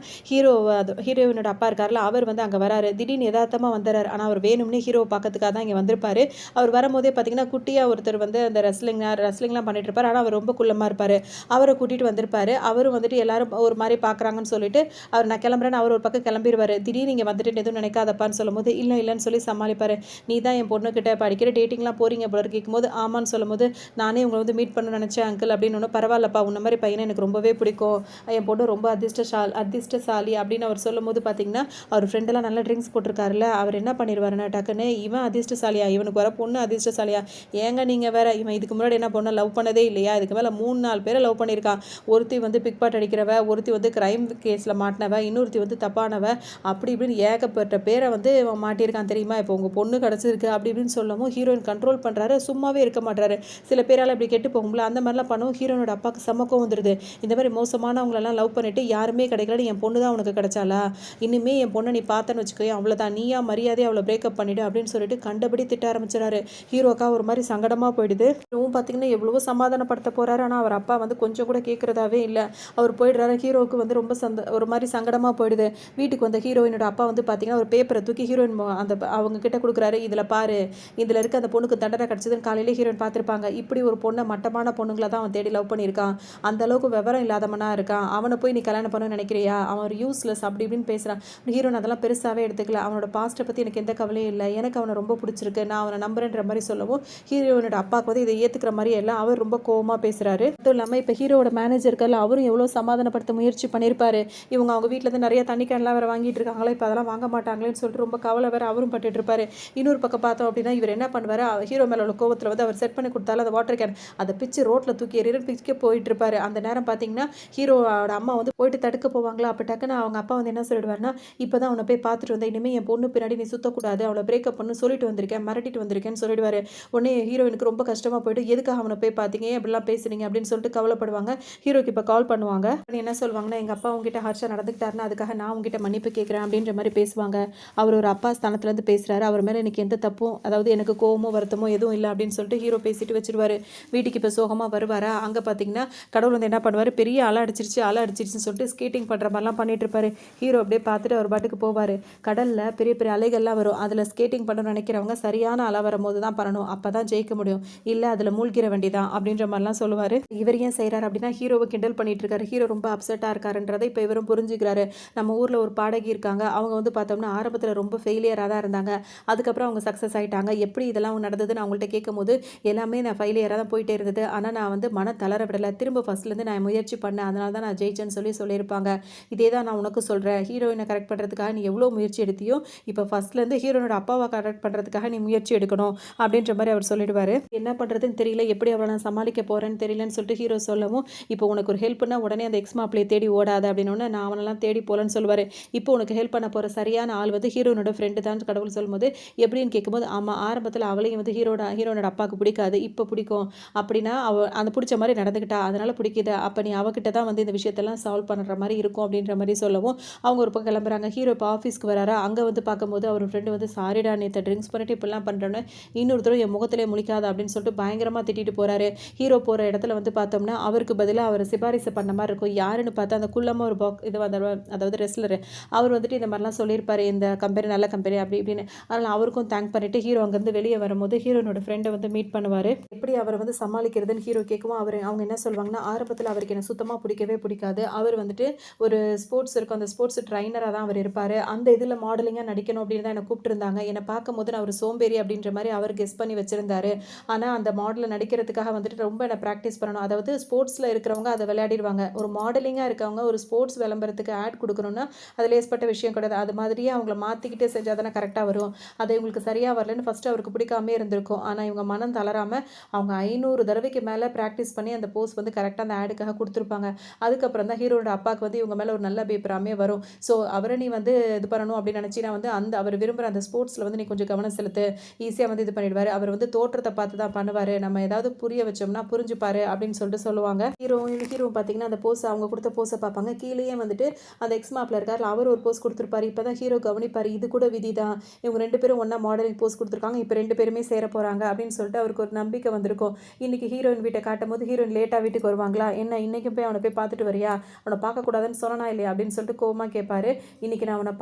ஹீரோயினோட அப்பா இருக்கார்ல அவர் வந்து அங்கே வராரு. திடீர்னு யதார்த்தமாக வந்துறாரு. ஆனால் அவர் வேணும்னே ஹீரோவை பார்க்கறதுக்காக தான் இங்கே வந்திருப்பாரு. அவர் வரும்போதே பார்த்தீங்கன்னா குட்டியாக ஒருத்தர் வந்து அந்த ரெஸ்லிங்லாம் பண்ணிட்டு இருப்பார். ஆனால் அவர் ரொம்ப குள்ளமாக இருப்பார். அவரை கூட்டிகிட்டு வந்திருப்பாரு. அவரும் வந்துட்டு எல்லாரும் ஒரு மாதிரி பார்க்குறாங்கன்னு சொல்லிட்டு அவர் நான் கிளம்புறேன்னு அவர் ஒரு பக்கம் கிளம்பிடுவார். திடீர்னு இங்கே வந்துட்டு எதுவும் நினைக்காதப்பான்னு சொல்லும்போது இல்லைன்னு சொல்லி சமாளிப்பார். நீ தான் என் பொண்ணுக்கிட்ட படிக்கிற டேட்டிங்லாம் போகிறீங்க போல கேட்கும்போது ஆமான்னு சொல்லும்போது நானே உங்களை வந்து மீட் பண்ண நினச்சேன் அங்கிள் அப்படின்னு ஒன்று. பரவாயில்லப்பா உன்ன மாதிரி பையனை எனக்கு ரொம்பவே பிடிக்கும், என் பொண்ணு ரொம்ப அதிர்ஷ்டசாலி அப்படின்னு அவர் சொல்லும்போது பார்த்தீங்கன்னா அவர் ஃப்ரெண்டெல்லாம் நல்லா ட்ரிங்க்ஸ் போட்டிருக்காருல்ல, அவர் என்ன பண்ணிடுவாருன்னா டக்குன்னு இவன் அதிர்ஷ்டசாலியா, இவனுக்கு வர பொண்ணு அதிர்ஷ்டசாலியா, ஏங்க நீங்கள் வேற, இவன் இதுக்கு முன்னாடி என்ன பொண்ணை லவ் பண்ணதே இல்லையா, இதுக்கு மேலே 3-4 பேரை லவ் பண்ணியிருக்கான், ஒருத்தி வந்து பிக் பாட் அடிக்கிறவ, ஒருத்தி வந்து கிரைம் கேஸில் மாட்டினவ, இன்னொருத்தி வந்து தப்பானவ, அப்படி இப்படின்னு ஏகப்பட்ட பேர் பேரை வந்து அவன் மாட்டியிருக்கான் தெரியுமா, இப்போ உங்கள் பொண்ணு கிடச்சிருக்கு அப்படி இப்படின்னு சொல்லவும் ஹீரோயின் கண்ட்ரோல் பண்ணுறாரு, சும்மாவே இருக்க மாட்டாரு. சில பேரால் இப்படி கெட்டு போகும்ல, அந்த மாதிரிலாம் பண்ணவும் ஹீரோனோட அப்பாவுக்கு செம்மக்கம் வந்துடுது. இந்த மாதிரி மோசமானவங்களெல்லாம் லவ் பண்ணிட்டு யாருமே கிடைக்கல, என் பொண்ணு தான் உனக்கு கிடைச்சாலா, இனிமே என் பொண்ணை நீ பார்த்தேன்னு வச்சுக்கோ அவ்வளோதான், நீயா மரியாதையை அவளை பிரேக்கப் பண்ணிவிடு அப்படின்னு சொல்லிட்டு கண்டபடி திட்ட ஆரம்பிச்சிடாரு. ஹீரோக்கா ஒரு மாதிரி சங்கடமாக போயிடுது. ஹீரோவும் பார்த்தீங்கன்னா எவ்வளவோ சமாதானப்படுத்த போகிறாரு, ஆனால் அவர் அப்பா வந்து கொஞ்சம் கூட கேட்குறதாவே இல்லை. அவர் போயிடுறாரு. ஹீரோவுக்கு வந்து ரொம்ப ஒரு மாதிரி சங்கடமாக போயிடுது. வீட்டுக்கு வந்த ஹீரோயினோட அப்பா வந்து பார்த்தீங்கன்னா ஒரு பேப்பரை தூக்கி ஹீரோயின் அந்த அவங்க கிட்ட கொடுக்குறாரு. இதில் பாரு, இதில் இருக்க அந்த பொண்ணுக்கு தண்டனை கிடச்சதுன்னு காலையிலே ஹீரோயின் பார்த்துருப்பாங்க. இப்படி ஒரு பொண்ணை மட்டமான பொண்ணுங்களை தான் அவன் தேடி லவ் பண்ணியிருக்கான், அந்த அளவுக்கு விவரம் இல்லாதவனா இருக்கான், அவனை போய் நீ கல்யாணம் பண்ணணும்னு நினைக்கிறியா, அவன் ஒரு யூஸ்லெஸ் அப்படி இப்படின்னு பேசுகிறான். ஹீரோன் அதெல்லாம் பெருசாகவே எடுத்துக்கல. அவனோட பாஸ்ட்டை பற்றி எனக்கு எந்த கவலையும் இல்லை, எனக்கு அவனை ரொம்ப பிடிச்சிருக்கு, நான் அவனை நம்புறேன்ற மாதிரி சொல்லவும் ஹீரோயினோட அப்பாவுக்கு வந்து இதை ஏற்றுக்கிற மாதிரியே இல்லை. அவர் ரொம்ப கோவமாக பேசுகிறாரு. அதுவும் இல்லாமல் இப்போ ஹீரோட மேனேஜர் இருக்கார்ல, அவரும் எவ்வளோ சமாதானப்படுத்த முயற்சி பண்ணியிருப்பாரு. இவங்க அவங்க வீட்டிலேருந்து நிறைய தண்ணி கேன்லாம் வேறு வாங்கிட்டு இருக்காங்களா, இப்போ அதெல்லாம் வாங்க மாட்டாங்களேன்னு சொல்லிட்டு ரொம்ப கவலை வேறு அவரும் பட்டுட்டு இருப்பாரு. இன்னொரு பக்கம் பார்த்தோம் அப்படின்னா இவர் என்ன பண்ணுவார், ஹீரோ மேலே உள்ள கோவத்தில் வந்து அவர் செட் பண்ணி கொடுத்தாலும் அந்த வாட்டர் கேன் அதை பிச்சு ரோட்டில் தூக்கி எறியன்னு பிச்சுக்க போயிட்டு இருப்பாரு. அந்த நேரம் பார்த்தீங்கன்னா ஹீரோட அம்மா வந்து போயிட்டு தடுக்க போவாங்களா, அப்போ டக்குன்னு அவங்க அப்பா வந்து என்ன சொல்லிடுவாருன்னா, இப்போ தான் அவனை போய் பார்த்துட்டு வந்தேன், இனிமேல் என் பொண்ணு பின்னாடி நீ சுற்றக்கூடாது, அவளை பிரேக்கப் பண்ணு சொல்லிட்டு வந்திருக்கேன், மிரட்டிட்டு வந்திருக்கேன்னு சொல்லிடுவாரு. உடனே ஹீரோயினுக்கு ரொம்ப கஷ்டமாக போயிட்டு எதுக்காக அவனை போய் பார்த்தீங்க, எப்படிலாம் பேசுனீங்க அப்படின்னு சொல்லிட்டு கவலைப்படுவாங்க. ஹீரோக்கு இப்போ கால் பண்ணுவாங்க. என்ன சொல்லுவாங்கன்னா, எங்கள் அப்பா உங்ககிட்ட ஹர்ஷா நடந்துக்கிட்டாருன்னா அதுக்காக நான் உங்ககிட்ட மன்னிப்பு கேட்குறேன் அப்படின்ற மாதிரி பேசுவாங்க. அவர் ஒரு அப்பா ஸ்தானத்துலேருந்து பேசுகிறாரு. அவர் மேலே எனக்கு எந்த தப்பும், அதாவது எனக்கு கோவமோ வருத்தமோ எதுவும் இல்லை அப்படின்னு சொல்லிட்டு ஹீரோ பேசிட்டு வச்சிருவாரு. வீட்டுக்கு இப்போ சோகமாக வருவாரா, அங்கே பார்த்தீங்கன்னா கடவுள் வந்து என்ன பண்ணுவார், பெரிய அலை அடிச்சிருச்சுன்னு சொல்லிட்டு ஸ்கேட்டிங் பண்ணுற மாதிரிலாம் பண்ணிட்டு இருப்பாரு. ஹீரோ அப்படியே பார்த்துட்டு அவர் பாட்டுக்கு போவார். கடலில் பெரிய பெரிய அலைகள்லாம் வரும், அதில் ஸ்கேட்டிங் பண்ணணும்னு நினைக்கிறவங்க சரியான அலை வரும்போது தான் பண்ணணும், அப்போ தான் ஜெயிக்க முடியும், இல்லை அதில் மூழ்கிற வேண்டிதான் அப்படின்ற மாதிரிலாம் சொல்லுவார். இவர் ஏன் செய்கிறார் அப்படின்னா ஹீரோவை கிண்டல் பண்ணிட்டு இருக்காரு. ஹீரோ ரொம்ப அப்செட்டாக இருக்காருன்றதை இப்போ இவரும் புரிஞ்சுக்கிறாரு. நம்ம ஊரில் ஒரு பாடகி இருக்காங்க, அவங்க வந்து பார்த்தோம்னா ஆரம்பத்தில் ரொம்ப ஃபெயிலியராக தான் இருந்தாங்க, அதுக்கப்புறம் அவங்க சக்ஸஸ் ஆகிட்டாங்க. எப்படி இதெல்லாம் நடந்ததுன்னு அவங்கள்ட்ட கேட்கும்போது எல்லாமே நான் ஃபெயிலியராக தான் போயிட்டே இருந்தது, ஆனால் நான் வந்து மன தளர விடலை, திரும்ப ஃபஸ்ட்லேருந்து நான் முயற்சி பண்ணேன், அதனால தான் நான் ஜெயிச்சேன்னு சொல்லியிருப்பாங்க. இதே தான் நான் உனக்கு சொல்கிறேன், ஹீரோயினை கரெக்ட் பண்ணுறதுக்காக நீ எவ்வளோ முயற்சி எடுத்தியோ இப்போ ஃபஸ்ட்லேருந்து ஹீரோனோட அப்பாவை கரெக்ட் பண்ணுறதுக்காக நீ முயற்சி எடுக்கணும் அப்படின்ற மாதிரி அவர் சொல்லிடுவார். என்ன பண்ணுறதுன்னு தெரியல, எப்படி அவளை நான் சமாளிக்க போகிறேன்னு தெரியலன்னு சொல்லிட்டு ஹீரோ சொல்லவும், இப்போ உனக்கு ஒரு ஹெல்ப்னா உடனே அந்த எக்ஸ் மாப்பிளையை தேடி ஓடாத அப்படின்னு நான் அவனெல்லாம் தேடி போகலன்னு சொல்லுவார். இப்போ உனக்கு ஹெல்ப் பண்ண போகிற சரியான ஆள் வந்து ஹீரோனோட ஃப்ரெண்டு தான் கடவுள் சொல்லும்போது எப்படின்னு கேட்கும்போது, ஆமாம் ஆரம்பத்தில் அவளையும் வந்து ஹீரோனோட அப்பாவுக்கு பிடிக்காது, இப்போ பிடிக்கும், அப்படின்னா அந்த பிடிச்ச மாதிரி நடந்துக்கிட்டா அதனால் பிடிக்குது, அப்போ நீ அவகிட்ட தான் வந்து இந்த விஷயத்தெல்லாம் சால்வ் பண்ணுற மாதிரி இருக்கும் அப்படின்ற மாதிரி சொல்லவும் அவங்க ஒரு பக்கம் கிளம்புறாங்க. ஹீரோ இப்போ ஆஃபீஸ்க்கு வராரா, அங்கே வந்து பார்க்கும்போது அவர் ஃப்ரெண்டு வந்து சாரிடா நேற்று ட்ரிங்க்ஸ் பண்ணிட்டு இப்படிலாம் பண்ணுறோன்னு இன்னொருத்தரும் என் முகத்திலே முழிக்காத அப்படின்னு சொல்லிட்டு பயங்கரமாக திட்டிட்டு போகிறாரு. ஹீரோ போகிற இடத்துல வந்து பார்த்தோம்னா அவருக்கு பதிலாக அவர் சிபாரிசு பண்ண மாதிரி இருக்கும். யாருன்னு பார்த்தா அந்த குள்ளமாக ஒரு இது வந்து அதாவது ரெஸ்லரு, அவர் வந்துட்டு இந்த மாதிரிலாம் சொல்லியிருப்பார், இந்த கம்பெனி நல்ல கம்பெனி அப்படி இப்படின்னு. அதனால் அவருக்கும் தேங்க் பண்ணிவிட்டு ஹீரோ அங்கேருந்து வெளியே வரும்போது ஹீரோனோட ஃப்ரெண்டை வந்து மீட் பண்ணுவார். எப்படி அவரை வந்து சமாளிக்கிறதுன்னு ஹீரோ கேட்கவும் அவங்க என்ன சொல்லுவாங்கன்னா, ஆரம்பத்தில் அவருக்கு என்ன சுத்தமாக பிடிக்காது, அவர் வந்துட்டு ஒரு ஸ்போர்ட்ஸ் இருக்கும், அந்த ஸ்போர்ட்ஸ் ட்ரைனராக தான் அவர் இருப்பார், அந்த இதில் மாடலிங்காக நடிக்கணும் அப்படின்னு தான் என்னை கூப்பிட்டுருந்தாங்க, என்னை பார்க்கும்போது நான் ஒரு சோம்பேறி அப்படின்ற மாதிரி அவர் கெஸ் பண்ணி வச்சுருந்தாரு. ஆனால் அந்த மாடலில் நடிக்கிறதுக்காக வந்துட்டு ரொம்ப என்னை ப்ராக்டிஸ் பண்ணணும், அதாவது ஸ்போர்ட்ஸில் இருக்கிறவங்க அதை விளையாடிடுவாங்க, ஒரு மாடலிங்காக இருக்கவங்க ஒரு ஸ்போர்ட்ஸ் விளம்பரத்துக்கு ஆட் கொடுக்கணும்னா அது லேஸ்பட்ட விஷயம் கிடையாது, அது மாதிரியே அவங்கள மாற்றிக்கிட்டு செஞ்சால் தானே கரெக்டாக வரும், அது இவங்களுக்கு சரியாக வரலன்னு ஃபஸ்ட்டு அவருக்கு பிடிக்காமே இருந்திருக்கும். ஆனால் இவங்க மனம் தளராமல் அவங்க 500 தடவைக்கு மேலே ப்ராக்டிஸ் பண்ணி அந்த போஸ் வந்து கரெக்டாக அந்த ஆடுக்காக கொடுத்துருப்பாங்க. அதுக்கப்புறம் தான் ஹீரோட அப்பாவுக்கு வந்து இவங்க மேலே ஒரு நல்ல அபிப்பிராயமே வரும். ஸோ அவரை நீ வந்து இது பண்ணணும் அப்படின்னு நினச்சினா வந்து அவர் விரும்புகிற அந்த ஸ்போர்ட்ஸில் வந்து நீ கொஞ்சம் கவனம் செலுத்து, ஈஸியாக வந்து இது பண்ணிடுவார், அவர் வந்து தோற்றத்தை பார்த்து தான் பண்ணுவார், நம்ம ஏதாவது புரிய வச்சோம்னா புரிஞ்சுப்பாரு அப்படின்னு சொல்லிட்டு சொல்லுவாங்க. ஹீரோ பார்த்தீங்கன்னா அந்த போஸ் அவங்க கொடுத்த போஸை பார்ப்பாங்க. கீழேயே வந்துட்டு அந்த எக்ஸ் மாப்பில் இருக்கார், அவர் ஒரு போஸ் கொடுத்துருப்பாரு. இப்போ தான் ஹீரோ கவனிப்பார், இது கூட விதி தான், இவங்க 2 பேரும் ஒன்றா மாடலிங் போஸ் கொடுத்துருக்காங்க, இப்போ 2 பேருமே சேர போகிறாங்க அப்படின்னு சொல்லிட்டு அவருக்கு ஒரு நம்பிக்கை வந்திருக்கும். இன்றைக்கி ஹீரோயின் வீட்டை காட்டும் போது ஹீரோயின் லேட்டாக வீட்டுக்கு வருவாங்களா, என்ன இன்றைக்கும் போய் அவனை போய் பார்த்துட்டு வரியா, அவனை பார்க்கக்கூடாதுன்னு சொன்னா இல்லையா அப்படின்னு சொல்லிட்டு கோவமாக கேட்பாரு. இன்றைக்கி நான் அவனை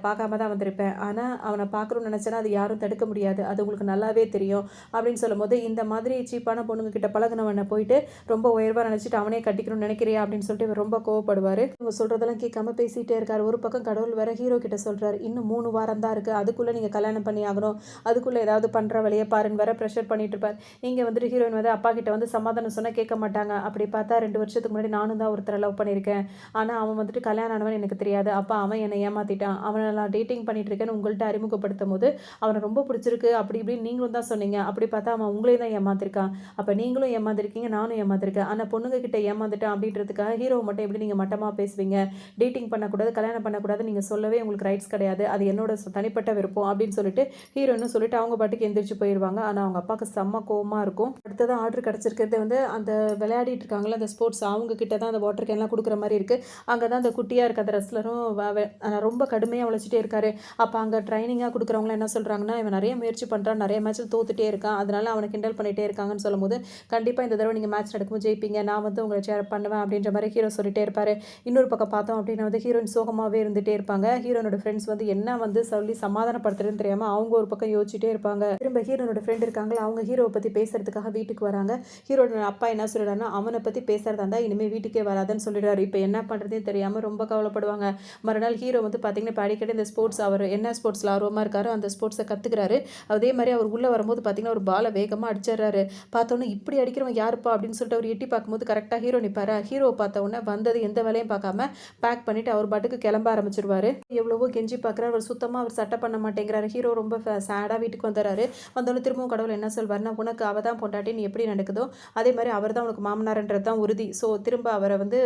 பார்க்காம தான் வந்திருப்பேன், ஆனால் அவனை பார்க்கணும்னு நினச்சேன்னா அது யாரும் தடுக்க முடியாது, அது உங்களுக்கு நல்லாவே தெரியும் அப்படின்னு சொல்லும்போது, இந்த மாதிரி சீப்பான பொண்ணுங்க கிட்ட பழகினவனை போயிட்டு ரொம்ப உயர்வாக நினச்சிட்டு அவனே கட்டிக்கணும்னு நினைக்கிறியா அப்படின்னு சொல்லிட்டு இவர் ரொம்ப கோவப்படுவார். இவங்க சொல்கிறதெல்லாம் கேட்காம பேசிகிட்டே இருக்கார். ஒரு பக்கம் கடவுள் வேற ஹீரோ கிட்ட சொல்கிறார், இன்னும் 3 வாரம் தான் இருக்குது, அதுக்குள்ளே நீங்கள் கல்யாணம் பண்ணி ஆகணும், அதுக்குள்ளே ஏதாவது பண்ணுற வழியை பாருன்னு வேற ப்ரெஷர் பண்ணிட்டு இருப்பார். இங்கே வந்துட்டு ஹீரோயின் வந்து அப்பா கிட்ட வந்து சமாதானம் சொன்னால் கேட்க மாட்டாங்க. அப்படி பார்த்தா 2 வருஷத்துக்கு முன்னாடி நானும் தான் ஒருத்தரை லவ் பண்ணியிருக்கேன், ஆனால் அவன் வந்துட்டு கல்யாணம் ஆனவன் எனக்கு தெரியாது, அப்பா அவன் என்னை ஏமாற்றிட்டான், அவனை நான் டேட்டிங் பண்ணிட்டு இருக்கேன்னு உங்கள்கிட்ட அறிமுகப்படுத்தும் போது அவனை ரொம்ப பிடிச்சிருக்கு அப்படி இப்படின்னு நீங்களும் தான் சொன்னீங்க, அப்படி பார்த்தா அவன் உங்களையும் தான் ஏமாத்திருக்கான், அப்போ நீங்களும் ஏமாந்திருக்கீங்க நானும் ஏமாத்திருக்கேன், ஆனால் பொண்ணுங்க கிட்ட ஏமாந்துட்டான் அப்படின்றதுக்காக ஹீரோவை மட்டும் எப்படி நீங்கள் மட்டமாக பேசுவீங்க, டேட்டிங் பண்ணக்கூடாது கல்யாணம் பண்ணக்கூடாது நீங்கள் சொல்லவே உங்களுக்கு ரைட்ஸ் கிடையாது, கிடையாது, அது என்னோட தனிப்பட்ட விருப்பம் அப்படின்னு சொல்லிட்டு ஹீரோயினும் சொல்லிட்டு அவங்க பாட்டுக்கு எந்திரிச்சு போயிடுவாங்க. ஆனால் அவங்க அப்பாவுக்கு செம்ம கோவமாக இருக்கும். அடுத்ததான் ஆர்டர் கிடச்சிருக்கிறது வந்து அந்த விளையாடிட்டு இருக்காங்களா அந்த ஸ்போர்ட்ஸ், அவங்க கிட்ட தான் அந்த வாட்டர் கேன்லாம் கொடுக்குற மாதிரி இருக்குது. அங்கே தான் அந்த குட்டியாக இருக்க அந்த ரெஸ்லரும் ரொம்ப கடுமையாக உழைச்சிட்டே இருக்காரு. அப்போ அங்கே ட்ரைனிங்காக கொடுக்குறவங்களாம் என்ன சொல்கிறாங்கன்னா, இவன் நிறைய முயற்சி பண்ணுறான், நிறைய மேட்ச்சில் தோத்துட்டே இருக்கான், அதனால அவனை கிண்டல் பண்ணிகிட்டே இருக்காங்கன்னு சொல்லும்போது, கண்டிப்பாக இந்த தடவை நீங்கள் மேட்ச் நடக்கும்போது ஜெயிப்பீங்க, நான் வந்து உங்களை சேர் பண்ணுவேன் அப்படின்ற மாதிரி ஹீரோ சொல்லிட்டே இருப்பார். இன்னொரு பக்கம் பார்த்தோம் அப்படின்னா வந்து ஹீரோயின் சோகமாகவே இருந்துகிட்டே இருப்பாங்க. ஹீரோனோட ஃப்ரெண்ட்ஸ் வந்து என்ன வந்து சொல்லி சமாதானப்படுத்துறதுன்னு தெரியாமல் அவங்க ஒரு பக்கம் யோசிச்சுட்டே இருப்பாங்க. திரும்ப ஹீரோனோட ஃப்ரெண்ட் இருக்காங்களா, அவங்க ஹீரோவை பற்றி பேசுறதுக்காக வீட்டுக்கு வராங்க. ஹீரோட அப்பா என்ன சொல்லிடுறாருன்னா, அவனை பற்றி பேசுறதா இருந்தால் இனிமேல் வீட்டுக்கே வராதுன்னு சொல்லிடுறாரு. இப்போ என்ன பண்ணுறதுன்னு தெரியாமல் ரொம்ப கவலைப்படுவாங்க. மறுநாள் ஹீரோ வந்து பார்த்தீங்கன்னா இப்போ அடிக்கடி இந்த ஸ்போர்ட்ஸ், அவர் என்ன ஸ்போர்ட்ஸில் ஆர்வமாக இருக்காரோ அந்த ஸ்போர்ட்ஸை கற்றுக்கிறாரு. அதே மாதிரி அவர் உள்ளே வரும்போது பார்த்தீங்கன்னா ஒரு பாலை வேகமாக அடிச்சிடுறாரு. பார்த்தோன்னே இப்படி அடிக்கிறவன் யாருப்பா அப்படின்னு சொல்லிட்டு அவர் எட்டி பார்க்கும்போது கரெக்டாக ஹீரோ நிற்பாரு. ஹீரோவை பார்த்த உடனே வந்தது எந்த வேலையும் பார்க்காம பேக் பண்ணிவிட்டு அவர் பாட்டுக்கு கிளம்ப ஆரம்பிச்சிருவாரு. எவ்வளவோ கெஞ்சி பார்க்குறாரு, அவர் சுத்தமாக அவர் சட்டை பண்ண மாட்டேங்கிறாரு. ஹீரோ ரொம்ப சேடாக வீட்டுக்கு வந்துடுறாரு. வந்தோடனே திரும்பவும் கடவுள் என்ன சொல்வார்னா, உனக்கு அவள் தான் பொண்டாட்டி, நீ எப்படி நடக்குதோ அதே மாதிரி அவர் தான் உனக்கு மாமனார்ன்றது தான் உறுதி. ஸோ திரும்ப அவரை வந்து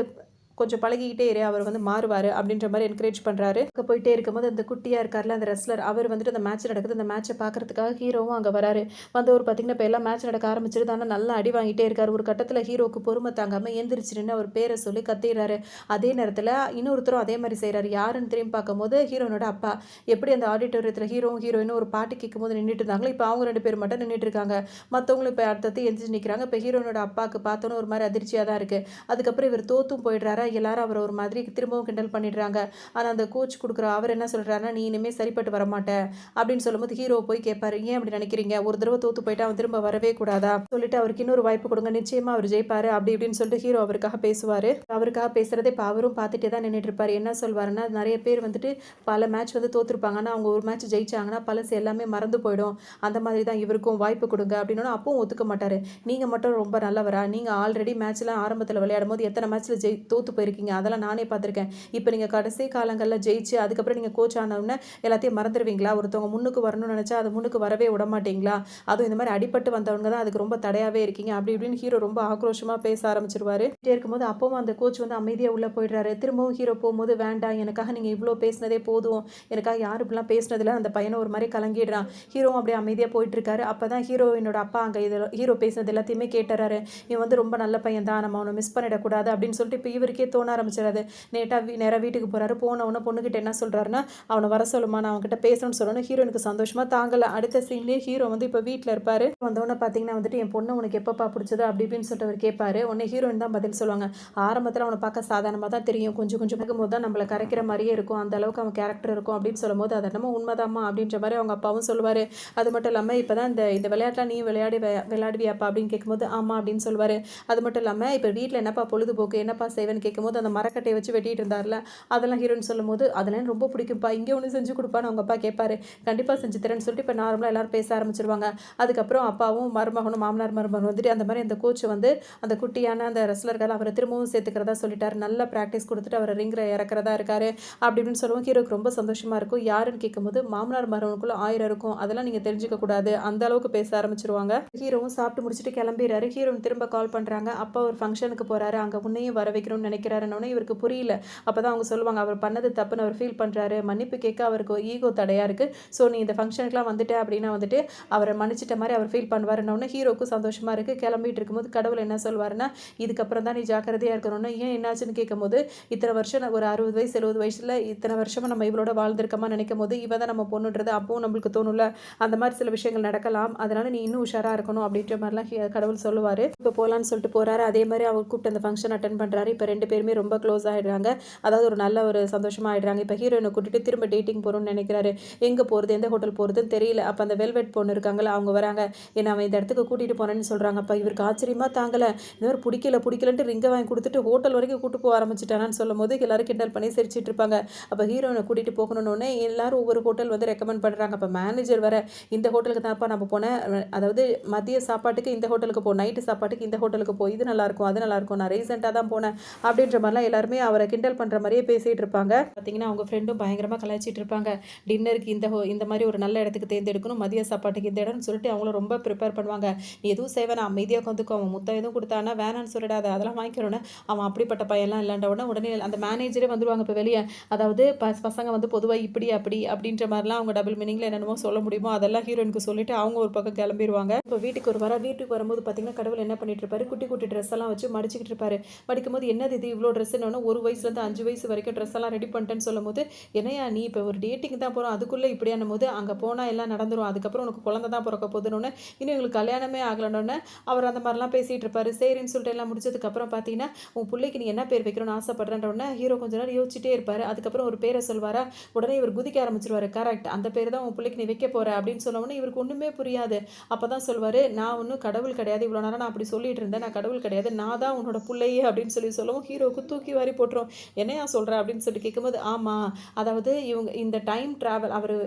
கொஞ்சம் பழகிக்கிட்டே இரு, அவர் வந்து மாறுவார் அப்படின்ற மாதிரி என்கரேஜ் பண்ணுறாரு. அங்கே போயிட்டே இருக்கும்போது அந்த குட்டியாக இருக்கார்ல அந்த ரெஸ்லர், அவர் வந்துட்டு அந்த மேட்ச் நடக்குது, அந்த மேட்ச்சை பார்க்கறதுக்காக ஹீரோவும் அங்கே வராரு. வந்தவர் பார்த்தீங்கன்னா இப்போ எல்லாம் மேட்ச் நடக்க ஆரம்பிச்சிருது. ஆனால் நல்லா அடி வாங்கிட்டே இருக்கார். ஒரு கட்டத்தில் ஹீரோவுக்கு பொறுமை தாங்காமல் எந்திரிச்சிருன்னு அவர் பேரை சொல்லி கத்திடுறாரு. அதே நேரத்தில் இன்னொருத்தரும் அதே மாதிரி செய்கிறாரு. யாருன்னு திரும்பி பார்க்கும்போது ஹீரோனோட அப்பா. எப்படி அந்த ஆடிட்டோரியத்தில் ஹீரோவும் ஹீரோயினும் ஒரு பாட்டு கேட்கும் போது நின்றுட்டு இருந்தாங்களோ, இப்போ அவங்க 2 பேர் மட்டும் நின்றுட்டு இருக்காங்க. மற்றவங்களும் இப்போ அடுத்தது எந்திரிச்சு நிற்கிறாங்க. இப்போ ஹீரோனோட அப்பாவுக்கு பார்த்தோன்னு ஒரு மாதிரி அதிர்ச்சியாக தான் இருக்குது. அதுக்கப்புறம் இவர் தோத்தும் போயிடுறாரா, எல்லாரும் அவர் ஒரு மாதிரி திரும்பவும் கிண்டல் பண்ணிடுறாங்க. ஆனால் அந்த கோச் கொடுக்குற அவர் என்ன சொல்கிறாருன்னா, நீ இனிமேல் சரிப்பட்டு வரமாட்டேன் அப்படின்னு சொல்லும்போது ஹீரோ போய் கேட்பாரு, ஏன் அப்படி நினைக்கிறீங்க, ஒரு தடவை தோத்து போயிட்டு அவன் திரும்ப வரவே கூடாதா சொல்லிட்டு அவருக்கு இன்னொரு வாய்ப்பு கொடுங்க, நிச்சயமா அவர் ஜெயிப்பாரு அப்படி இப்படின்னு சொல்லிட்டு ஹீரோ அவருக்காக பேசுவார். அவருக்காக பேசுறதை இப்போ அவரும் பார்த்துட்டே தான் நின்றுட்டு இருப்பார். என்ன சொல்வாருன்னா, நிறைய பேர் வந்துட்டு பல மேட்ச் வந்து தோத்துருப்பாங்க, ஆனால் அவங்க ஒரு மேட்ச் ஜெயிச்சாங்கன்னா பழசு எல்லாமே மறந்து போயிடும், அந்த மாதிரி தான் இவருக்கும் வாய்ப்பு கொடுங்க அப்படின்னா அப்பவும் ஒத்துக்க மாட்டார். நீங்கள் மட்டும் ரொம்ப நல்லவரா, நீங்கள் ஆல்ரெடி மேட்ச்லாம் ஆரம்பத்தில் விளையாடும் போது எத்தனை மேட்ச்சில் தோத்து போயிருக்கீங்க, அதெல்லாம் நானே பார்த்துருக்கேன். இப்போ நீங்கள் கடைசி காலங்களில் ஜெயிச்சு அதுக்கப்புறம் நீங்கள் கோச் ஆனவுடனே எல்லாத்தையும் மறந்துடுவீங்களா, ஒருத்தவங்க முன்னுக்கு வரணும்னு நினச்சா அது முன்னுக்கு வரவே விட மாட்டீங்களா, அதுவும் இந்த மாதிரி அடிப்பட்டு வந்தவங்க தான் அதுக்கு ரொம்ப தடையாகவே இருக்கீங்க அப்படி இப்படின்னு ஹீரோ ரொம்ப ஆக்ரோஷமாக பேச ஆரம்பிச்சிருவாரு. இருக்கும்போது அப்பவும் அந்த கோச் வந்து அமைதியாக உள்ளே போயிடுறாரு. திரும்பவும் ஹீரோ போகும்போது, வேண்டாம் எனக்காக நீங்கள் இவ்வளோ பேசினதே போதும், எனக்காக யார் இப்படிலாம் பேசினதில்ல அந்த பையனை ஒரு மாதிரி கலங்கிடுறான். ஹீரோவும் அப்படியே அமைதியாக போயிட்டு இருக்காரு. அப்போ தான் ஹீரோயினோட அப்பா அங்கே ஹீரோ பேசினது எல்லாத்தையுமே கேட்டுறாரு. இவன் வந்து ரொம்ப நல்ல பையன் தான், நம்ம அவனை மிஸ் பண்ணிடக்கூடாது அப்படின்னு சொல்லிட்டு இப்போ இவருக்கே தோண ஆரம்பிச்சிடாது. நேராக வீட்டுக்கு போகிறாரு. போனவொன்னே பொண்ணுக்கிட்ட என்ன சொல்கிறாருன்னா, அவனை வர சொல்லுமா, நான் அவன்கிட்ட பேசணும்னு சொல்லணும். ஹீரோனுக்கு சந்தோஷமாக தாங்கலை. அடுத்த சீன்லேயே ஹீரோ வந்து இப்போ வீட்டில் இருப்பார். வந்தோடனே பார்த்தீங்கன்னா வந்துட்டு, என் பொண்ணு உனக்கு எப்பப்பா பிடிச்சது அப்படி இப்படின்னு சொல்லிட்டு அவர் கேட்பாரு. உடனே ஹீரோயின் தான் பதில் சொல்லுவாங்க. ஆரம்பத்தில் அவனை பார்க்க சாதாரணமாக தான் தெரியும், கொஞ்சம் கொஞ்சம் பார்க்கும்போது தான் நம்மளை கரைக்கிற மாதிரியே இருக்கும், அந்த அளவுக்கு அவன் கேரக்டர் இருக்கும் அப்படின்னு சொல்லும்போது, அது என்னமோ உண்மைதாம்மா அப்படின்ற மாதிரி அவங்க அப்பாவும் சொல்லுவார். அது மட்டும் இல்லாமல் இப்போ தான் இந்த விளையாட்டுலாம் நீ விளையாடுவியாப்பா அப்படின்னு கேட்கும்போது ஆமாம் அப்படின்னு சொல்லுவார். அது மட்டும் இல்லாமல் இப்போ வீட்டில் என்னப்பா பொழுதுபோக்கு, என்னப்பா செய்வேன்னு கேட்கும்போது அந்த மரக்கட்டையை வச்சு வெட்டிட்டு இருந்தார்ல, அதெல்லாம் ஹீரோன்னு சொல்லும்போது, அதெல்லாம் ரொம்ப பிடிக்கும்ப்பா, இங்கே ஒன்று செஞ்சு கொடுப்பான்னு அவங்க அப்பா கேட்பாரு. கண்டிப்பாக செஞ்சு தரேன்னு சொல்லிட்டு இப்போ நார்மலாக எல்லாரும் பேச ஆரம்பிச்சிருவாங்க. அதுக்கப்புறம் அப்பாவும் மருமகனும் மாமனார் மருமகன் வந்துட்டு அந்த மாதிரி அந்த கோச் வந்து அந்த குட்டியான அந்த ரெஸ்லர்கள் அவரை திரும்பவும் சேர்த்துக்கிறதா சொல்லிட்டாரு. நல்ல ப்ராக்டிஸ் கொடுத்துட்டு அவரை ரிங்கில் இறக்குறதா இருக்காரு அப்படி இப்படின்னு சொல்லுவோம். ஹீரோக்கு ரொம்ப சந்தோஷமாக இருக்கும். யாருன்னு கேட்கும்போது, மாமனார் மருமகனுக்குள்ள 1000 இருக்கும், அதெல்லாம் நீங்கள் தெரிஞ்சுக்க கூடாது அந்த அளவுக்கு பேச ஆரம்பிச்சிருவாங்க. ஹீரோவும் சாப்பிட்டு முடிச்சுட்டு கிளம்பிடுறாரு. ஹீரோயின் திரும்ப கால் பண்ணுறாங்க. அப்பா ஒரு ஃபங்க்ஷனுக்கு போகிறாரு, அங்கே உன்னையும் வர வைக்கணும்னு நினைக்கிறாருன்னொன்னே இவருக்கு புரியல. அப்போ தான் அவங்க சொல்லுவாங்க, அவர் பண்ணது தப்புன்னு அவர் ஃபீல் பண்ணுறாரு, மன்னிப்பு கேட்க அவருக்கு ஈகோ தடையாக இருக்குது, ஸோ நீ இந்த ஃபங்க்ஷனுக்குலாம் வந்துட்டு அப்படின்னா வந்துட்டு அவரை மன்னிச்சிட்ட மாதிரி அவர் ஃபீல் பண்ணுவாருன்னொன்னே ஹீரோக்கும் சந்தோஷமாக இருக்குது. கிளம்பிட்டு இருக்கும்போது கடவுள் என்ன சொல்வாருன்னா, இதுக்கப்புறம் தான் நீ ஜாக்கிரதையாக இருக்கணும்னு. ஏன் என்னாச்சுன்னு கேட்கும்போது, இத்தனை வருஷம் ஒரு 60 வயசு 70 வயசில் இத்தனை வருஷமாக நம்ம இவளோட வாழ்ந்திருக்கமா நினைக்கும் போது இவ தான் நம்ம பொண்ணுன்றது அப்பவும் நம்மளுக்கு தோணும்ல, அந்த மாதிரி சில விஷயங்கள் நடக்கலாம், அதனால் நீ இன்னும் உஷாராக இருக்கணும் அப்படின்ற மாதிரிலாம் கடவுள் சொல்லுவார். இப்போ போகலான்னு சொல்லிட்டு போகிறாரு. அதே மாதிரி அவர் கூப்பிட்டு அந்த ஃபங்க்ஷன் அட்டன் பண்ணுறாரு. இப்போ 2 பேருமே ரொம்ப க்ளோஸ் ஆகிடுறாங்க. அதாவது ஒரு நல்ல ஒரு சந்தோஷமாக ஆகிடுறாங்க. இப்போ ஹீரோயினை கூட்டிகிட்டு திரும்ப டேட்டிங் போகணும்னு நினைக்கிறாரு. எங்கே போகிறது, எந்த ஹோட்டல் போகிறதுன்னு தெரியல. அப்போ அந்த வெல்வெட் பொண்ணு இருக்காங்களா, அவங்க வராங்க. ஏன்னா அவன் இந்த இடத்துக்கு கூட்டிகிட்டு போனேன்னு சொல்கிறாங்க. அப்போ இவருக்கு ஆச்சரியமாக தாங்கலை. இந்த மாதிரி பிடிக்கலன்ட்டு ரிங்கை வாங்கி கொடுத்துட்டு ஹோட்டல் வரைக்கும் கூட்டு போக ஆரம்பிச்சிட்டானான்னு சொல்லும் போது எல்லாரும் கிண்டல் பண்ணி சிரிச்சிட்டு இருப்பாங்க. அப்போ ஹீரோயினை கூட்டிகிட்டு போகணுன்னே எல்லாரும் ஒவ்வொரு ஹோட்டல் வந்து ரெக்கமெண்ட் பண்ணுறாங்க. அப்போ மேனேஜர் வர, இந்த ஹோட்டலுக்கு தான்ப்பா நம்ம போனேன், அதாவது மதிய சாப்பாட்டுக்கு இந்த ஹோட்டலுக்கு போ, நைட்டு சாப்பாட்டுக்கு இந்த ஹோட்டலுக்கு போ, இது நல்லாயிருக்கும் அது நல்லாயிருக்கும், நான் ரீசெண்டாக தான் போனேன் அப்படி அப்படின்ற மாதிரிலாம் எல்லாருமே அவரை கிண்டல் பண்ணுற மாதிரியே பேசிகிட்டு இருப்பாங்க. பார்த்தீங்கன்னா அவங்க ஃப்ரெண்டும் பயங்கரமாக கலாய்ச்சிட்டு இருப்பாங்க. டின்னருக்கு இந்த மாதிரி ஒரு நல்ல இடத்துக்கு தேர்ந்தெடுக்கணும், மதிய சாப்பாட்டுக்கு இந்த இடம்னு சொல்லிட்டு அவங்கள ரொம்ப ப்ரிப்பேர் பண்ணுவாங்க. நீ எதுவும் செய்வேன், அமைதியாக உட்காந்துக்கோ, அவன் முத்தம் எதுவும் கொடுத்தானா வேணான்னு சொல்லிடாத, அதெல்லாம் வாங்கிக்கிறோன்னு. அவன் அப்படிப்பட்ட பையன்லாம் இல்லைன்ற உடனே அந்த மேனேஜரே வந்துடுவாங்க இப்போ வெளியே. அதாவது பசங்க வந்து பொதுவாக இப்படி அப்படி அப்படின்ற மாதிரிலாம் அவங்க டபுள் மீனிங்கில் என்னென்னமோ சொல்ல முடியுமோ அதெல்லாம் ஹீரோயினுக்கு சொல்லிட்டு அவங்க ஒரு பக்கம் கிளம்பிடுவாங்க. இப்போ வீட்டுக்கு வரும்போது பார்த்தீங்கன்னா கடவுள் என்ன பண்ணிட்டு இருப்பாரு, குட்டி குட்டி ட்ரெஸ் எல்லாம் வச்சு மடிச்சுக்கிட்டு இருப்பாரு. மடிக்கும் போது என்னது இது இவ்வளோ ட்ரெஸ்ன்னு, ஒரு வயசுலேருந்து 5 வயசு வரைக்கும் ட்ரெஸ் எல்லாம் ரெடி பண்ணிட்டேன்னு சொல்லும் போது, என்னையா நீ இப்போ ஒரு டேட்டிங் தான் போகிறோம் அதுக்குள்ளே இப்படியானும் போது, அங்கே போனால் எல்லாம் நடந்துடும், அதுக்கப்புறம் உனக்கு குழந்தை தான் பிறக்க போதுன்னு, இன்னும் எங்களுக்கு கல்யாணமே ஆகலன்னு அவர் அந்த மாதிரிலாம் பேசிகிட்டு இருப்பாரு. சரின்னு சொல்லிட்டு எல்லாம் முடிச்சதுக்கப்புறம் பார்த்தீங்கன்னா, உன் பிள்ளைக்கு நீ என்ன பேர் வைக்கணும்னு ஆசைப்படுறன்ற உடனே ஹீரோ கொஞ்ச நேரம் யோசிச்சுட்டே இருப்பார். அதுக்கப்புறம் ஒரு பேரை சொல்வாரா, உடனே இவர் குதிக்க ஆரம்பிச்சிருவாரு. கரெக்ட், அந்த பேர் தான் உன் பிள்ளைக்கு நீ வைக்க போகிற அப்படின்னு சொன்ன உடனே இவருக்கு ஒன்றுமே புரியாது. அப்போ தான் சொல்வார், நான் ஒன்றும் கடவுள் கிடையாது, இவ்வளோ நேரம் நான் அப்படி சொல்லிட்டு இருந்தேன், நான் கடவுள் கிடையாது, நான் தான் உன்னோட பிள்ளையே அப்படின்னு சொல்லவும் ஹீரோவுக்கு தூக்கி வாரி போட்டுரும். என்னையா சொல்கிற அப்படின்னு சொல்லிட்டு கேட்கும்போது, ஆமாம், அதாவது இவங்க இந்த டைம் ட்ராவல் அவர்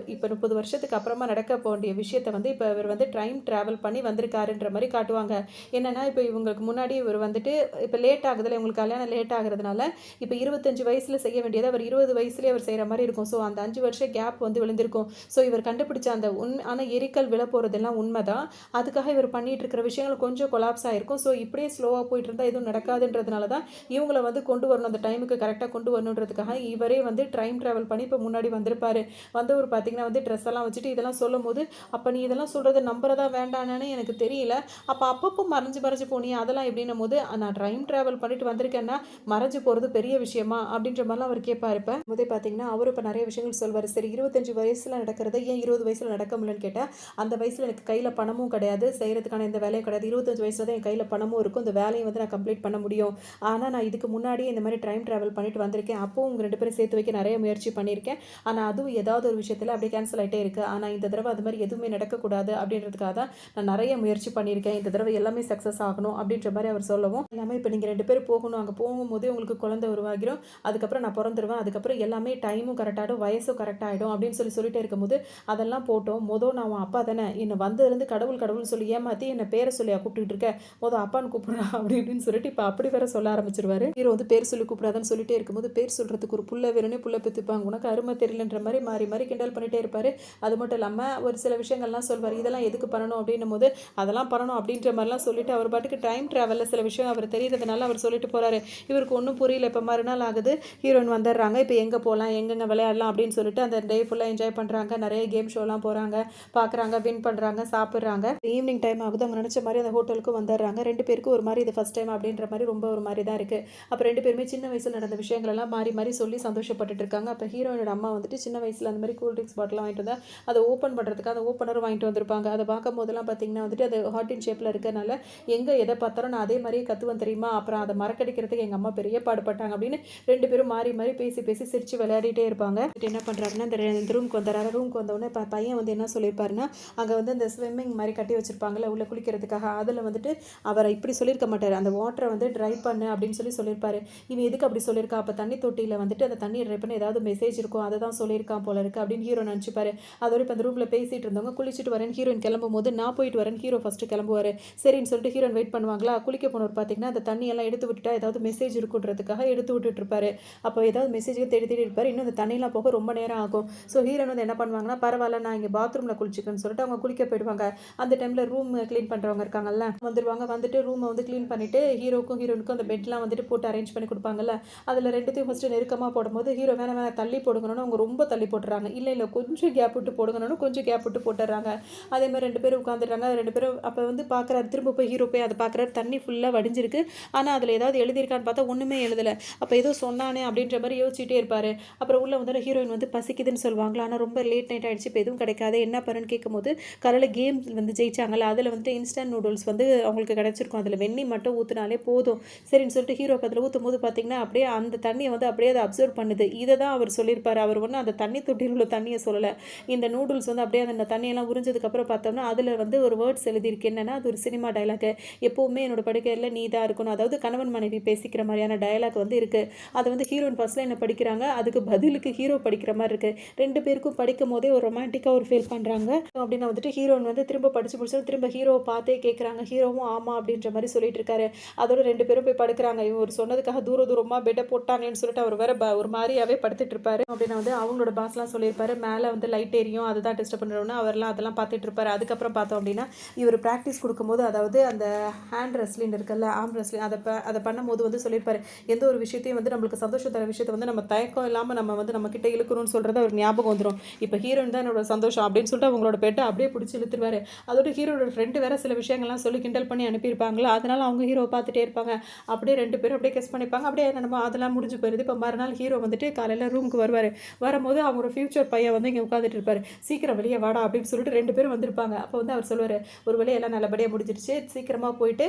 இப்போ 30 வருஷத்துக்கு அப்புறமா நடக்க வேண்டிய விஷயத்தை வந்து இப்போ இவர் வந்து டைம் ட்ராவல் பண்ணி வந்திருக்காருன்ற மாதிரி காட்டுவாங்க. என்னென்னா இப்போ இவங்களுக்கு முன்னாடி இவர் வந்துட்டு இப்போ லேட் ஆகுதுல, இவங்களுக்கு கல்யாணம் லேட் ஆகுறதுனால இப்போ 25 வயசில் செய்ய வேண்டியது அவர் 20 வயசுலேயே அவர் செய்கிற மாதிரி இருக்கும். ஸோ அந்த 5 வருஷம் கேப் வந்து விழுந்திருக்கும். ஸோ இவர் கண்டுபிடிச்ச அந்த ஆனால் எரிக்கல் விழ போகிறதெல்லாம் உண்மை தான். அதுக்காக இவர் பண்ணிட்டு இருக்கிற விஷயங்கள் கொஞ்சம் கொலாப்ஸ் ஆகிருக்கும். ஸோ இப்படியே ஸ்லோவாக போயிட்டு இருந்தால் எதுவும் நடக்காதுன்றதுனால தான் இவங்களை வந்து கொண்டு வரணும், அந்த டைமுக்கு கரெக்டாக கொண்டு வரணுன்றதுக்காக இவரே வந்து டைம் ட்ராவல் பண்ணி இப்போ முன்னாடி வந்திருப்பாரு. வந்தவர் பார்த்தீங்கன்னா வந்து ட்ரெஸ் எல்லாம் வச்சுட்டு இதெல்லாம் சொல்லும் போது, அப்போ நீ இதெல்லாம் சொல்கிறத நம்புறதா வேண்டானு எனக்கு தெரியல, அப்பப்போ மறைஞ்சு போனியே அதெல்லாம் எப்படின்னும் போது, நான் டைம் ட்ராவல் பண்ணிட்டு வந்திருக்கேன்னா மறைஞ்சு போகிறது பெரிய விஷயமா அப்படின்ற மாதிரிலாம் அவர் கேட்பார். இப்போ முதே பார்த்தீங்கன்னா அவர் இப்போ நிறைய விஷயங்கள் சொல்வார். சரி 25 வயசில் நடக்கிறத ஏன் 20 வயசில் நடக்க முடியலன்னு கேட்டால், அந்த வயசில் எனக்கு கையில் பணமும் கிடையாது, செய்கிறதுக்கான எந்த வேலையும் கிடையாது, 25 வயசில் தான் என் கையில் பணமும் இருக்கும், இந்த வேலையை வந்து நான் கம்ப்ளீட் பண்ண முடியும். ஆனால் நான் இதுக்கு முன்னாடியே இந்த மாதிரி டைம் ட்ராவல் பண்ணிட்டு வந்திருக்கேன், அப்போது உங்கள் 2 பேரும் சேர்த்து வைக்க நிறைய முயற்சி பண்ணியிருக்கேன், ஆனால் அதுவும் ஏதாவது ஒரு விஷயத்தில் அப்படியே கேன்சல் ஆகிட்டே இருக்குது. ஆனால் இந்த தடவை அது மாதிரி எதுவுமே நடக்கக்கூடாது அப்படின்றதுக்காக தான் நான் நிறைய முயற்சி பண்ணியிருக்கேன், இந்த தடவை எல்லாமே சக்ஸஸ் ஆகணும் அப்படின்ற மாதிரி அவர் சொல்லவும், எல்லாமே இப்போ நீங்கள் 2 பேரும் போகணும், அங்கே போகும்போதே உங்களுக்கு குழந்தை உருவாகிடும், அதுக்கப்புறம் நான் பிறந்துருவேன், அதுக்கப்புறம் எல்லாமே டைமும் கரெக்டாகிடும், வயசும் கரெக்டாகிடும் அப்படின்னு சொல்லிட்டே இருக்கும்போது, அதெல்லாம் போட்டோம் நான் உன் அப்பா தானே, என்னை வந்ததுலேருந்து கடவுள்னு சொல்லி ஏமாற்றி என்னை பேரை சொல்லி கூப்பிட்டுட்டு இருக்கேன், அப்பான்னு கூப்பிட்றா அப்படின்னு சொல்லிட்டு இப்போ அப்படி வேற சொல்ல ஆரம்பிச்சிருவாரு. ஹீரோ வந்து பேர் சொல்லி கூப்பிடாதான்னு சொல்லிட்டே இருக்கும்போது, பேர் சொல்கிறதுக்கு ஒரு புள்ள வேணும்னே புள்ள பெற்றுப்பாங்க, உனக்கு அருமை தெரியலன்ற மாதிரி மாறி மாறி கிண்டல் பண்ணிகிட்டே இருப்பார். அது மட்டும் இல்லாமல் ஒரு சில விஷயங்கள்லாம் சொல்வார், இதெல்லாம் எதுக்கு பண்ணணும் அப்படின்னும் போது, அதெல்லாம் பண்ணணும் அப்படின்ற மாதிரிலாம் சொல்லிட்டு அவர் பாட்டுக்கு டைம் ட்ராவலில் சில விஷயம் அவர் தெரியுறதுனால அவர் சொல்லிட்டு போகிறாரு. இவருக்கு ஒன்றும் புரியல. இப்போ மறுநாள் ஆகுது, ஹீரோயின் வந்துடுறாங்க. இப்போ எங்கே போகலாம், எங்கெங்கே விளையாடலாம் அப்படின்னு சொல்லிட்டு அந்த டே ஃபுல்லாக என்ஜாய் பண்ணுறாங்க, நிறைய கேம் ஷோலாம் போகிறாங்க, பார்க்குறாங்க, வின் பண்ணுறாங்க, சாப்பிட்றாங்க. ஈவினிங் டைம் ஆகுது, அவங்க நினச்ச மாதிரி அந்த ஹோட்டலுக்கு வந்துடுறாங்க. 2 பேருக்கும் ஒரு மாதிரி இது ஃபஸ்ட் டைம் அப்படின்ற மாதிரி ரொம்ப ஒரு மாதிரி தான் இருக்குது. அப்போ 2 பேருமே சின்ன வயசில் நடந்த விஷயங்களெல்லாம் மாறி மாறி சொல்லி சந்தோஷப்பட்டுட்டு இருக்காங்க. அப்போ ஹீரோயினோட அம்மா வந்துட்டு சின்ன வயசில் அந்த மாதிரி கூல் ட்ரிங்க்ஸ் பாட்டிலாம் வாங்கிட்டு வந்தால் அதை ஓப்பன் பண்ணுறதுக்கு அந்த ஓப்பனரும் வாங்கிட்டு வந்திருப்பாங்க. அதை பார்க்கும் போதெல்லாம் பார்த்தீங்கன்னா வந்துட்டு அது ஹார்ட்டின் ஷேப்பில் இருக்கிறனால எங்கே எதை பார்த்தாலும் நான் அதே மாதிரியே கத்துவேன் தெரியுமா, அப்புறம் அதை மறக்கடிக்கிறதுக்கு எங்கள் அம்மா பெரிய பாடுபட்டாங்க அப்படின்னு 2 பேரும் மாறி மாறி பேசி பேசி சிரித்து விளையாடிட்டே இருப்பாங்க. என்ன பண்ணுறாருன்னா இந்த ரூமுக்கு வந்தாரு. ரூமுக்கு வந்தோடனே பையன் வந்து என்ன சொல்லியிருப்பாருன்னா, அங்கே வந்து இந்த ஸ்விம்மிங் மாதிரி கட்டி வச்சுருப்பாங்கல்ல உள்ள குளிக்கிறதுக்காக, அதில் வந்துட்டு அவரை இப்படி சொல்லியிருக்க மாட்டார், அந்த வாட்டரை வந்து ட்ரை பண்ணு அப்படின்னு சொல்லியிருப்பாரு. இவன் எதுக்கு அப்படி சொல்லியிருக்கா, அப்போ தண்ணி தொட்டியில் வந்துட்டு அந்த தண்ணி ட்ரை பண்ணி ஏதாவது மெசேஜ் இருக்கும், அதை தான் சொல்லியிருக்கான் போல இருக்குது அப்படின்னு ஹீரோ நினச்சிப்பாரு. அதோட இப்போ அந்த ரூமில் பேசிகிட்டு இருந்தவங்க குளிச்சுட்டு வரேன் ஹீரோயின் கிளம்பும் போது, நான் போயிட்டு வரேன் ஹீரோ ஃபஸ்ட்டு கிளம்புவார். சரின்னு சொல்லிட்டு ஹீரோயின் வெயிட் பண்ணுவாங்களா, குளிக்க போனவர் பார்த்தீங்கன்னா அந்த தண்ணியெல்லாம் எடுத்து விட்டுட்டா ஏதாவது மெசேஜ் இருக்குன்றதுக்காக எடுத்து விட்டுட்டு இருப்பாரு. அப்போ ஏதாவது மெசேஜுக்கு தேடி இருப்பார். இன்னும் அந்த தண்ணியெலாம் போக ரொம்ப நேரம் ஆகும். ஸோ ஹீரோயின் வந்து என்ன பண்ணுவாங்கன்னா, பரவாயில்ல நான் இங்கே பாத்ரூமில் குளிச்சுக்கன்னு சொல்லிட்டு அவங்க குளிக்க போயிடுவாங்க. அந்த டைமில் ரூம் க்ளீன் பண்ணுறவங்க இருக்காங்கல்ல வந்துடுவாங்க. வந்துட்டு ரூமை வந்து க்ளீன் பண்ணிவிட்டு ஹீரோக்கும் ஹீரோயினுக்கும் அந்த பெட்லாம் வந்துட்டு போட்டு அரேஞ்ச் பண்ணி கொடுப்பாங்கல்ல, அதில் 2த்தையும் ஃபஸ்ட்டு நெருக்கமாக போடும்போது ஹீரோ வேணாம் தள்ளி போடுங்கன்னு அவங்க ரொம்ப தள்ளி போட்டுறாங்க. இல்லை கொஞ்சம் கேப் விட்டு போடுங்கன்னு கொஞ்சம் கேப் விட்டு போட்டுறாங்க. அதே மாதிரி 2 பேரும் உட்காந்துடுறாங்க. 2 பேரும் அப்போ வந்து பார்க்குறாரு, திரும்ப போய் ஹீரோ போய் அதை பார்க்குறாரு, தண்ணி ஃபுல்லாக வடிஞ்சிருக்கு, ஆனால் அதில் ஏதாவது எழுதியிருக்கான்னு பார்த்தா ஒன்றுமே எழுதலை. அப்போ ஏதோ சொன்னானே அப்படின்ற மாதிரி யோசிச்சுட்டே இருப்பார். அப்புறம் உள்ள வந்து ஹீரோயின் வந்து பசிக்குதுன்னு சொல்லுவாங்களா, ஆனால் ரொம்ப லேட் நைட் ஆகிடுச்சு, இப்போ எதுவும் கிடைக்காது, என்ன பண்ணுன்னு கேட்கும்போது காலையில் கேம் வந்து ஜெயிச்சாங்கல்ல, அதில் வந்துட்டு இன்ஸ்டன்ட் நூடுல்ஸ் வந்து அவங்களுக்கு கிடச்சிருக்கும், அதில் வெண்ணி மட்டும் ஊற்றினாலே போதும் சரின்னு சொல்லிட்டு ஹீரோக்கு அதில் ஊற்றும் போது பார்த்தீங்கன்னா அப்படியே அந்த தண்ணியை வந்து அப்படியே அதை அப்சர்வ் பண்ணுது. இதை தான் அவர் சொல்லியிருப்பார். அவர் ஒன்றும் அந்த தண்ணி தொட்டியில் உள்ள தண்ணியை சொல்லலை, இந்த நூடுல்ஸ் வந்து அப்படியே அந்த தண்ணியெல்லாம் உறிஞ்சதுக்கப்புறம் பார்த்தோம்னா அதில் வந்து ஒரு வேர்ட்ஸ் எழுதியிருக்கு. என்னென்னா அது ஒரு சினிமா டைலாக், எப்போவுமே என்னோட படுக்கையில் நீ தான் இருக்கணும், அதாவது கணவன் மனைவி பேசிக்கிற மாதிரியான டைலாக் வந்து இருக்குது. அதை வந்து ஹீரோயின் ஃபர்ஸ்ட்டில் என்ன படிக்கிறாங்க, அதுக்கு பதிலுக்கு ஹீரோ படிக்கிற மாதிரி இருக்குது. 2 பேருக்கும் படிக்கும் போதே ஒரு ரொமான்டிக்காக ஒரு ஃபீல் பண்ணுறாங்க. அப்படின்னு வந்துட்டு ஹீரோயின் வந்து திரும்ப படித்து திரும்ப ஹீரோவை பார்த்தே கேட்குறாங்க. ஹீரோவும் ஆமாம் அப்படின்ற மாதிரி சொல்லிட்டு இருக்காரு. அதோட 2 பேரும் போய் படுக்கிறாங்க. இவர் சொன்னதுக்காக தூரமாக பெட்டை போட்டானேன்னு சொல்லிட்டு அவர் வேற ஒரு மாதிரியாவே படுத்துட்டு இருப்பாரு. அப்படின்னு வந்து அவங்களோட பாஸ்லாம் சொல்லியிருப்பாரு, மேலே வந்து லைட் எரியும் அதுதான் டிஸ்டர்ப் பண்ணுறோன்னு அவர்லாம் அதெல்லாம் பார்த்துட்டு இருப்பாரு. அதுக்கப்புறம் பார்த்தோம் அப்படின்னா இவர் ப்ராக்டிஸ் கொடுக்கும்போது, அதாவது அந்த ஹேண்ட் ரெஸ்லிங் இருக்குல்ல, ஆர்ம் ரெஸ்லிங், அதை பண்ணும்போது வந்து சொல்லியிருப்பாரு, எந்த ஒரு விஷயத்தையும் வந்து நம்மளுக்கு சந்தோஷம் தர விஷயத்தை வந்து நம்ம தயக்கம் இல்லாமல் நம்ம வந்து நம்ம கிட்ட இழுக்கணும்னு சொல்கிறது அவர் ஞாபகம் வந்துடும். இப்போ ஹீரோயின் தான் என்னோட சந்தோஷம் அப்படின்னு சொல்லிட்டு அவங்களோட பெட்டை அப்படியே பிடிச்சி இழுத்துருவாரு. அதோட ஹீரோட ஃப்ரெண்டு வேற சில விஷயங்கள்லாம் சொல்லி கிண்டல் பண்ணி அனுப்பியிருப்பாங்களா, அதனால அவங்க ஹீரோவை பார்த்துட்டே இருப்பாங்க. அப்படியே 2 பேரும் அப்படியே கெஸ் பண்ணிப்பாங்க. அப்படியே நம்ம அதெல்லாம் முடிஞ்சு போயிருது. இப்போ மறுநாள் ஹீரோ வந்துட்டு காலையில் ரூமுக்கு வருவார். வரும்போது அவங்களோட ஃபியூச்சர் பையன் வந்து இங்கே உட்காந்துட்டு இருப்பாரு. சீக்கிரம் வெளியே வாடா அப்படின்னு சொல்லிட்டு 2 பேரும் வந்திருப்பாங்க. அப்போ வந்து அவர் சொல்லுவார், ஒரு வேளை எல்லாம் நல்லபடியாக முடிஞ்சிருச்சு, சீக்கிரமாக போயிட்டு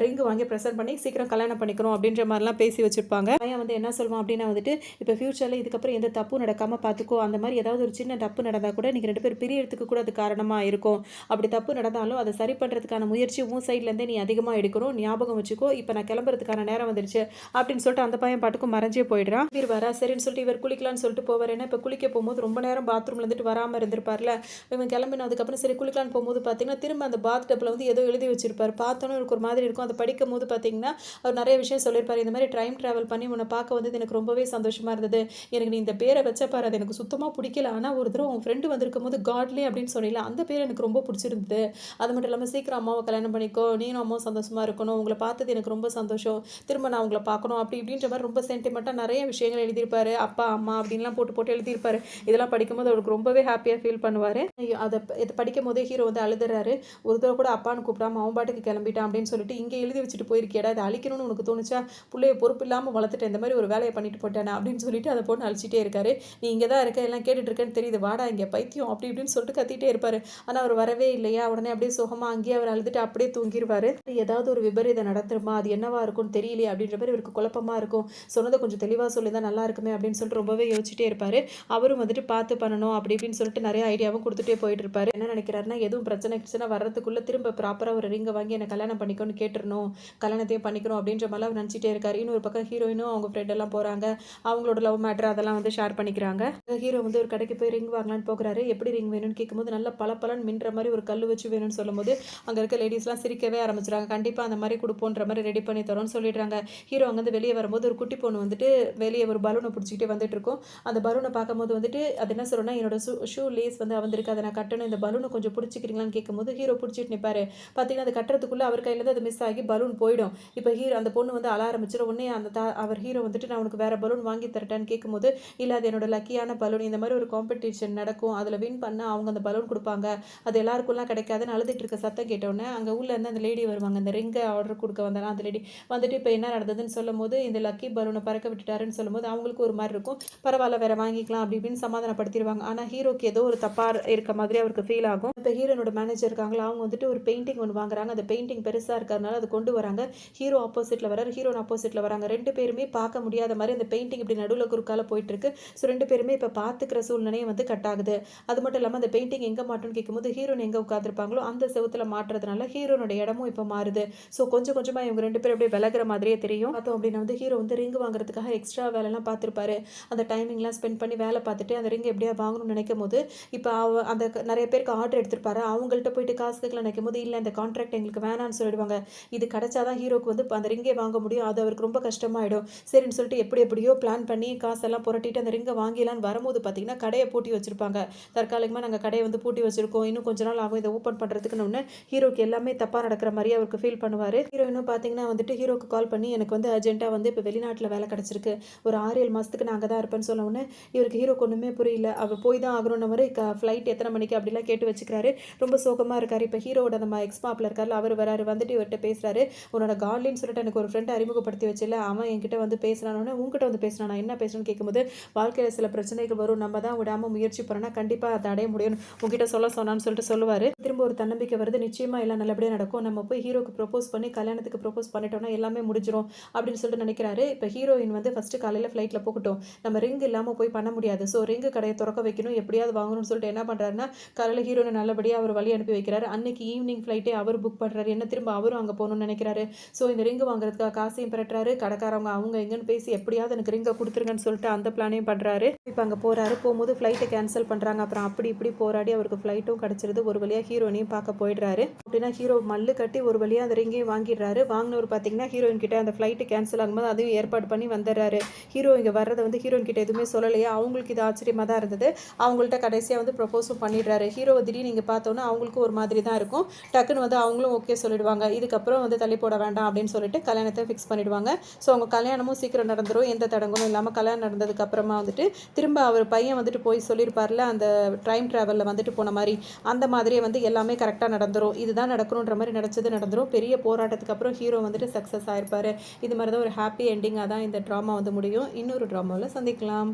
ரிங்கு வாங்கி ப்ரெசென்ட் பண்ணி சீக்கிரம் கல்யாணம் பண்ணிக்கிறோம் அப்படின்ற மாதிரிலாம் பேசி வச்சுருப்பாங்க. பையன் வந்து என்ன சொல்லுவான் அப்படின்னா வந்துட்டு, இப்போ ஃபியூச்சரில் இதுக்கப்புறம் எந்த தப்பும் நடக்காமல் பார்த்துக்கோ, அந்த மாதிரி ஏதாவது ஒரு சின்ன தப்பு நடந்தால் கூட நீங்கள் 2 பேர் பிரியறதுக்கு கூட அது காரணமாக இருக்கும். அப்படி தப்பு நடந்தாலும் அதை சரி பண்ணுறதுக்கான முயற்சி உன் சைட்லேருந்தே நீ அதிகமாக எடுக்கணும், ஞாபகம் வச்சுக்கோ, இப்போ நான் கிளம்புறதுக்கான நேரம் வந்துருச்சு அப்படின்னு சொல்லிட்டு அந்த பையன் பாட்டுக்கும் மறைஞ்சே போயிடுறான். இவர் வரா சரின்னு சொல்லிட்டு இவர் குளிக்கலான்னு சொல்லிட்டு போவார். ஏன்னா இப்போ குளிக்க போகும்போது ரொம்ப நேரம் பாத்ரூம்ல இருந்துட்டு வராமல் இருந்திருப்பார்ல. இவன் கிளம்பினதுக்கப்புறம் சரி குளிக்கலான்னு போகும்போது பார்த்தீங்கன்னா திரும்ப அந்த பாத் டப்பில் வந்து ஏதோ எழுதி வச்சிருப்பார். பார்த்தோன்னு எனக்கு ஒரு மாதிரி இருக்கும். அதை படிக்கும் போது பார்த்தீங்கன்னா அவர் நிறைய விஷயம் சொல்லியிருப்பார். இந்த மாதிரி டைம் ட்ராவல் பண்ணி உன்னை பார்க்க வந்து எனக்கு ரொம்பவே சந்தோஷமாக இருந்தது. எனக்கு நீ இந்த பேரை வச்சப்பாரு, அது எனக்கு சுத்தமாக பிடிக்கல. ஆனால் ஒரு தடவை உன் ஃப்ரெண்டு வந்திருக்கும் போது காட்லி அப்படின்னு சொன்னீங்களா, அந்த பேர் எனக்கு ரொம்ப பிடிச்சிருந்தது. அது மட்டும் இல்லாமல் சீக்கிரம் அம்மாவை கல்யாணம் பண்ணிக்கோ, நீனும் அம்மாவும் சந்தோஷமாக இருக்கணும், உங்களை பார்த்தது எனக்கு ரொம்ப சந்தோஷம், திரும்ப நான் உங்களை பார்க்கணும் அப்படி இப்படின்ற மாதிரி ரொம்ப சென்டிமெண்ட்டாக நிறைய விஷயங்கள் எழுதியிருப்பாரு. அப்பா அம்மா அப்படின்லாம் போட்டு போட்டு எழுதியிருப்பாரு. இதெல்லாம் படிக்கும்போது அவருக்கு ரொம்பவே ஹாப்பியாக ஃபீல் பண்ணுவார். அதை இதை படிக்கும் போதே ஹீரோ வந்து அழுதுறாரு. ஒரு தடவை கூட அப்பான்னு கூப்பிடாம அவன் பாட்டுக்கு கிளம்பிட்டான் அப்படின்னு சொல்லிட்டு, இங்கே எழுதி வச்சுட்டு போயிருக்கேடா, அதை அழிக்கணும்னு உனக்கு தோணுச்சா, பிள்ளைய பொறுப்பு இல்லாமல் வளர்த்துட்டேன், இந்த மாதிரி ஒரு வேலையை பண்ணிட்டு போட்டேன் அப்படின்னு சொல்லிட்டு அதை போட்டு அழிச்சிட்டே இருக்காரு. நீ இங்கே தான் இருக்க, எல்லாம் கேட்டுட்டு இருக்கேன்னு தெரியுது, வாடா இங்கே பைத்தியம் அப்படி இப்படின்னு சொல்லிட்டு கத்திட்டே இருப்பாரு. ஆனால் அவர் வரவே இல்லையா. உடனே அப்படியே சுகமாக அங்கேயே அவர் அழுதுட்டு அப்படியே தூங்கிடுவார். ஏதாவது ஒரு விபரீதம் நடந்துருமா, அது என்னவா இருக்கும்னு தெரியலையே அப்படின்ற மாதிரி இவருக்கு குழப்பமாக இருக்கும். சொன்னதை கொஞ்சம் தெளிவாக சொல்லி தான் நல்லா இருக்குமே அப்படின்னு சொல்லிட்டு ரொம்பவே யோசிச்சுட்டே இருப்பார். அவரும் வந்துட்டு பார்த்து பண்ணணும் அப்படி இப்படின்னு சொல்லிட்டு நிறைய ஐடியாவும் கொடுத்துட்டே போயிட்டு இருப்பாரு. என்ன நினைக்கிறாருன்னா, எதுவும் பிரச்சனை வர்றதுக்குள்ளே திரும்ப ப்ராப்பராக ஒரு ரிங்கை வாங்கி என்னை கல்யாணம் பண்ணிக்கணும்னு கேட்டுருணும், கல்யாணத்தையும் பண்ணிக்கணும் அப்படின்ற மாதிரிலாம் அவர் நினச்சிட்டே இருக்காரு. இன்னொரு பக்கம் ஹீரோயினும் அவங்க ஃப்ரெண்ட் எல்லாம் போகிறாங்க. அவங்களோட லவ் மேட்ரு அதெல்லாம் வந்து ஷேர் பண்ணிக்கிறாங்க. ஹீரோ வந்து ஒரு கடைக்கு போய் ரிங் வாங்கலான்னு போகிறாரு. எப்படி ரிங் வேணும்னு கேட்கும்போது நல்ல பளபளன்னு மின்ற மாதிரி ஒரு கல் வச்சு வேணும்னு சொல்லும்போது அங்கே இருக்க லேடிஸ்லாம் சிரிக்கவே ஆரம்பிச்சிடுறாங்க. கண்டிப்பாக அந்த மாதிரி கொடுப்போன்ற மாதிரி ரெடி பண்ணி தரோன்னு சொல்லிடுறாங்க. ஹீரோ அங்கேருந்து வெளியே வரும்போது ஒரு குட்டி பொண்ணு வந்துட்டு வெளியே ஒரு பலூனை பிடிச்சிக்கிட்டே வந்துட்டு இருக்கும். அந்த பலூனை பார்க்கும்போது வந்துட்டு அது என்ன சொல்லணும்னா, என்னோட ஷூ லேஸ் வந்து அவந்திருக்கு, அதை நான் கட்டணும், இந்த பலூனை கொஞ்சம் பிடிச்சிக்கிறீங்களான்னு கேட்கும்போது ஹீரோ பிடிச்சிட்டு நிற்பாரு. பார்த்தீங்கன்னா அது கட்டுறதுக்குள்ளே அவர் கையிலேருந்து அது மிஸ் ஆகி பலூன் போயிடும். இப்போ அந்த பொண்ணு வந்து அழ ஆரம்பிச்சிடும். உடனே அவர் ஹீரோ வந்துட்டு நான் உனக்கு வேறு பலூன் வாங்கி தரட்டான்னு கேட்கும்போது, இல்லை அது என்னோட லக்கியான பலூன், இந்த மாதிரி ஒரு காம்படிஷன் நடக்கும், அதில் வின் பண்ணால் அவங்க அந்த பலூன் கொடுப்பாங்க, அது எல்லாருக்கும்லாம் கிடைக்காதுன்னு அழுதுட்டு இருக்க சத்தம் கேட்டோன்னே அங்கே உள்ள இருந்து அந்த லேடி வருவாங்க. அந்த ரிங்கை ஆர்டர் கொடுக்க வந்தாலும் அந்த லேடி வந்துட்டு இப்போ என்ன நடந்ததுன்னு சொல்லும் போது, இந்த லக்கி பலூனை பறக்க விட்டுட்டாருன்னு சொல்லும்போது அவங்களுக்கு ஒரு மாதிரி இருக்கும். பரவாயில்ல வேற வாங்கிக்கலாம் அப்படி இப்படின்னு சமாதானப்படுத்திடுவாங்க. ஆனால் ஹீரோக்கு ஏதோ ஒரு தப்பாக இருக்க மாதிரி அவருக்கு ஃபீல் ஆகும். இப்போ ஹீரோனோட மேனேஜர் இருக்காங்களா, அவங்க வந்துட்டு ஒரு பெயிண்டிங் ஒன்று வாங்குறாங்க. அந்த பெயிண்டிங் பெருசாக இருக்கிறதுனால அது கொண்டு வராங்க. ஹீரோ ஆப்போசிட்டில் வராரு, ஹீரோன் ஆப்போசிட்டில் வராங்க. 2 பேருமே பார்க்க முடியாத மாதிரி அந்த பெயிண்டிங் இப்படி நடுவில் குறுக்கால போயிட்டு இருக்கு. ஸோ 2 பேருமே இப்போ பார்த்துக்கிற சூழ்நிலையும் வந்து கட் ஆகுது. அது மட்டும் இல்லாமல் அந்த பெயிண்டிங் எங்கே மாட்டோன்னு கேட்கும்போது ஹீரோன் எங்கே உட்காந்துருப்பாங்களோ அந்த செவத்தில் மாட்டுறதுனால ஹீரோனோட இடமும் இப்போ மாறுது. ஸோ கொஞ்சம் கொஞ்சமாக இவங்க 2 பேரும் அப்படியே விலகிற மாதிரியே தெரியும். பார்த்தோம் அப்படின்னா வந்து ஹீரோ வந்து ரிங் வாங்குறதுக்காக எக்ஸ்ட்ரா வேலைலாம் பார்த்துருப்பாரு. அந்த டைமிங்லாம் ஸ்பெண்ட் பண்ணி வேலை பார்த்துட்டு அந்த ரிங் எப்படியா வாங்கணும்னு நினைக்கும் போது, இப்போ அந்த நிறைய பேருக்கு ஆர்டர் எடுத்திருப்பாரு. அவங்கள்ட்ட போயிட்டு காசு கேட்கலாம் நினைக்கும் போது, இல்லை இந்த கான்ட்ராக்ட் எங்களுக்கு வேணான்னு சொல்லிடுவாங்க. இது கிடைச்சாதான் ஹீரோக்கு வந்து அந்த ரிங்கே வாங்க முடியும். அது அவருக்கு ரொம்ப கஷ்டமாயிடும். சரின்னு சொல்லிட்டு எப்படியோ பிளான் பண்ணி காசெல்லாம் புரட்டிட்டு அந்த ரிங்கை வாங்கிலான்னு வரும்போது பார்த்தீங்கன்னா கடையை பூட்டி வச்சிருப்பாங்க. தற்காலிகமாக நாங்கள் கடையை வந்து பூட்டி வச்சிருக்கோம், இன்னும் கொஞ்ச நாள் ஆகும் இதை ஓப்பன் பண்ணுறதுக்குன்னு ஒன்று ஹீரோக்கு எல்லாமே தப்பாக நடக்கிற மாதிரியே அவருக்கு ஃபீல் பண்ணுவார். ஹீரோயினும் பார்த்தீங்கன்னா வந்துட்டு ஹீரோக்கு கால் பண்ணி எனக்கு வந்து அர்ஜென்ட்டாக வந்து இப்போ வெளிநாட்டில் வேலை கிடச்சிருக்கு, ஒரு 6-7 மாதத்துக்கு நான் அங்கே தான் இருப்பேன்னு சொல்ல உடனே இவருக்கு ஹீரோக்கு ஒன்றுமே புரியல. அவர் போய் தான் ஆகணும்னு மாதிரி ஃப்ளைட் எத்தனை மணிக்கு அப்படிலாம் கேட்டு வச்சுக்கிறாரு. ரொம்ப சோகமாக இருக்கார். இப்போ ஹீரோட நம்ம எக்ஸ்மாப்பில் இருக்கார்ல அவர் வராரு. வந்துட்டு இவர்கிட்ட பேசுகிறாரு. உன்னோட கார்லின்னு சொல்லிட்டு எனக்கு ஒரு ஃப்ரெண்டை அறிமுகப்படுத்தி வச்சில்ல, அவன் என்கிட்ட வந்து பேசுகிறானோன்னு உங்ககிட்ட வந்து பேசுகிறான், என்ன பேசுகிறேன்னு கேட்கும்போது, வாழ்க்கையில் சில பிரச்சனைகள் வரும், நம்ம தான் விடாமல் முயற்சி பண்ணோன்னா கண்டிப்பாக அதை அடைய முடியும், உங்ககிட்ட சொன்னான்னு சொல்லிட்டு சொல்லுவார். திரும்ப ஒரு தன்னம்பிக்கை வருது. நிச்சயமாக எல்லாம் நல்லபடியாக நடக்கும், நம்ம போய் ஹீரோக்கு ப்ரொப்போஸ் பண்ணி கல்யாணத்துக்கு ப்ரொப்போஸ் பண்ணிட்டோம்னா எல்லாமே முடிஞ்சிடும் அப்படின்னு சொல்லிட்டு நினைக்கிறாரு. இப்போ ஹீரோயின் வந்து ஃபஸ்ட்டு காலையில் ஃப்ளைட்டில் போகட்டும், நம்ம ரிங் இல்லாமல் போய் பண்ண முடியாது, ஸோ ரிங்கு கடையை திறக்க வைக்கணும், எப்படியாவது வாங்கணும்னு சொல்லிட்டு என்ன பண்ணுறாருன்னா காலையில் ஹீரோனை நல்லபடியாக அவர் வழி அனுப்பி வைக்கிறாரு. அன்னைக்கு ஈவினிங் ஃப்ளைட்டே அவர் புக் பண்ணுறாரு. என்ன திரும்ப அவரும் அங்கே போகணும்னு நினைக்கிறாரு. ஸோ இந்த ரிங்கு வாங்குறதுக்காக காசையும் பெறட்டுறாரு. கடைக்காரவங்க அவங்க எங்கன்னு பேசி எப்படியாவது எனக்கு ரிங்கை கொடுத்துருங்கன்னு சொல்லிட்டு அந்த பிளானையும் பண்ணுறாரு. இப்போ அங்கே போகிறாரு. போகும்போது ஃப்ளைட்டை கேன்சல் பண்ணுறாங்க. அப்புறம் அப்படி இப்படி போராடி அவருக்கு ஃப்ளைட்டும் கிடச்சிருது. ஒரு வழியாக ஹீரோனையும் பார்க்க போயிடுறாரு. அப்படின்னா ஹீரோ மல்லு கட்டி ஒரு வழியாக அந்த ரிங்கையும் வாங்கிடுறாரு. வாங்கினவர் பார்த்தீங்கன்னா ஹீரோயின் கிட்ட அந்த ஃப்ளைட்டு கேன்சல் ஆகும்போது அதையும் ஏற்பாடு பண்ணி வந்துடுறாரு. ஹீரோ இங்கே வர்றதை வந்து ஹீரோயின் கிட்ட எதுவுமே சொல்லலையா, அவங்களுக்கு இது ஆச்சரியமாக தான் இருந்தது. அவங்கள்ட்ட கடைசியாக வந்து ப்ரொப்போஸும் பண்ணிடுறாரு. ஹீரோவை திடீர்னு நீங்கள் பார்த்தோன்னா அவங்களுக்கும் ஒரு மாதிரி தான் இருக்கும். டக்குன்னு வந்து அவங்களும் ஓகே சொல்லிடுவாங்க. இதுக்கப்புறம் வந்து தள்ளி போட வேண்டாம் அப்படின்னு சொல்லிட்டு கல்யாணத்தை ஃபிக்ஸ் பண்ணிடுவாங்க. ஸோ அவங்க கல்யாணமும் சீக்கிரம் நடந்துடும், எந்த தடங்களும் இல்லாமல். கல்யாணம் நடந்ததுக்கு அப்புறமா வந்துட்டு திரும்ப அவர் பையன் வந்துட்டு போய் சொல்லியிருப்பார்ல, அந்த டைம் ட்ராவலில் வந்துட்டு போன மாதிரி, அந்த மாதிரியே வந்து எல்லாமே கரெக்டாக நடந்துடும். இதுதான் நடக்கணுன்ற மாதிரி நினச்சது நடந்துடும். பெரிய போராட்டத்துக்கு அப்புறம் ஹீரோ வந்துட்டு சக்ஸஸ் ஆயிருப்பாரு. இது மாதிரி தான் ஒரு ஹாப்பி எண்டிங்காக தான் இந்த ட்ராமா வந்து முடியும். இன்னொரு ட்ராமாவில் சந்திக்கலாம்.